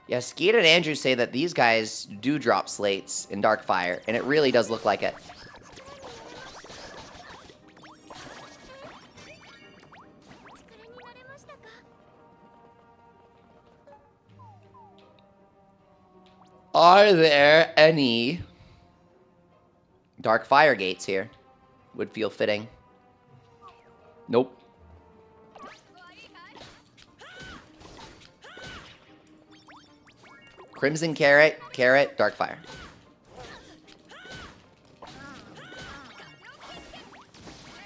Yeah, Skeet and Andrew say that these guys do drop slates in Darkfire, and it really does look like it. Are there any Darkfire gates here? Would feel fitting. Nope. Crimson Carrot, Darkfire.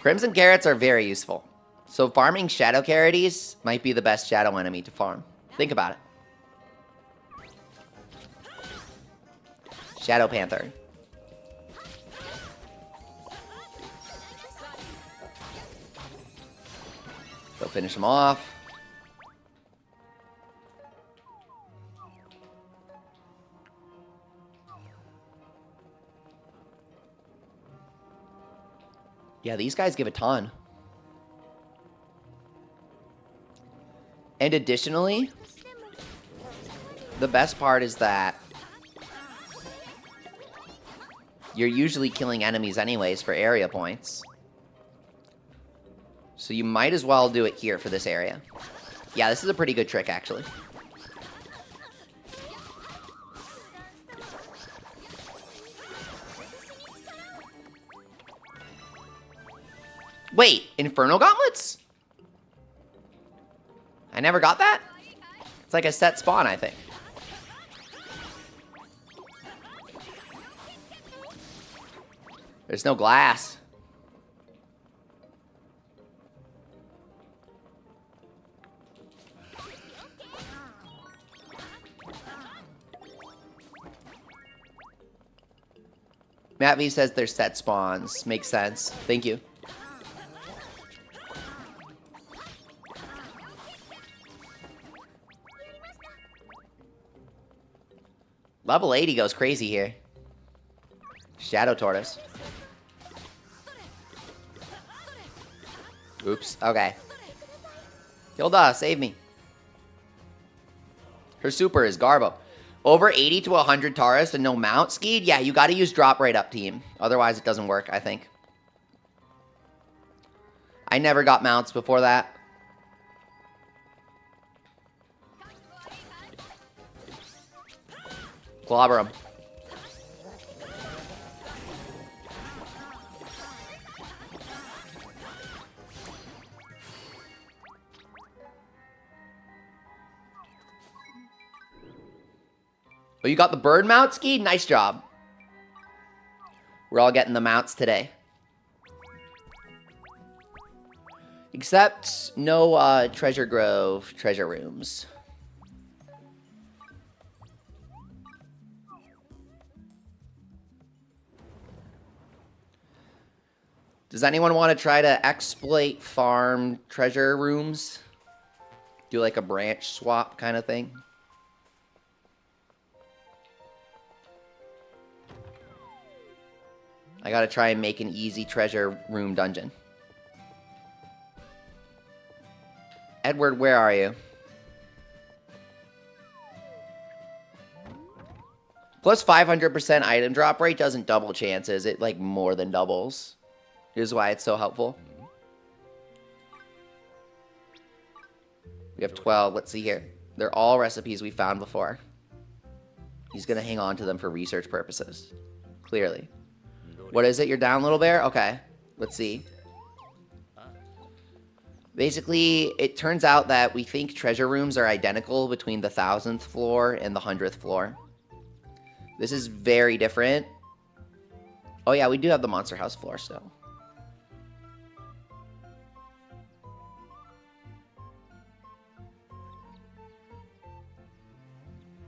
Crimson Carrots are very useful. So farming Shadow Carroties might be the best shadow enemy to farm. Think about it. Shadow Panther. Go finish him off. Yeah, these guys give a ton. And additionally, the best part is that you're usually killing enemies anyways for area points. So you might as well do it here for this area. Yeah, this is a pretty good trick, actually. Wait, Inferno Gauntlets? I never got that? It's like a set spawn, I think. There's no glass. Matt V says they're set spawns. Makes sense. Thank you. Level 80 goes crazy here. Shadow Tortoise. Oops. Okay. Hilda, save me. Her super is Garbo. Over 80 to 100 Taurus and no mount skied? Yeah, you gotta use drop right up team. Otherwise it doesn't work, I think. I never got mounts before that. Clobber him. Oh, you got the bird mount ski? Nice job. We're all getting the mounts today. Except no Treasure Grove treasure rooms. Does anyone want to try to exploit farm treasure rooms? Do like a branch swap kind of thing? I gotta try and make an easy treasure room dungeon. Edward, where are you? Plus 500% item drop rate doesn't double chances. It like more than doubles. Here's why it's so helpful. We have 12. Let's see here. They're all recipes we found before. He's going to hang on to them for research purposes. Clearly. What is it? You're down, little bear? Okay. Let's see. Basically, it turns out that we think treasure rooms are identical between the 1000th floor and the 100th floor. This is very different. Oh yeah, we do have the monster house floor still.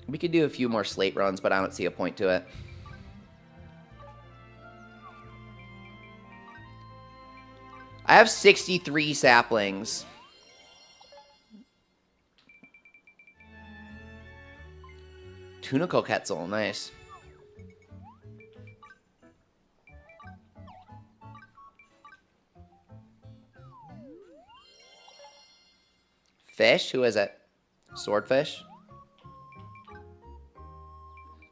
We could do a few more slate runs, but I don't see a point to it. I have 63 saplings. Tuna Quetzal, nice. Fish? Who is it? Swordfish?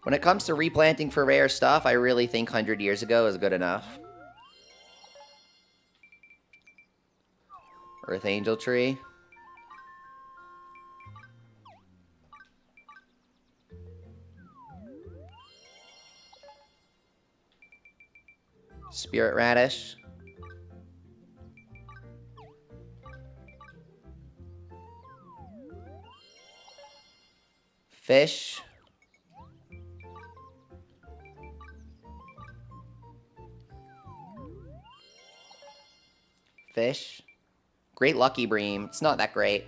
When it comes to replanting for rare stuff, I really think 100 years ago is good enough. Earth Angel Tree. Spirit Radish. Fish. Fish. Great Lucky Bream. It's not that great.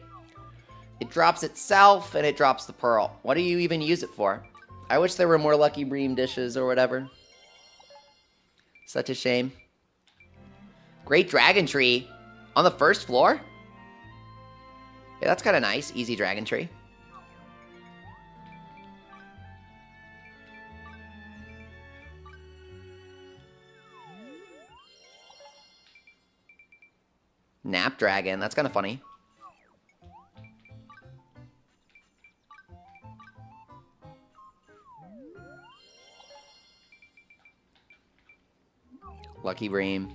It drops itself, and it drops the pearl. What do you even use it for? I wish there were more Lucky Bream dishes or whatever. Such a shame. Great Dragon Tree. On the first floor? Yeah, that's kind of nice. Easy Dragon Tree. Nap Dragon. That's kind of funny. Lucky Bream.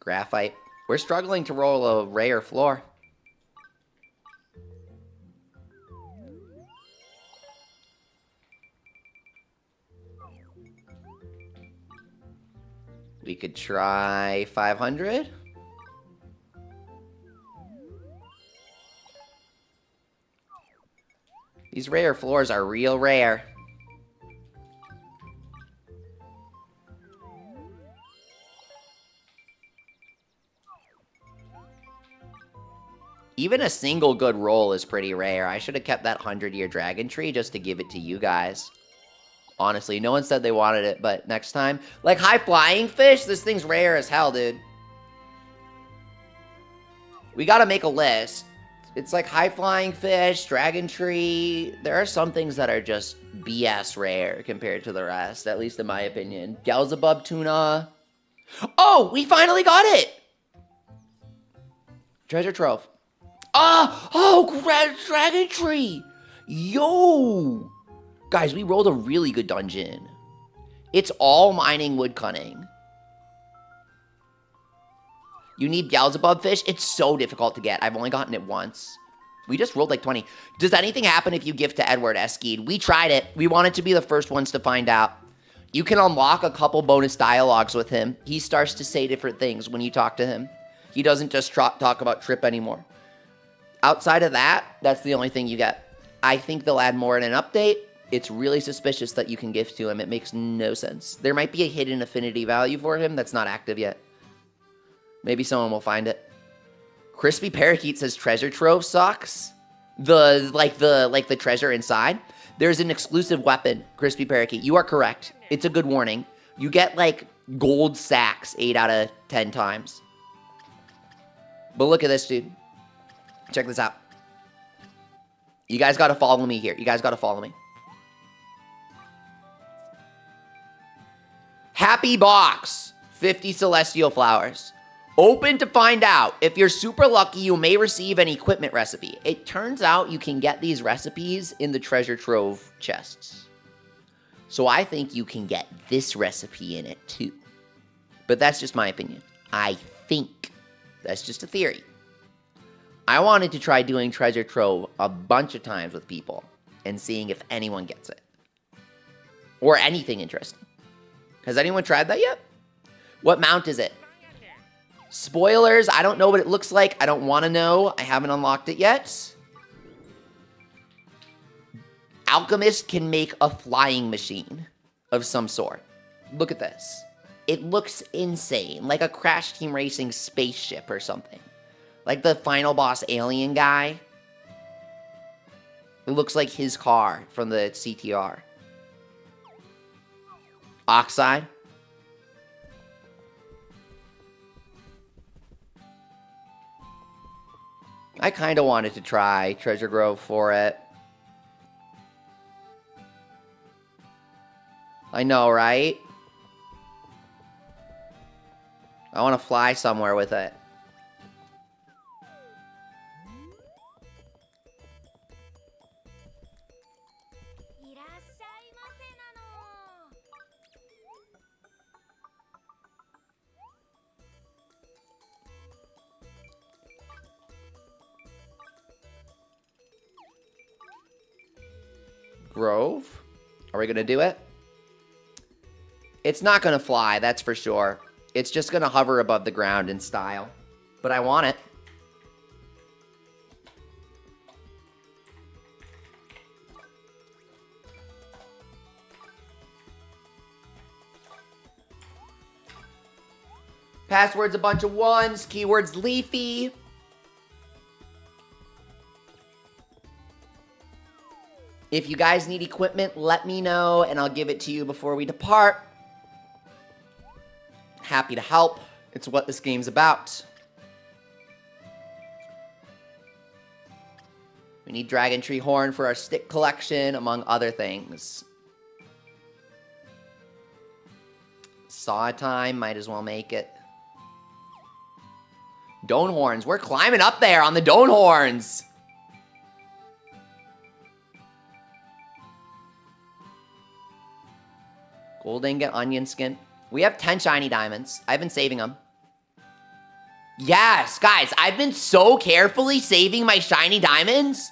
Graphite. We're struggling to roll a rare floor. We could try 500. These rare floors are real rare. Even a single good roll is pretty rare. I should have kept that 100-year Dragon Tree just to give it to you guys. Honestly, no one said they wanted it, but next time. Like High Flying Fish, this thing's rare as hell, dude. We gotta make a list. It's like High Flying Fish, Dragon Tree. There are some things that are just BS rare compared to the rest, at least in my opinion. Beelzebub Tuna. Oh, we finally got it! Treasure Trove. Dragon Tree! Yo! Guys, we rolled a really good dungeon. It's all mining wood cunning. You need Beelzebub fish? It's so difficult to get. I've only gotten it once. We just rolled like 20. Does anything happen if you gift to Edward Eskeed? We tried it. We wanted to be the first ones to find out. You can unlock a couple bonus dialogues with him. He starts to say different things when you talk to him. He doesn't just talk about Trip anymore. Outside of that, that's the only thing you get. I think they'll add more in an update. It's really suspicious that you can gift to him. It makes no sense. There might be a hidden affinity value for him that's not active yet. Maybe someone will find it. Crispy Parakeet says Treasure Trove sucks. The treasure inside. There's an exclusive weapon, Crispy Parakeet. You are correct. It's a good warning. You get like gold sacks 8 out of 10 times. But look at this, dude. Check this out. You guys gotta follow me here. You guys gotta follow me. Happy box. 50 celestial flowers. Open to find out. If you're super lucky, you may receive an equipment recipe. It turns out you can get these recipes in the treasure trove chests. So I think you can get this recipe in it too. But that's just my opinion. I think. That's just a theory. I wanted to try doing Treasure Trove a bunch of times with people and seeing if anyone gets it. Or anything interesting. Has anyone tried that yet? What mount is it? Spoilers, I don't know what it looks like. I don't want to know. I haven't unlocked it yet. Alchemist can make a flying machine of some sort. Look at this. It looks insane, like a Crash Team Racing spaceship or something. Like the final boss alien guy. It looks like his car from the CTR. Oxide. I kind of wanted to try Treasure Grove for it. I know, right? I want to fly somewhere with it. Grove? Are we going to do it? It's not going to fly, that's for sure. It's just going to hover above the ground in style. But I want it. Password's a bunch of ones. Keyword's leafy. If you guys need equipment, let me know and I'll give it to you before we depart. Happy to help. It's what this game's about. We need Dragon Tree Horn for our stick collection, among other things. Saw time, might as well make it. Dome Horns, we're climbing up there on the Dome Horns. Gold ingot, onion skin. We have 10 shiny diamonds. I've been saving them. Yes, guys, I've been so carefully saving my shiny diamonds.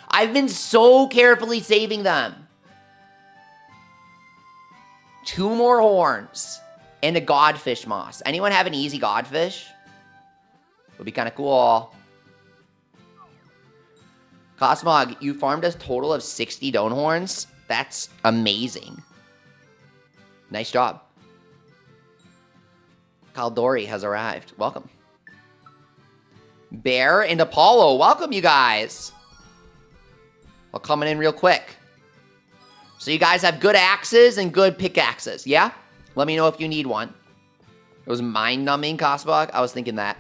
I've been so carefully saving them. 2 more horns and a godfish moss. Anyone have an easy godfish? Would be kind of cool. Cosmog, you farmed a total of 60 Dome Horns. That's amazing. Nice job. Caldori has arrived. Welcome. Bear and Apollo, welcome you guys. Well, coming in real quick. So you guys have good axes and good pickaxes, yeah? Let me know if you need one. It was mind-numbing, Cosmog. I was thinking that.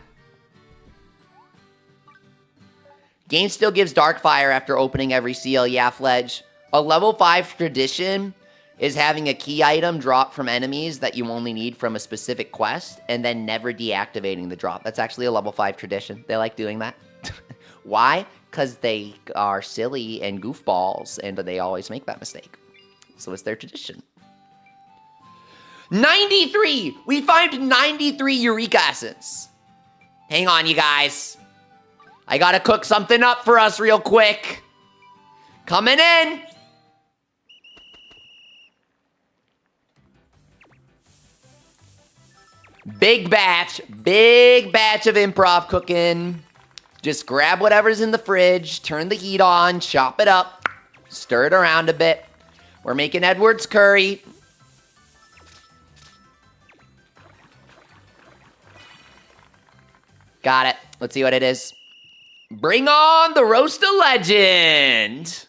Game still gives Darkfire after opening every seal. Yeah, Fledge. A level 5 tradition is having a key item drop from enemies that you only need from a specific quest, and then never deactivating the drop. That's actually a level 5 tradition. They like doing that. Why? Because they are silly and goofballs, and they always make that mistake. So it's their tradition. 93! We found 93 Eureka Essence. Hang on, you guys. I gotta cook something up for us real quick. Coming in. Big batch of improv cooking. Just grab whatever's in the fridge, turn the heat on, chop it up, stir it around a bit. We're making Edward's curry. Got it. Let's see what it is. Bring on the roast of legend.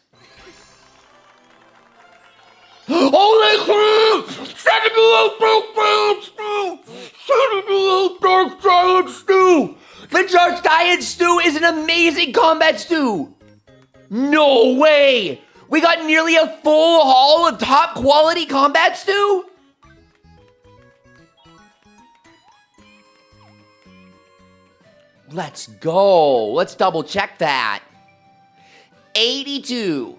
Holy crap! 78 dark giant stew! 78 dark giant stew! The dark giant stew is an amazing combat stew! No way! We got nearly a full haul of top quality combat stew? Let's go. Let's double check that. 82.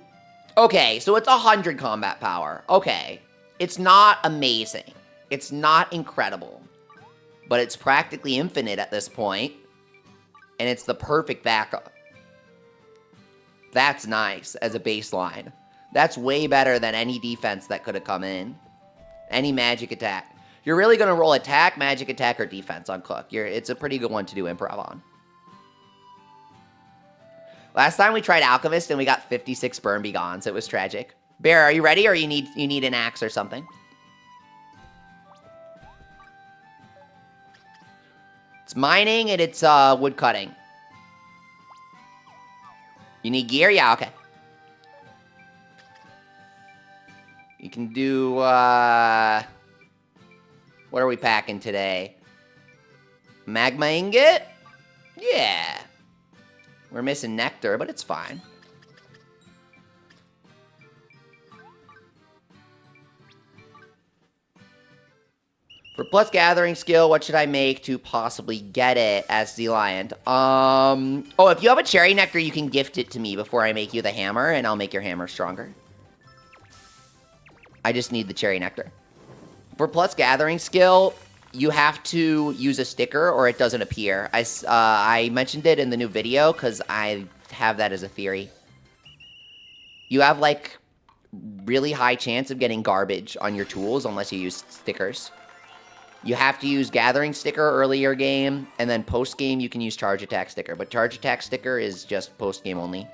Okay, so it's 100 combat power. Okay. It's not amazing. It's not incredible. but it's practically infinite at this point, and it's the perfect backup. That's nice as a baseline. That's way better than any defense that could have come in. Any magic attack. You're really going to roll attack, magic attack, or defense on Cook. It's a pretty good one to do improv on. Last time we tried Alchemist and we got 56 Burn Begons. It was tragic. Bear, are you ready, or you need an axe or something? It's mining and it's wood cutting. You need gear? Yeah, okay. You can do, what are we packing today? Magma ingot? Yeah. We're missing nectar, but it's fine. For plus gathering skill, what should I make to possibly get it as the lion? Oh, if you have a cherry nectar, you can gift it to me before I make you the hammer, and I'll make your hammer stronger. I just need the cherry nectar. For plus gathering skill, you have to use a sticker or it doesn't appear. I mentioned it in the new video because I have that as a theory. You have, like, really high chance of getting garbage on your tools unless you use stickers. You have to use gathering sticker earlier game, and then post-game you can use charge attack sticker. But charge attack sticker is just post-game only.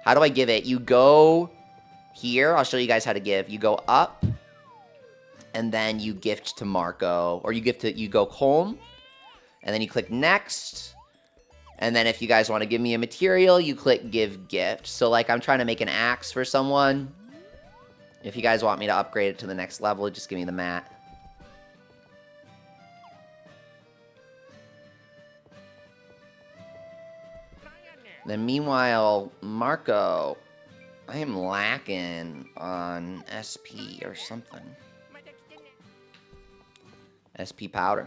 How do I give it? You go here. I'll show you guys how to give. You go up, and then you gift to Marco. Or you go home, and then you click next. And then if you guys want to give me a material, you click give gift. So like I'm trying to make an axe for someone. If you guys want me to upgrade it to the next level, just give me the mat. Then meanwhile, Marco, I am lacking on SP or something. SP powder.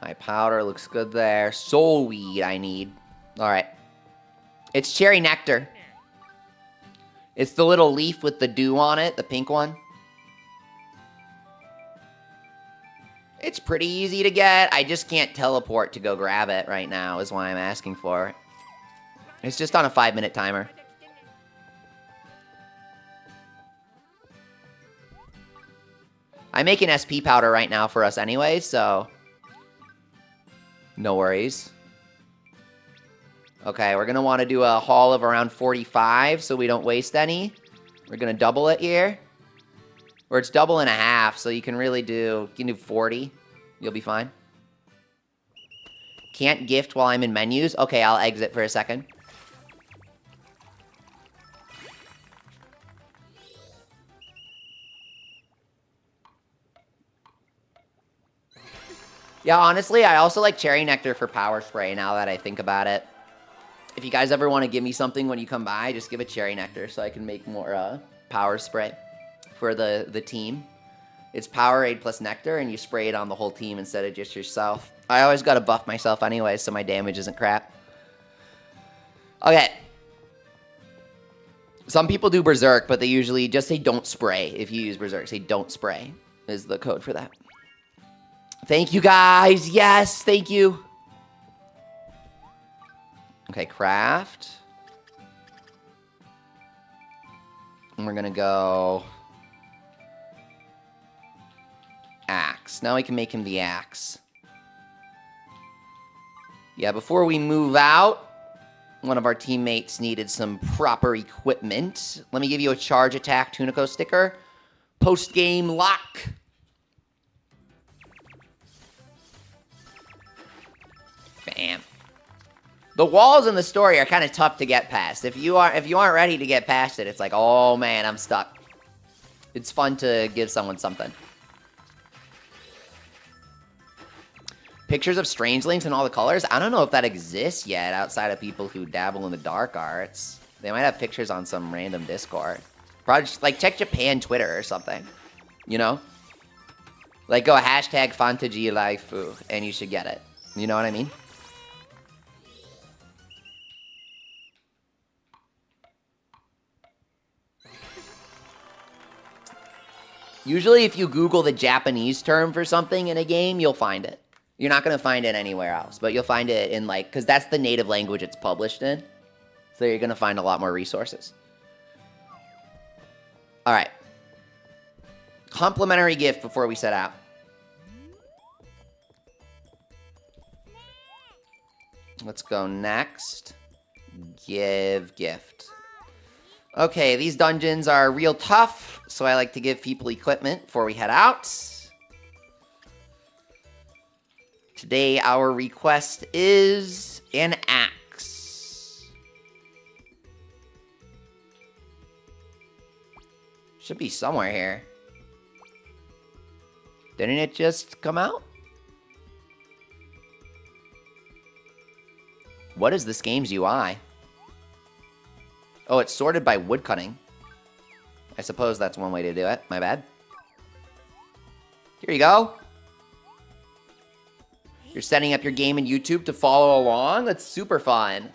High powder looks good there. Soul weed I need. Alright. It's cherry nectar. It's the little leaf with the dew on it, the pink one. It's pretty easy to get. I just can't teleport to go grab it right now is why I'm asking for it. It's just on a 5-minute timer. I make an SP powder right now for us anyway, so no worries. Okay, we're going to want to do a haul of around 45 so we don't waste any. We're going to double it here. Or it's double and a half, so you can really do, 40. You'll be fine. Can't gift while I'm in menus. Okay, I'll exit for a second. Yeah, honestly, I also like cherry nectar for power spray now that I think about it. If you guys ever want to give me something when you come by, just give a cherry nectar so I can make more power spray for the team. It's Powerade plus nectar, and you spray it on the whole team instead of just yourself. I always gotta buff myself anyway, so my damage isn't crap. Okay. Some people do Berserk, but they usually just say don't spray. If you use Berserk, say don't spray is the code for that. Thank you, guys. Yes, thank you. Okay, craft. And we're gonna go axe. Now we can make him the axe. Yeah, before we move out, one of our teammates needed some proper equipment. Let me give you a charge attack Tunico sticker. Post-game lock. Bam. The walls in the story are kind of tough to get past. If you aren't ready to get past it, it's like, oh man, I'm stuck. It's fun to give someone something. Pictures of strangelings in all the colors? I don't know if that exists yet outside of people who dabble in the dark arts. They might have pictures on some random Discord. Probably just, like, check Japan Twitter or something. You know? Like, go hashtag Fantagy Laifu, and you should get it. You know what I mean? Usually if you Google the Japanese term for something in a game, you'll find it. You're not going to find it anywhere else, but you'll find it in like, because that's the native language it's published in. So you're going to find a lot more resources. All right. Complimentary gift before we set out. Let's go next. Give gift. Okay, these dungeons are real tough, so I like to give people equipment before we head out. Today, our request is an axe. Should be somewhere here. Didn't it just come out? What is this game's UI? Oh, it's sorted by woodcutting. I suppose that's one way to do it. My bad. Here you go. You're setting up your game in YouTube to follow along? That's super fun.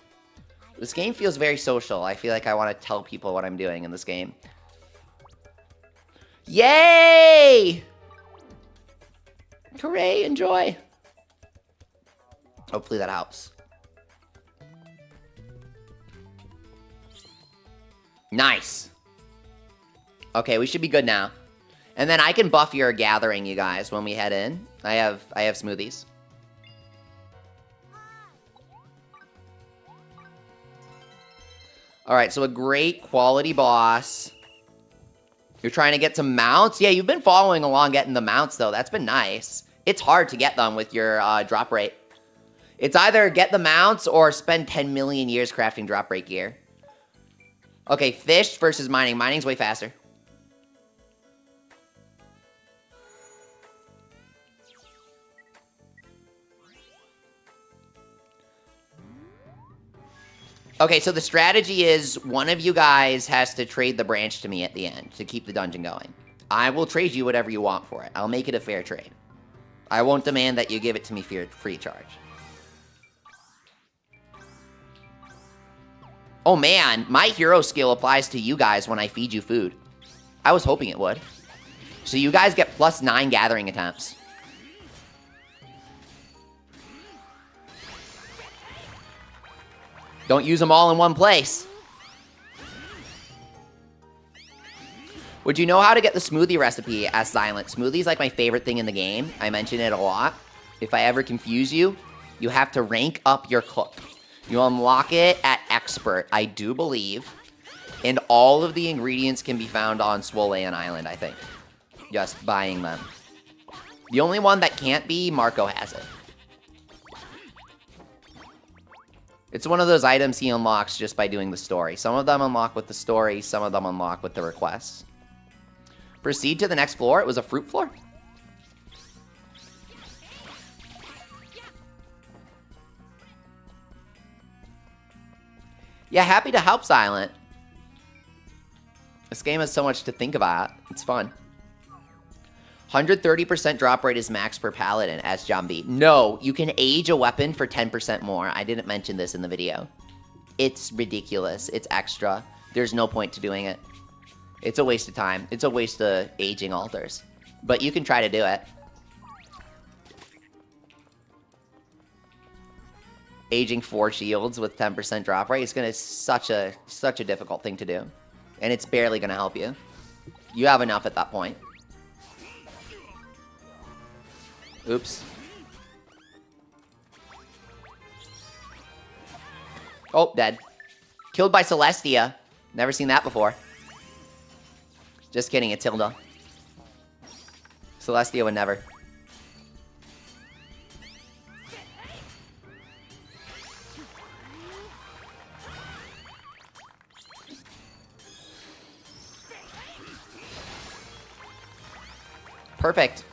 This game feels very social. I feel like I want to tell people what I'm doing in this game. Yay! Hooray, enjoy. Hopefully that helps. Nice. Okay, we should be good now. And then I can buff your gathering, you guys, when we head in. I have smoothies. All right, so a great quality boss. You're trying to get some mounts? Yeah, you've been following along getting the mounts, though. That's been nice. It's hard to get them with your drop rate. It's either get the mounts or spend 10 million years crafting drop rate gear. Okay, fish versus mining. Mining's way faster. Okay, so the strategy is one of you guys has to trade the branch to me at the end to keep the dungeon going. I will trade you whatever you want for it. I'll make it a fair trade. I won't demand that you give it to me free charge. Oh man, my hero skill applies to you guys when I feed you food. I was hoping it would. So you guys get +9 gathering attempts. Don't use them all in one place. Would you know how to get the smoothie recipe? Asked Silent. Smoothie's like my favorite thing in the game. I mention it a lot. If I ever confuse you, you have to rank up your cook. You unlock it at Expert, I do believe. And all of the ingredients can be found on Swolean Island, I think. Just buying them. The only one that can't be, Marco has it. It's one of those items he unlocks just by doing the story. Some of them unlock with the story, some of them unlock with the requests. Proceed to the next floor. It was a fruit floor? Yeah, happy to help, Silent. This game has so much to think about. It's fun. 130% drop rate is max per paladin, as John B. No, you can age a weapon for 10% more. I didn't mention this in the video. It's ridiculous. It's extra. There's no point to doing it. It's a waste of time. It's a waste of aging altars. But you can try to do it. Aging 4 shields with 10% drop rate is going to such a difficult thing to do. And it's barely going to help you. You have enough at that point. Oops. Oh, dead. Killed by Celestia. Never seen that before. Just kidding, it's Hilda. Celestia would never. Perfect.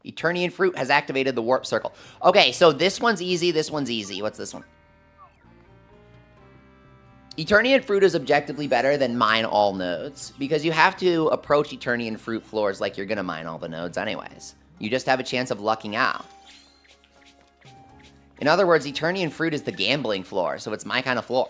Eternian Fruit has activated the Warp Circle. Okay, so this one's easy, this one's easy. What's this one? Eternian Fruit is objectively better than mine all nodes, because you have to approach Eternian Fruit floors like you're going to mine all the nodes anyways. You just have a chance of lucking out. In other words, Eternian Fruit is the gambling floor, so it's my kind of floor.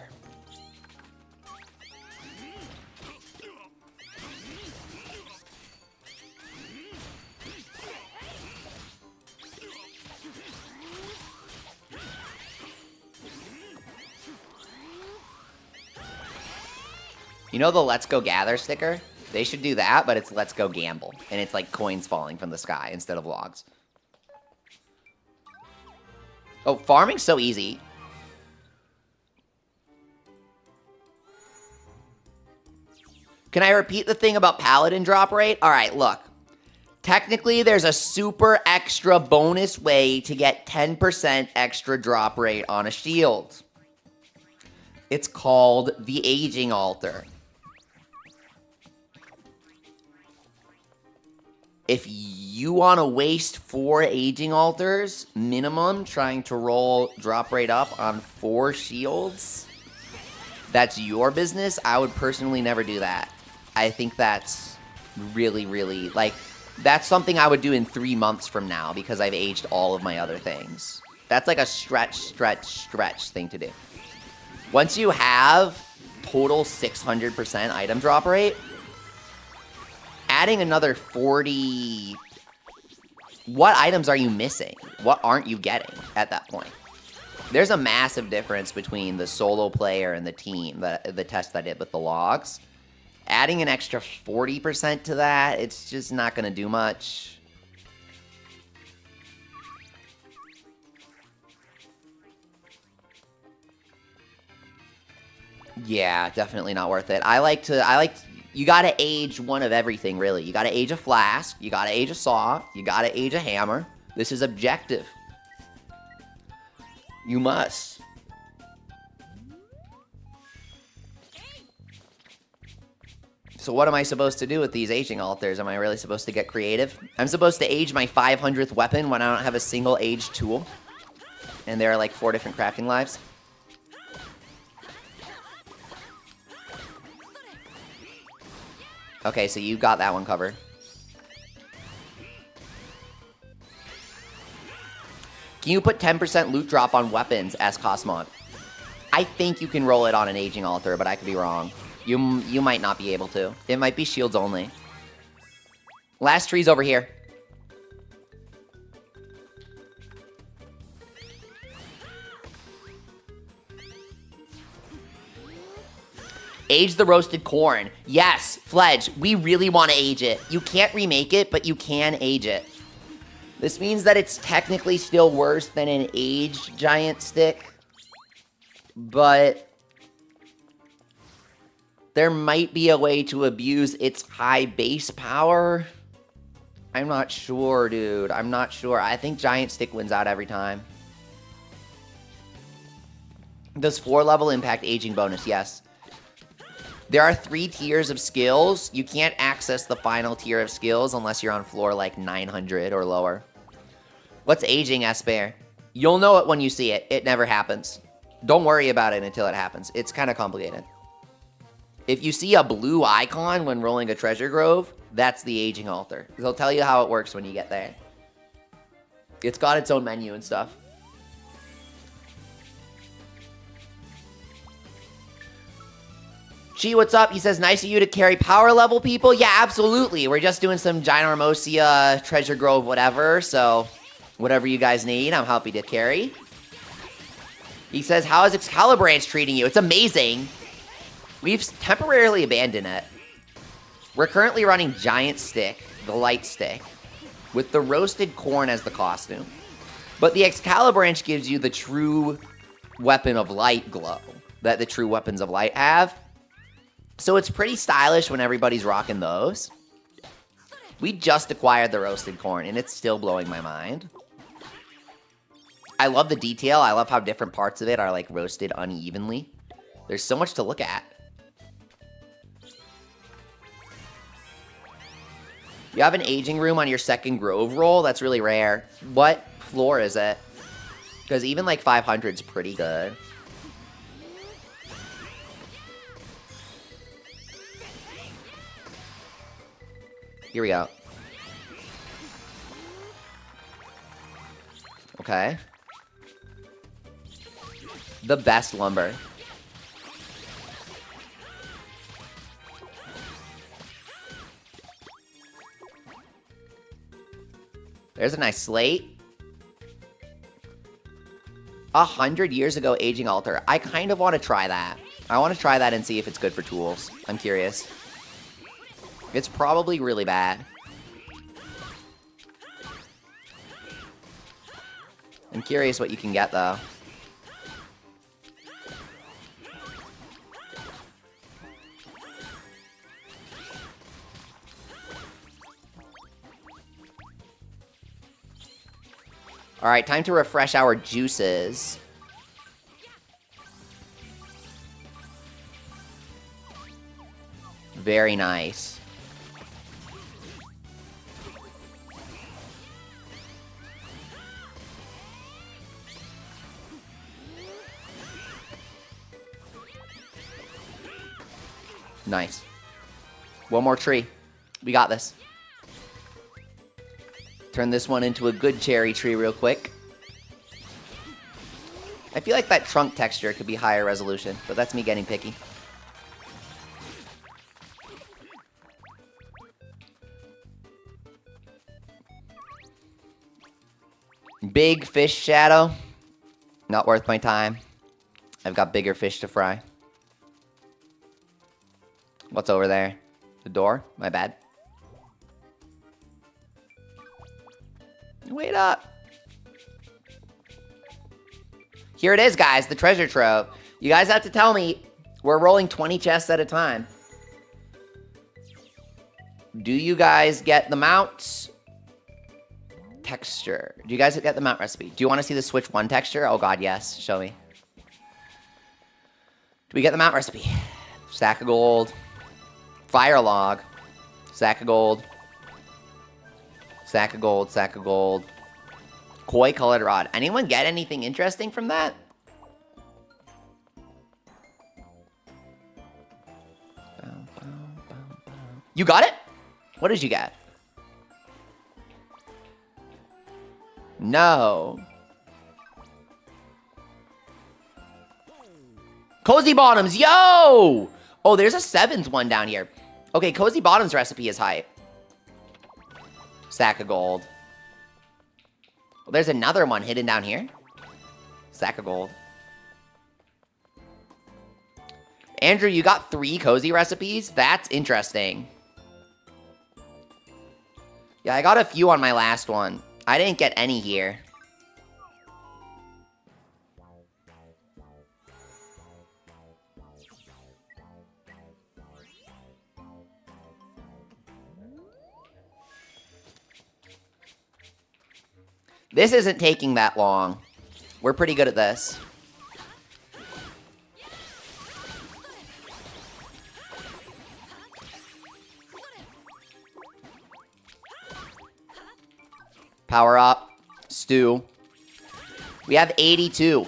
You know the Let's Go Gather sticker? They should do that, but it's Let's Go Gamble. And it's like coins falling from the sky instead of logs. Oh, farming's so easy. Can I repeat the thing about Paladin drop rate? All right, look. Technically, there's a super extra bonus way to get 10% extra drop rate on a shield. It's called the Aging Altar. If you want to waste 4 Aging Altars minimum trying to roll drop rate up on 4 shields, that's your business. I would personally never do that. I think that's really, really, like, that's something I would do in 3 months from now because I've aged all of my other things. That's like a stretch thing to do. Once you have total 600% item drop rate, adding another 40... What items are you missing? What aren't you getting at that point? There's a massive difference between the solo player and the team, the test I did with the logs. Adding an extra 40% to that, it's just not going to do much. Yeah, definitely not worth it. You gotta age one of everything, really. You gotta age a flask, you gotta age a saw, you gotta age a hammer. This is objective. You must. So what am I supposed to do with these aging altars? Am I really supposed to get creative? I'm supposed to age my 500th weapon when I don't have a single aged tool. And there are like 4 different crafting lives. Okay, so you got that one covered. Can you put 10% loot drop on weapons as Cosmog? I think you can roll it on an aging altar, but I could be wrong. You might not be able to. It might be shields only. Last tree's over here. Age the roasted corn. Yes, Fledge, we really want to age it. You can't remake it, but you can age it. This means that it's technically still worse than an aged giant stick. But there might be a way to abuse its high base power. I'm not sure, dude. I'm not sure. I think giant stick wins out every time. Does 4 level impact aging bonus? Yes. There are 3 tiers of skills. You can't access the final tier of skills unless you're on floor like 900 or lower. What's aging, Esper? You'll know it when you see it. It never happens. Don't worry about it until it happens. It's kind of complicated. If you see a blue icon when rolling a treasure grove, that's the aging altar. They'll tell you how it works when you get there. It's got its own menu and stuff. Chi, what's up? He says, nice of you to carry power level people. Yeah, absolutely. We're just doing some Ginormosia, Treasure Grove, whatever. So, whatever you guys need, I'm happy to carry. He says, how is Excalibranch treating you? It's amazing. We've temporarily abandoned it. We're currently running Giant Stick, the light stick, with the roasted corn as the costume. But the Excalibranch gives you the true weapon of light glow that the true weapons of light have. So it's pretty stylish when everybody's rocking those. We just acquired the roasted corn, and it's still blowing my mind. I love the detail. I love how different parts of it are, like, roasted unevenly. There's so much to look at. You have an aging room on your second Grove roll? That's really rare. What floor is it? Because even, like, 500 is pretty good. Here we go. Okay. The best lumber. There's a nice slate. 100 years ago aging altar. I kind of want to try that. I want to try that and see if it's good for tools. I'm curious. It's probably really bad. I'm curious what you can get, though. All right, time to refresh our juices. Very nice. Nice. One more tree. We got this. Turn this one into a good cherry tree real quick. I feel like that trunk texture could be higher resolution, but that's me getting picky. Big fish shadow. Not worth my time. I've got bigger fish to fry. What's over there? The door? My bad. Wait up. Here it is, guys. The treasure trove. You guys have to tell me. We're rolling 20 chests at a time. Do you guys get the mount texture? Do you guys get the mount recipe? Do you want to see the Switch 1 texture? Oh god, yes. Show me. Do we get the mount recipe? Stack of gold. Fire log. Sack of gold. Sack of gold, sack of gold. Koi colored rod. Anyone get anything interesting from that? You got it? What did you get? No. Cozy Bottoms, yo! Oh, there's a 7th one down here. Okay, Cozy Bottoms recipe is hype. Sack of gold. Well, there's another one hidden down here. Sack of gold. Andrew, you got 3 cozy recipes? That's interesting. Yeah, I got a few on my last one. I didn't get any here. This isn't taking that long. We're pretty good at this. Power up. Stew. We have 82.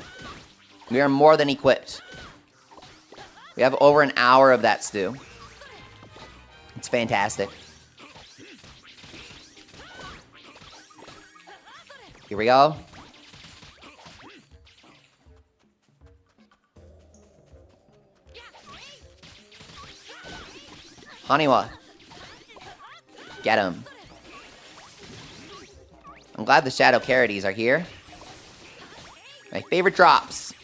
We are more than equipped. We have over an hour of that stew. It's fantastic. Here we go. Haniwa. Get him. I'm glad the Shadow Carities are here. My favorite drops.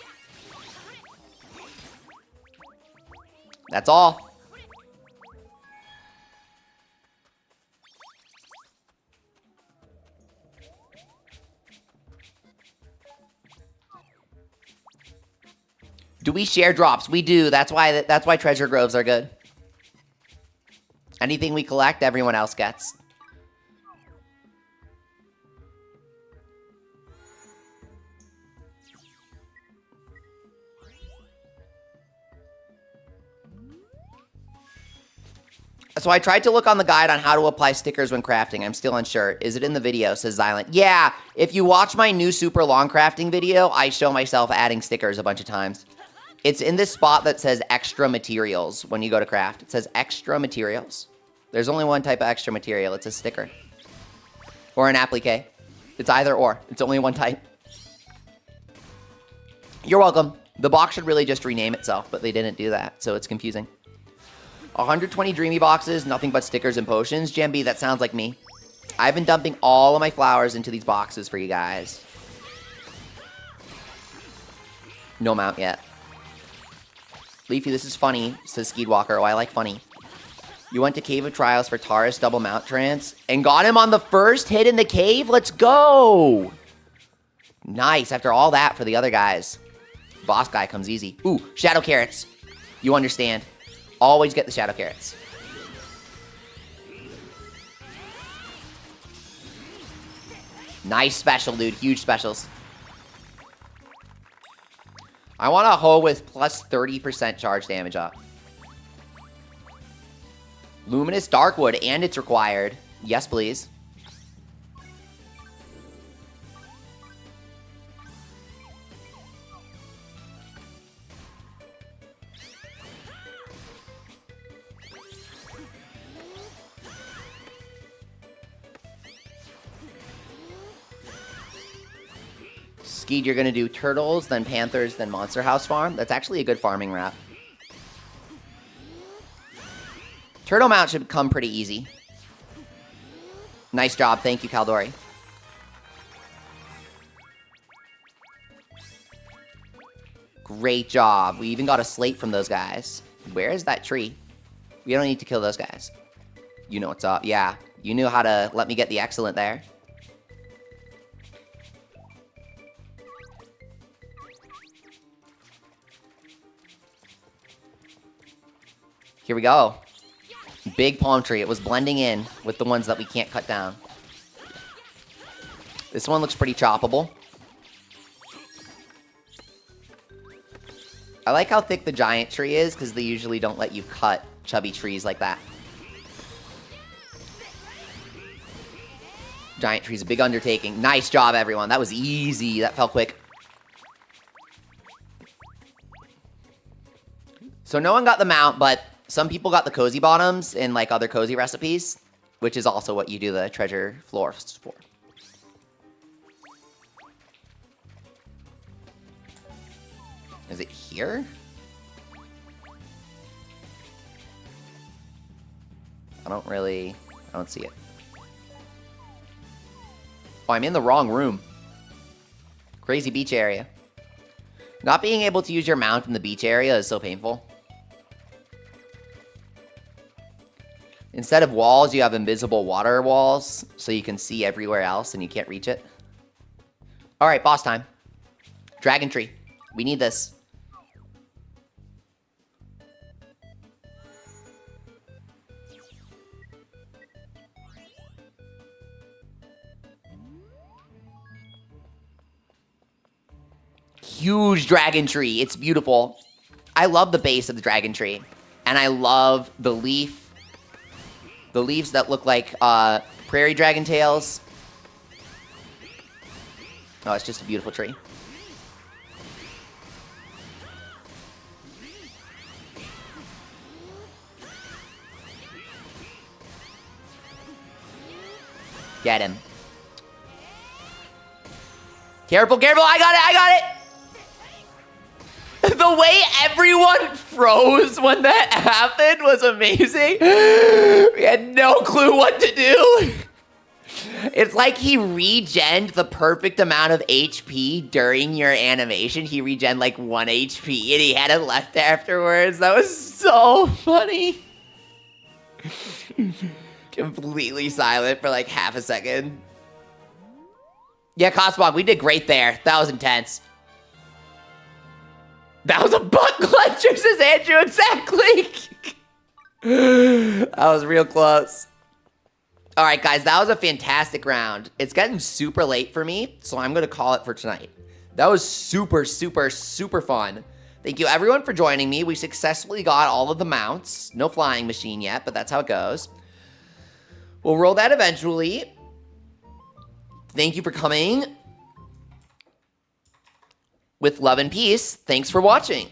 That's all. Do we share drops? We do. That's why treasure groves are good. Anything we collect, everyone else gets. So I tried to look on the guide on how to apply stickers when crafting. I'm still unsure. Is it in the video? Says Xylent. Yeah, if you watch my new super long crafting video, I show myself adding stickers a bunch of times. It's in this spot that says extra materials when you go to craft. It says extra materials. There's only one type of extra material. It's a sticker. Or an applique. It's either or. It's only one type. You're welcome. The box should really just rename itself, but they didn't do that, so it's confusing. 120 Dreamy boxes, nothing but stickers and potions. Jambi, that sounds like me. I've been dumping all of my flowers into these boxes for you guys. No mount yet. Leafy, this is funny, says Skeedwalker. Oh, I like funny. You went to Cave of Trials for Taurus double mount trance and got him on the first hit in the cave? Let's go! Nice, after all that for the other guys. Boss guy comes easy. Ooh, Shadow Carrots. You understand. Always get the Shadow Carrots. Nice special, dude. Huge specials. I want a hoe with plus 30% charge damage up. Luminous Darkwood, and it's required. Yes, please. Skeed, you're going to do Turtles, then Panthers, then Monster House Farm. That's actually a good farming route. Turtle Mount should come pretty easy. Nice job. Thank you, Caldori. Great job. We even got a slate from those guys. Where is that tree? We don't need to kill those guys. You know what's up. Yeah, you knew how to let me get the excellent there. Here we go. Big palm tree. It was blending in with the ones that we can't cut down. This one looks pretty choppable. I like how thick the giant tree is because they usually don't let you cut chubby trees like that. Giant tree's a big undertaking. Nice job, everyone. That was easy. That fell quick. So no one got the mount, but some people got the cozy bottoms in like other cozy recipes, which is also what you do the treasure floors for. Is it here? I don't see it. Oh, I'm in the wrong room. Crazy beach area. Not being able to use your mount in the beach area is so painful. Instead of walls, you have invisible water walls, so you can see everywhere else and you can't reach it. All right, boss time. Dragon tree. We need this. Huge dragon tree. It's beautiful. I love the base of the dragon tree. And I love the leaf. The leaves that look like prairie dragon tails. Oh, it's just a beautiful tree. Get him. Careful, careful. I got it, I got it. The way everyone froze when that happened was amazing. We had no clue what to do. It's like he regened the perfect amount of HP during your animation. He regened like 1 HP and he had it left afterwards. That was so funny. Completely silent for like half a second. Yeah, Cosmog, we did great there. That was intense. That was a butt clencher, says Andrew, exactly. That was real close. All right, guys, that was a fantastic round. It's getting super late for me, so I'm going to call it for tonight. That was super, super, super fun. Thank you, everyone, for joining me. We successfully got all of the mounts. No flying machine yet, but that's how it goes. We'll roll that eventually. Thank you for coming. With love and peace, thanks for watching.